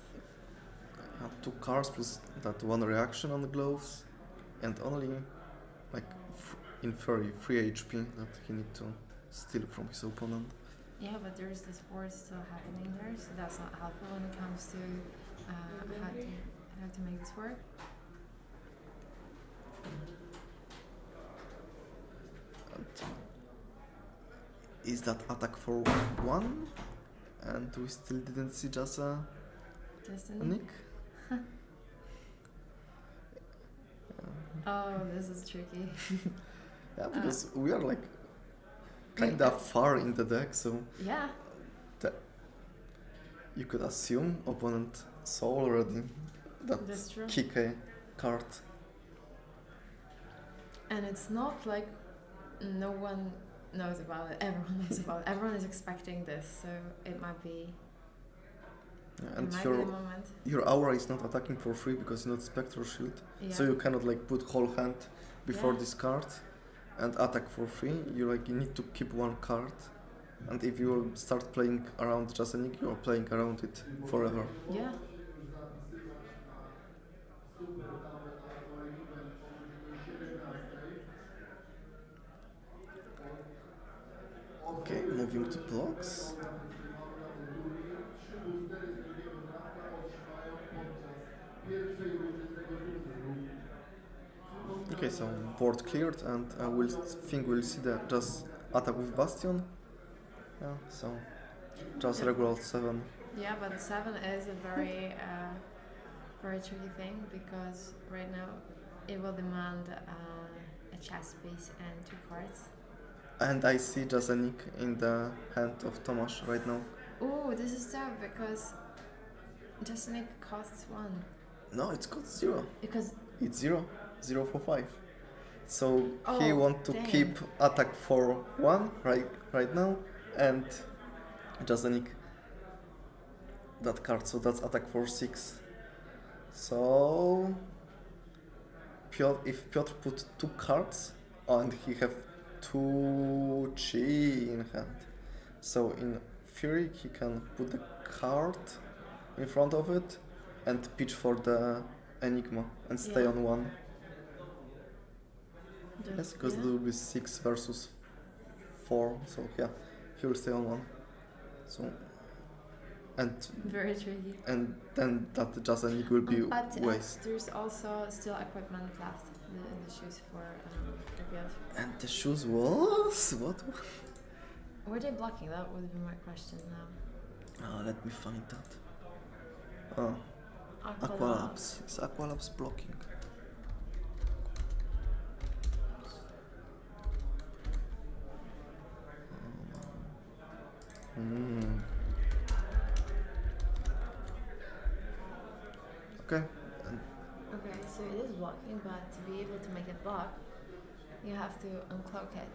2 cards plus that 1 reaction on the gloves, and only like in theory 3 HP that he need to steal from his opponent. Yeah, but there's this war still happening there, so that's not helpful when it comes to how to make this work. And is that attack for 1? And we still didn't see just a nick. Oh, this is tricky. Yeah, because we are like kinda far in the deck, so Yeah. you could assume opponent saw already that That's true. kick a card. And it's not like no one knows about it. Everyone knows about it. Everyone is expecting this, so it might be. Yeah, and it might be the moment. your aura is not attacking for free because it's not Spectral Shield. Yeah. So you cannot like put whole hand before Yeah. this card and attack for free. You need to keep 1 card. And if you start playing around just a nick, you are playing around it forever. Yeah. Okay, moving to blocks. Okay, so board cleared, and I will think we'll see the just attack with Bastion. Yeah, so just regular 7. Yeah, but 7 is a very, very tricky thing because right now it will demand a chess piece and 2 cards. And I see just a nick in the hand of Tomasz right now. Oh, this is tough because just a nick costs 1. No, it's got 0. Because It's 0. 0 for 5. So he Oh, want to damn. keep attack for 1 right now, and just a nick that card. So that's attack for 6. So if Piotr put 2 cards and he have 2 chi in hand, so in theory he can put the card in front of it and pitch for the Enigma and stay Yeah. on 1. Yes, because yeah. there will be 6 versus 4, so yeah, he will stay on 1. So and Very tricky. then that just a nick will be But waste. there's also still equipment left, the shoes for Piotr. And the shoes was what? Were they blocking? That would be my question now. Let me find that. Oh, Aqualabs. It's Aqualabs blocking. Okay. Okay, so it is blocking, but to be able to make it block, you have to uncloak it.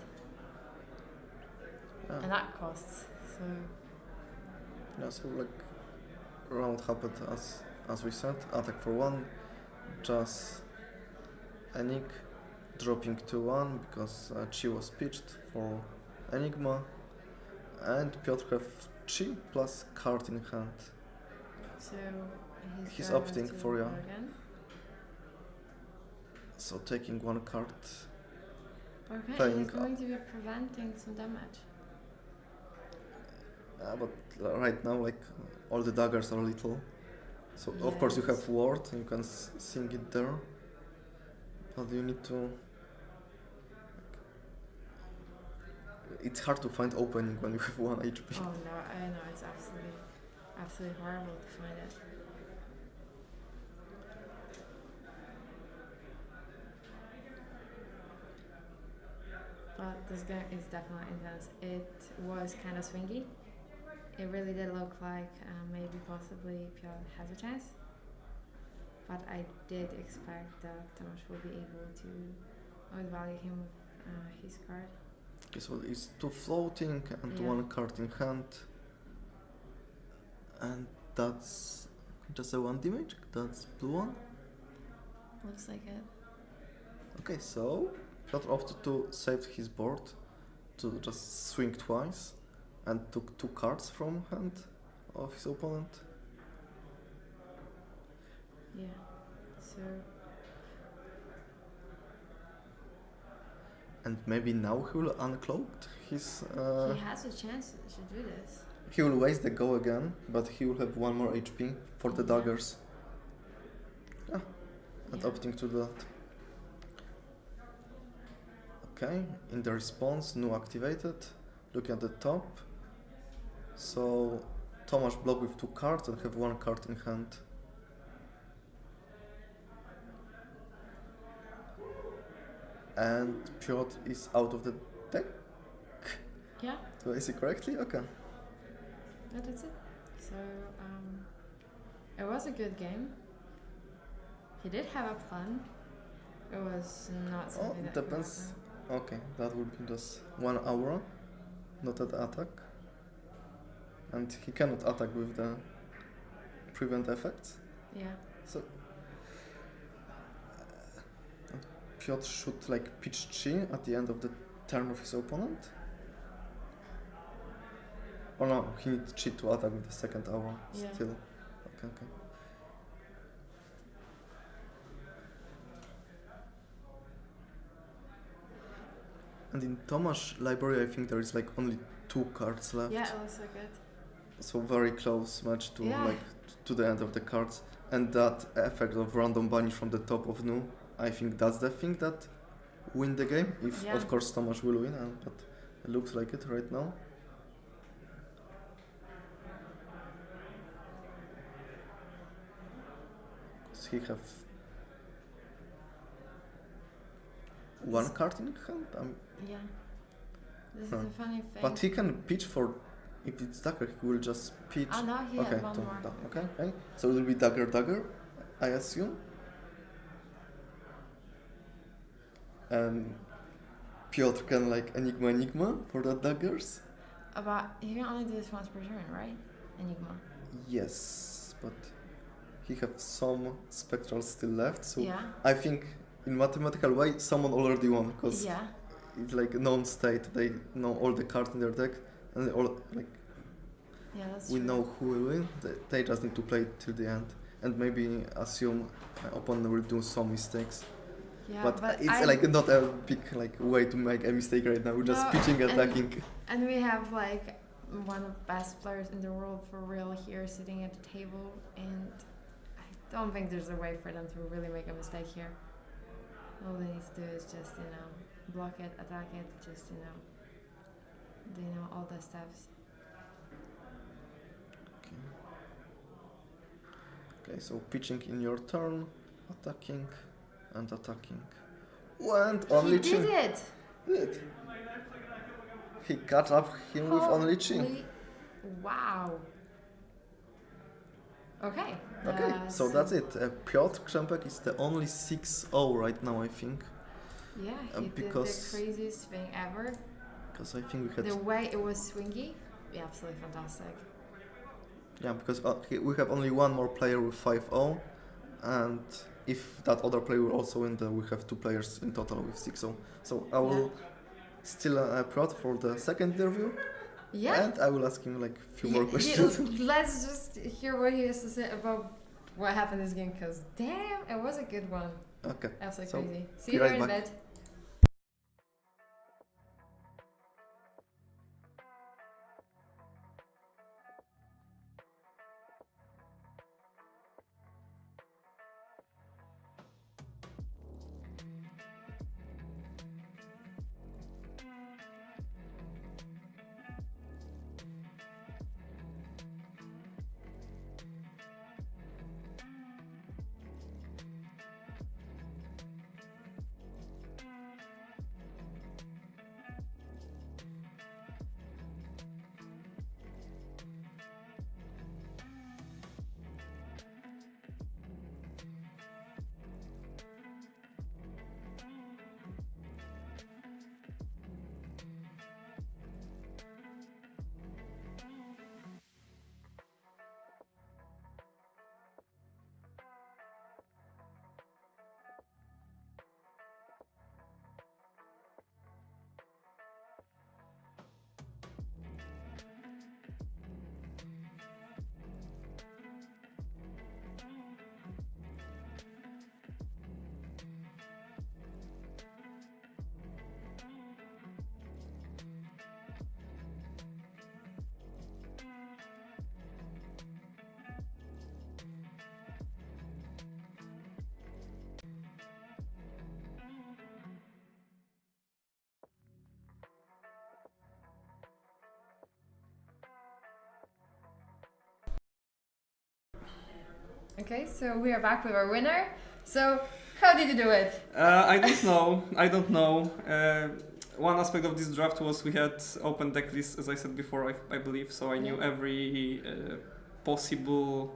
Yeah. And that costs, so... Yeah, so like round happened as we said, attack for 1, just a nick, dropping to 1 because Chi was pitched for Enigma, and Piotr have Chi plus card in hand. So He's going opting to for, yeah. go again. So taking 1 card. Okay, Playing he's going to be preventing some damage. But right now, like all the daggers are little. So of course you Yes. have ward, and you can sing it there. But you need to. It's hard to find opening when you have 1 HP. Oh no, I know, it's absolutely horrible to find it. But this game is definitely intense. It was kind of swingy. It really did look like maybe possibly Piotr has a chance. but I did expect that Tomasz will be able to outvalue him with his card. Okay, so it's 2 floating and Yeah. 1 card in hand. And that's just a 1 damage. That's blue one. Looks like it. Okay, so Piotr opted to save his board to just swing twice and took 2 cards from hand of his opponent. Yeah. So And maybe now he will uncloak his. he has a chance to do this. He will waste the go again, but he will have 1 more HP for the Yeah. daggers. Yeah, and Yeah. opting to do that. Okay, in the response, Nu activated. Looking at the top. So Tomasz block with 2 cards and have 1 card in hand. And Piotr is out of the deck. Yeah. Do I see correctly? Okay. Yeah, that's it. So it was a good game. He did have a plan. It was not something that depends. Okay, that would be just 1 aura, not an attack. And he cannot attack with the prevent effects. Yeah. So Piotr should like pitch chi at the end of the turn of his opponent. Or no, he needs chi to attack with the second aura Yeah. still. Okay. And in Tomasz library, I think there is like only 2 cards left. Yeah, it looks like it. So very close match to Yeah. to the end of the cards. And that effect of random banish from the top of Nu, I think that's the thing that win the game. If Yeah. of course Tomasz will win, but it looks like it right now. So he have 1 card in hand. Yeah. This Huh. is a funny thing. But he can pitch for, if it's dagger, he will just pitch. Oh no, he Okay, had one more. okay. So it will be dagger, I assume. And Piotr can like enigma for the daggers. But you can only do this once per turn, right? Enigma. Yes, but he have some spectrals still left. So Yeah. I think in mathematical way, someone already won because Yeah. it's like known state. They know all the cards in their deck, and they all like Yeah, that's we true. know who will win. They just need to play it till the end and maybe assume opponent will do some mistakes. Yeah, but it's I- like not a big like way to make a mistake right now. We're just No, pitching, and- attacking. And we have like one of the best players in the world for real here sitting at the table, and I don't think there's a way for them to really make a mistake here. All they need to do is just, block it, attack it, just, all the steps. Okay, so pitching in your turn, attacking and attacking. And only He did it! Did. He cut up him with only chi. Holy- Wow. Okay. Okay, so that's it. Piotr Krzempek is the only 6-0 right now, I think. Yeah, he did the because- craziest thing ever. Because I think we had... The way it was swingy, yeah, absolutely fantastic. Yeah, because we have only one more player with 5-0. And if that other player will also win, then we have 2 players in total with 6-0. So I will still Piotr for the second interview. Yeah. And I will ask him like a few more questions. Let's just hear what he has to say about what happened this game, because damn, it was a good one. Okay. Absolutely So, crazy. See be you right in back. bed. Okay, so we are back with our winner. So, how did you do it? I don't know. I don't know. One aspect of this draft was we had open deck list, as I said before, I believe. So I knew every possible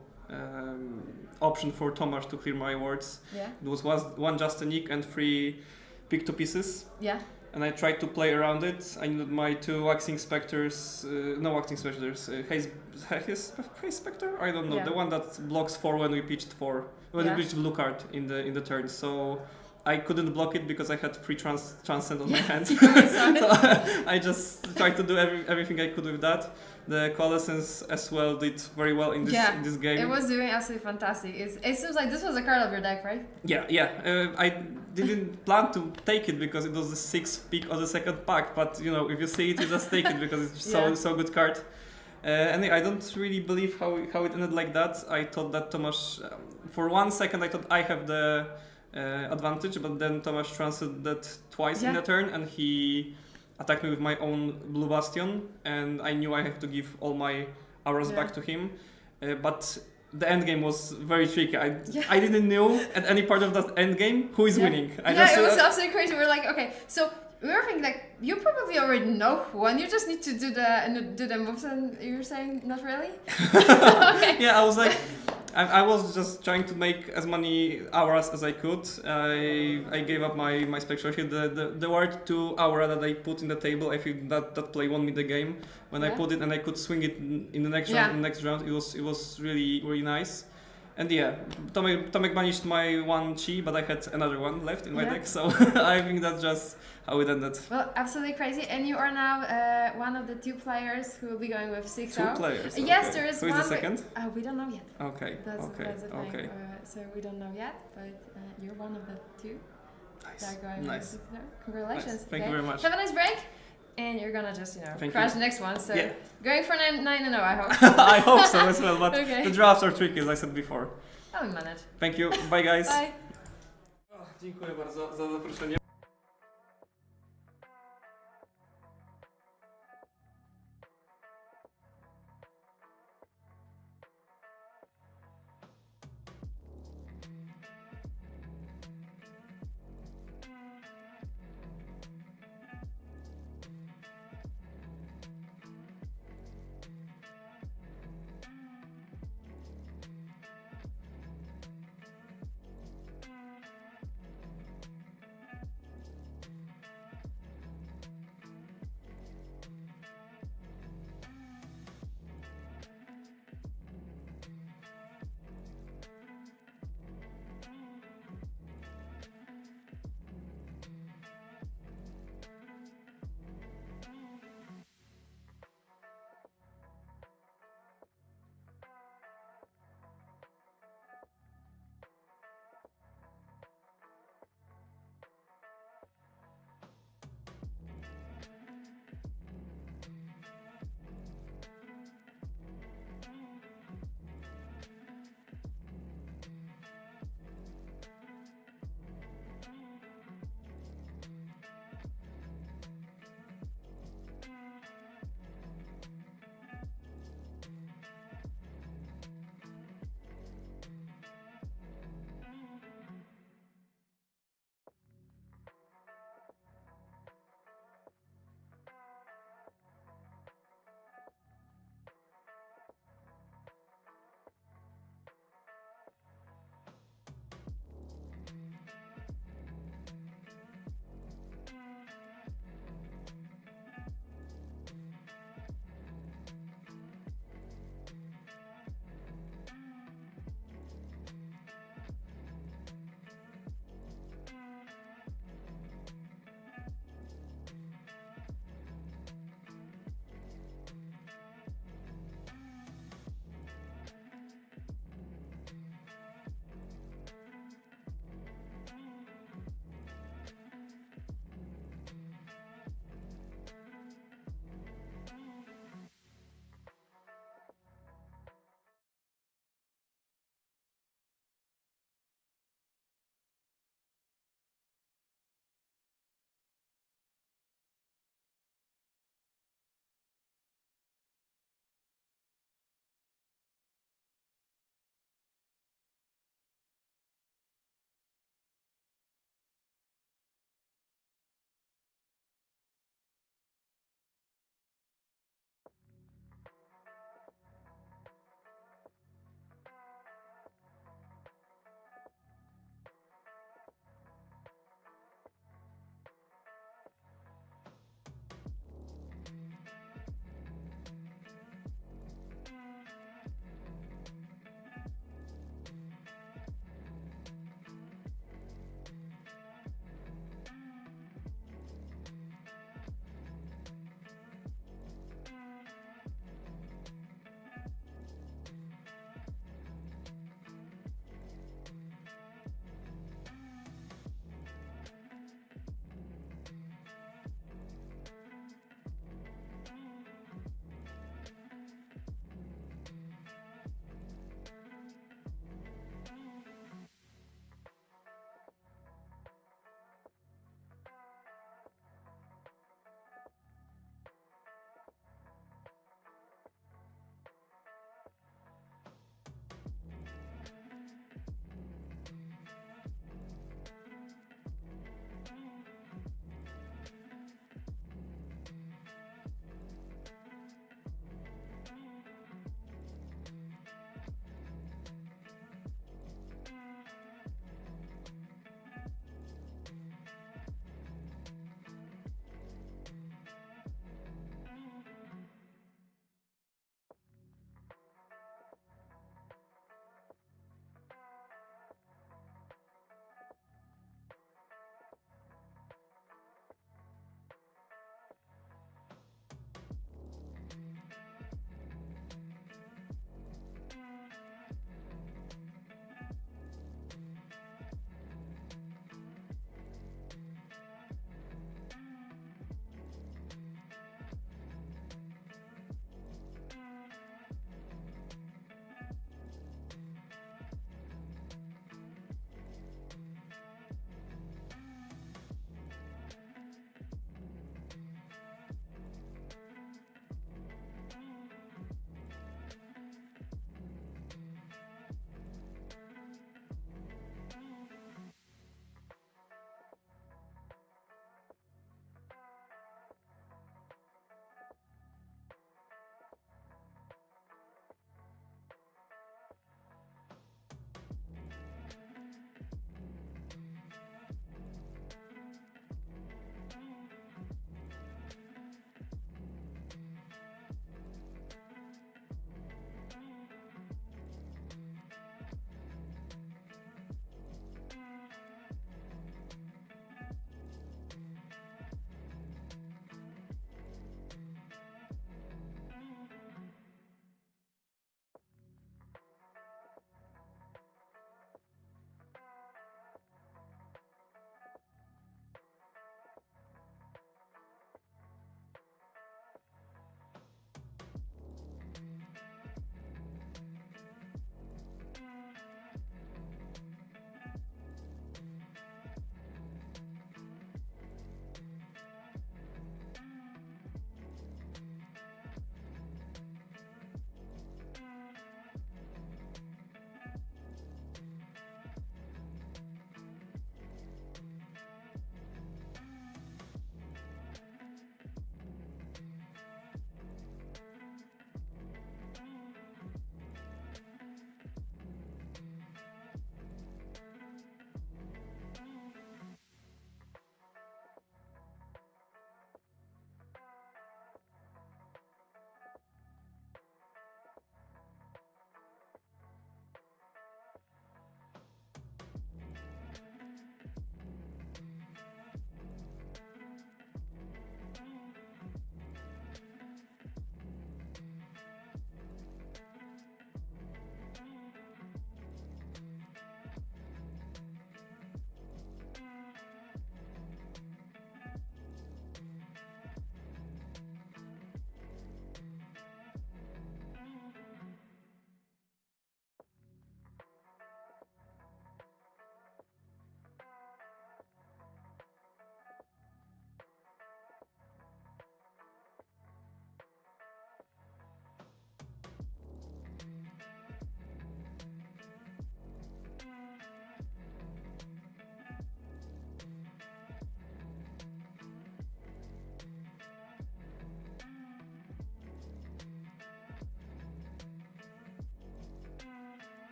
option for Tomasz to clear my wards. Yeah. It was one just a nick and 3 pick to pieces. Yeah. And I tried to play around it. I needed my 2 Waxing Spectres, Haze Spectre? I don't know, Yeah. the one that blocks 4 when we pitched 4, when we pitched blue card in the turn. So I couldn't block it because I had 3 transcend on my hand. So I just tried to do everything I could with that. The Coalescence as well did very well in this game. It was doing absolutely fantastic. It seems like this was a card of your deck, right? Yeah. I didn't plan to take it because it was the 6th pick of the second pack, but if you see it, you just take it because it's so good card. And I don't really believe how it ended like that. I thought that Tomasz, for 1 second, I thought I have the advantage, but then Tomasz transferred that twice in the turn, and he attacked me with my own Blue Bastion, and I knew I have to give all my auras back to him. But the end game was very tricky. I didn't know at any part of that end game who is winning. It was absolutely crazy. We're like, okay, so we were thinking like you probably already know who won. You just need to do the moves, and you're saying not really. Okay. Yeah, I was like, I was just trying to make as many auras as I could. I gave up my spectral shield. The word to aura that I put in the table, I feel that play won me the game. When I put it and I could swing it in the next round, it was really really nice. And Tomek banished my 1 chi, but I had another one left in my deck, so I think that's just how it ended. Well, absolutely crazy. And you are now one of the 2 players who will be going with 6-0. 2 players? Yes, there is Who one. is the second? We don't know yet. Okay. That's the thing. Okay. So we don't know yet, but you're one of the 2 that are going Nice. with 6-0. Congratulations. Nice. Thank you very much. Have a nice break. And you're gonna just, crash the next one. So going for 9-0, I hope. I hope so as well, but the drafts are tricky, as I said before. I'll manage. Thank you. Bye, guys. Bye. Dziękuję bardzo za zaproszenie.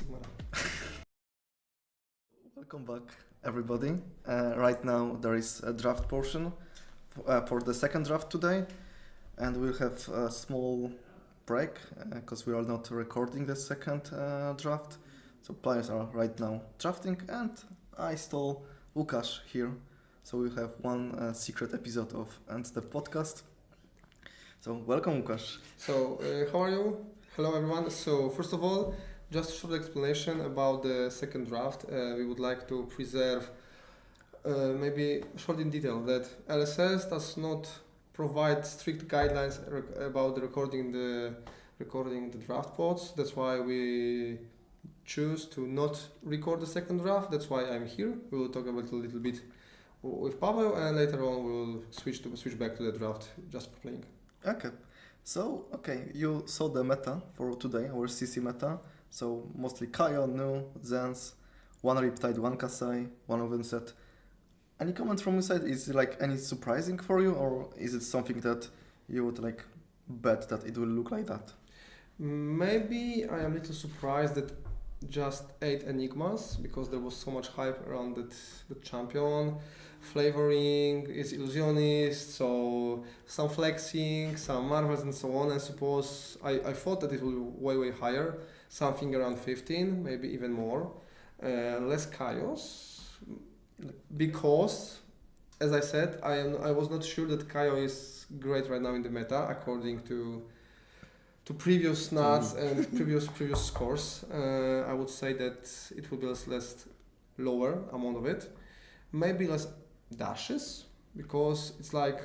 meta. Welcome back, everybody. Right now there is a draft portion for the second draft today, and we'll have a small break because we are not recording the second draft. So players are right now drafting, and I stole Łukasz here. So we'll have one secret episode of End the Podcast. So welcome, Łukasz. So how are you? Hello everyone. So first of all, just a short explanation about the second draft. We would like to preserve maybe short in detail that LSS does not provide strict guidelines about the recording the draft pods. That's why we choose to not record the second draft. That's why I'm here. We will talk about a little bit with Paweł, and later on we will switch back to the draft just for playing. Okay. So, you saw the meta for today, our CC meta. So, mostly Kaio, Nu, Zens, one Riptide, one Kasai, one Ovenset. Any comment from your side? Is it like any surprising for you, or is it something that you would like bet that it will look like that? Maybe I am a little surprised that just 8 Enigmas, because there was so much hype around the champion. Flavoring is illusionist, so some flexing, some marvels and so on. I suppose I thought that it will be way higher, something around 15, maybe even more. Less chaos, because as I said, I was not sure that Kaio is great right now in the meta according to previous nuts and previous scores. I would say that it will be less lower amount of it, maybe less dashes, because it's like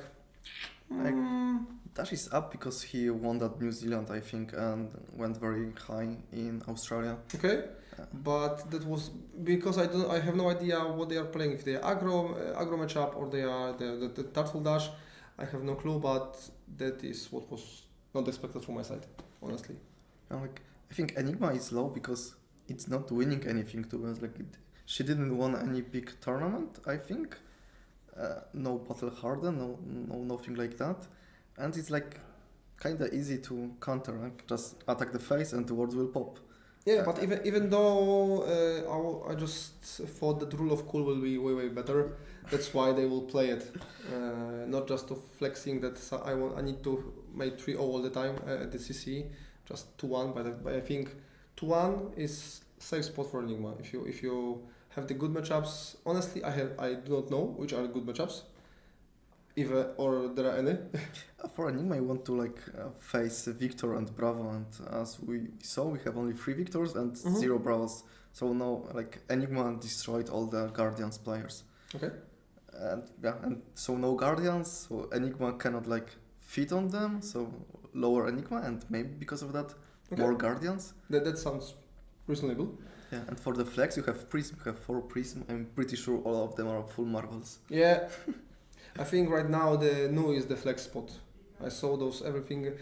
Dash is up because he won that New Zealand, I think, and went very high in Australia. Okay, but that was because I have no idea what they are playing. If they are aggro matchup or they are the turtle dash, I have no clue. But that is what was not expected from my side, honestly. I think Enigma is low because it's not winning anything. To be honest, she didn't win any big tournament, I think. No battle harden, no nothing like that, and it's like kind of easy to counter. Like just attack the face and the words will pop. Yeah, but even though I just thought that rule of cool will be way better. That's why they will play it, not just to flexing that I need to make 3-0 all the time at the CC, just 2-1. But I think 2-1 is safe spot for Enigma. If you have the good matchups, honestly, I do not know which are good matchups, if or there are any. For Enigma, I want to face Victor and Bravo, and as we saw, we have only 3 Victors and 0 Bravos. So now, Enigma destroyed all the Guardians players. Okay. And so no Guardians, so Enigma cannot fit on them. So lower Enigma, and maybe because of that, more Guardians. That sounds reasonable. Yeah, and for the flex, you have Prism, you have 4 Prism. I'm pretty sure all of them are full Marvels. Yeah, I think right now the Nu is the flex spot. I saw those everything.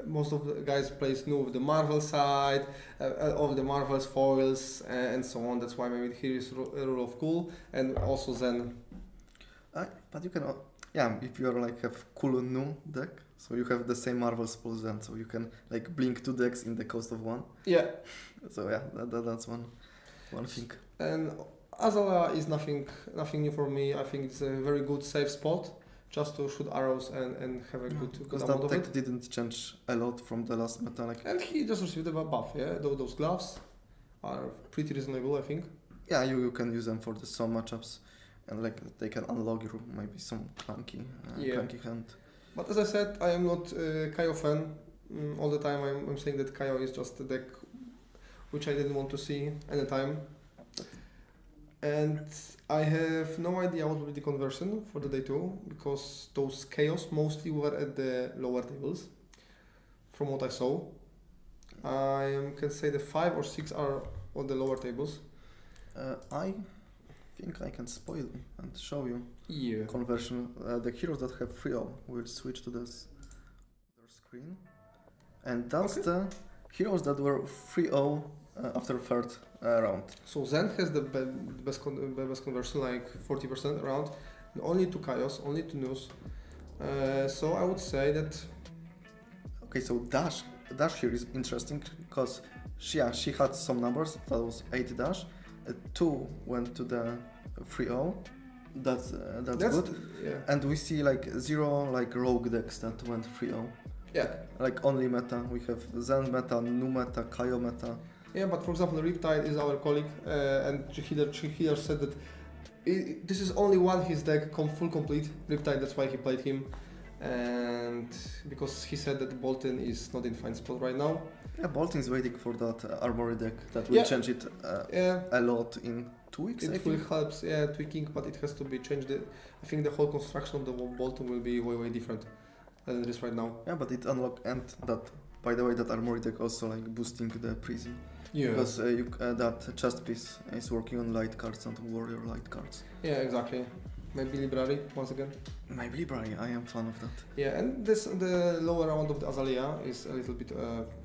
Most of the guys plays Nu with the Marvel side, of the Marvels foils and so on. That's why maybe here is a rule of cool, and also Zen. But you can, if you are have cool Nu deck, so you have the same Marvels plus Zen, so you can blink 2 decks in the cost of 1. Yeah. So that's one thing. And Azala is nothing new for me. I think it's a very good safe spot, just to shoot arrows and have a good because amount that of deck it. didn't change a lot from the last meta. And he just received a buff. Yeah, those gloves are pretty reasonable, I think. Yeah, you can use them for the some matchups, and they can unlock you maybe some clunky hand. But as I said, I am not a Kaio fan. All the time I'm saying that Kaio is just a deck which I didn't want to see anytime. And I have no idea what will be the conversion for the day 2, because those chaos mostly were at the lower tables, from what I saw. I can say the 5 or 6 are on the lower tables. I think I can spoil and show you conversion. The heroes that have 3-0 will switch to this other screen, and that's the heroes that were 3-0 after third round. So Zen has the best conversion, 40% around, and only 2 Kaios, only 2 Nus. So I would say that. Okay, so Dash here is interesting because she had some numbers. That was 8 dash. 2 went to the 3-0. That's good. Yeah. And we see like 0 like rogue decks that went 3-0. Yeah. Like only meta. We have Zen meta, Nu meta, Kaio meta. Yeah, but for example, Riptide is our colleague, and he said that this is only one his deck full complete. Riptide, that's why he played him, and because he said that Bolton is not in fine spot right now. Yeah, Bolton is waiting for that Armory deck that will change it a lot in 2 weeks. It will help, tweaking, but it has to be changed. I think the whole construction of the Bolton will be way different than it is right now. Yeah, but it unlocked, and that, by the way, that Armory deck also like boosting the Prism. Yeah. Because that chest piece is working on light cards and warrior light cards. Yeah, exactly. Maybe Library once again. Maybe Library, I am fan of that. Yeah, and the lower round of the Azalea is a little bit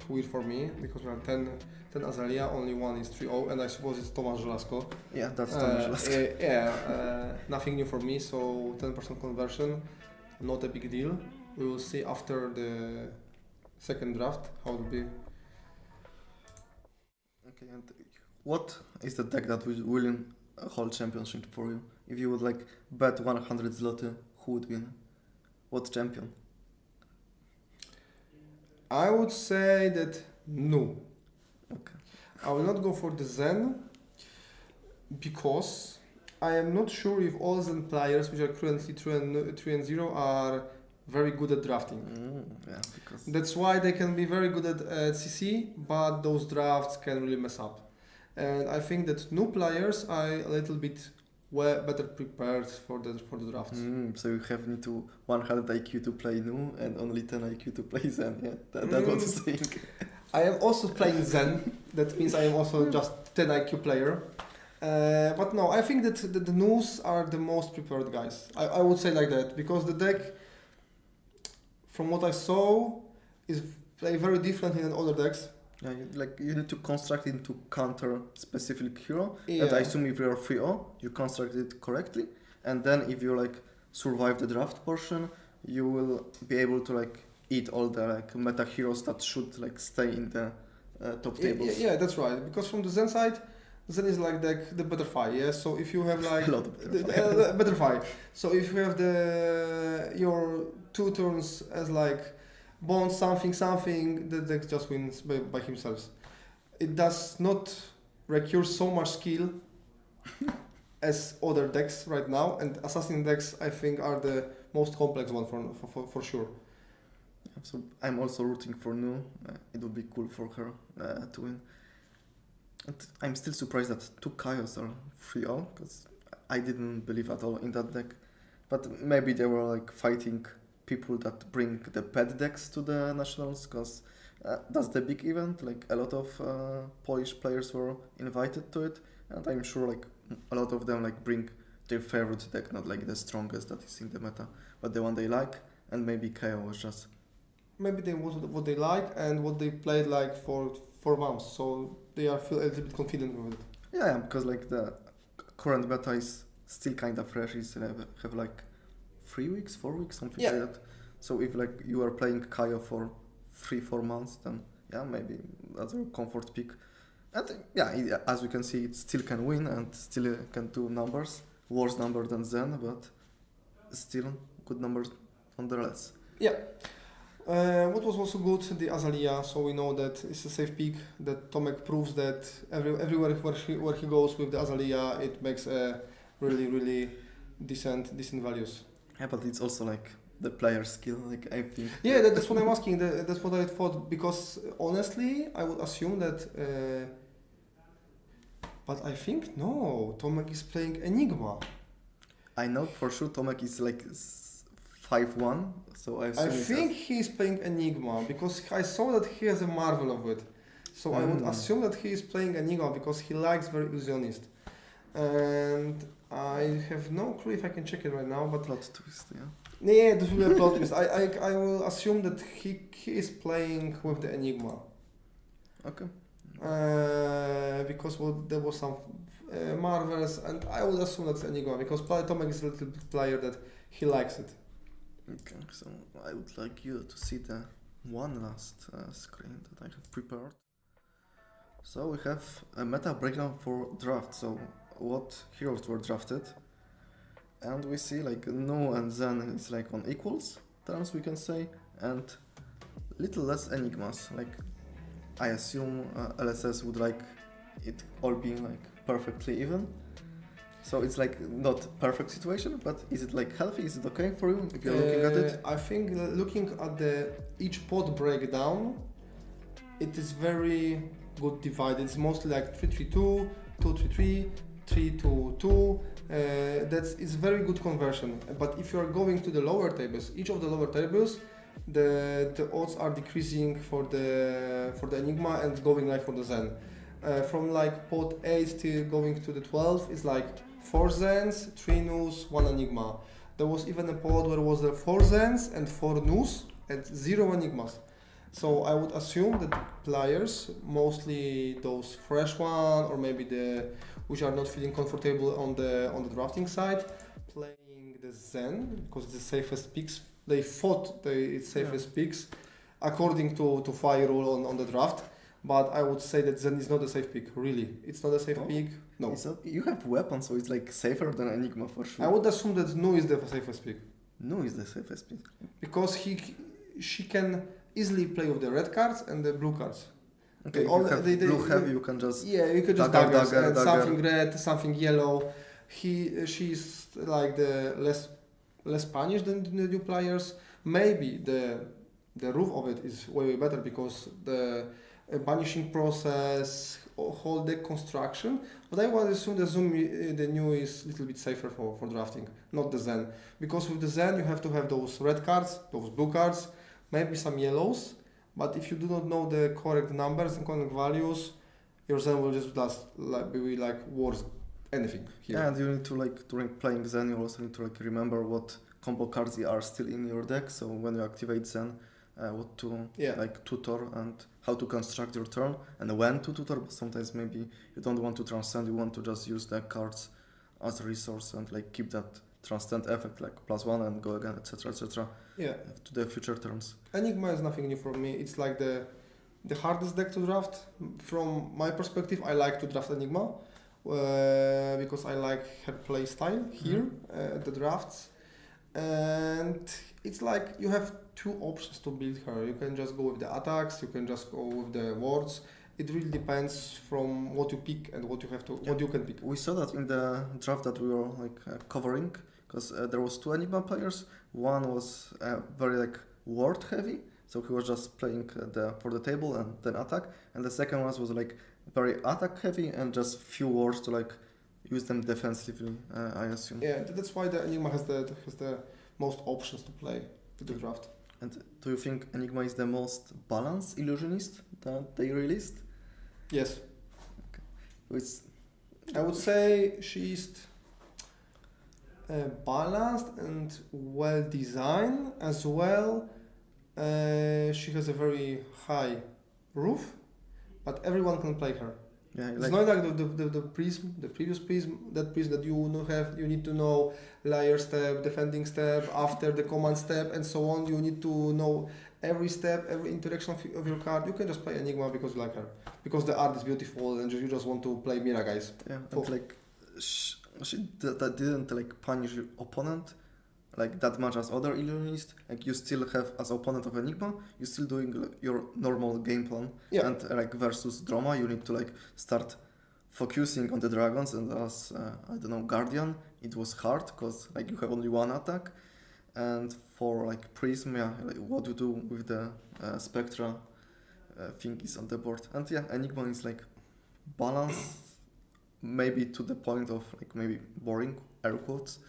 weird for me because we have 10 Azalea, only one is 3-0, and I suppose it's Tomasz Żelazko. Yeah, that's Tomasz Żelazko. Nothing new for me, so 10% conversion, not a big deal. We will see after the second draft how it will be. Okay, and what is the deck that will win a whole championship for you? If you would like bet 100 zloty, who would win? What champion? I would say that no. Okay. I will not go for the Zen because I am not sure if all Zen players, which are currently 3-0, are very good at drafting. Yeah, because That's why they can be very good at CC, but those drafts can really mess up. And I think that new players are a little bit better prepared for the drafts. So you have need to 100 IQ to play Nu and only 10 IQ to play Zen. Yeah, that's what you're saying. I am also playing Zen. That means I am also just 10 IQ player. But no, I think that the Nus are the most prepared guys. I would say like that because the deck, from what I saw, is play very differently than other decks. Yeah, you need to construct it to counter specific hero. Yeah. And I assume if you're 3-0, you construct it correctly. And then if you like survive the draft portion, you will be able to like eat all the like meta heroes that should like stay in the top tables. Yeah, that's right. Because from the Zen side, Zen is like the butterfly. Yeah. So if you have like A lot of the butterfly. So if you have your 2 turns as like bond something, the deck just wins by himself. It does not require so much skill as other decks right now, and assassin decks I think are the most complex one for sure. So I'm also rooting for Nu. It would be cool for her to win. And I'm still surprised that 2 Kaios are 3-0 because I didn't believe at all in that deck. But maybe they were like fighting people that bring the pet decks to the nationals because that's the big event. Like a lot of Polish players were invited to it, and I'm sure like a lot of them like bring their favorite deck, not like the strongest that is in the meta, but the one they like. And maybe Kaio was just maybe they was what they like and what they played like for 4 months, so they are feel a little bit confident with it. Yeah, because like the current meta is still kind of fresh. It's have like 3 weeks, 4 weeks, something like that. So if like you are playing Kaio for 3-4 months, then yeah, maybe that's a comfort pick. And as we can see, it still can win and still can do numbers. Worse number than Zen, but still good numbers nonetheless. Yeah. What was also good, the Azalea, so we know that it's a safe pick, that Tomek proves that everywhere where he goes with the Azalea, it makes a really decent values. Yeah, but it's also like the player skill, like I think. Yeah, that's what I'm asking, that's what I thought, because honestly, I would assume that, but I think no, Tomek is playing Enigma. I know for sure Tomek is like 5-1, so I think he's playing Enigma because I saw that he has a Marvel of it. So I would assume that he is playing Enigma because he likes very illusionist. And I have no clue if I can check it right now, but plot twist, yeah. Yeah, this will be a plot twist. I will assume that he is playing with the Enigma. Okay. Because there was some Marvels, and I would assume that's Enigma because Tomek is a little player that he likes it. Okay, so I would like you to see the one last screen that I have prepared. So we have a meta breakdown for draft. So what heroes were drafted, and we see like Nu and Zen is like on equals terms, we can say, and little less enigmas. Like I assume LSS would like it all being like perfectly even. So it's like not perfect situation, but is it like healthy? Is it okay for you if you're looking at it? I think looking at each pod breakdown, it is very good divided. It's mostly like 3-3-2, 2-3-3, 3-2-2. It's very good conversion. But if you are going to the lower tables, each of the lower tables, the odds are decreasing for the Enigma and going like for the Zen. From like pod 8 to going to the 12 is like 4 Zens, 3 Nus, 1 Enigma. There was even a pod where was 4 Zens and 4 Nus and 0 Enigmas. So I would assume that players, mostly those fresh one or maybe which are not feeling comfortable on the drafting side, playing the Zen because it's the safest picks. They thought it's safest picks according to FI rule on the draft. But I would say that Zen is not a safe pick, really. It's not a safe pick, no. You have weapons, so it's like safer than Enigma for sure. I would assume that Nu is the safest pick. Nu is the safest pick. Because she can easily play with the red cards and the blue cards. Okay, blue heavy, you can just... Yeah, you could just dagger. Something red, something yellow. She's like the less punished than the new players. Maybe the roof of it is way better because the banishing process, whole deck construction, but I would assume the Nu is a little bit safer for drafting, not the Zen. Because with the Zen you have to have those red cards, those blue cards, maybe some yellows, but if you do not know the correct numbers and correct values, your Zen will just be worth anything here. Yeah, and you need to like, during playing Zen, you also need to like remember what combo cards are still in your deck, so when you activate Zen, what to like tutor and how to construct your turn and when to tutor, but sometimes maybe you don't want to transcend, you want to just use the cards as a resource and like keep that transcend effect like +1 and go again, etc. To the future turns. Enigma is nothing new for me. It's like the hardest deck to draft. From my perspective, I like to draft Enigma because I like her play style here at the drafts. And it's like you have 2 options to build her. You can just go with the attacks, you can just go with the wards. It really depends from what you pick and what you can pick. We saw that in the draft that we were like covering, because there was 2 Enigma players. One was very like ward heavy, so he was just playing for the table and then attack, and the second one was like very attack heavy and just few wards to like use them defensively, I assume. Yeah, that's why the Enigma has the most options to play to the draft. And do you think Enigma is the most balanced illusionist that they released? Yes. Okay. I would say she's balanced and well designed as well. She has a very high roof, but everyone can play her. Yeah, it's not like the prism, the previous prism, that you need to know layer step, defending step, after the command step, and so on. You need to know every step, every interaction of your card. You can just play Enigma because you like her, because the art is beautiful, and you just want to play Mira, guys. Yeah, and like she didn't like punish your opponent like that much as other illusionists. Like you still have as opponent of Enigma, you're still doing like, your normal game plan. Yeah. And like versus Drama, you need to like start focusing on the dragons. And as I don't know, Guardian, it was hard because like you have only 1 attack. And for like Prism, like what you do with the Spectra thing is on the board. And yeah, Enigma is like balanced, maybe to the point of like maybe boring, air quotes.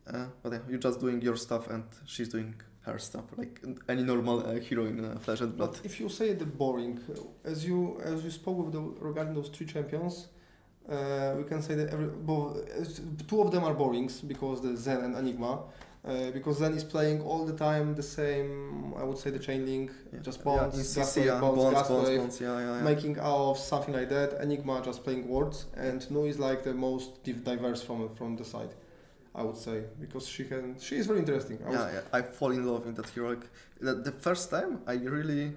But yeah, you're just doing your stuff and she's doing her stuff like any normal hero in Flesh and Blood. But if you say the boring, as you spoke regarding those 3 champions, we can say that 2 of them are borings because the Zen and Enigma. Because Zen is playing all the time the same, I would say the chain link, just bonds, bonds, making out something like that. Enigma just playing wards, and Nu is like the most diverse from the side, I would say, because she is very interesting. I fall in love with that hero. Like, the first time I really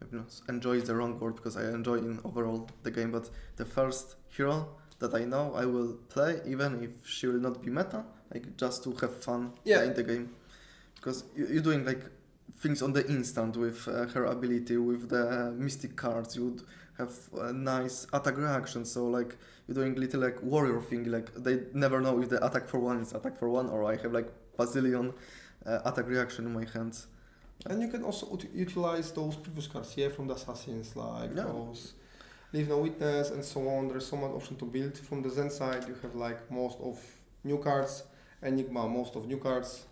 maybe not enjoy is the wrong word because I enjoy in overall the game, but the first hero that I know I will play even if she will not be meta, like just to have fun in the game, because you're doing like things on the instant with her ability, with the mystic cards. You'd have a nice attack reaction, so like you're doing little like warrior thing, like they never know if the attack for one is attack for one or I have like bazillion attack reaction in my hands. And you can also utilize those previous cards from the assassins, like those Leave No Witness and so on. There's so much option to build. From the Zen side, you have like most of new cards, Enigma most of new cards.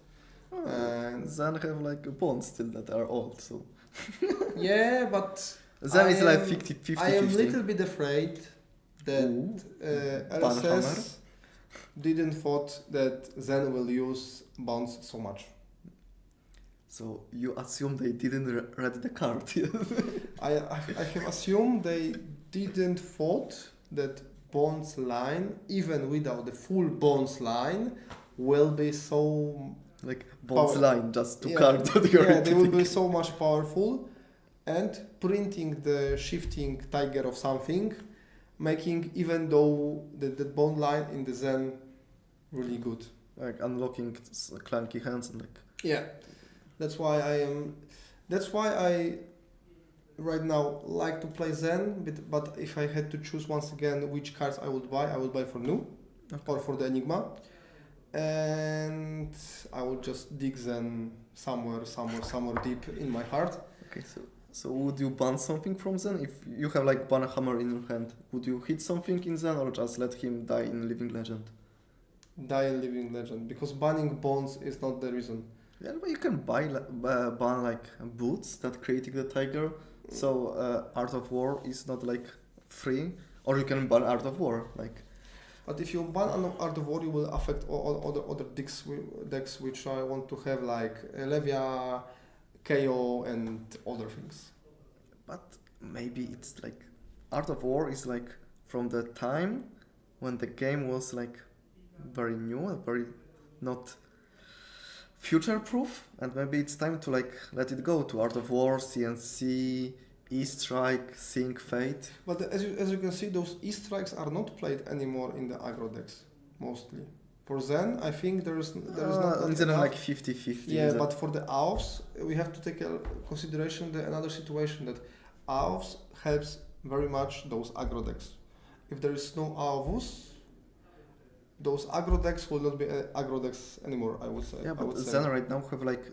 And Zen have like bonds still that are old, so yeah, but Zen is like 50-50. I am a little bit afraid that LSS didn't thought that Zen will use bonds so much. So you assume they didn't read the card? I have assumed they didn't thought that bonds line, even without the full bonds line, will be so like bonds line, just two cards that you're repeating. They will be so much powerful, and printing the shifting tiger of something, making even though the bond line in the Zen really good. Like unlocking clunky hands and like That's why I right now like to play Zen, but if I had to choose once again which cards I would buy for Nu or for the Enigma, and I would just dig Zen somewhere deep in my heart. Okay, so would you ban something from Zen? If you have like ban hammer in your hand, would you hit something in Zen or just let him die in Living Legend? Die in Living Legend, because banning bonds is not the reason. Yeah, but you can ban like boots that creating the tiger. So Art of War is not like free, or you can ban Art of War like. But if you ban Art of War, you will affect all other decks which I want to have, like Levia, KO, and other things. But maybe it's like Art of War is like from the time when the game was like very new, very not future-proof, and maybe it's time to like let it go to Art of War, CNC, E-Strike, Sync, Fate. But as you can see, those E-Strikes are not played anymore in the aggro decks, mostly. For Zen, I think there is not Zen like 50-50. Yeah, but for the AOVs, we have to take a consideration another situation that AOVs helps very much those aggro decks. If there is no AOVs, those aggro decks will not be aggro decks anymore, I would say. Yeah, but Zen right now have like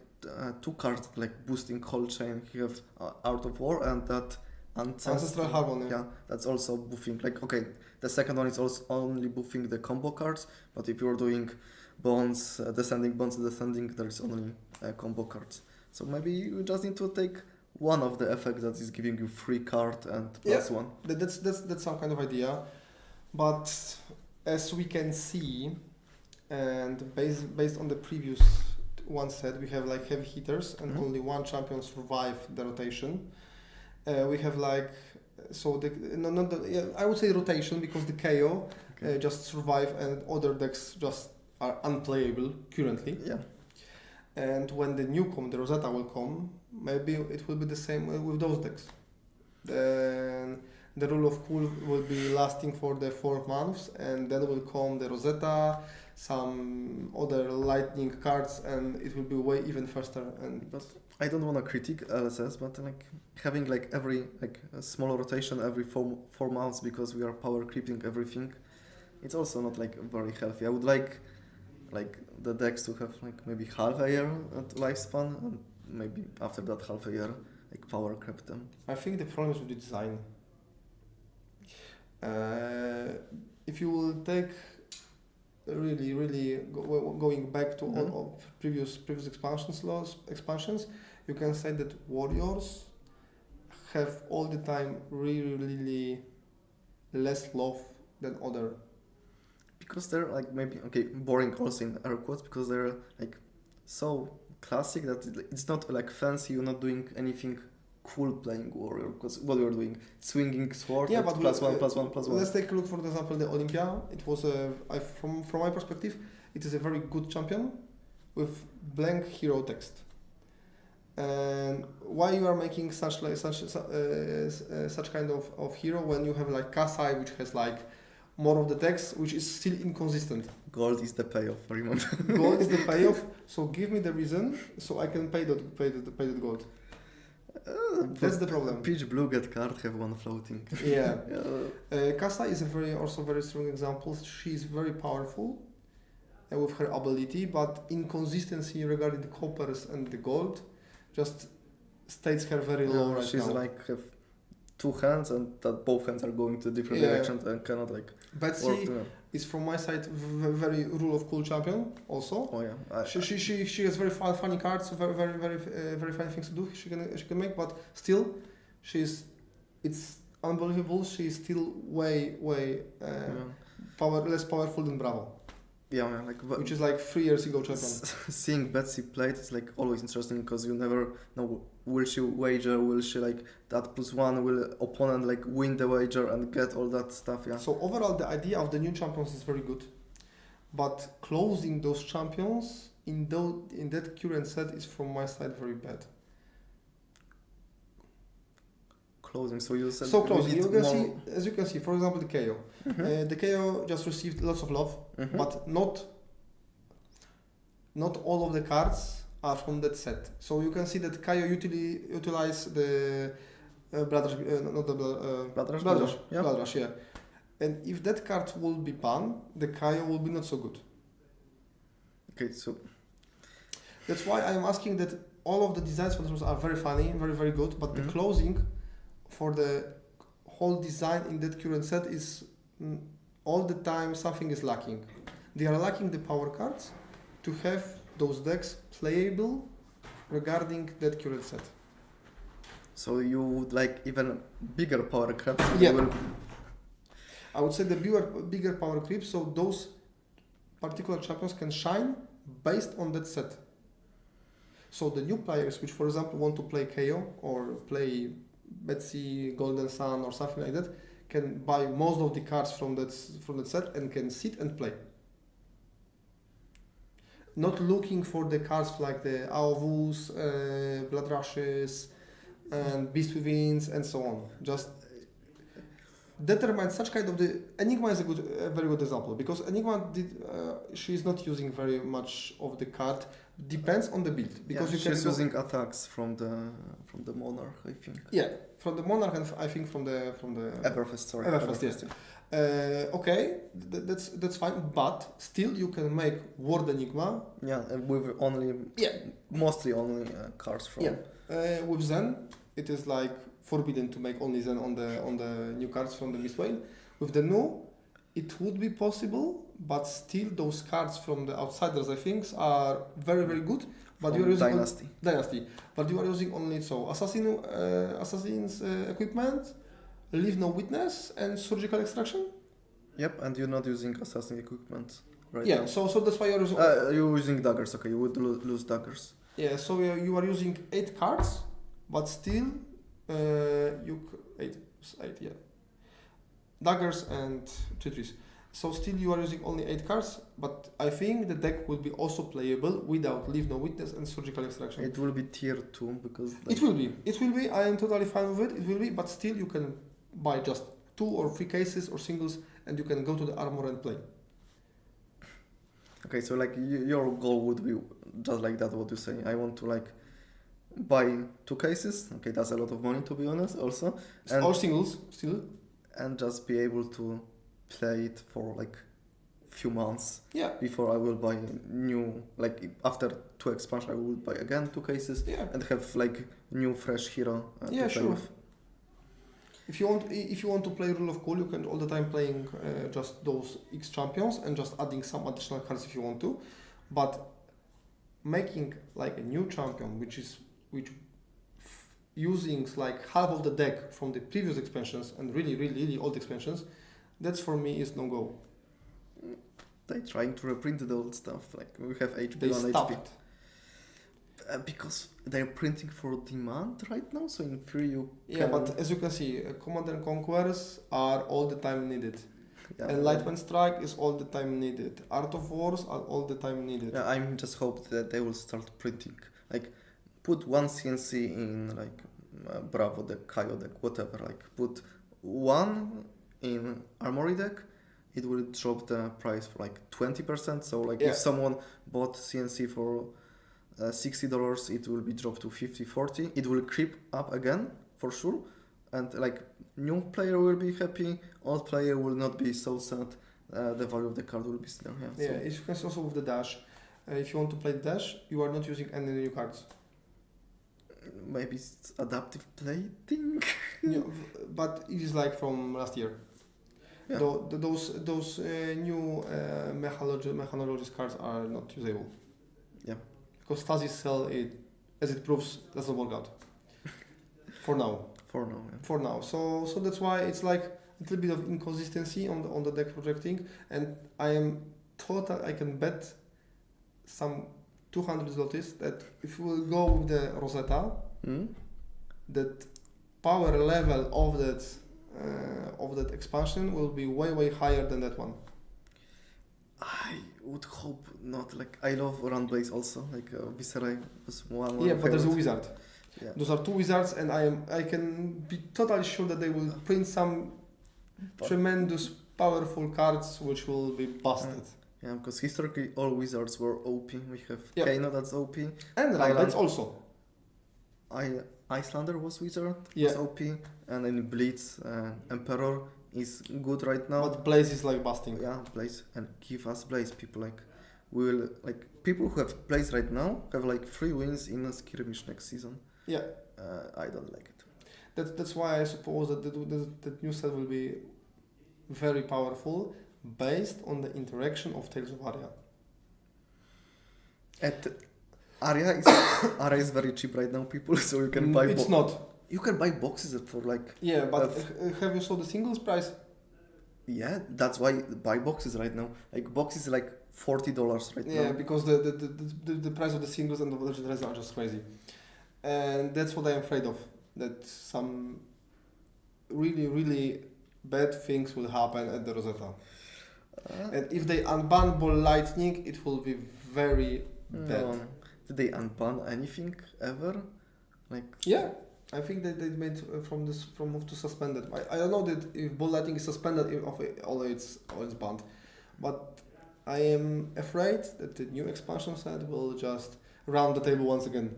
two cards like boosting whole chain. You have Art of War and that Ancestral Harmony. Yeah, that's also buffing. Like, okay, the second one is also only buffing the combo cards, but if you're doing bonds, descending, there is only combo cards. So maybe you just need to take one of the effects that is giving you free card and plus one. That's some kind of idea. But as we can see, and based on the previous one set, we have like heavy hitters and only one champion survived the rotation. We have like I would say rotation, because the KO just survive and other decks just are unplayable currently. Yeah. And when the Rosetta will come, maybe it will be the same with those decks. Then the Rule of Cool will be lasting for the 4 months, and then will come the Rosetta, some other lightning cards, and it will be way even faster. But I don't want to critique LSS, but like having like every a small rotation every 4 months because we are power creeping everything, it's also not like very healthy. I would like the decks to have like maybe half a year at lifespan, and maybe after that half a year like power creep them. I think the problem is with the design. If you will take really going back to all of previous expansions, you can say that warriors have all the time really less love than other. Because they're like maybe boring also in air quotes, because they're like so classic that it's not like fancy. You're not doing anything cool playing warrior, because what you're doing, swinging sword, but +1/+1/+1. Let's take a look, for example, the Olympia. It was from my perspective, it is a very good champion with blank hero text. And why you are making such kind of hero when you have like Kasai, which has like more of the text, which is still inconsistent. Gold is the payoff, remember? Gold is the payoff. So give me the reason so I can pay that gold. That's the problem. Peach blue get card have one floating. Yeah. Kasa is also very strong example. She is very powerful with her ability, but inconsistency regarding the coppers and the gold just states her very low right now. She's like have two hands and that both hands are going to different directions and cannot like Betsy is from my side very rule of cool champion also. Oh yeah. She has very funny cards, very funny things to do. She can make, but still it's unbelievable. She's still way less powerful than Bravo. Yeah, man, like which is like 3 years ago champion. Seeing Betsy played is like always interesting because you never know will she wager, will she like that +1, will opponent like win the wager and get all that stuff. Yeah. So overall, the idea of the new champions is very good, but closing those champions in that current set is from my side very bad. Closing. So you said. So closing. You can see, as you can see, for example, the KO. The KO just received lots of love, but not all of the cards are from that set. So you can see that KO utilize the Blood Rush, yeah. And if that card will be banned, the KO will be not so good. Okay, so that's why I'm asking that all of the designs for those are very funny, very good, but the closing for the whole design in that current set is all the time something is lacking. They are lacking the power cards to have those decks playable regarding that current set. So you would like even bigger power cards? Yeah. I would say the bigger power creep, so those particular champions can shine based on that set. So the new players, which for example want to play KO or play Betsy, Golden Sun or something like that, can buy most of the cards from that set and can sit and play. Not looking for the cards like the Aovus, Blood Rushes, and Beast Within and so on. Just determine such kind of the Enigma is a very good example because Enigma she is not using very much of the card. Depends on the build because she's using attacks from the Monarch, I think. Yeah, from the Monarch and I think from the Everfest. Sorry, Everfest. Yes. Okay, that's fine, but still you can make World Enigma. Yeah, with mostly only cards from. Yeah, with Zen, it is like forbidden to make only Zen on the new cards from the Mistway. With the new, it would be possible, but still those cards from the Outsiders, I think, are very good. But you are using Dynasty. But you are using only Assassin's equipment, Leave No Witness, and Surgical Extraction. Yep, and you're not using Assassin equipment, right? Yeah, so that's why you're using. You're using daggers. Okay, you would lose daggers. Yeah, so you are using 8 cards, but still eight, yeah. Daggers and 2 trees. So still you are using only 8 cards, but I think the deck will be also playable without Leave No Witness and Surgical Extraction. It will be tier 2 because... It will be. I am totally fine with it. It will be, but still you can buy just 2 or 3 cases or singles and you can go to the armor and play. Okay, so like your goal would be just like that, what you say. I want to like buy 2 cases. Okay, that's a lot of money to be honest also. And or singles still. And just be able to play it for like few months before I will buy new, like after 2 expansion I will buy again 2 cases and have like new fresh hero to play with. If you want to play Rule of Cool, you can all the time playing just those X champions and just adding some additional cards if you want to, but making like a new champion which using like half of the deck from the previous expansions and really old expansions, that's for me is no go. They're trying to reprint the old stuff, like we have HP they on stopped. HP. Because they're printing for demand right now, so in theory you can... but as you can see, Command and Conquerors are all the time needed. Enlightenment Strike is all the time needed. Art of Wars are all the time needed. Yeah, I'm just hope that they will start printing like put one CNC in like Bravo deck, Kaio deck, whatever. Like put one in Armory deck, it will drop the price for like 20%. So like if someone bought CNC for $60, it will be dropped to 50, 40. It will creep up again for sure, and like new player will be happy, old player will not be so sad. The value of the card will be still here. Yeah, as you can see also with the dash. If you want to play the dash, you are not using any new cards. Maybe it's adaptive play thing. Yeah, but it is like from last year. Yeah. Those new mechanologist cards are not usable. Yeah. Because Stasis Cell, as it proves, doesn't work out. For now. For now. Yeah. For now. So that's why it's like a little bit of inconsistency on the deck projecting, and I can bet some 200 zlotys that if we will go with the Rosetta, that power level of that expansion will be way higher than that one. I would hope not. Like I love Run Blaze also. Like Viscerai was one. Yeah, but there's a wizard. Yeah. Those are two wizards, and I can be totally sure that they will print some tremendous powerful cards which will be busted. Yeah, because historically all wizards were OP. We have Yep. Kaino that's OP. And Ramblets also. Icelander was wizard, Yeah. was OP, and then Blitz Emperor is good right now. But Blaze is like busting. Yeah, Blaze, and give us Blaze. People people who have Blaze right now have like 3 wins in a skirmish next season. Yeah. I don't like it. That's why I suppose that the new set will be very powerful, based on the interaction of Tales of Aria. Aria is very cheap right now, people. So you can buy. It's not. You can buy boxes for like. Yeah, but have you saw the singles price? Yeah, that's why buy boxes right now. Like boxes like $40 right now. Yeah, because the price of the singles and the legendaries are just crazy, and that's what I'm afraid of. That some really bad things will happen at the Rosetta. And if they unban Ball Lightning, it will be very bad. No. Did they unban anything ever? Like Yeah, I think that they made from move to suspended. I don't know that if Ball Lightning is suspended, although it's banned, but I am afraid that the new expansion set will just round the table once again.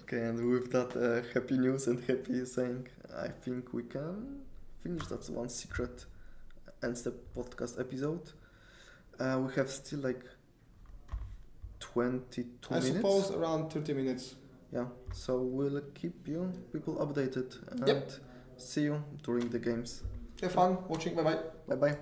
Okay, and with that happy news and happy saying, I think we can finish that one secret ends the podcast episode. We have still like 22 minutes. I suppose around 30 minutes. Yeah, so we'll keep you people updated and Yep. see you during the games. Have fun watching. Bye bye. Bye bye.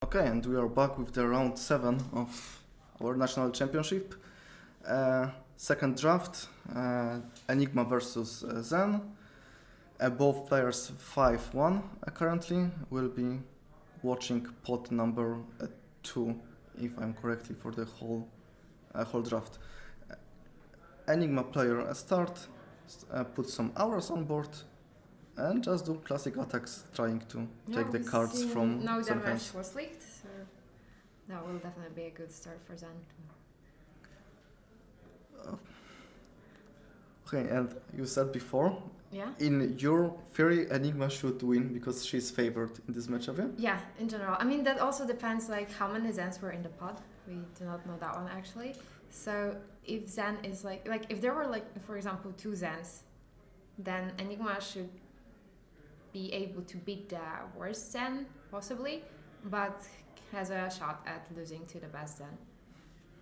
Okay, and we are back with the round 7 of our national championship. Second draft, Enigma versus Zen. Both players 5-1 currently. Will be watching pot number 2, if I'm correctly, for the whole draft. Enigma player start, put some auras on board, and just do classic attacks, trying to take the cards from no Zen damage hands. was leaked, so that will definitely be a good start for Zen. Okay, and you said before, Yeah? in your theory, Enigma should win because she's favored in this matchup, yeah? Yeah, in general. I mean, that also depends like how many Zens were in the pod. We do not know that one actually. So if Zen is like if there were like, for example, 2 Zens, then Enigma should be able to beat the worst Zen, possibly, but has a shot at losing to the best Zen.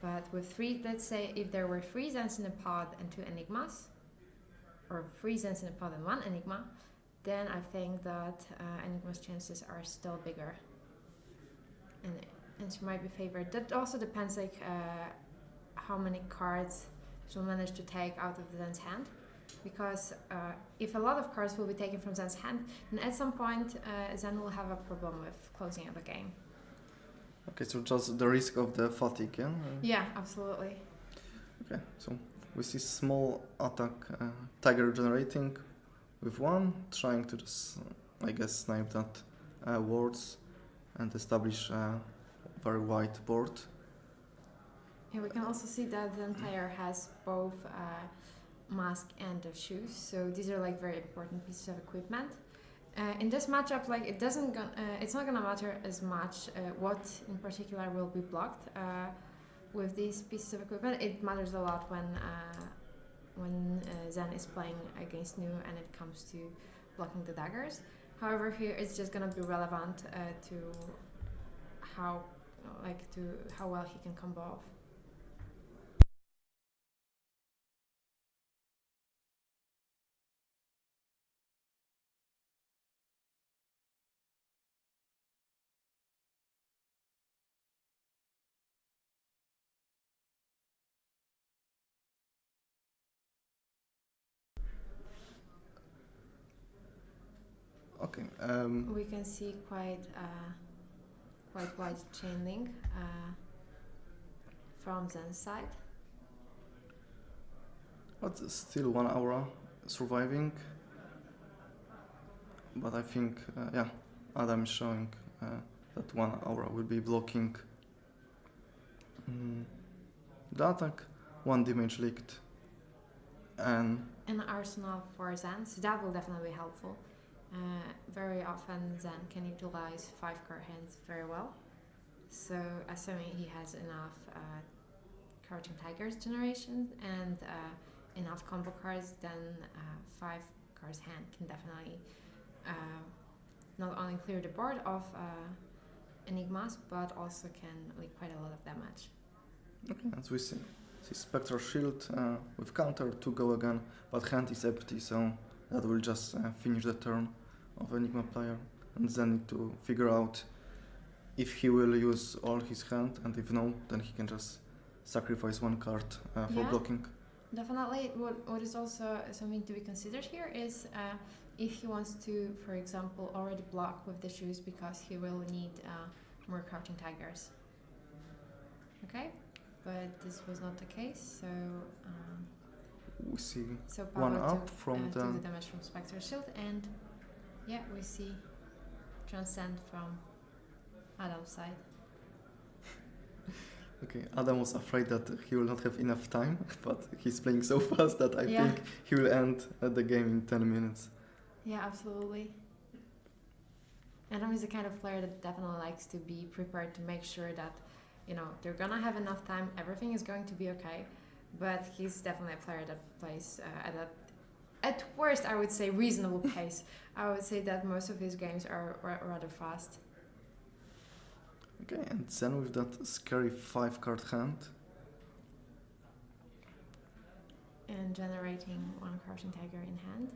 But with 3, let's say if there were 3 Zens in a pod and 2 Enigmas, or 3 Zens in a pod and 1 Enigma, then I think that Enigma's chances are still bigger. And she might be favored. That also depends like how many cards she'll manage to take out of Zen's hand. Because if a lot of cards will be taken from Zen's hand, then at some point Zen will have a problem with closing up a game. Okay, so just the risk of the fatigue, yeah? Yeah, absolutely. Okay, so we see small attack, Tiger generating with 1, trying to just, I guess, snipe that wards and establish a very wide board. Yeah, we can also see that Zen player has both mask and the shoes, so these are like very important pieces of equipment. In this matchup, like it's not gonna matter as much what in particular will be blocked with these pieces of equipment. It matters a lot when Zen is playing against New and it comes to blocking the daggers. However, here it's just gonna be relevant to how well he can combo off. Okay. We can see quite wide chain link from Zen's side. But still 1 aura surviving. But I think, yeah, Adam is showing that 1 aura will be blocking the attack, 1 damage leaked, and An arsenal for Zen, so that will definitely be helpful. Very often Zen can utilize 5-card hands very well. So assuming he has enough Crouching Tigers generation and enough combo cards, then 5 cards hand can definitely not only clear the board of Enigmas, but also can leak quite a lot of damage. okay, as we see Spectral Shield with counter to go again, but hand is empty, so that will just finish the turn of Enigma player, and then need to figure out if he will use all his hand, and if no, then he can just sacrifice 1 card for blocking. Definitely. What is also something to be considered here is if he wants to, for example, already block with the shoes because he will need more Crouching Tigers. Okay, but this was not the case, so We see Pavel 1 up took, from took the damage from Spectral Shield, and yeah, we see Transcend from Adam's side. Okay, Adam was afraid that he will not have enough time, but he's playing so fast that I think he will end the game in 10 minutes. Yeah, absolutely. Adam is the kind of player that definitely likes to be prepared to make sure that, you know, they're gonna have enough time, everything is going to be okay, but he's definitely a player that plays at worst, I would say, reasonable pace. I would say that most of his games are rather fast. Okay, and then with that scary 5-card hand. And generating 1 Crouching Tiger in hand.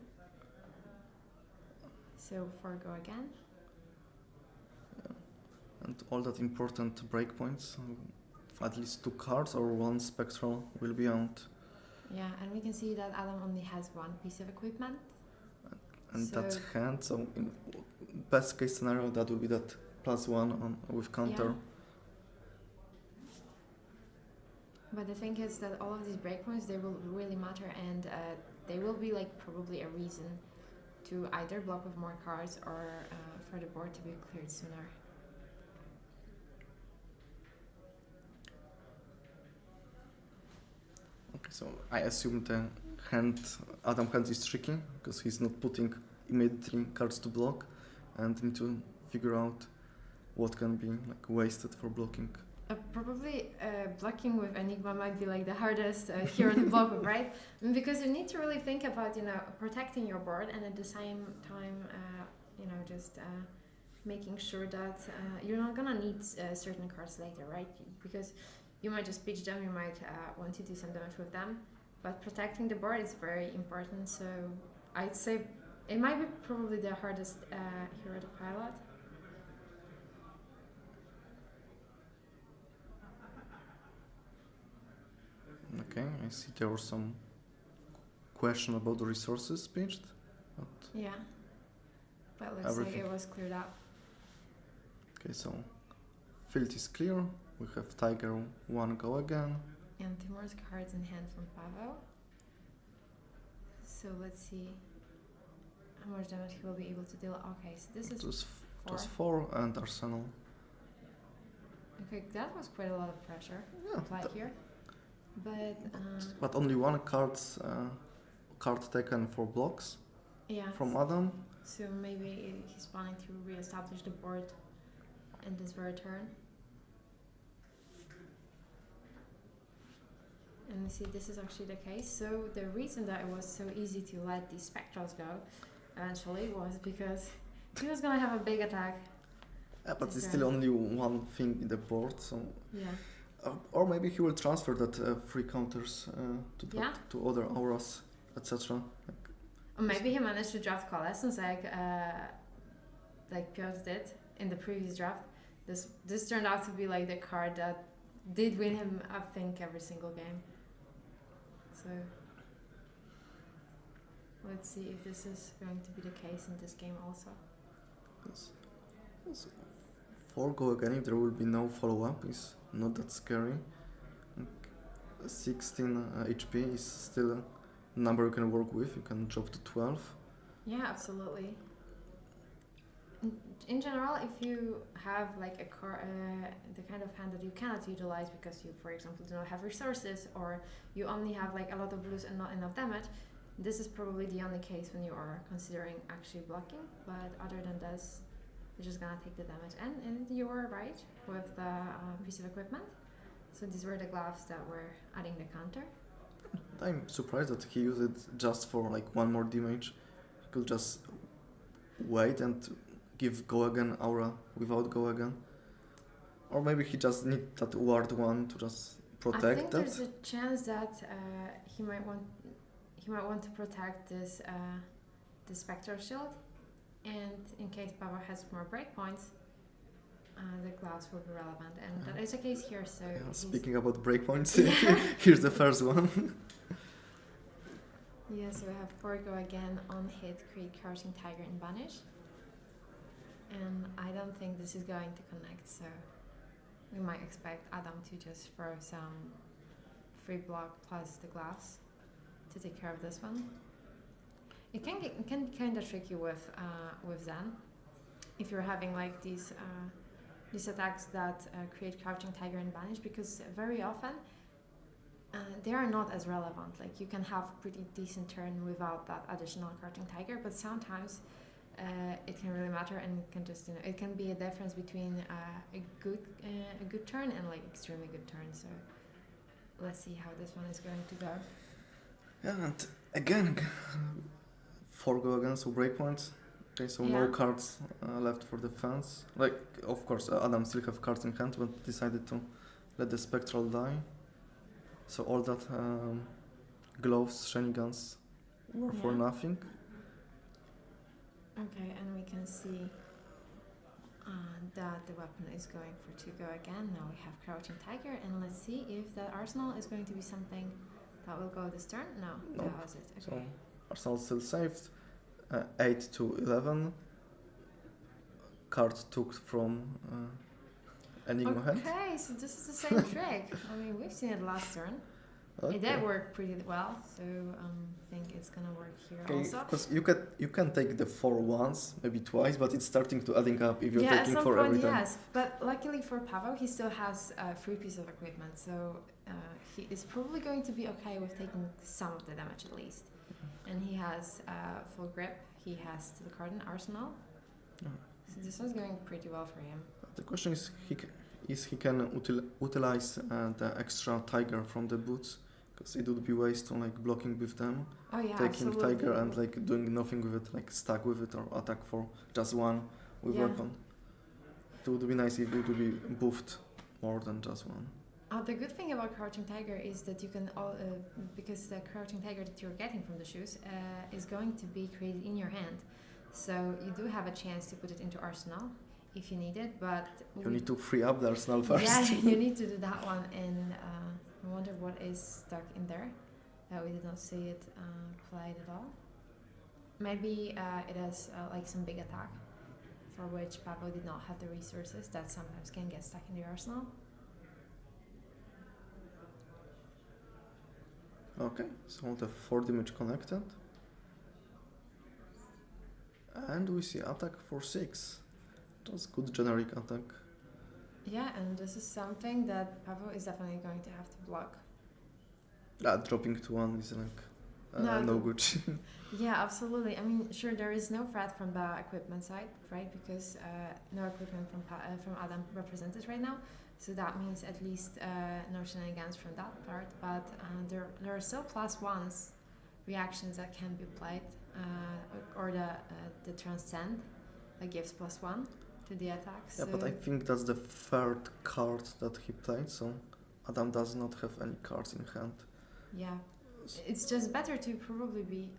So 4 go again. And all that important breakpoints, at least 2 cards or 1 spectral will be out. Yeah, and we can see that Adam only has 1 piece of equipment. And So- that's hand, so in best case scenario that will be that +1 with counter. Yeah. But the thing is that all of these breakpoints, they will really matter, and they will be like probably a reason to either block with more cards or for the board to be cleared sooner. Okay, so I assume the Adam hand is tricky because he's not putting immediately cards to block, and need to figure out what can be like wasted for blocking. Probably blocking with Enigma might be like the hardest hero to block with, right? Because you need to really think about, protecting your board, and at the same time, just making sure that you're not gonna need certain cards later, right? Because you might just pitch them, you might want to do some damage with them, but protecting the board is very important. So I'd say it might be probably the hardest hero to pilot. Okay, I see there was some question about the resources pitched. But Yeah, but let's say it was cleared up. okay, so field is clear. We have Tiger 1 go again. And 2 more cards in hand from Pavel. So let's see how much damage he will be able to deal. Okay, so this is Just 4. 4 and Arsenal. Okay, that was quite a lot of pressure Yeah, applied here. But but only 1 card taken for blocks yeah, from Adam. so maybe he's planning to re-establish the board in this very turn. And you see, this is actually the case. So the reason that it was so easy to let these spectrals go eventually was because he was gonna have a big attack. Yeah, but This it's still turn. only 1 thing in the board, so Yeah. or maybe he will transfer that 3 counters Yeah. to other auras, etc. Or maybe he managed to draft Coalescence like Piotr did in the previous draft. This turned out to be like the card that did win him, I think, every single game. So let's see if this is going to be the case in this game also. Yes. 4 go again if there will be no follow-up is not that scary. 16 HP is still a number you can work with. You can drop to 12. Yeah, absolutely. In general, if you have like the kind of hand that you cannot utilize because you, for example, do not have resources, or you only have like a lot of blues and not enough damage, this is probably the only case when you are considering actually blocking. But other than this, you're just gonna take the damage. And you were right with the piece of equipment. So these were the gloves that were adding the counter. I'm surprised that he used it just for like 1 more damage. He could just wait and give go again aura without go again. Or maybe he just need that ward 1 to just protect I think that. there's a chance that he might want to protect this spectral shield, and in case Pavel has more breakpoints, the gloves will be relevant, and that is the case here. So Yeah, speaking about breakpoints, Yeah. here's the first one. yeah, so we have 4 go again on hit, create Crouching Tiger and Banish, and I don't think this is going to connect. So we might expect Adam to just throw some free block plus the gloves to take care of this one. It can be kind of tricky with Zen if you're having like these attacks that create Crouching Tiger and Banish, because very often they are not as relevant. Like you can have pretty decent turn without that additional Crouching Tiger, but sometimes it can really matter, and it can just it can be a difference between a good turn and like extremely good turn. So let's see how this one is going to go. Yeah, and again, 4 go again, so breakpoints. Okay, so no Yeah. cards left for defense. Like, of course, Adam still have cards in hand, but decided to let the Spectral die. So all that gloves, shenanigans were for Yeah. nothing. Okay, and we can see That the weapon is going for to go again. Now we have Crouching Tiger, and let's see if that Arsenal is going to be something that will go this turn. No, No. that was it. Okay. So Arsenal still saved. 8 to 11. Card took from Enigma hand. Okay, so this is the same trick. I mean, we've seen it last turn. Okay. It did work pretty well, so I think it's gonna work here Okay, also. because you can take the 4 once, maybe twice, but it's starting to adding up if you're Yeah, at taking some 4 point, every time. yes. But luckily for Pavel, he still has a free piece of equipment, so he is probably going to be okay with taking some of the damage at least. And he has full grip. He has to the card in Arsenal. Oh. So this one's going pretty well for him. The question is, he can utilize the extra tiger from the boots, because it would be waste on like blocking with them, Oh yeah, taking absolutely. tiger and like doing nothing with it, like stuck with it or attack for just one with Yeah. weapon. It would be nice if it would be buffed more than just one. The good thing about Crouching Tiger is that you can, because the Crouching Tiger that you're getting from the shoes is going to be created in your hand. So you do have a chance to put it into Arsenal if you need it, but... You need to free up the arsenal first. Yeah, you need to do that one, and I wonder what is stuck in there. We did not see it played at all. Maybe it has like some big attack, for which Pablo did not have the resources that sometimes can get stuck in the arsenal. Okay, so the 4 damage connected. And we see attack for 6. That's good generic attack. Yeah, and this is something that Pablo is definitely going to have to block. Dropping to 1 is like No, no the- good. Yeah, absolutely. I mean, sure, there is no threat from the equipment side, right? Because no equipment from Adam represented right now. So that means at least no shenanigans from that part. But there are still +1s reactions that can be played, or the Transcend that gives +1 to the attack. Yeah, but I think that's the 3rd card that he played, so Adam does not have any cards in hand. Yeah, it's just better to probably be,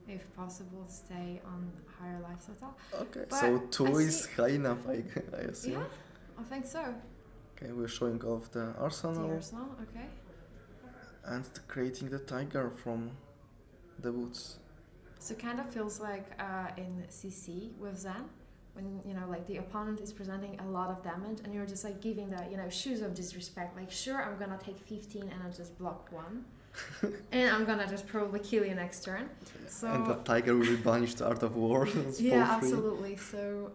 if possible, stay on higher life total. Okay, But so 2 I is see- high enough, I assume. Yeah, I think so. Okay, we're showing off the The arsenal Arsenal, okay. and creating the tiger from the woods. So kind of feels like in CC with Zen, when like the opponent is presenting a lot of damage, and you're just like giving the shoes of disrespect. Like, sure, I'm gonna take 15 and I'll just block 1, and I'm gonna just probably kill you next turn. So And the tiger will be banished to Art of War. It's yeah, for free. absolutely. So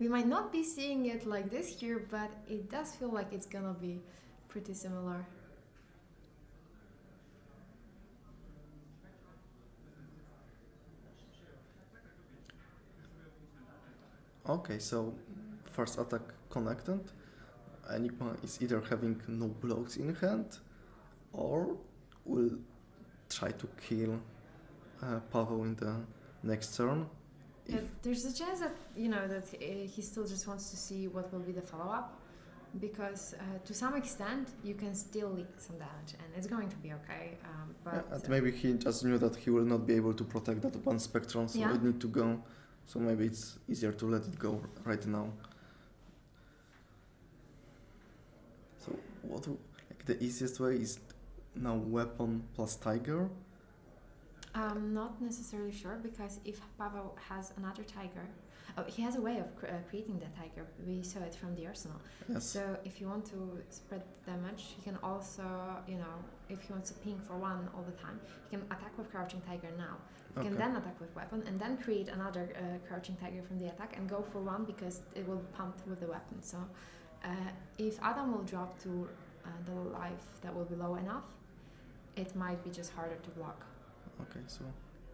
we might not be seeing it like this here, but it does feel like it's gonna be pretty similar. Okay, so first attack connected. Enigma is either having no blocks in hand or will try to kill Pavel in the next turn. Yeah, there's a chance that that he still just wants to see what will be the follow-up, because to some extent you can still leak some damage and it's going to be okay. But Yeah, and maybe he just knew that he will not be able to protect that one spectrum, so Yeah. it need to go. So maybe it's easier to let it go right now. So like the easiest way is now weapon plus tiger. I'm not necessarily sure, because if Pavel has another tiger, he has a way of creating the tiger. We saw it from the arsenal. Yes. So if you want to spread damage, he can also, if he wants to ping for 1 all the time, he can attack with Crouching Tiger now. He can then attack with weapon and then create another Crouching Tiger from the attack and go for 1, because it will pump with the weapon. So if Adam will drop to the life that will be low enough, it might be just harder to block. Okay, so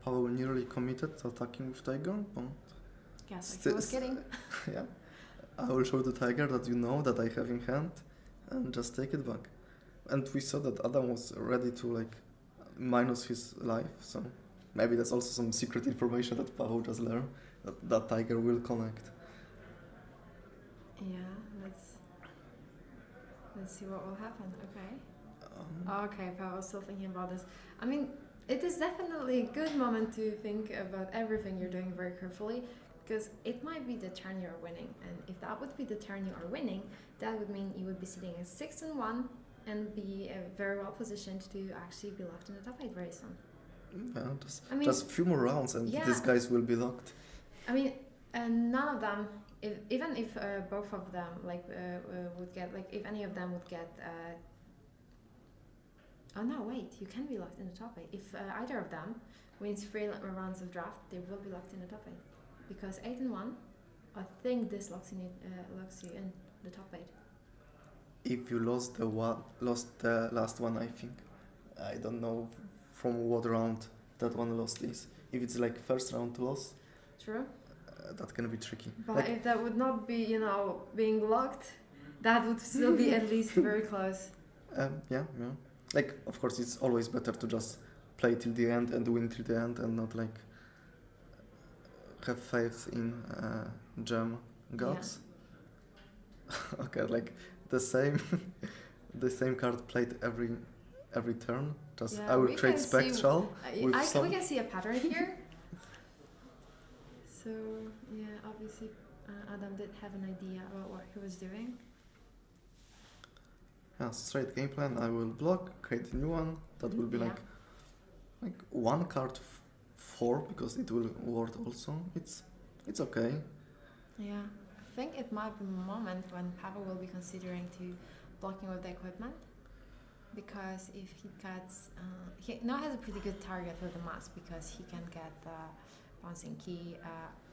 Pavel nearly committed to attacking with tiger. But Yes, like he was kidding. yeah, I will show the tiger that you know that I have in hand, and just take it back. And we saw that Adam was ready to like minus his life, so maybe that's also some secret information that Pavel just learned, that tiger will connect. Yeah, let's see what will happen. Okay. Okay, Pavel's still thinking about this. I mean, it is definitely a good moment to think about everything you're doing very carefully, because it might be the turn you're winning, and if that would be the turn you are winning, that would mean you would be sitting at 6-1 and be very well positioned to actually be left in the top 8 very soon. Yeah, just a few more rounds and these guys will be locked. I mean, none of them, even if both of them would get, like, if any of them would get. Oh no, wait! You can be locked in the top 8. If either of them wins 3 rounds of draft, they will be locked in the top 8. Because 8-1, I think this locks you in the top 8. If you lost the last one, I think. I don't know from what round that one lost is. If it's like first round loss, true, that can be tricky. But like, if that would not be, being locked, that would still be at least very close. Yeah. Like, of course, it's always better to just play till the end and win till the end and not like have faith in gem gods. Yeah. Okay, like the same card played every turn. Just I will trade spectral. We can see a pattern here. So yeah, obviously Adam did have an idea about what he was doing. Yeah, straight game plan. I will block, create a new one. That will be like one card 4 because it will ward also. It's okay. Yeah, I think it might be a moment when Pavel will be considering to blocking with the equipment, because if he gets, he now has a pretty good target with the mask because he can get the bouncing key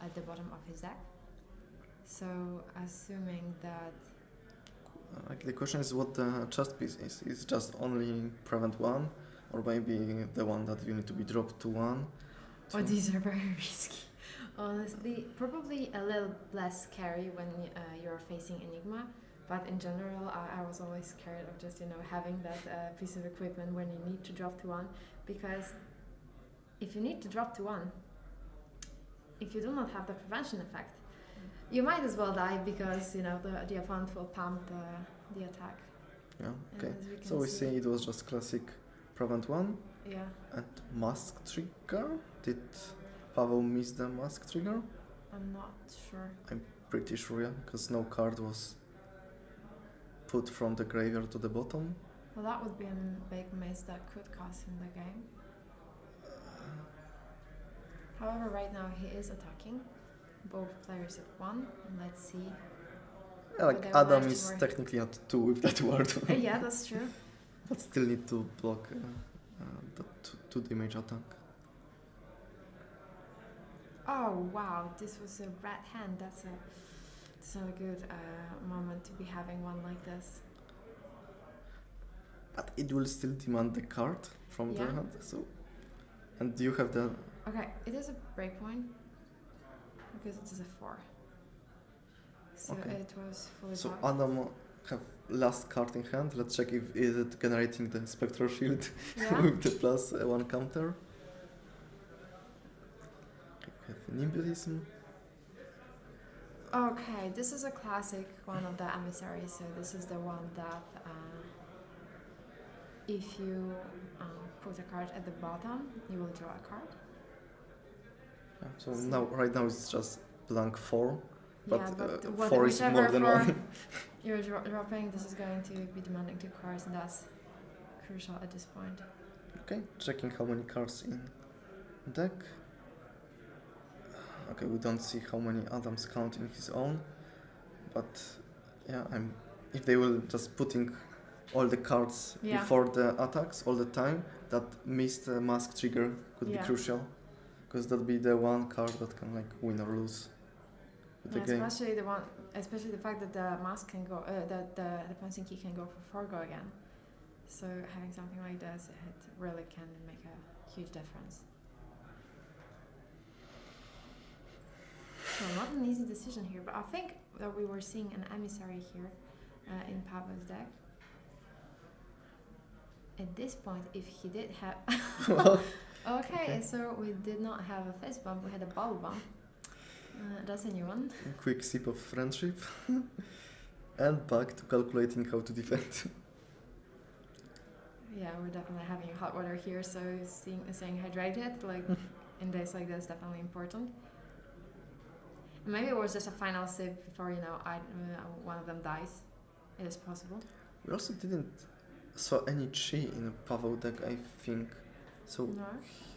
at the bottom of his deck. So assuming that. Like the question is what the chest piece is. Is just only prevent 1, or maybe the one that you need to be dropped to 1. Oh, these are very risky. Honestly, probably a little less scary when you're facing Enigma, but in general, I was always scared of just having that piece of equipment when you need to drop to 1, because if you need to drop to 1, if you do not have the prevention effect, you might as well die because the opponent will pump the attack. Yeah. Okay. So we see it was just classic prevent 1. Yeah. And mask trigger. Did Pavel miss the mask trigger? I'm not sure. I'm pretty sure, yeah, because no card was put from the graveyard to the bottom. Well, that would be a big miss that could cost him the game. However, right now he is attacking. Both players at 1. Let's see. Yeah, like Adam is technically at 2 with that word. Yeah, that's true. But still need to block the 2 damage attack. Oh wow, this was a red hand. That's not a good moment to be having one like this. But it will still demand the card from the hand. So, and you have the. Okay, it is a breakpoint because it is a 4. So it was fully blocked. So Adam have last card in hand. Let's check if is it generating the spectral shield with the +1 counter. We have Nimbulism. Okay, this is a classic one of the emissaries. So this is the one that if you put a card at the bottom, you will draw a card. Yeah, so right now it's just blank 4. But 4 4 is more than 1. You're dropping, this is going to be demanding 2 cards, and that's crucial at this point. Okay, checking how many cards in deck. Okay, we don't see how many Adams count in his own, but yeah, if they will just putting all the cards before the attacks all the time, that missed mask trigger could be crucial, because that'll be the one card that can like win or lose. Especially the fact that the mask can go, that the bouncing key can go for 4 go again. So having something like this, it really can make a huge difference. So not an easy decision here, but I think that we were seeing an emissary here in Pavel's deck. At this point, if he did have... okay, so we did not have a fist bump, we had a bubble bump. That's a new one. Quick sip of friendship. And back to calculating how to defend. Yeah, we're definitely having hot water here, so staying hydrated, like in days like this, definitely important. Maybe it was just a final sip before one of them dies. It is possible. We also didn't saw any chi in Pavel deck, I think. So No,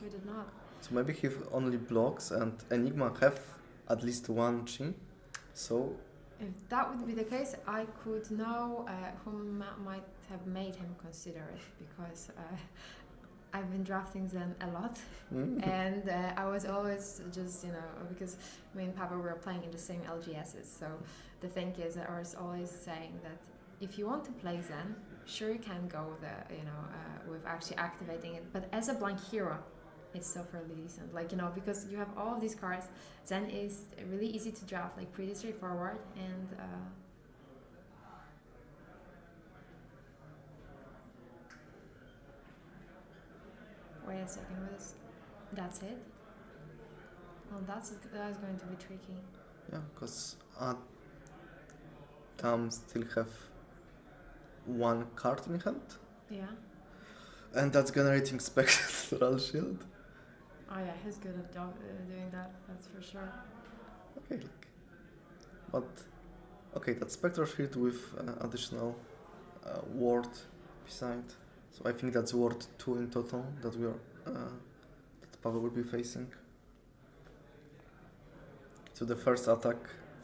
we did not. So maybe he only blocks and Enigma have at least one chi. So If that would be the case, I could know who might have made him consider it, because I've been drafting Zen a lot, and I was always just, because me and Papa were playing in the same LGSs, so the thing is that I was always saying that if you want to play Zen, sure you can go with actually activating it, but as a blank hero, it's still fairly decent, because you have all of these cards. Zen is really easy to draft, pretty straightforward, and wait a second, that's it? Well, that is going to be tricky. yeah, because Tam still have one card in hand, Yeah. and that's generating Spectral Shield. Oh yeah, he's good at doing that, that's for sure. Okay, that's Spectral Shield with additional ward beside. So I think that's ward 2 in total that that Pavel will be facing. So the first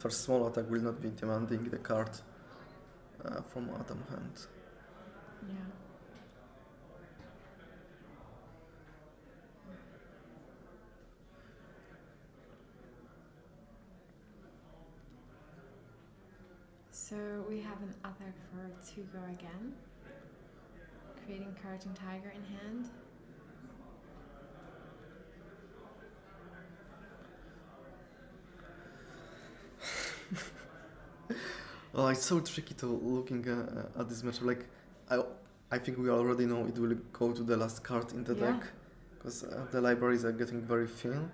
small attack will not be demanding the card from Adam's hand. Yeah. So we have an attack for 2 go again. Creating Cartoon Tiger in hand. Oh, it's so tricky to looking at this matchup. I think we already know it will go to the last card in the deck, because the libraries are getting very thin,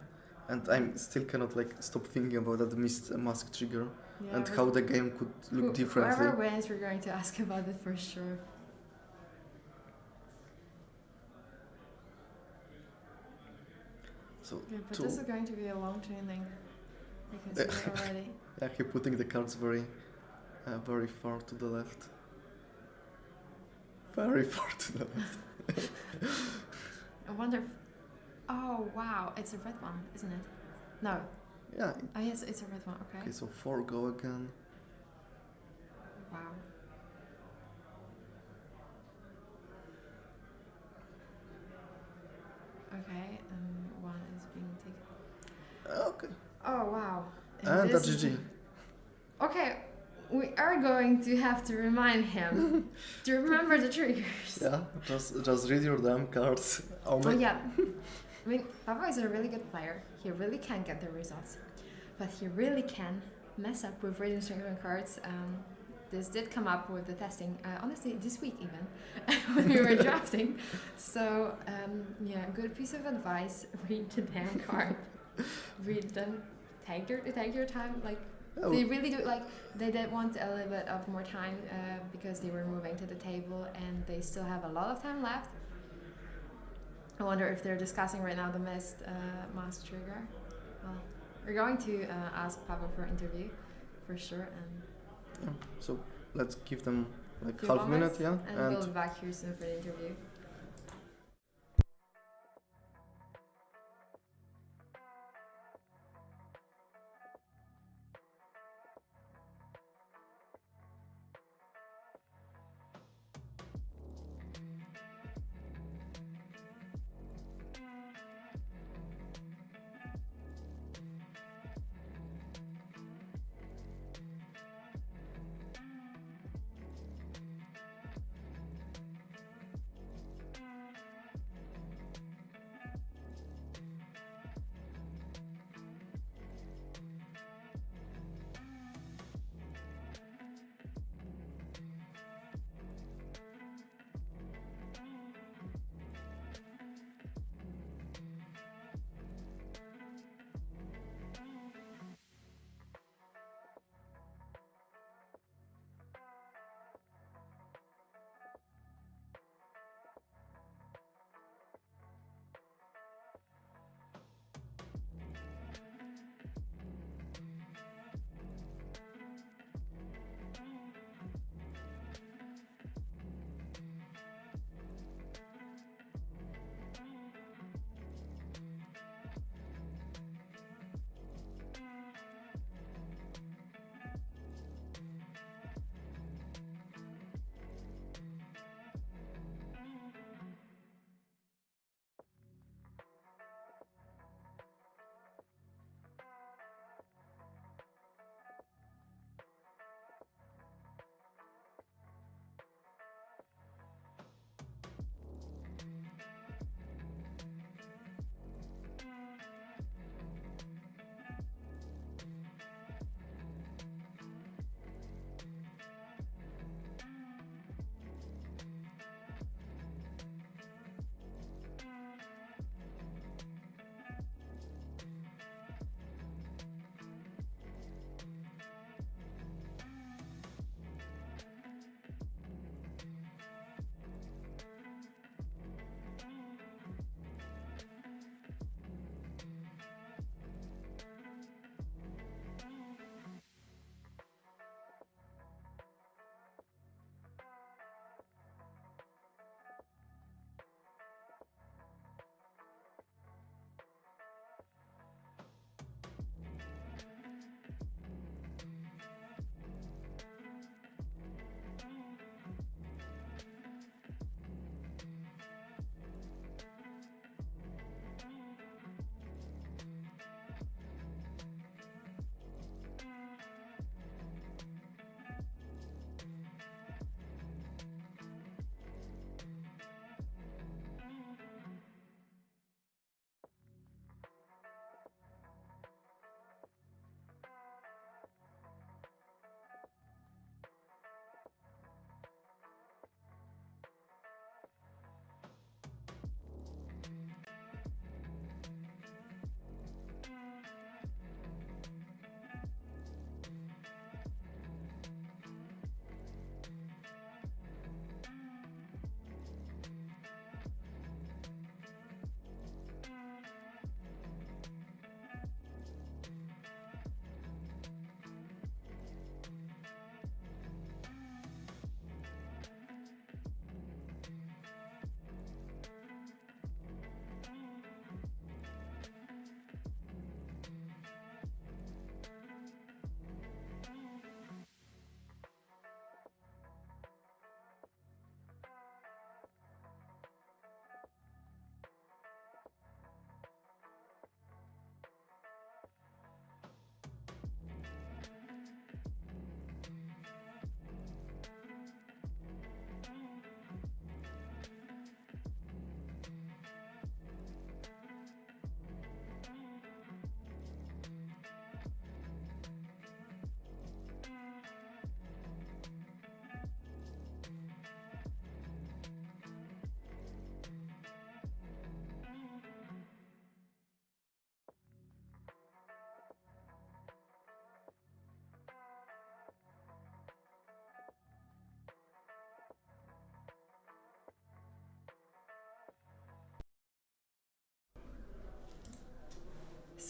and I still cannot stop thinking about that missed mask trigger and how the game could look differently. Whoever wins, we're going to ask about it for sure. So yeah, but this is going to be a long training, because we're already. Yeah, he's putting the cards very far to the left. Very far to the left. I wonder. Oh wow, it's a red one, isn't it? No. Yeah. Oh yes, it's a red one. Okay. Okay, so 4 go again. Wow. Okay, and 1 is being taken. Okay. Oh wow. And that's GG. Okay, we are going to have to remind him to remember the triggers. Yeah, just read your damn cards. Oh yeah. I mean, Papa is a really good player. He really can get the results, but he really can mess up with reading triggering cards. This did come up with the testing, honestly, this week even, when we were drafting. So, yeah, good piece of advice, read the damn card. Read them, take your time, they really do, they did want a little bit of more time, because they were moving to the table and they still have a lot of time left. I wonder if they're discussing right now the missed mask trigger. Well, we're going to ask Pablo for an interview, for sure, and so let's give them few half moments, minute, and we'll be back here soon for the interview.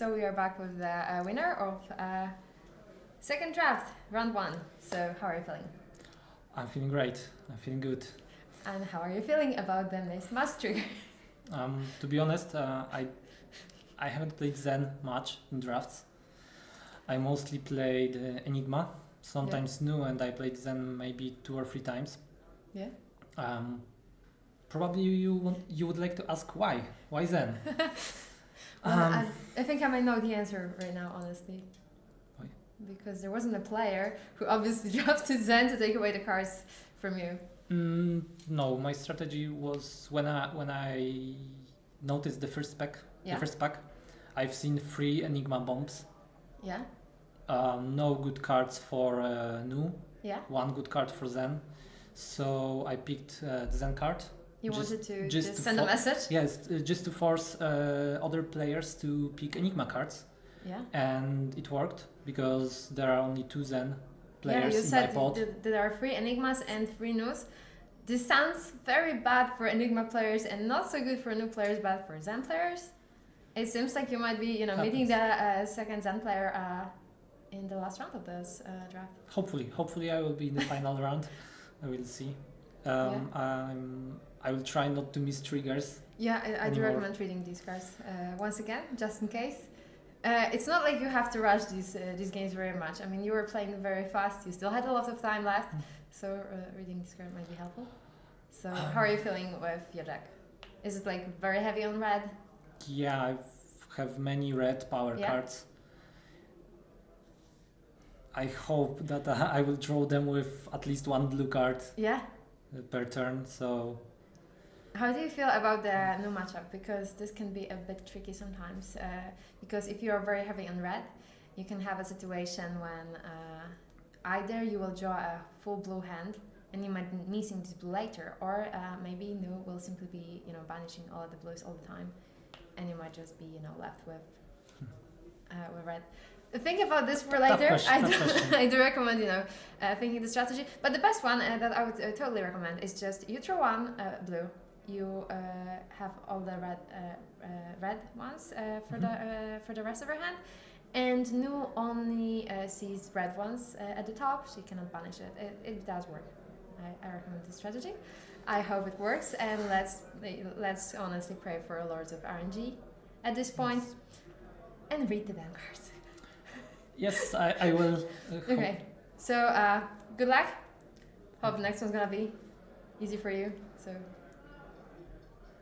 So we are back with the winner of second draft, round 1. So how are you feeling? I'm feeling great. I'm feeling good. And how are you feeling about the Miss Mask Trigger? To be honest, I haven't played Zen much in drafts. I mostly played Enigma, sometimes Nu, and I played Zen maybe 2 or 3 times. Yeah. Probably you would like to ask why? Why Zen? Well, I think I might know the answer right now, honestly. Why? Because there wasn't a player who obviously drafted Zen to take away the cards from you. No, my strategy was when I noticed the first pack. Yeah. The first pack, I've seen 3 Enigma bombs. Yeah. No good cards for Nu. Yeah. 1 good card for Zen. So I picked the Zen card. You wanted to just just to send a message? Yes, just to force other players to pick Enigma cards. Yeah. And it worked because there are only 2 Zen Yeah, players you in said my pod. there are 3 Enigmas and 3 Nus. This sounds very bad for Enigma players and not so good for Nu players, but for Zen players. It seems like you might be, meeting the second Zen player in the last round of this draft. Hopefully I will be in the final round. I will see. I will try not to miss triggers. Yeah, I do anymore. recommend reading these cards once again, just in case. It's not like you have to rush these games very much. I mean, you were playing very fast. You still had a lot of time left, so reading this card might be helpful. So, how are you feeling with your deck? Is it like very heavy on red? Yeah, I have many red power cards. I hope that I will draw them with at least 1 blue card per turn. So, how do you feel about the new matchup? Because this can be a bit tricky sometimes. Because if you are very heavy on red, you can have a situation when either you will draw a full blue hand and you might be missing this blue later, or maybe Nu will simply be banishing all of the blues all the time, and you might just be left with red. Think about this for later. I do recommend thinking the strategy. But the best one that I would totally recommend is just you draw 1 blue. You have all the red ones for the rest of her hand, and Nu only sees red ones at the top. She cannot banish it. It does work. I recommend this strategy. I hope it works, and let's honestly pray for Lords of RNG at this point, and read the damn cards. yes, I will. Okay, so good luck. Hope the next one's gonna be easy for you. So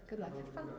good luck. Have fun.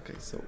Okay, so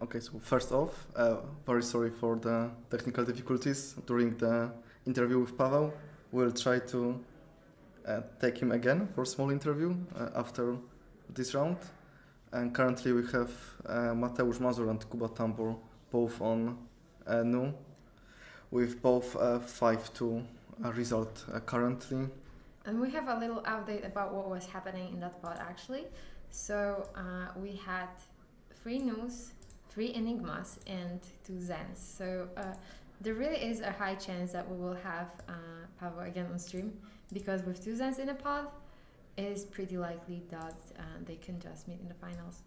okay, so first off, very sorry for the technical difficulties during the interview with Paweł. We'll try to take him again for a small interview after this round. And currently we have Mateusz Mazur and Kuba Tambor both on NU, with both 5-2 result currently. And we have a little update about what was happening in that pod actually. So we had 3 Nus, 3 Enigmas, and 2 Zens. So there really is a high chance that we will have Paweł again on stream, because with 2 Zens in a pod, it is pretty likely that they can just meet in the finals.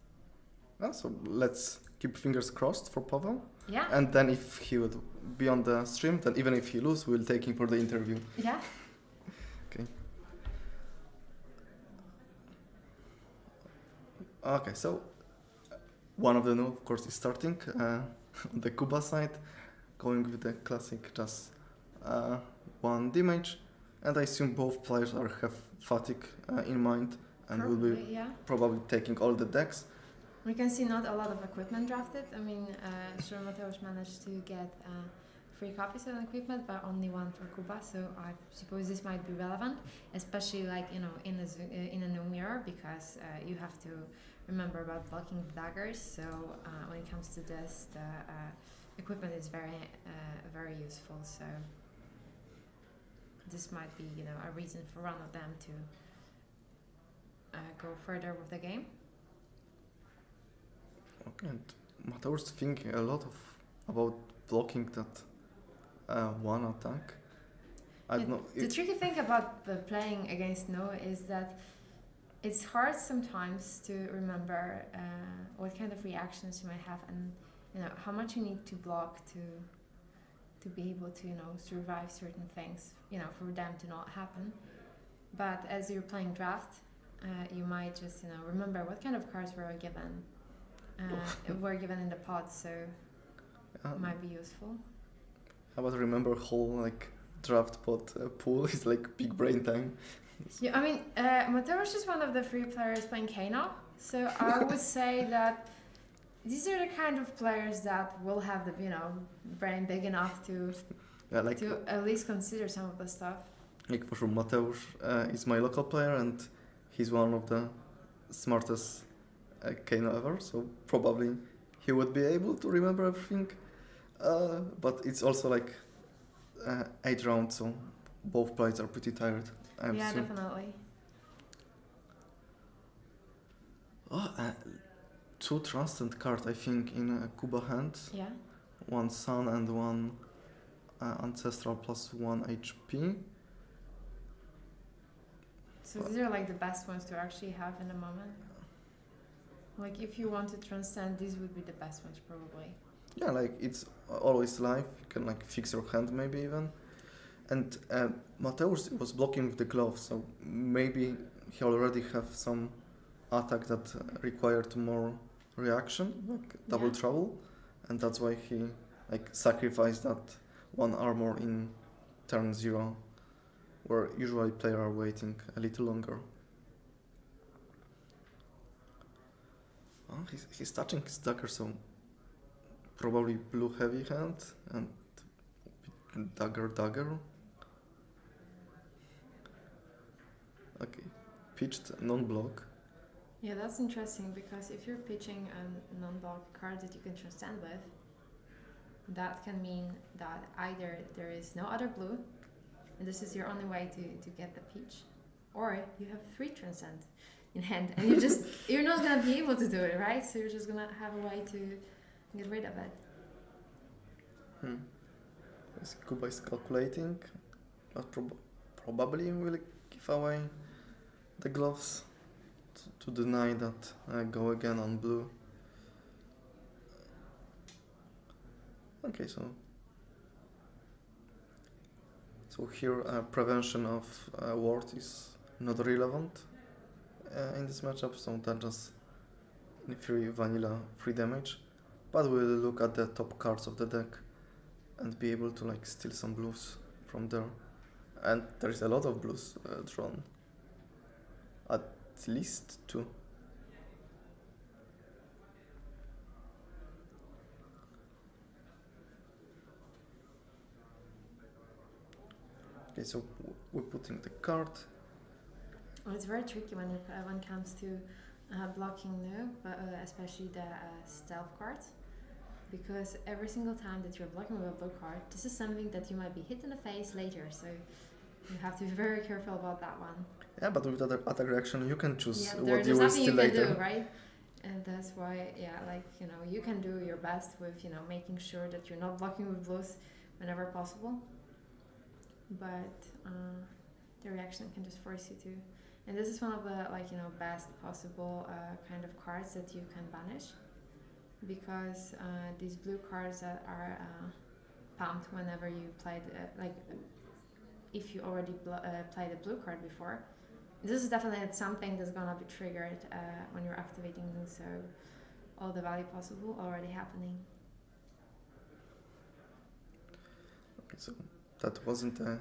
Well, so let's keep fingers crossed for Paweł. Yeah. And then if he would be on the stream, then even if he loses, we'll take him for the interview. Yeah. Okay, so one of the new, of course, is starting on the Kuba side, going with the classic just 1 damage, and I assume both players have fatigue in mind and will be probably taking all the decks. We can see not a lot of equipment drafted. I mean, sure, Mateusz managed to get 3 copies of equipment, but only 1 for Kuba. So I suppose this might be relevant, especially like in a new mirror, because you have to remember about blocking daggers. So when it comes to this, the equipment is very useful. So this might be a reason for one of them to go further with the game. Okay, and Mateusz thinking a lot about blocking that 1 attack. I don't know. The tricky thing about playing against No is that it's hard sometimes to remember what kind of reactions you might have, and how much you need to block to be able to survive certain things, for them to not happen. But as you're playing draft, you might just remember what kind of cards were given in the pod, so it might be useful. But remember whole draft pod pool is big brain time. Yeah, I mean, Mateusz is one of the 3 players playing Kano, so I would say that these are the kind of players that will have the brain big enough to at least consider some of the stuff. For sure, Mateusz is my local player, and he's one of the smartest Kano ever, so probably he would be able to remember everything. But it's also 8 rounds, so both players are pretty tired. Yeah, definitely. 2 transcend cards, I think, in Kuba hands. Yeah. 1 Sun and 1 Ancestral plus 1 HP. So these are the best ones to actually have in the moment. Like if you want to transcend, these would be the best ones probably. Yeah, like it's always live. You can like fix your hand maybe even. And Mateusz was blocking with the glove, so maybe he already have some attack that required more reaction, like double trouble, and that's why he like sacrificed that one armor in turn 0, where usually players are waiting a little longer. Oh, he's touching his dagger, so probably blue heavy hand and dagger. Okay, pitched non-block. Yeah, that's interesting because if you're pitching a non-block card that you can transcend with, that can mean that either there is no other blue, and this is your only way to get the pitch, or you have 3 transcend in hand, and you're not gonna be able to do it, right? So you're just gonna have a way to get rid of it. Kuba is calculating, but probably will give away the gloves to deny that go again on blue. Okay, so here prevention of ward is not relevant in this matchup, so that just in theory vanilla 3 damage, but we'll look at the top cards of the deck and be able to like steal some blues from there, and there is a lot of blues drawn, at least 2. Okay, so we're putting the card. Well, it's very tricky when it comes to blocking no, but especially the stealth cards, because every single time that you're blocking with a blue card, this is something that you might be hit in the face later, so you have to be very careful about that one. Yeah, but with other attack reaction, you can choose what there's you will nothing steal you can later. do, right? And that's why, you can do your best with, making sure that you're not blocking with blues whenever possible. But the reaction can just force you to. And this is one of the, best possible kind of cards that you can banish. Because these blue cards that are pumped whenever you played, if you already played a blue card before, this is definitely something that's gonna be triggered when you're activating them, so all the value possible already happening. Okay, so that wasn't a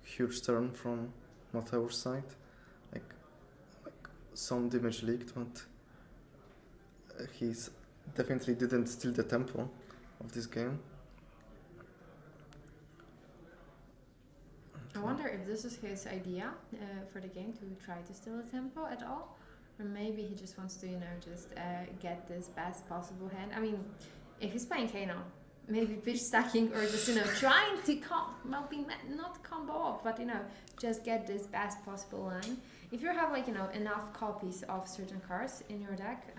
huge turn from Mateusz's side. Like some damage leaked, but he's definitely didn't steal the tempo of this game. I wonder if this is his idea for the game, to try to steal the tempo at all, or maybe he just wants to, just get this best possible hand. I mean, if he's playing Kano, maybe pitch stacking or just, trying to not combo off, but, just get this best possible line. If you have, enough copies of certain cards in your deck,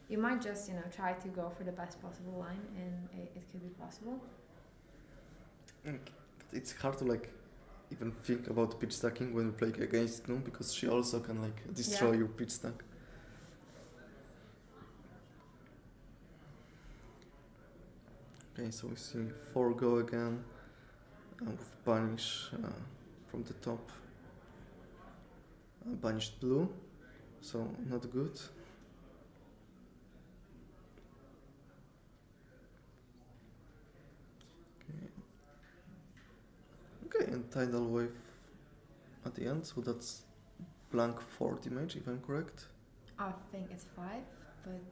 you might just, try to go for the best possible line, and it could be possible. It's hard to, even think about pitch stacking when you play against Nu, because she also can destroy your pitch stack. Okay, so we see 4 go again with banish from the top. Banished blue, so not good. Okay, and tidal wave at the end, so that's blank 4 damage, if I'm correct. I think it's 5, but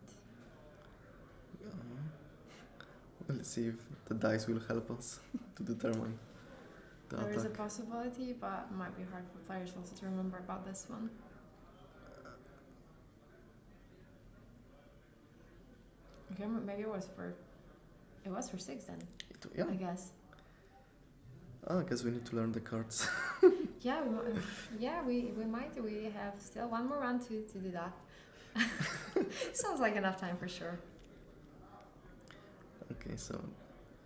We'll see if the dice will help us to determine the there attack. is a possibility, but it might be hard for players also to remember about this one. Okay, maybe it was for 6 then. Yeah. I guess. I guess we need to learn the cards. Yeah, we might. We have still one more round to do that. Sounds like enough time for sure. Okay, so I'm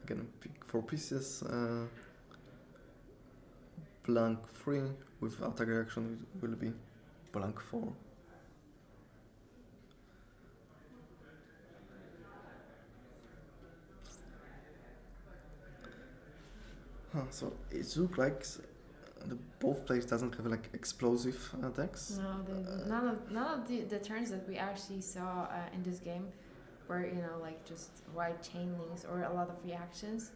gonna pick 4 pieces. Blank 3 with attack reaction will be blank 4. So it looks like the both players doesn't have like explosive attacks. No, none of the turns that we actually saw in this game were, you know, like just white chain links or a lot of reactions.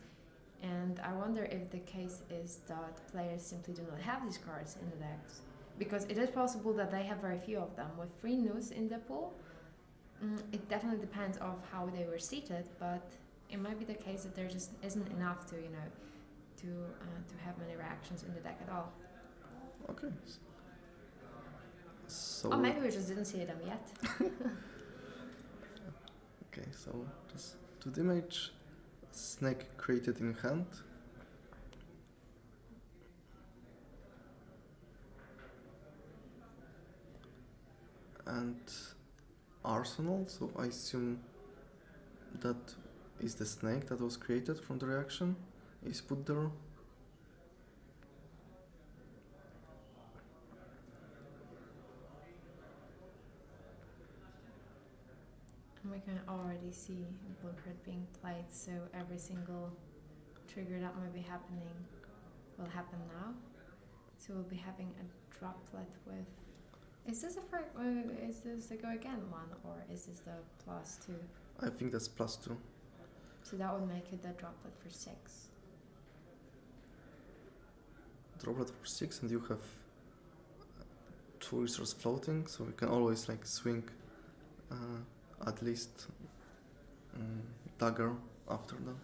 And I wonder if the case is that players simply do not have these cards in the decks. Because it is possible that they have very few of them. With 3 news in the pool, it definitely depends on how they were seated, but it might be the case that there just isn't enough to, you know, to have many reactions in the deck at all. Okay. So Or maybe we just didn't see them yet. okay, so just 2 damage. Snake created in hand. And Arsenal, so I assume that is the snake that was created from the reaction, is put there. And we can already see blue card being played, so every single trigger that might be happening will happen now. So we'll be having a droplet with... Is this the go again one, or is this the +2? I think that's +2. So that would make it the droplet for 6. Droplet for 6, and you have 2 resources floating, so you can always like swing at least dagger after that.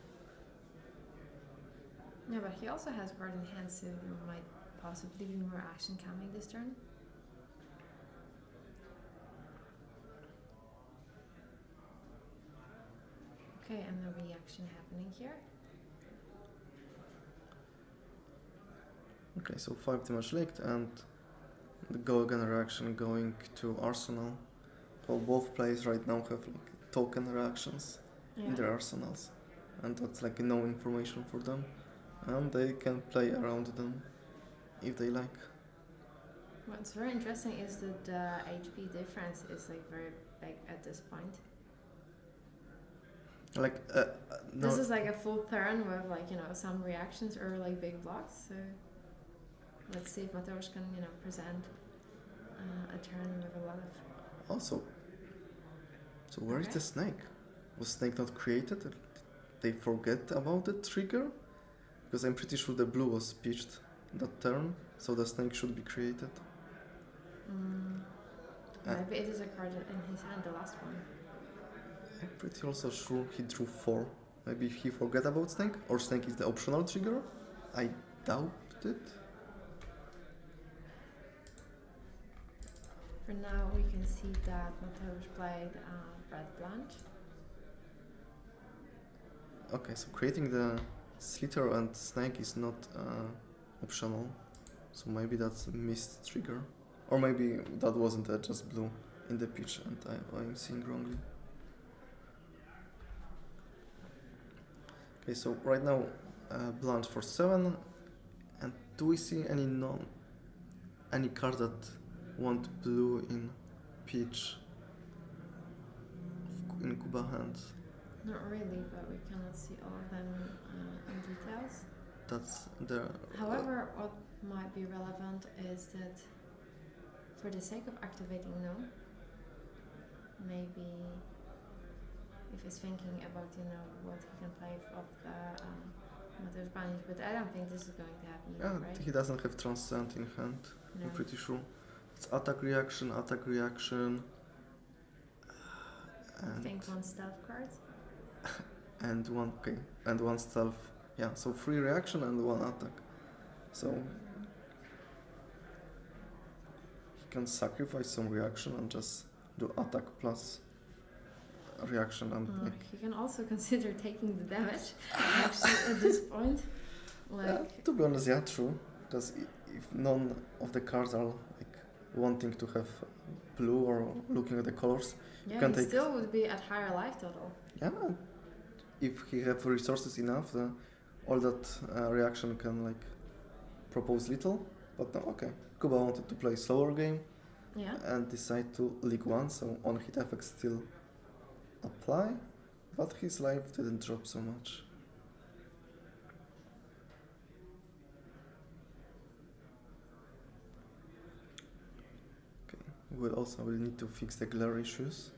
Yeah, but he also has card in hand, so there might possibly be more action coming this turn. Okay, and the reaction happening here. Okay, so 5 damage leaked, and the go again reaction going to Arsenal. Well, both players right now have like token reactions in their arsenals, and that's like no information for them, and they can play around them if they like. What's very interesting is that the HP difference is like very big at this point. Like no, This is like a full turn with like, you know, some reactions or like big blocks. So let's see if Mateusz can, you know, present a turn with a lot of... also. So where is the snake? Was snake not created? Did they forget about the trigger? Because I'm pretty sure the blue was pitched that turn, so the snake should be created. Maybe it is a card in his hand, the last one. I'm pretty also sure he drew 4. Maybe he forgot about snake, or snake is the optional trigger? I doubt it. For now, we can see that Mateusz played Red Blanche. Okay, so creating the slither and snake is not optional, so maybe that's a missed trigger. Or maybe that wasn't just blue in the pitch and I'm seeing wrongly. Okay, so right now Blanche for 7, and do we see any card that want blue in pitch in Kuba hands? Not really, but we cannot see all of them in details. That's the... However, what might be relevant is that for the sake of activating no, maybe if he's thinking about, you know, what he can play of the Mateusz Banic, but I don't think this is going to happen, Yeah, right? he doesn't have Transcend in hand, No. I'm pretty sure. It's attack reaction, I think one stealth card. and one stealth. Yeah, so 3 reaction and 1 attack. So he can sacrifice some reaction and just do attack plus reaction and like... He can also consider taking the damage actually at this point. Like, Yeah, to be honest, yeah, true. Because if none of the cards are like wanting to have blue or looking at the colors, yeah, can he take... still would be at higher life total. Yeah, if he have resources enough, all that reaction can like propose little. But no, okay. Kuba wanted to play slower game Yeah. and decide to League 1, so on hit effects still apply, but his life didn't drop so much. We'll also need to fix the glare issues.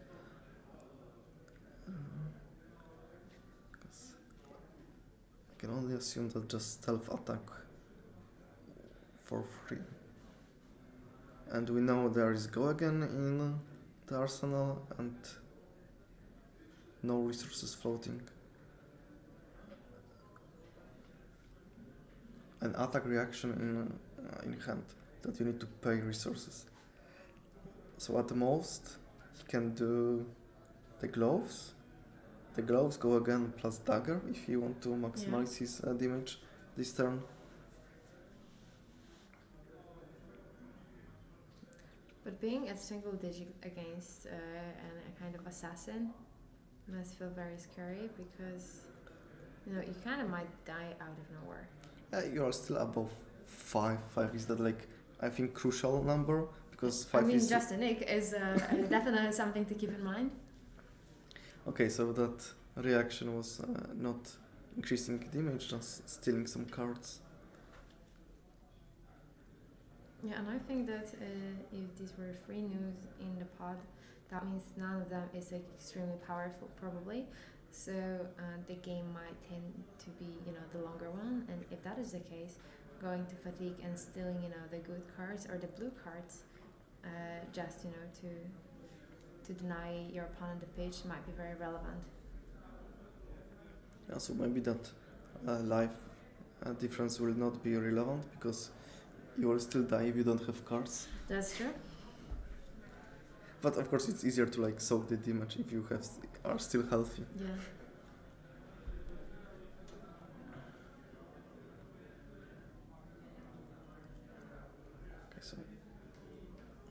'Cause I can only assume that just stealth attack for free. And we know there is go again in the arsenal and no resources floating. An attack reaction in hand that you need to pay resources. So at the most he can do the gloves. The gloves go again plus dagger if you want to maximize his damage this turn. But being at single digit against a kind of assassin must feel very scary because you kind of might die out of nowhere. You are still above 5. 5 is that I think crucial number because 5 is... just a nick is definitely something to keep in mind. Okay, so that reaction was not increasing damage, just stealing some cards. Yeah, and I think that if these were free news in the pod, that means none of them is extremely powerful probably. So the game might tend to be, the longer one. And if that is the case, going to fatigue and stealing, the good cards or the blue cards, just, to deny your opponent the pitch might be very relevant. Yeah, so maybe that life difference will not be relevant because you will still die if you don't have cards. That's true. But of course it's easier to soak the damage if you are still healthy. Yeah. Okay, so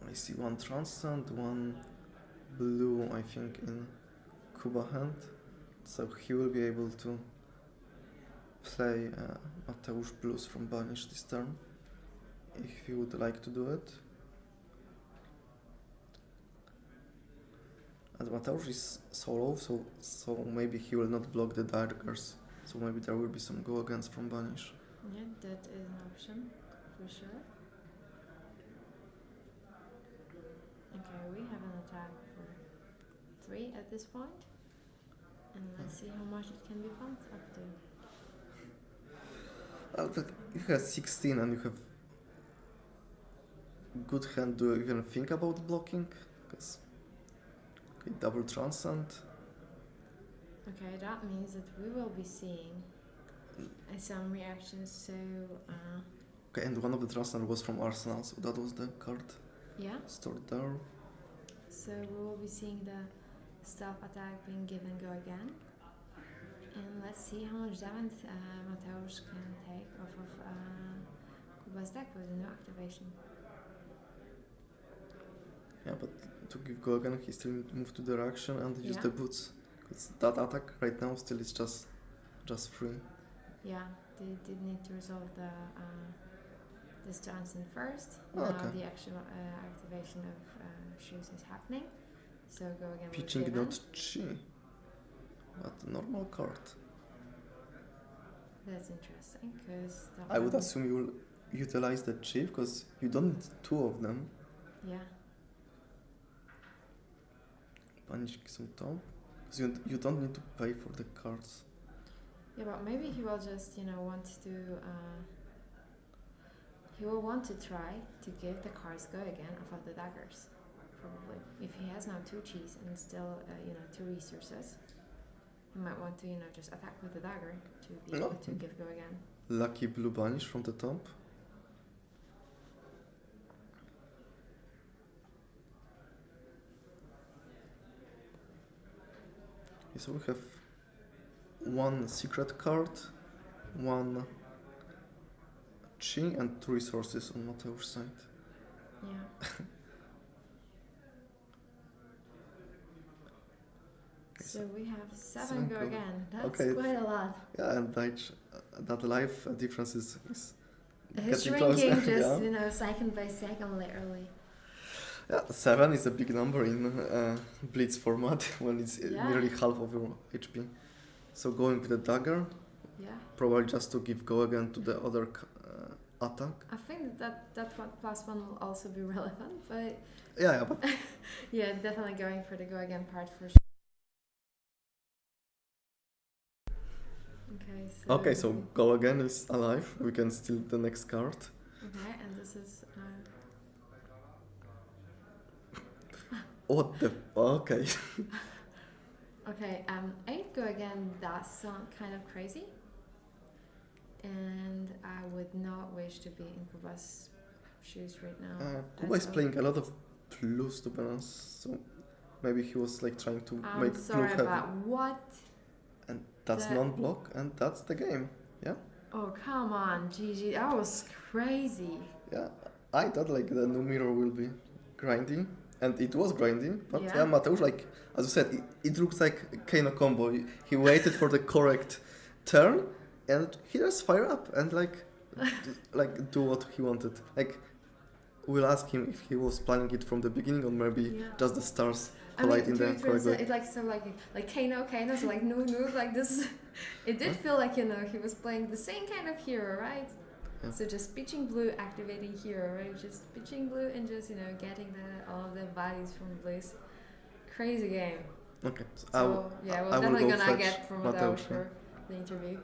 I see one transcend, one blue I think in Kuba hand. So he will be able to play Mateusz Blues from Banish this turn if he would like to do it. And Mateusz is solo, so maybe he will not block the daggers. So maybe there will be some go against from Banish. Yeah, that is an option for sure. Okay, we have an attack for 3 at this point. And let's see how much it can be bumped up to. But you have 16 and you have good hand. Do you even think about blocking? Because double transcend. Okay, that means that we will be seeing some reactions. So. Okay, and one of the transcend was from Arsenal, so that was the card. Yeah. Stored there. So we will be seeing the stealth attack being given go again. And let's see how much damage Mateusz can take off of Kuba's deck with the new activation. Yeah, but to give go again, he still need to move to the reaction and use Yeah. the boots. Because that attack right now still is just free. Yeah, they did need to resolve this transcend first. Oh, Now okay. the actual activation of shoes is happening. So go again with Pitching given. not chi, but normal card. That's interesting because I would assume you will utilize the chi because you don't need 2 of them. Yeah. Panic some top. Because you don't need to pay for the cards. Yeah, but maybe he will just, want to. He will want to try to give the cards go again off of the daggers, probably. If he has now 2 cheese and still, 2 resources, he might want to, just attack with the dagger to be able to give go again. Lucky blue banish from the top. Okay, so we have 1 secret card, 1 chi and 2 resources on Mateusz's side. Yeah. So we have 7 go go. again. That's Okay. quite a lot. Yeah, and that life difference is getting Shrinking closer. just, Yeah. second by second, literally. Yeah, 7 is a big number in Blitz format when it's Yeah. nearly half of your HP. So going with the dagger, Yeah. probably just to give go again to the other attack. I think that one plus one will also be relevant, but Yeah, but yeah, definitely going for the go again part for sure. okay, so go again is alive. We can steal the next card. Okay, and this is. What the? Okay. Okay, 8 go again does sound kind of crazy. And I would not wish to be in Kuba's shoes right now. Kuba is playing a lot of blues to be honest, so maybe he was like trying to make blue sorry, heavy. but what? And that's The- non-block, and that's the game. Yeah, Oh, come on, GG, that was crazy. yeah. I thought like the new mirror will be grindy, and it was grindy. But Yeah. yeah, Mateusz, like as you said, it looks like a Kano combo. He waited for the correct turn, and he just fire up and like do what he wanted. Like we'll ask him if he was planning it from the beginning or maybe Yeah. just the stars I mean, collide in to the be correct fair, way. it's like so like Kano, so like no, like this. It did feel like he was playing the same kind of hero, right? Yeah. So just pitching blue, activating hero, right? Just pitching blue and just getting all of the values from the blues. Crazy game. Okay, so So yeah, we're I will definitely go gonna fetch get from Mateusz, Mateusz for the interview.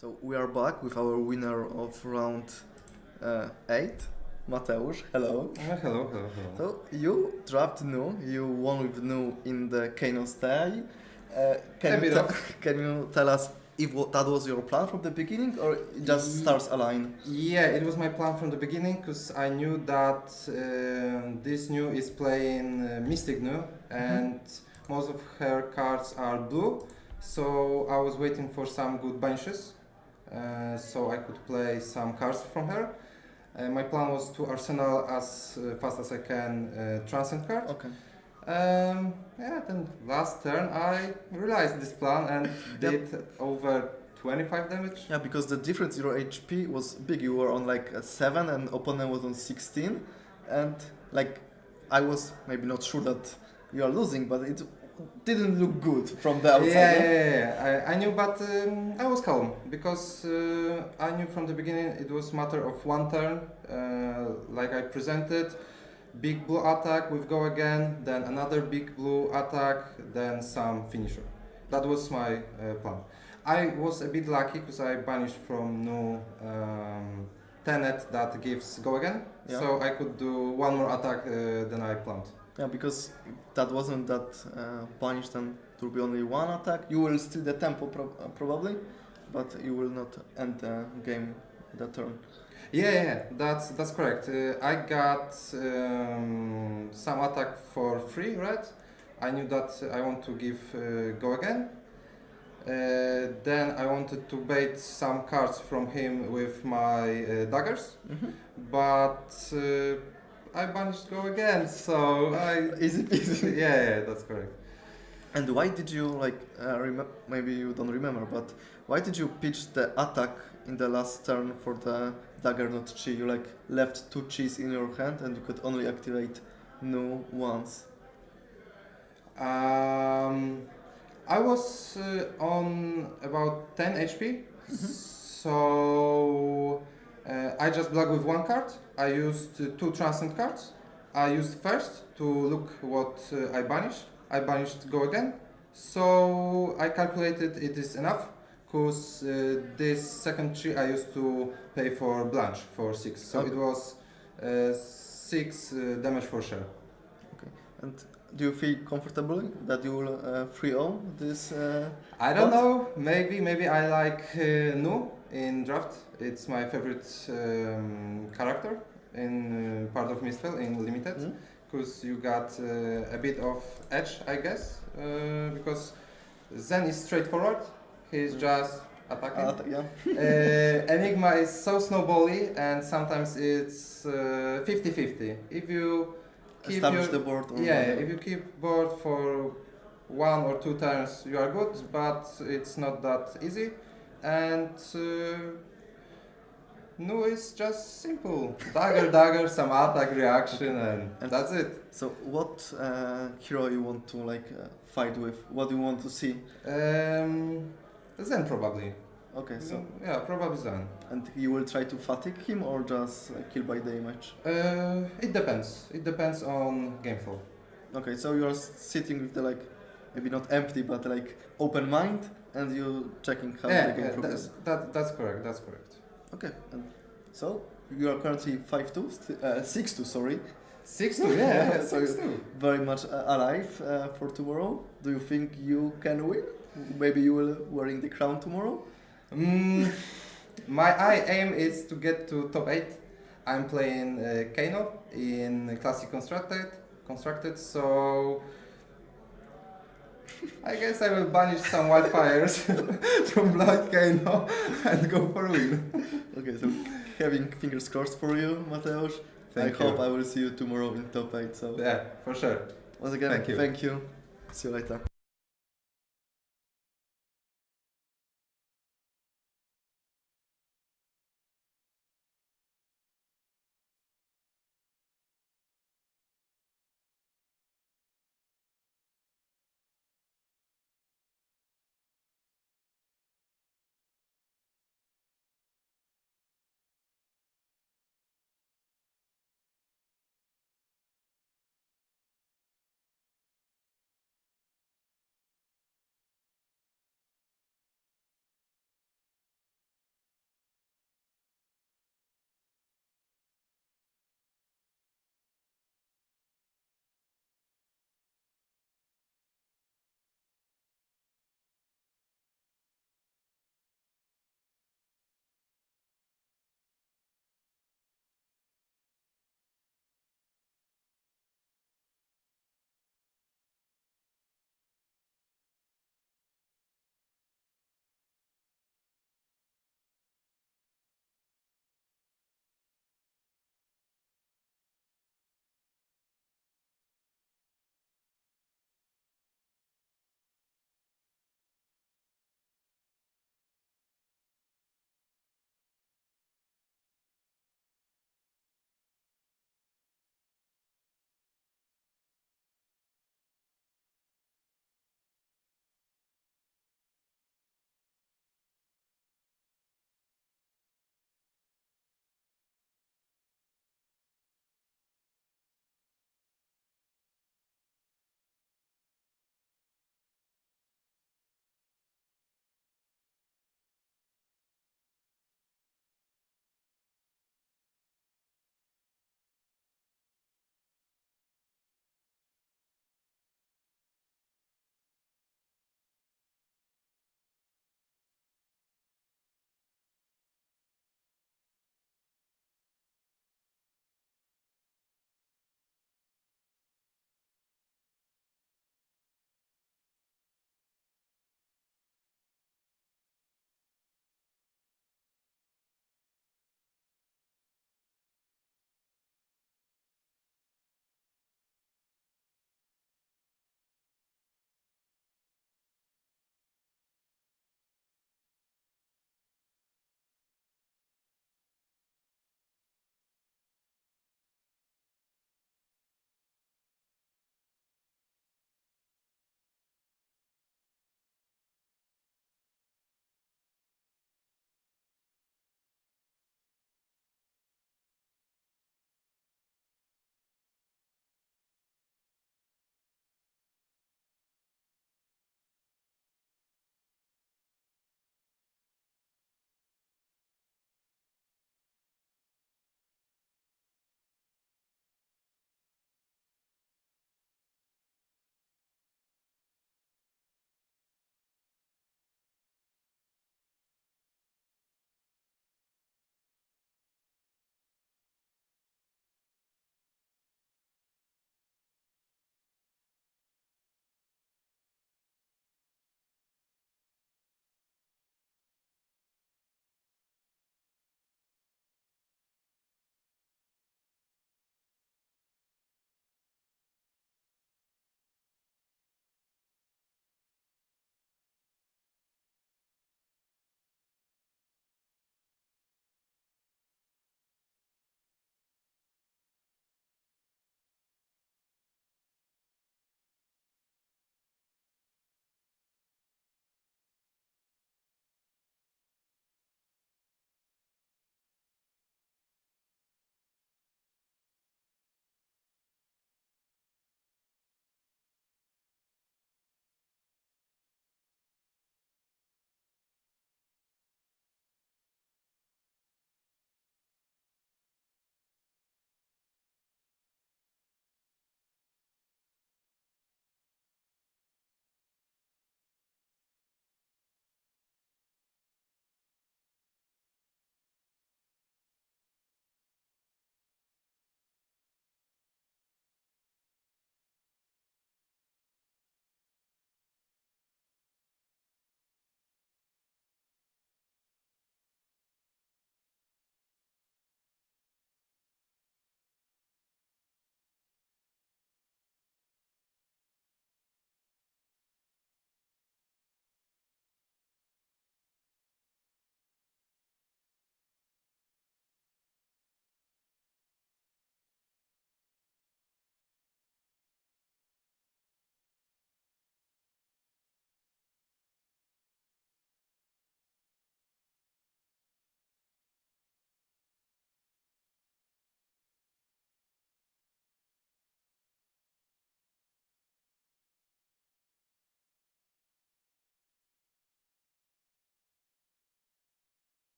So we are back with our winner of round 8, Mateusz. Hello. Hello. So you dropped Nu, you won with Nu in the Kano style. Can you tell us if that was your plan from the beginning or just stars align? Yeah, it was my plan from the beginning because I knew that this Nu is playing Mystic Nu and most of her cards are blue. So I was waiting for some good bunches so I could play some cards from her. My plan was to arsenal as fast as I can Transcend card. Okay. Then last turn I realized this plan and did over 25 damage. Yeah, because the difference in your HP was big. You were on like a 7 and opponent was on 16. And like I was maybe not sure that you are losing, but it didn't look good from the outside. Yeah. I knew, but I was calm because I knew from the beginning it was matter of one turn. Like I presented, big blue attack with go again, then another big blue attack, then some finisher. That was my plan. I was a bit lucky because I banished from Nu Tenet that gives go again, so I could do one more attack than I planned. Yeah, because if that wasn't that punished, then there will be only one attack. You will steal the tempo probably, but you will not end the game that turn. Yeah, that's correct. I got some attack for free, right? I knew that I want to give go again. Then I wanted to bait some cards from him with my daggers, but I banished go again, so Easy peasy. yeah, that's correct. And why did you maybe you don't remember, but why did you pitch the attack in the last turn for the dagger not chi? You like left 2 chis in your hand and you could only activate Nu once. I was on about 10 HP, so I just blocked with one card. I used 2 Transcend cards. I used first to look what I banished. I banished go again. So I calculated it is enough because this second tree I used to pay for Blanche for 6. So it was 6 damage for sure. Okay. And do you feel comfortable that you will 3-0 this? I don't know. Maybe I like Nu in draft. It's my favorite character in part of Mistfell in limited because you got a bit of edge, I guess. Because Zen is straightforward. He's just attacking. Enigma is so snowbally and sometimes it's 50-50. If you keep the board. if you keep board for 1 or 2 turns, you are good, but it's not that easy. And Nu is just simple. Dagger, some attack reaction, and that's it. So what hero you want to fight with? What do you want to see? Zen probably. Okay, so yeah, probably Zen. And you will try to fatigue him or just kill by damage? It depends. It depends on game flow. Okay, so you're sitting with the maybe not empty but open mind and you checking how the game progresses. That's correct. That's correct. Okay, and so you are currently 5-2, 6-2, sorry. 6-2, yeah, so 6-2. Very much alive for tomorrow. Do you think you can win? Maybe you will wearing the crown tomorrow? My aim is to get to top 8. I'm playing Kano in Classic Constructed, so I guess I will banish some wildfires from Blind Kano and go for a win. Okay, so having fingers crossed for you, Mateusz. I hope I will see you tomorrow in top 8. So yeah, for sure. Once again, thank you. See you later.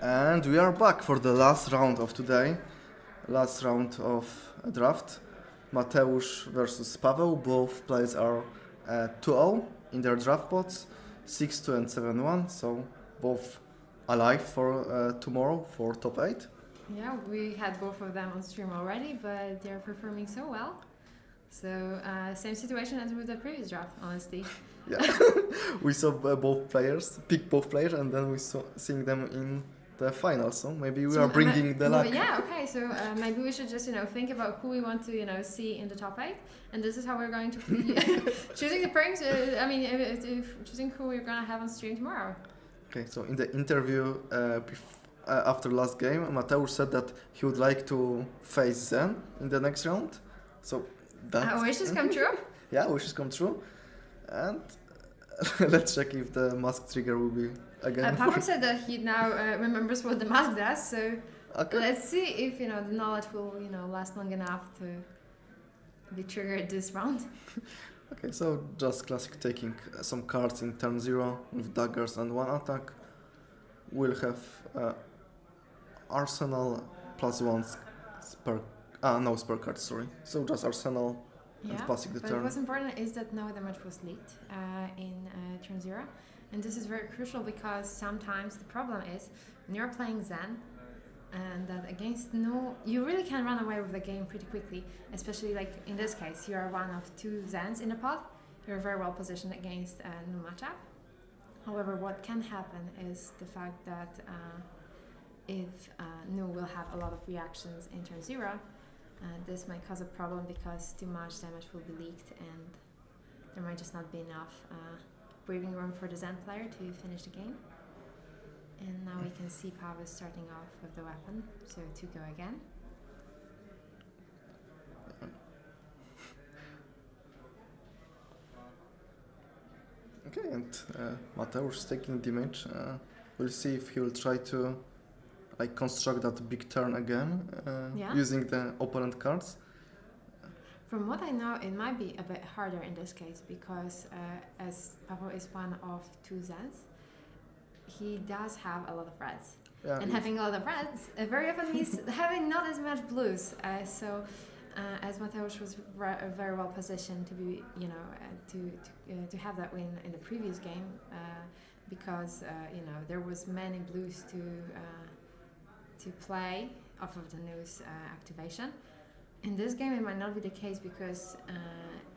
And we are back for the last round of today. Last round of draft. Mateusz versus Paweł. Both players are 2-0 in their draft pots. 6-2 and 7-1. So both alive for tomorrow for top 8. Yeah, we had both of them on stream already, but they're performing so well. So same situation as with the previous draft, honestly. Yeah, we saw both players, pick both players, and then we saw seeing them in the final. So maybe we are bringing the luck. Yeah, okay. So maybe we should just think about who we want to see in the top 8, and this is how we're going to be choosing the pairings. Choosing who we're gonna have on stream tomorrow. Okay, so in the interview after last game, Mateusz said that he would like to face Zen in the next round. So that wishes come true. Yeah, wishes come true. And let's check if the mask trigger will be again. Paweł said that he now remembers what the mask does. So okay. Let's see if the knowledge will last long enough to be triggered this round. Okay, so just classic taking some cards in turn 0 with daggers and 1 attack. We'll have Arsenal +1 spare. No spare cards, sorry. So just Arsenal and passing the turn. But what's important is that no damage was leaked in turn 0. And this is very crucial because sometimes the problem is when you're playing Zen and that against no, you really can run away with the game pretty quickly, especially like in this case, you are one of 2 Zens in the pot. You're very well positioned against a no matchup. However, what can happen is the fact that if Nu will have a lot of reactions in turn 0, this might cause a problem because too much damage will be leaked and there might just not be enough breathing room for the Zen player to finish the game. And now we can see Paweł starting off with the weapon, so to go again. Okay, and Mateusz taking damage. We'll see if he will try to construct that big turn again using the opponent cards. From what I know, it might be a bit harder in this case because as Paweł is one of 2 Zens, he does have a lot of reds. Yeah, and having a lot of reds very often means having not as much blues. As Mateusz was very well positioned to be, to have that win in the previous game, because there was many blues to play off of the Nu's activation. In this game, it might not be the case because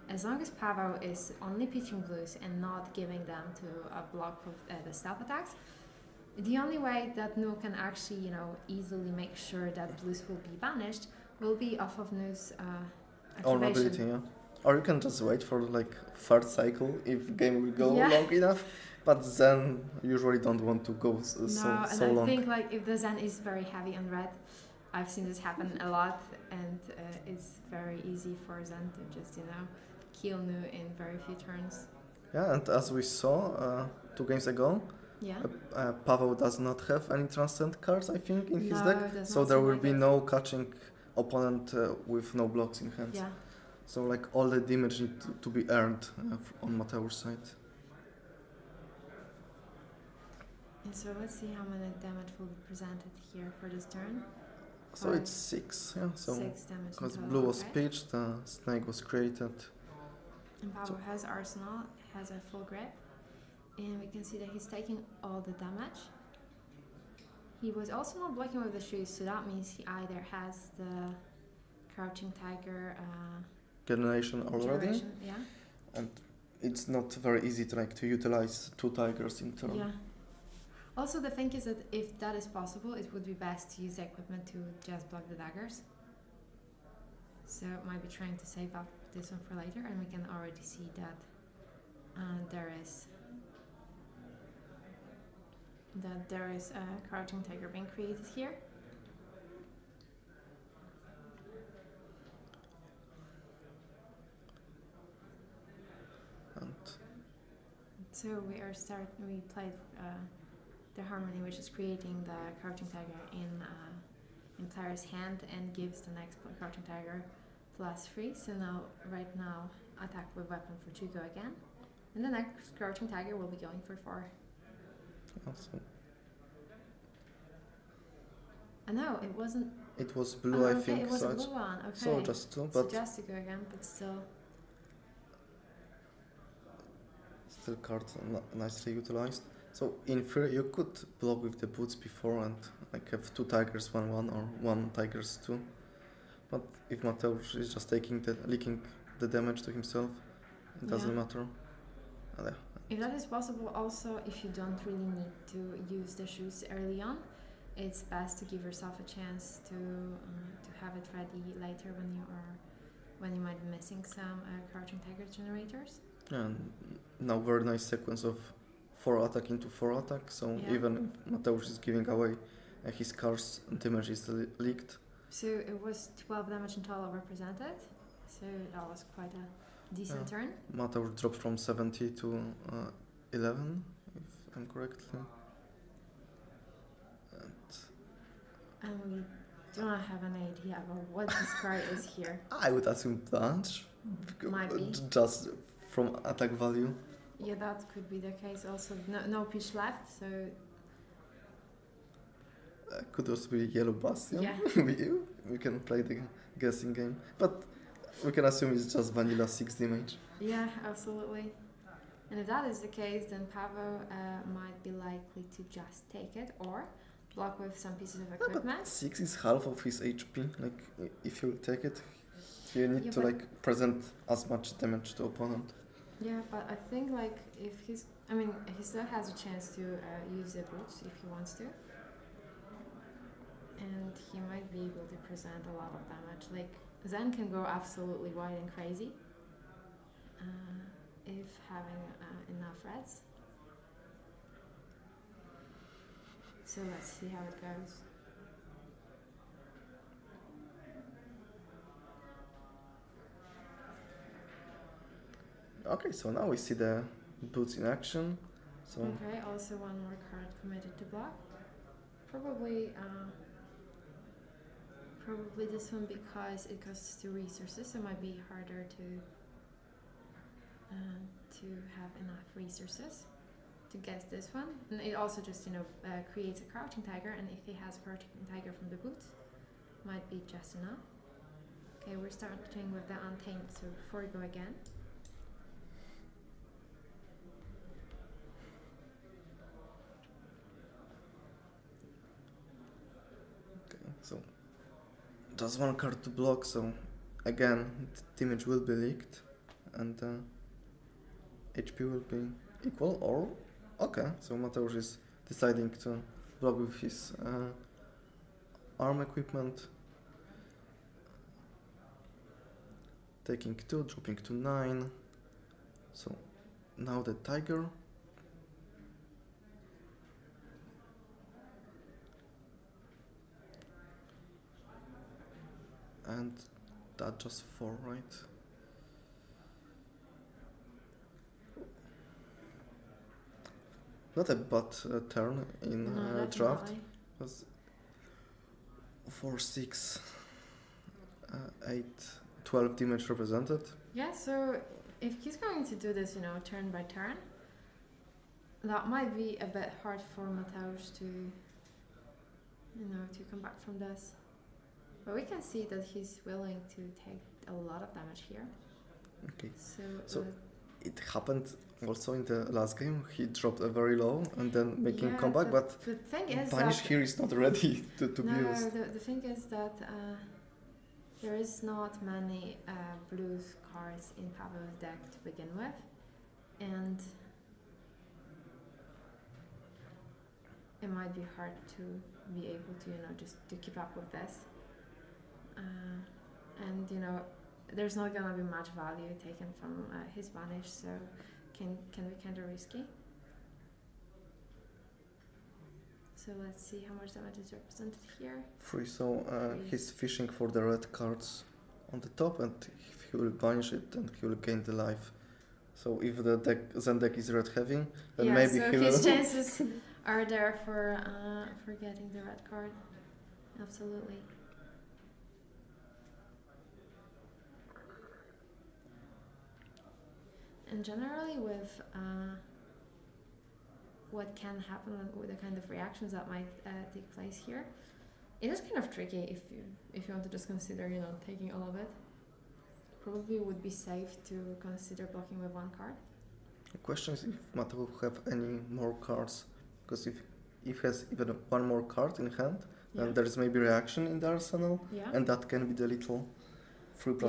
as long as Paweł is only pitching blues and not giving them to a block of the stealth attacks, the only way that Nu can actually, easily make sure that blues will be banished will be off of Nu's activation. Ability, yeah. Or you can just wait for third cycle if game will go long enough. But Zen usually don't want to go so long. I think if the Zen is very heavy on red, I've seen this happen a lot, and it's very easy for Zen to just kill Nu in very few turns. Yeah, and as we saw 2 games ago, Paweł does not have any transcend cards, I think, in his deck, so there will be no catching opponent with no blocks in hand. Yeah. So all the damage need to be earned on Mateusz's side. And so let's see how many damage will be presented here for this turn. So it's 6, yeah. So 6 damage. because blue was pitched, the snake was created. And Paweł has Arsenal, has a full grip, and we can see that he's taking all the damage. He was also not blocking with the shoes, so that means he either has the Crouching Tiger generation already, yeah. And it's not very easy to utilize 2 tigers in turn. Yeah. Also, the thing is that if that is possible, it would be best to use the equipment to just block the daggers. So might be trying to save up this one for later, and we can already see that there is a Crouching Tiger being created here. And so we played the Harmony, which is creating the Crouching Tiger in player's hand and gives the next Crouching Tiger +3. So right now, attack with weapon for 2 go again. And the next Crouching Tiger will be going for 4. also No, it wasn't. It was blue, I think. It was so a blue one. Okay. So just two, So but just to go again, but still. still card nicely utilized. So in theory you could block with the boots before and like have two tigers 1-1 or one tigers 2. But if Mateusz is just leaking the damage to himself, it doesn't matter. Yeah. If that is possible, also if you don't really need to use the shoes early on, it's best to give yourself a chance to have it ready later when you might be missing some crouching tiger generators. And now very nice sequence of 4 attack into 4 attack. So even if Mateusz is giving away his cards, damage is leaked. So it was 12 damage in total represented. So that was quite a decent turn. Mateusz dropped from 70 to 11, if I'm correctly. And we do not have an idea about what this card is here. I would assume Blanche. Might be. Just from attack value. Yeah, that could be the case. Also, no pitch left, so Could also be Yellow Bastion. yeah. we can play the guessing game. But we can assume it's just vanilla 6 damage. Yeah, absolutely. And if that is the case, then Pavel might be likely to just take it or block with some pieces of equipment. But 6 is half of his HP. Like, if you take it, you need to but like present as much damage to opponent. yeah, but I think like if he still has a chance to use the boots if he wants to. And he might be able to present a lot of damage. Like, Zen can go absolutely wild and crazy if having enough reds. So let's see how it goes. Okay, so now we see the boots in action. So Okay, also one more card committed to block. Probably this one because it costs 2 resources, so it might be harder to have enough resources to guess this one. And it also just creates a crouching tiger, and if he has a crouching tiger from the boots, might be just enough. Okay, we're starting with the Untamed, so before we go again. So just one card to block, so again the damage will be leaked and HP will be equal or okay, so Mateusz is deciding to block with his arm equipment, taking 2, dropping to 9. So now the tiger. And that just 4, right? Not a bad turn in No, draft. definitely. Was 4, 6, 8, 12 damage represented. Yeah, so if he's going to do this, turn by turn, that might be a bit hard for Mateusz to come back from this. But we can see that he's willing to take a lot of damage here. Okay. So it happened also in the last game. He dropped a very low and then making yeah, comeback, but the thing is Punish that here is not ready to be used. the thing is that there is not many blues cards in Pavel's deck to begin with, and it might be hard to be able to just to keep up with this. And there's not gonna be much value taken from his banish, so can be kind of risky. So let's see how much damage is represented here. 3, so he's fishing for the red cards on the top, and if he will banish it, then he will gain the life. So if the Zen deck is red heavy, then maybe so he will. his chances are there for getting the red card. Absolutely. And generally with what can happen with the kind of reactions that might take place here, It is kind of tricky if you want to just consider, taking all of it. Probably would be safe to consider blocking with one card. The question is if Mateo have any more cards, because if he has even one more card in hand, then there is maybe reaction in the arsenal, and that can be the little 3+3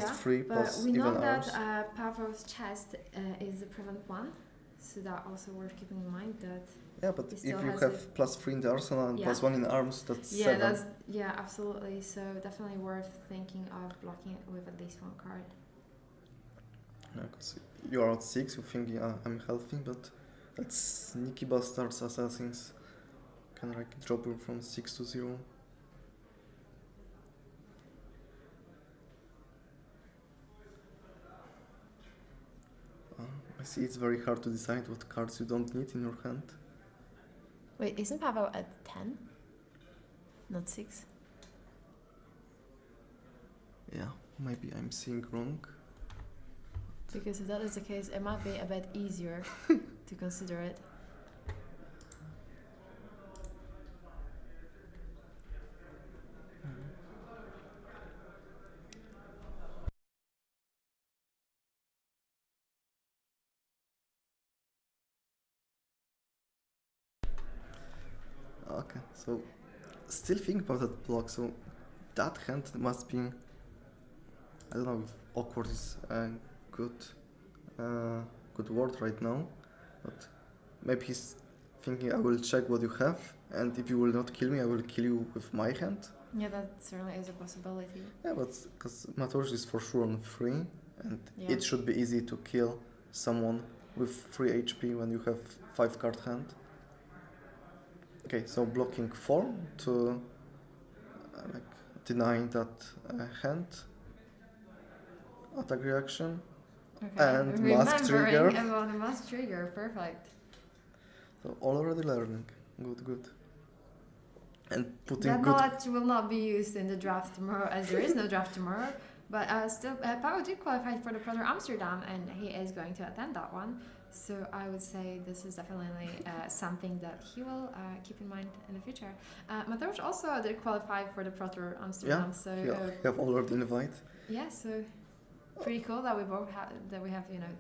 plus but we know even that arms. Pavel's chest is the prevent one, so that also worth keeping in mind that. Yeah, but he if still you has have +3 in the arsenal and +1 in arms, that's 7. Absolutely. So definitely worth thinking of blocking it with at least one card. Yeah, because you are at 6, you're thinking, I'm healthy, but that's sneaky bastards, assassins can like drop you from 6 to 0. I see it's very hard to decide what cards you don't need in your hand. Wait, isn't Pavel at 10? Not 6? Yeah, maybe I'm seeing wrong. Because if that is the case, it might be a bit easier to consider it. Okay, so still think about that block. So that hand must be, I don't know if awkward is a good word right now, but maybe he's thinking I will check what you have, and if you will not kill me, I will kill you with my hand. Yeah, that certainly is a possibility. Yeah, but because Mateusz is for sure on 3, and it should be easy to kill someone with 3 HP when you have 5 card hand. Okay, so blocking 4 to deny that hand attack reaction. Okay. And mask trigger. Remembering about the mask trigger, perfect. So already learning, good. And putting that good. knowledge will not be used in the draft tomorrow, as there is no draft tomorrow. But still, Pavel did qualify for the Proto Amsterdam, and he is going to attend that one. So I would say this is definitely something that he will keep in mind in the future. Mateusz also did qualify for the Proto Amsterdam. Yeah, so you have already invite. Yeah, so pretty cool that we both have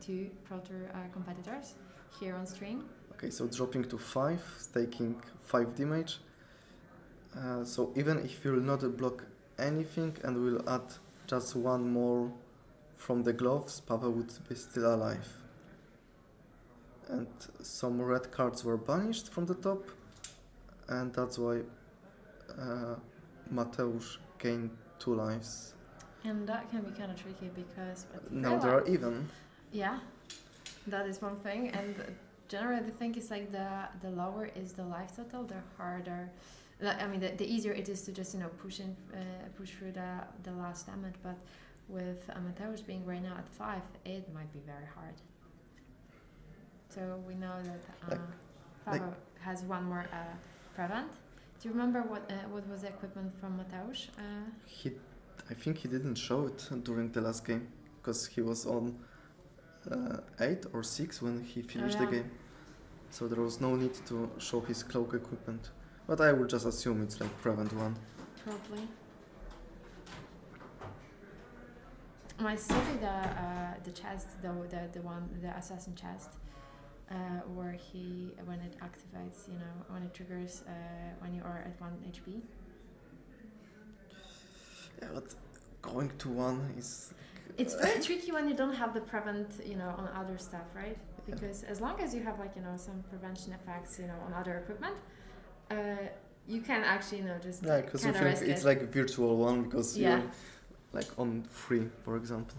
two Proto competitors here on stream. Okay, so dropping to 5, taking 5 damage. So even if you will not block anything and will add just one more from the gloves, Pavel would be still alive. And some red cards were banished from the top, and that's why Mateusz gained 2 lives. And that can be kind of tricky because now they are even. Yeah, that is one thing. And generally, the thing is like the lower is the life total, the harder. I mean, the easier it is to just push through the last damage. But with Mateusz being right now at 5, it might be very hard. So we know that Pavel has one more prevent. Do you remember what was the equipment from Mateusz? I think he didn't show it during the last game because he was on 8 or 6 when he finished the game. So there was no need to show his cloak equipment. But I would just assume it's like prevent 1. Probably. I still think the chest, though, the assassin chest, where when it activates, when it triggers when you are at 1 HP. Yeah, but going to 1 is... It's very tricky when you don't have the prevent, on other stuff, right? Because as long as you have some prevention effects, on other equipment, you can actually, just because you think it's like a virtual 1 because you're like on 3, for example.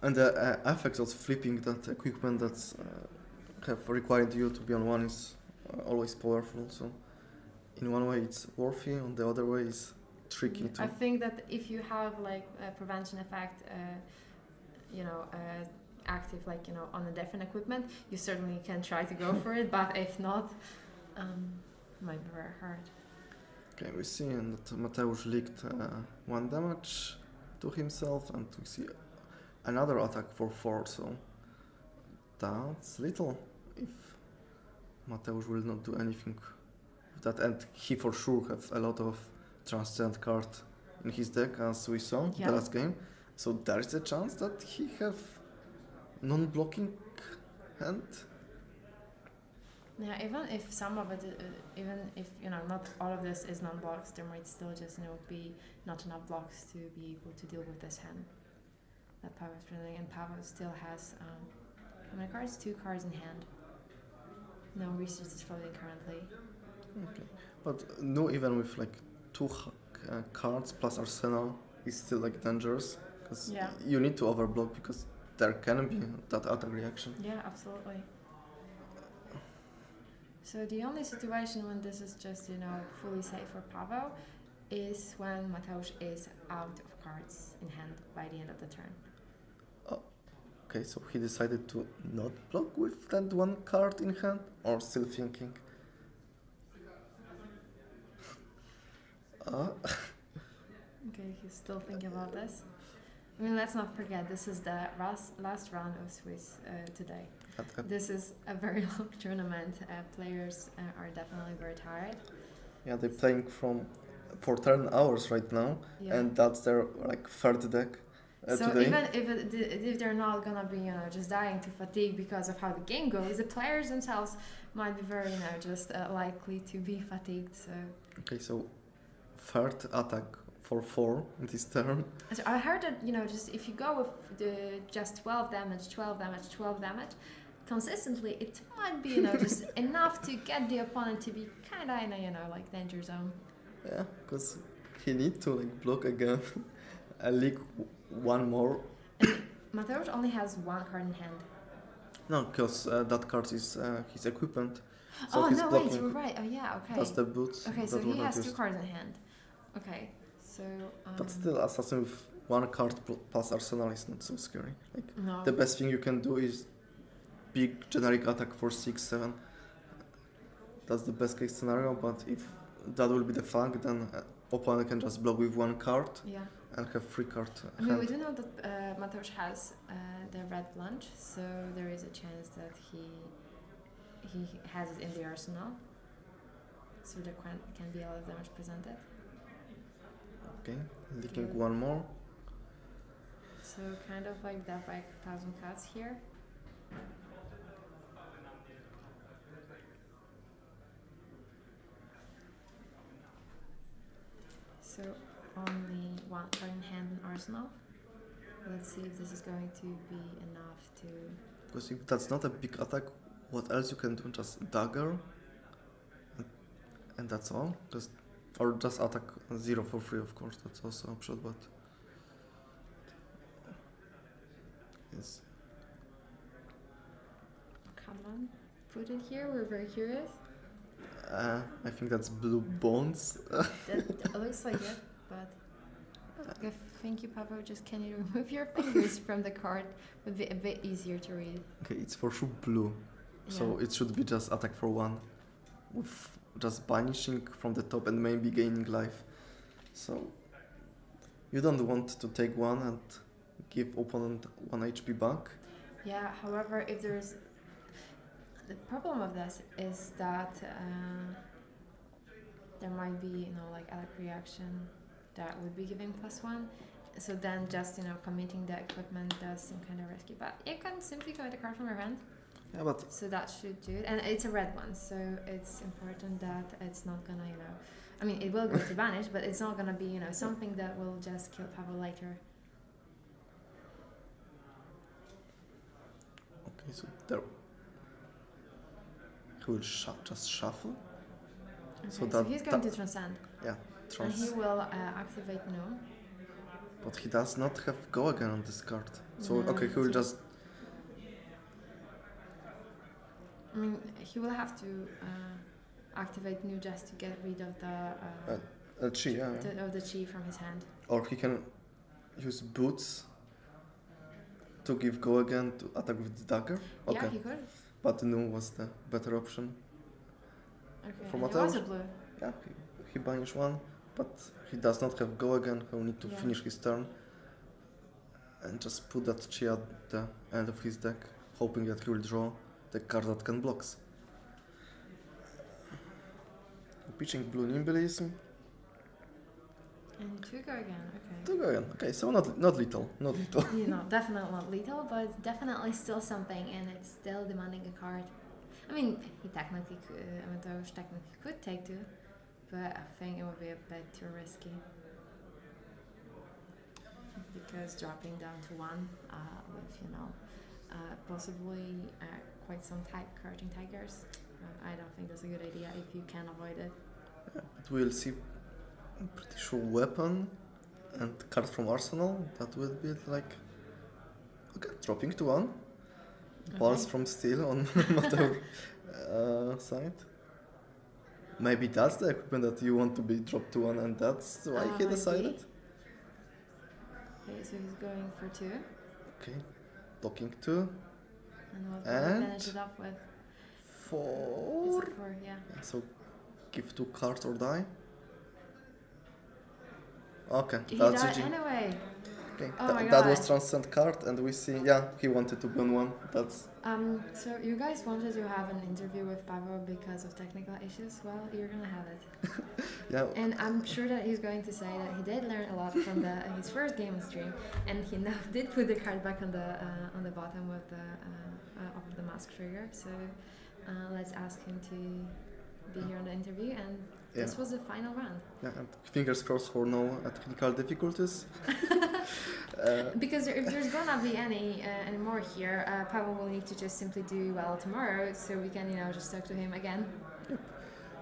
And the effect of flipping that equipment that's have required you to be on 1 is always powerful. So in one way it's worthy, on the other way it's tricky too. I think that if you have a prevention effect, active on a different equipment, you certainly can try to go for it. But if not, might be very hard. Okay, we see that Mateusz leaked 1 damage to himself, and we see another attack for 4. So that's little if Mateusz will not do anything with that, and he for sure have a lot of transcend card in his deck, as we saw Yeah. the last game. So there is a chance that he have non-blocking hand. Yeah, even if some of it, even if not all of this is non-blocks, there might still just be not enough blocks to be able to deal with this hand that Pavel's presenting, and Pavel still has how many cards? 2 cards in hand. No resources floating currently. Okay, but no, even with like 2 cards plus arsenal is still like dangerous because Yeah. you need to overblock because there can be that attack reaction. Yeah, absolutely. So the only situation when this is just fully safe for Pavel is when Mateusz is out of cards in hand by the end of the turn. Okay, so he decided to not block with that 1 card in hand, or still thinking? Okay, he's still thinking about this. I mean, let's not forget, this is the last round of Swiss today. This is a very long tournament. Players are definitely very tired. Yeah, they're playing for 10 hours right now, Yeah. and that's their like 3rd deck So today. even if they're not gonna be just dying to fatigue because of how the game goes, the players themselves might be very just likely to be fatigued. So Okay, so 3rd attack for 4 in this turn. So I heard that just if you go with the just 12 damage, 12 damage, 12 damage consistently, it might be just enough to get the opponent to be kind of in a like danger zone. Yeah, because he need to like block again, leak 1 more. Mateusz only has 1 card in hand. No, because that card is his equipment. So Oh he's no, blocking. wait, you're right. Oh yeah, okay. That's the boots. Okay, so that he were not has 2 used. cards in hand. Okay, so. But still, assassin with 1 card plus arsenal is not so scary. Like No. the best thing you can do is big generic attack for 6-7. That's the best case scenario. But if that will be the flank, then opponent can just block with 1 card Yeah. and have 3 card I mean, hand. we do know that Mateusz has the red lunge, so there is a chance that he has it in the arsenal. So there can be a lot of damage presented. Okay, leaking Good. 1 more. So kind of like death by 1,000 cuts here. So only 1 card in hand in arsenal. Let's see if this is going to be enough to. Because if that's not a big attack, what else you can do? Just dagger, and that's all. Or just attack 0 for free, of course. That's also an option, but yes. Come on, put it here. We're very curious. I think that's blue bones. That looks like it, but okay, thank you, Pavel. Just can you remove your fingers from the card? Would be a bit easier to read. Okay, it's for sure blue, so Yeah. it should be just attack for 1, with just banishing from the top and maybe gaining life. So you don't want to take 1 and give opponent 1 HP back. Yeah. However, if there's the problem of this is that there might be like attack reaction that would be giving +1. So then just committing the equipment does seem kind of risky. But you can simply commit a card from your hand. Yeah, but So that should do it. And it's a red one, so it's important that it's not gonna, I mean, it will go to banish, but it's not gonna be, something that will just kill Pavel later. okay, so there. He will just shuffle. Okay, So so that- he's going that- to transcend. And Trans. he will activate no. But he does not have go again on this card. So No, okay, he will so- just I mean, he will have to activate new just to get rid of the chi, yeah. of the chi from his hand. Or he can use boots to give go again to attack with the dagger. Okay, Yeah, he could. but no was the better option. Okay, For and it was a Mateusz? blue. Yeah, he banished 1, but he does not have go again. He will need to Yeah. finish his turn and just put that chi at the end of his deck, hoping that he will draw the card that can blocks. Pitching blue nimbilism. And to go again, okay. To go again. Okay, so not little, not little. Definitely not little, but definitely still something, and it's still demanding a card. I mean, he technically could, Amadeus technically could take two, but I think it would be a bit too risky. Because dropping down to one with, possibly quite some crouching tigers, I don't think that's a good idea if you can avoid it. Yeah, but we'll see. I'm pretty sure weapon and card from arsenal, that will be like, okay, dropping to one. Balls from steel on Mateo side. Maybe that's the equipment that you want to be dropped to one, and that's why he decided. Okay, so he's going for two. Okay, blocking two. And what will he finish it up with? Four. It's a 4, yeah. So give 2 cards or die. Okay, He that's died GG. anyway. Okay, Oh my that God. was transcend card, and we see, yeah, he wanted to burn one. That's So you guys wanted to have an interview with Pavel because of technical issues. Well, you're gonna have it. yeah. And I'm sure that he's going to say that he did learn a lot from his first game on stream, and he now did put the card back on the bottom with of the mask trigger. So let's ask him to be here on the interview, and this was the final round. Yeah, and fingers crossed for no technical difficulties. Because if there's gonna be any more here, Pavel will need to just simply do well tomorrow, so we can just talk to him again. Yeah.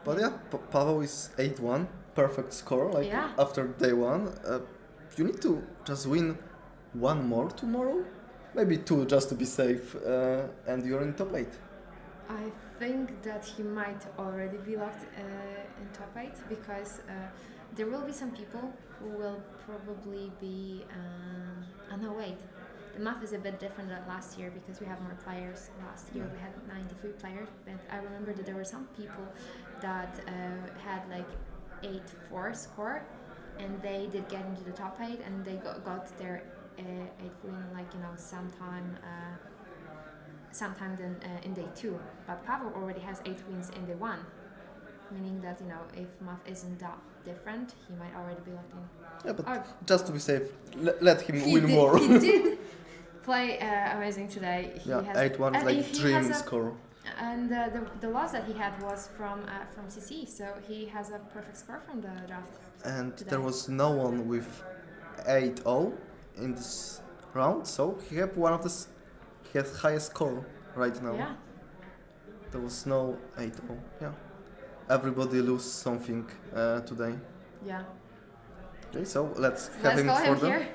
But yeah, Pavel is 8-1, perfect score. Like after day one, you need to just win one more tomorrow, maybe 2 just to be safe, and you're in top 8. I think that he might already be locked in top 8 because there will be some people who will probably be. No, wait. The math is a bit different than last year because we have more players. Last year we had 93 players, but I remember that there were some people that had like 8-4 score, and they did get into the top 8, and they got their 8 win sometime then in day 2. But Pavel already has 8 wins in day 1, meaning that if math isn't that different, he might already be locked in. Yeah, but just to be safe, let him win more. He did play amazing today. He has 8-1 is like dream score. And the loss that he had was from CC, so he has a perfect score from the draft. And today. there was no one with 8-0 in this round, so he has he has highest score right now. Yeah. There was no 8-0. Yeah. Everybody lose something today. Yeah. Okay, so let's have him call for him them. here.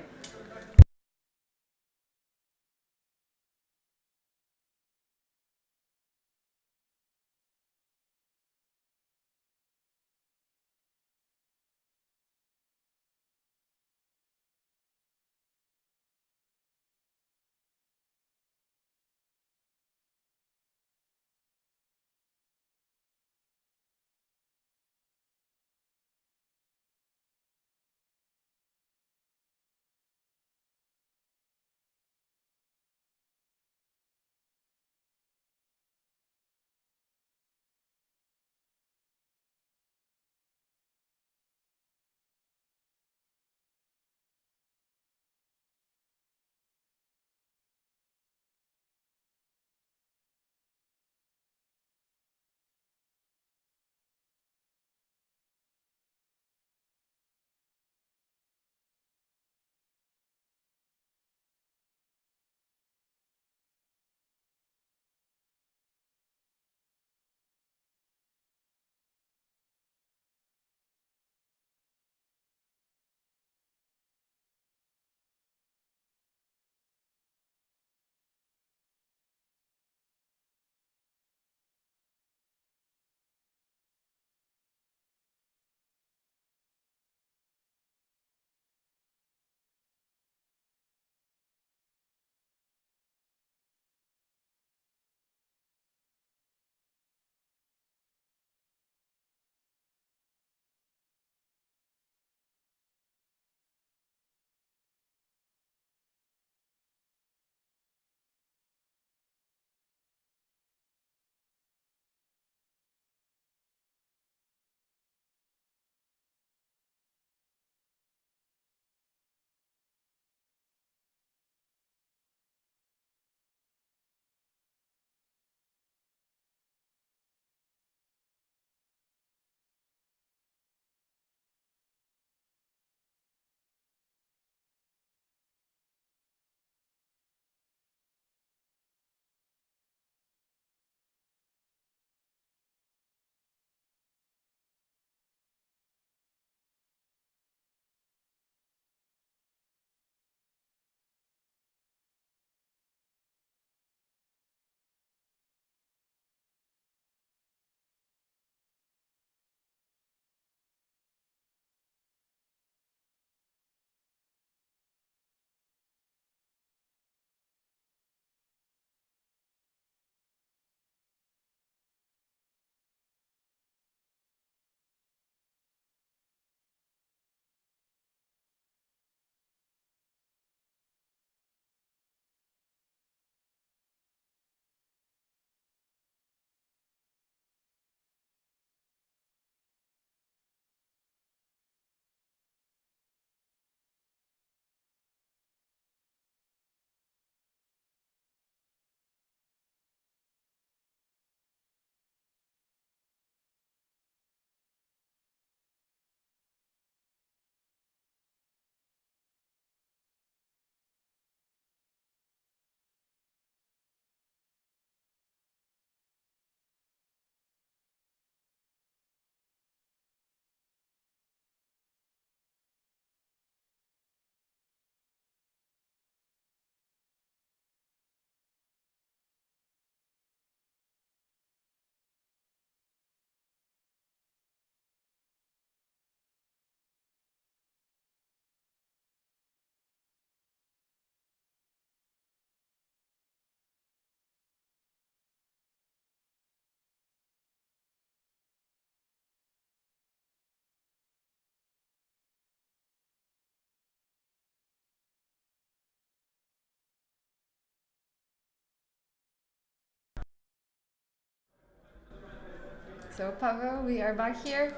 So Pavel, we are back here.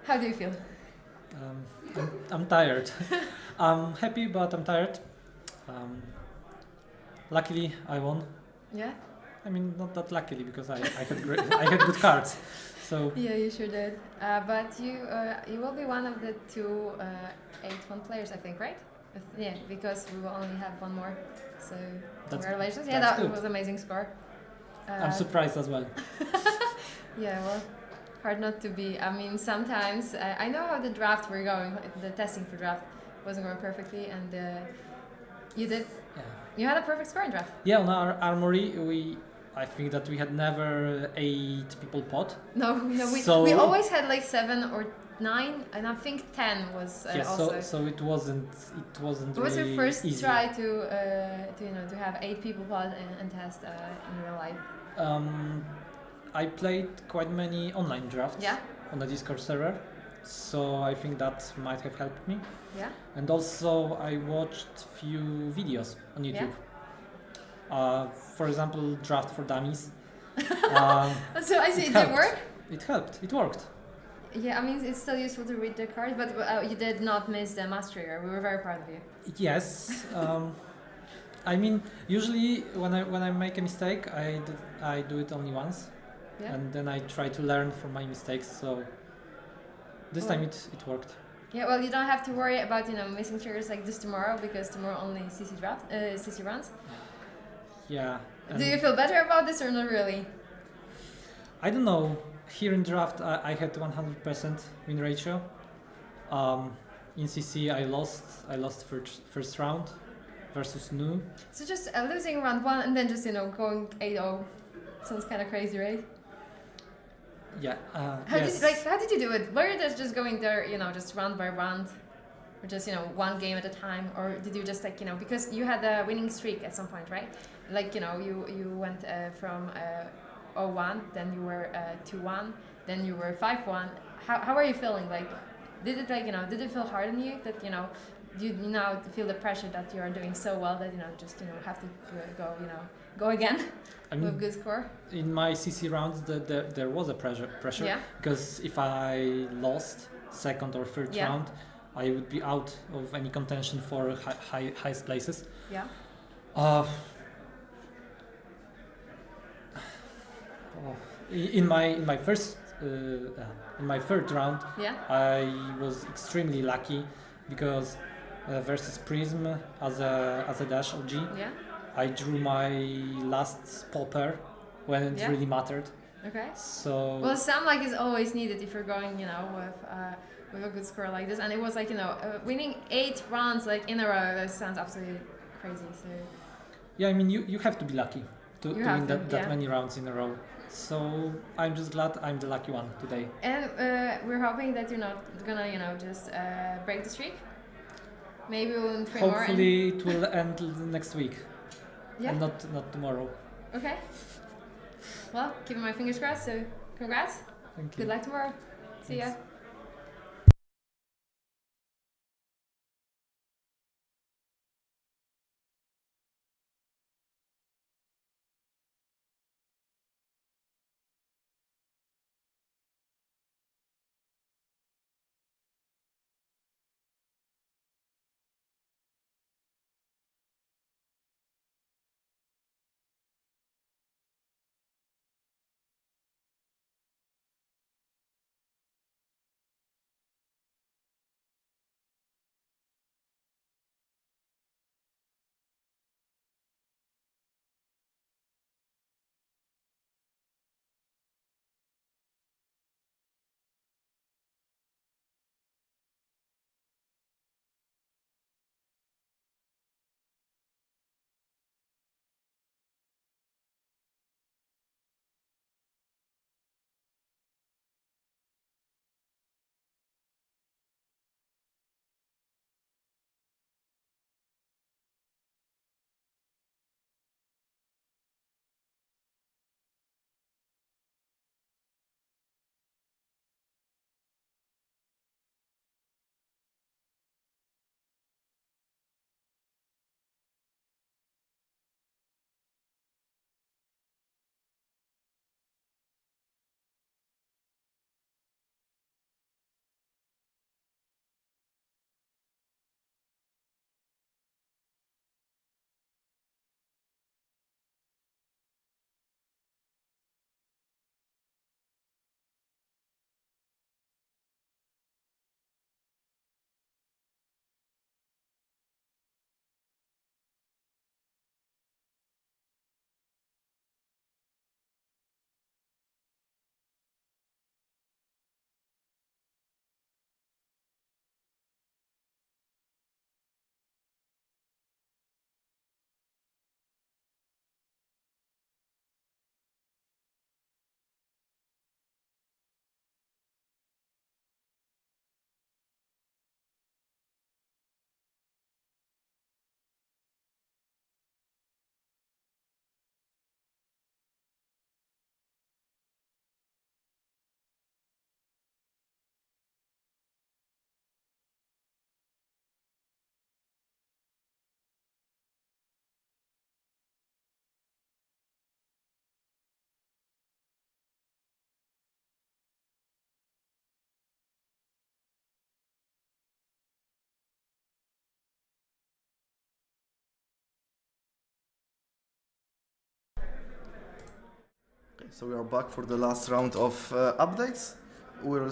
How do you feel? I'm tired. I'm happy, but I'm tired. Luckily, I won. Yeah. I mean, not that luckily because I had I had good cards. So yeah, you sure did. But you will be one of the two 8-1 players, I think, right? Yeah, because we will only have one more. So congratulations! Yeah, that was an amazing score. I'm surprised as well. Yeah, well, hard not to be. I mean, sometimes I know how the draft were going. The testing for draft wasn't going perfectly, and you did. Yeah. You had a perfect score in draft. Yeah, on our armory, I think that we had never 8 people pot. No, we always had like 7 or 9, and I think 10 was also. So it wasn't It was really your first easy. try to have 8 people pot and test in real life. I played quite many online drafts on the Discord server, so I think that might have helped me. Yeah. And also I watched few videos on YouTube. For example, Draft for Dummies. So I see it did work? It helped. It worked. Yeah, I mean, it's still useful to read the cards, but you did not miss the mastery. We were very proud of you. Yes. I mean, usually when I make a mistake, I do it only once, and then I try to learn from my mistakes. So this time it worked. Yeah, well, you don't have to worry about missing triggers like this tomorrow, because tomorrow only CC runs. Yeah. Do you feel better about this or not really? I don't know. Here in draft, I had 100% win ratio. In CC, I lost first round versus Nu. So just losing round 1 and then just going 8-0 sounds kind of crazy, right? Yeah. How did you do it? Were you just going there, just round by round, or just one game at a time, or did you just because you had a winning streak at some point, right? Like you went from 0-1, then you were 2-1, then you were 5-1. How are you feeling? Like, did it did it feel hard on you that you now feel the pressure that you are doing so well that just have to go again with good score? In my CC rounds, there was a pressure. Yeah. Because if I lost second or third round, I would be out of any contention for highest places. Yeah. In my first in my third round, I was extremely lucky because versus Prism as a dash OG, I drew my last popper when it really mattered. Okay. So well, sound like it's always needed if you're going with a good score like this, and it was winning 8 rounds in a row. That sounds absolutely crazy. So yeah, I mean you have to be lucky to win that many rounds in a row. So I'm just glad I'm the lucky one today. And we're hoping that you're not gonna just break the streak. Maybe we'll win 3 more. Hopefully it will end next week. Yeah. And not tomorrow. Okay. Well, keeping my fingers crossed. So congrats. Thank you. Good luck tomorrow. See ya. So we are back for the last round of updates. We're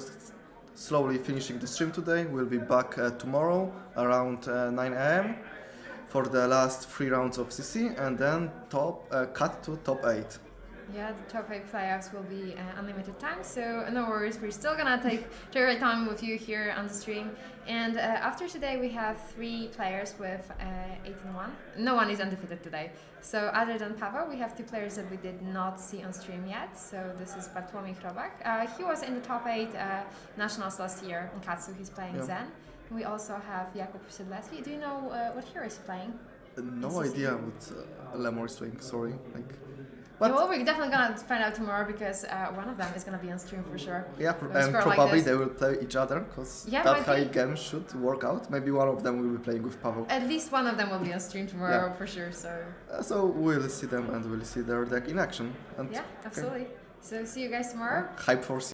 slowly finishing the stream today. We'll be back tomorrow around 9 a.m. for the last 3 rounds of CC and then cut to top 8. Yeah, the top 8 playoffs will be unlimited time, so no worries. We're still gonna take your time with you here on the stream. And after today, we have 3 players with 8-1. No one is undefeated today. So other than Paweł, we have 2 players that we did not see on stream yet. So this is Bartłomiej Chrobak. He was in the top 8 nationals last year in Katsu. He's playing Zen. We also have Jakub Siedlecki. Do you know what hero is playing? No idea what Lemor is playing. Sorry. But well, we're definitely gonna find out tomorrow because one of them is gonna be on stream for sure. Yeah, and probably they will play each other because that high game should work out. Maybe one of them will be playing with Paweł. At least one of them will be on stream tomorrow for sure. So we'll see them and we'll see their deck in action. And yeah, absolutely. So see you guys tomorrow. Hype for